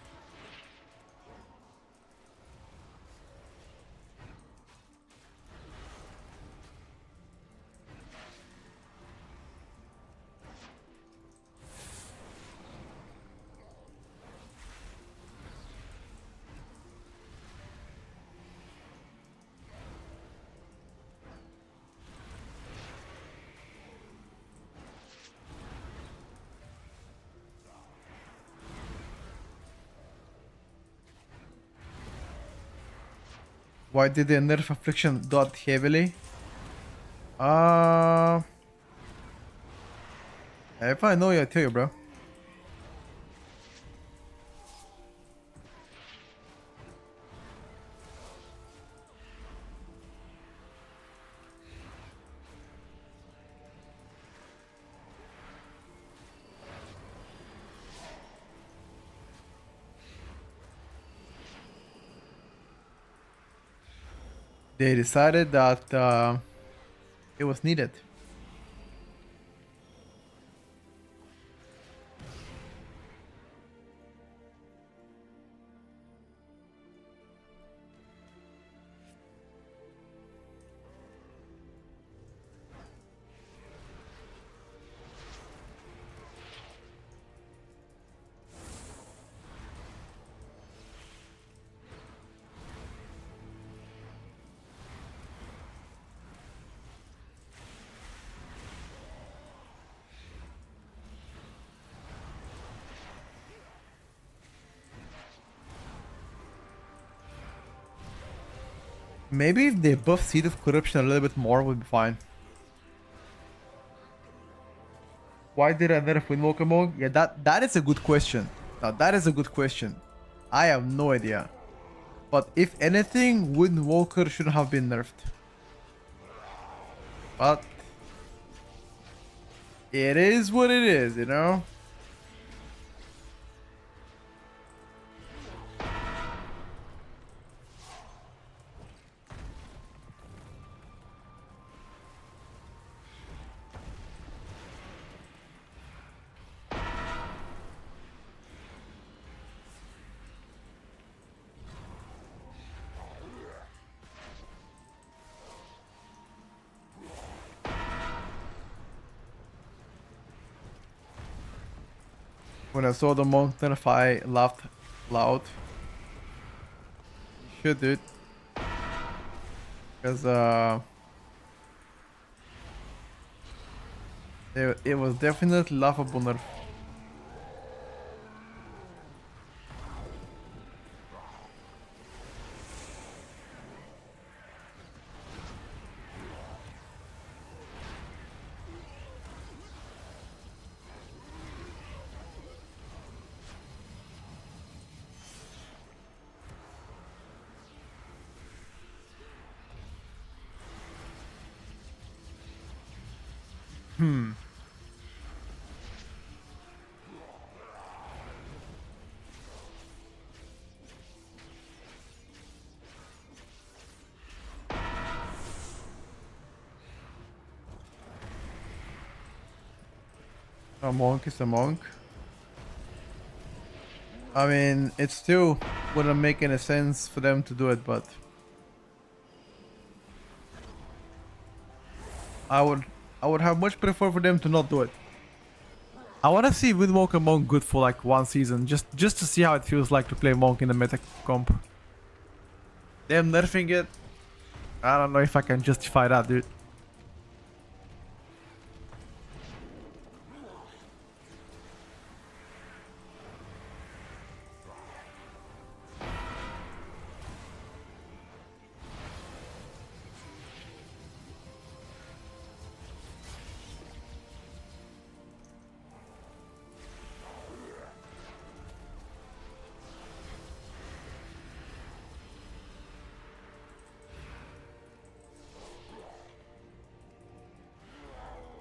Why did they nerf affliction that heavily? If I know you, I tell you, bro. They decided that it was needed. Maybe if they buff Seed of Corruption a little bit more, would be fine. Why did I nerf Windwalker mode? Yeah, that is a good question. Now that is a good question. I have no idea. But if anything, Windwalker shouldn't have been nerfed. But it is what it is, you know? When I saw the monk nerf, I laughed loud. You should, dude. Because it was definitely laughable nerf. A monk is a monk. I mean, it still wouldn't make any sense for them to do it, but I would have much prefer for them to not do it. I want to see Windwalker Monk good for like one season, just to see how it feels like to play Monk in the meta comp. Them nerfing it, I don't know if I can justify that, dude.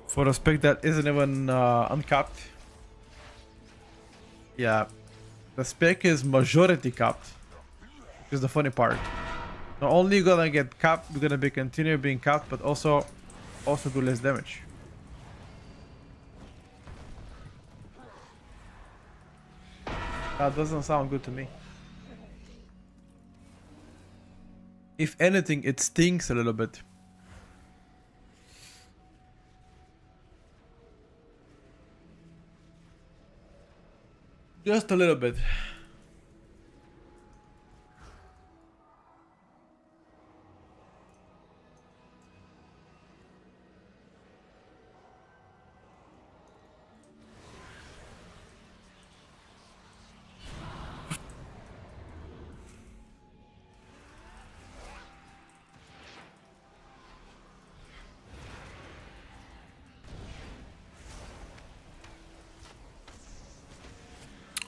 For a spec that isn't even uncapped. Yeah, the spec is majority capped, which is the funny part. Not only you gonna get capped, you're gonna be continue being capped, but also do less damage. That doesn't sound good to me. If anything, it stings a little bit. Just a little bit.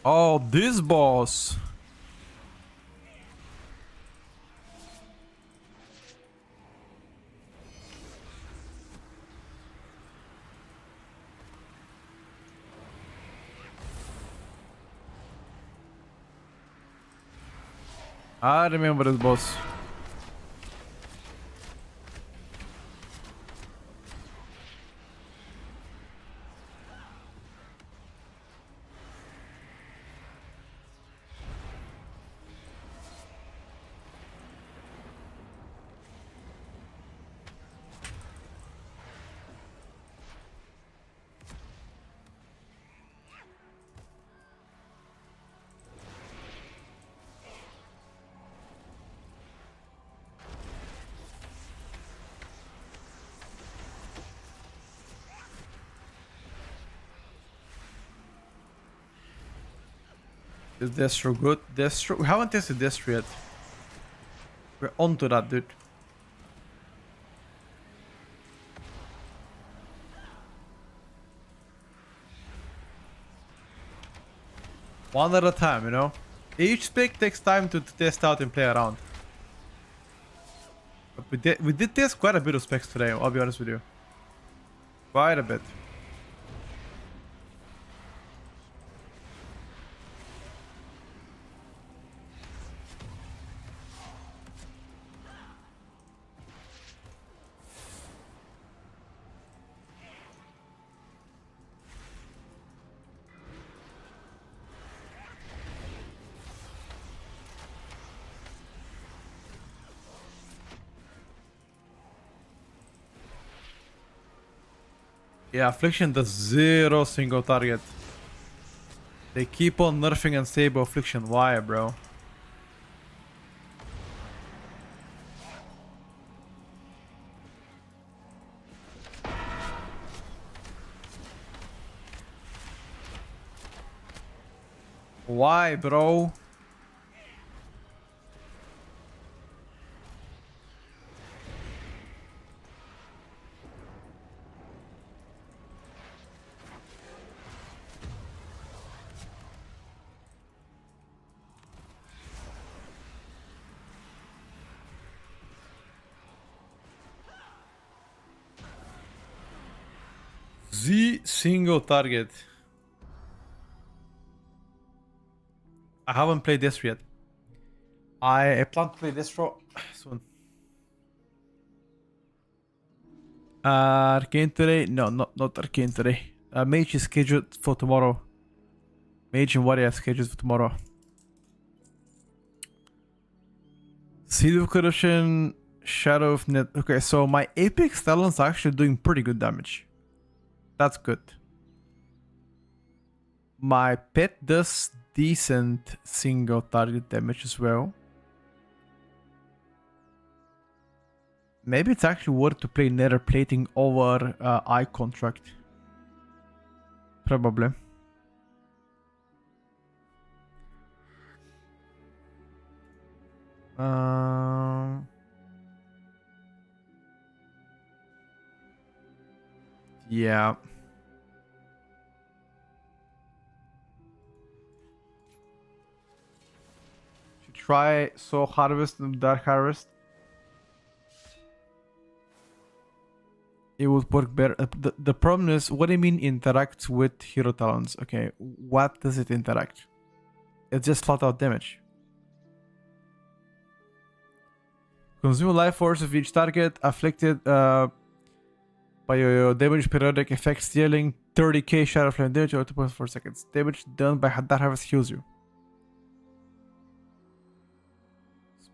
Oh, this boss. I remember this boss. Is Destro good? Destro? We haven't tested Destro yet. We're onto that, dude. One at a time, you know? Each spec takes time to test out and play around. But we did test quite a bit of specs today, I'll be honest with you. Quite a bit. Yeah, Affliction does zero single target. They keep on nerfing and Sable Affliction. Why, bro? Why, bro? single target. I haven't played this yet. I plan to play this soon. Arcane today? No, not Arcane today. Mage is scheduled for tomorrow. Mage and Warrior are scheduled for tomorrow. Seed of Corruption, Shadow of Net. Okay, so my Apex Talons are actually doing pretty good damage. That's good. My pet does decent single target damage as well. Maybe it's actually worth to play Nether Plating over Eye Contract. Probably. Yeah. Should try Soul Harvest and Dark Harvest. It would work better. The problem is, what do you mean interacts with Hero Talons? Okay, what does it interact? It's just flat out damage. Consume life force of each target afflicted by your damage periodic effects, dealing 30k shadow flame damage over 2.4 seconds. Damage done by Dark Harvest heals you.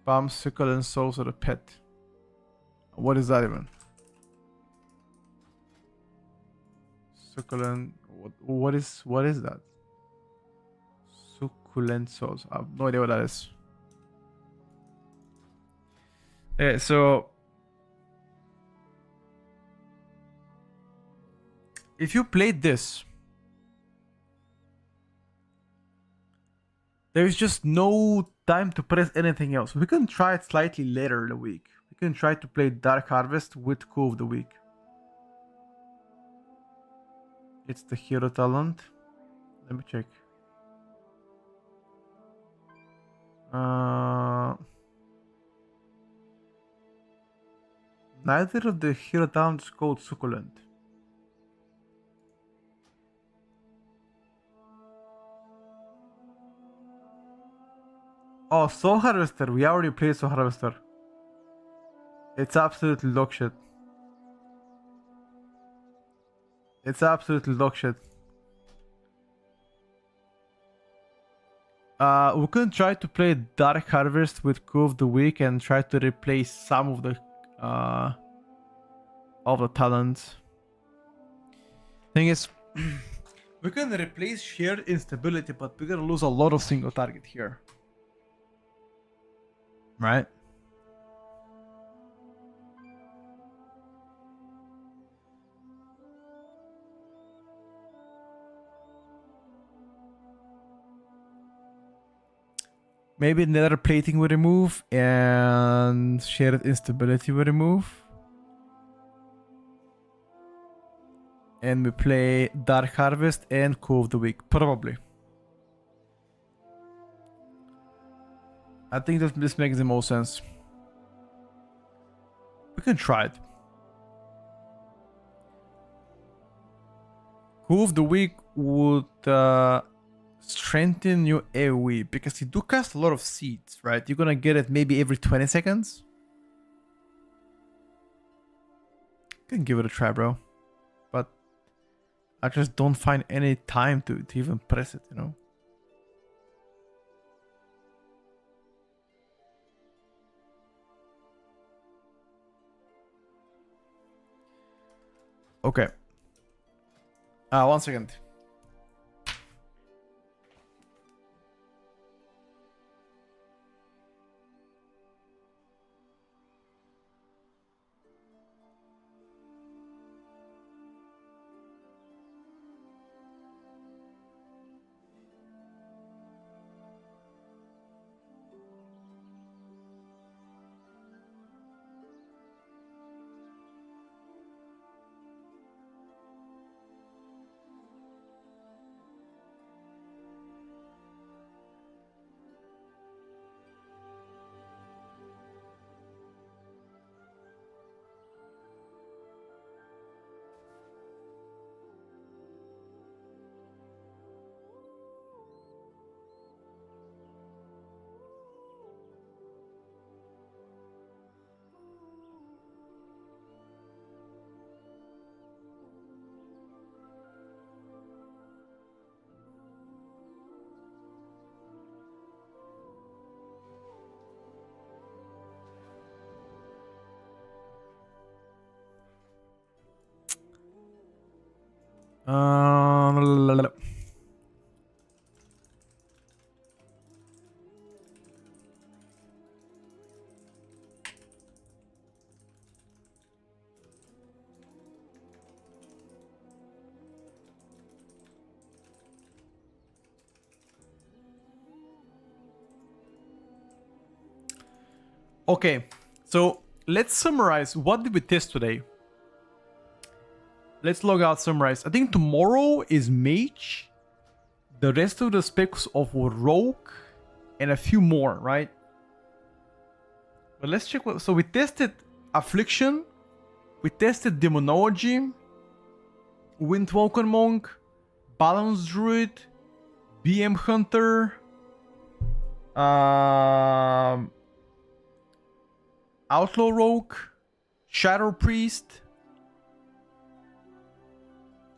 Spam Succulent Souls of the Pet. What is that even? Succulent. What is that? Succulent Souls. I have no idea what that is. Okay, so if you played this, there's just no time to press anything else. We can try it slightly later in the week. We can try to play Dark Harvest with Coup of the Week. It's the hero talent. Let me check. Neither of the hero talents is called Succulent. Oh, Soul Harvester. We already played Soul Harvester. It's absolutely dog shit. It's absolutely dog shit. We can try to play Dark Harvest with Coup of the Week and try to replace some of the talents. Thing is, we can replace shared instability, but we're gonna lose a lot of single target here. Right? Maybe nether plating we remove and shared instability we remove. And we play Dark Harvest and Coup of the Week, probably. I think that this makes the most sense. We can try it. Coup of the Week would strengthen your AoE because you do cast a lot of seeds, right? You're gonna get it maybe every 20 seconds. Can give it a try, bro. But I just don't find any time to even press it, you know? Okay. 1 second. La, la, la. Okay, so let's summarize. What did we test today? Let's log out, summarize. I think tomorrow is Mage. The rest of the specs of Rogue. And a few more, right? But let's check what... So we tested Affliction. We tested Demonology. Windwalker Monk. Balance Druid. BM Hunter. Outlaw Rogue. Shadow Priest.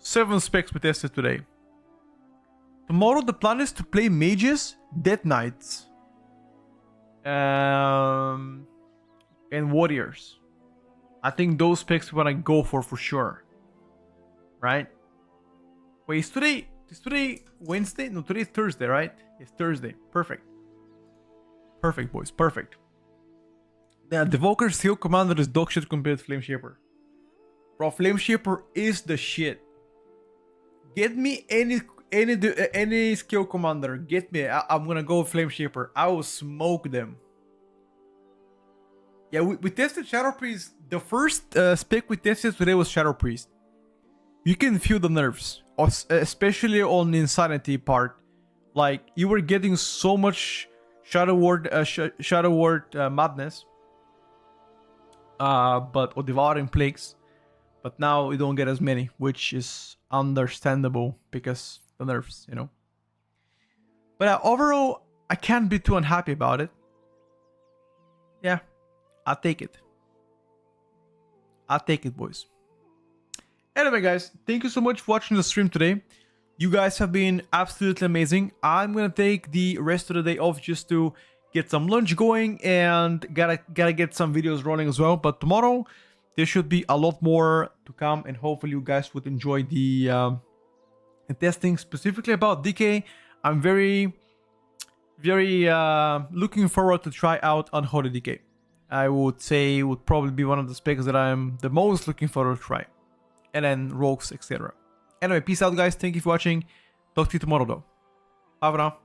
7 specs we tested today. Tomorrow the plan is to play Mages, Death Knights, and Warriors. I think those specs we're gonna go for sure. Right? Wait, is today Wednesday? No, today is Thursday, right? It's Thursday. Perfect. Perfect, boys. Perfect. Yeah, the Devoker Steel Commander is dog shit compared to Flame Shaper. Bro, Flame Shaper is the shit. Get me any skill commander. Get me. I'm gonna go with Flame Shaper. I will smoke them. Yeah, we tested Shadow Priest. The first spec we tested today was Shadow Priest. You can feel the nerfs, especially on the Insanity part. Like, you were getting so much Shadow Ward madness. Or Devouring Plagues. But now we don't get as many, which is understandable because the nerfs, you know. But overall, I can't be too unhappy about it. Yeah, I'll take it. I'll take it, boys. Anyway, guys, thank you so much for watching the stream today. You guys have been absolutely amazing. I'm gonna take the rest of the day off just to get some lunch going and gotta get some videos rolling as well. But tomorrow there should be a lot more to come, and hopefully you guys would enjoy the testing specifically about DK. I'm very looking forward to try out Unholy DK. I would say it would probably be one of the specs that I'm the most looking forward to try. And then Rogues, etc. Anyway, peace out, guys. Thank you for watching. Talk to you tomorrow, though. Bye for now.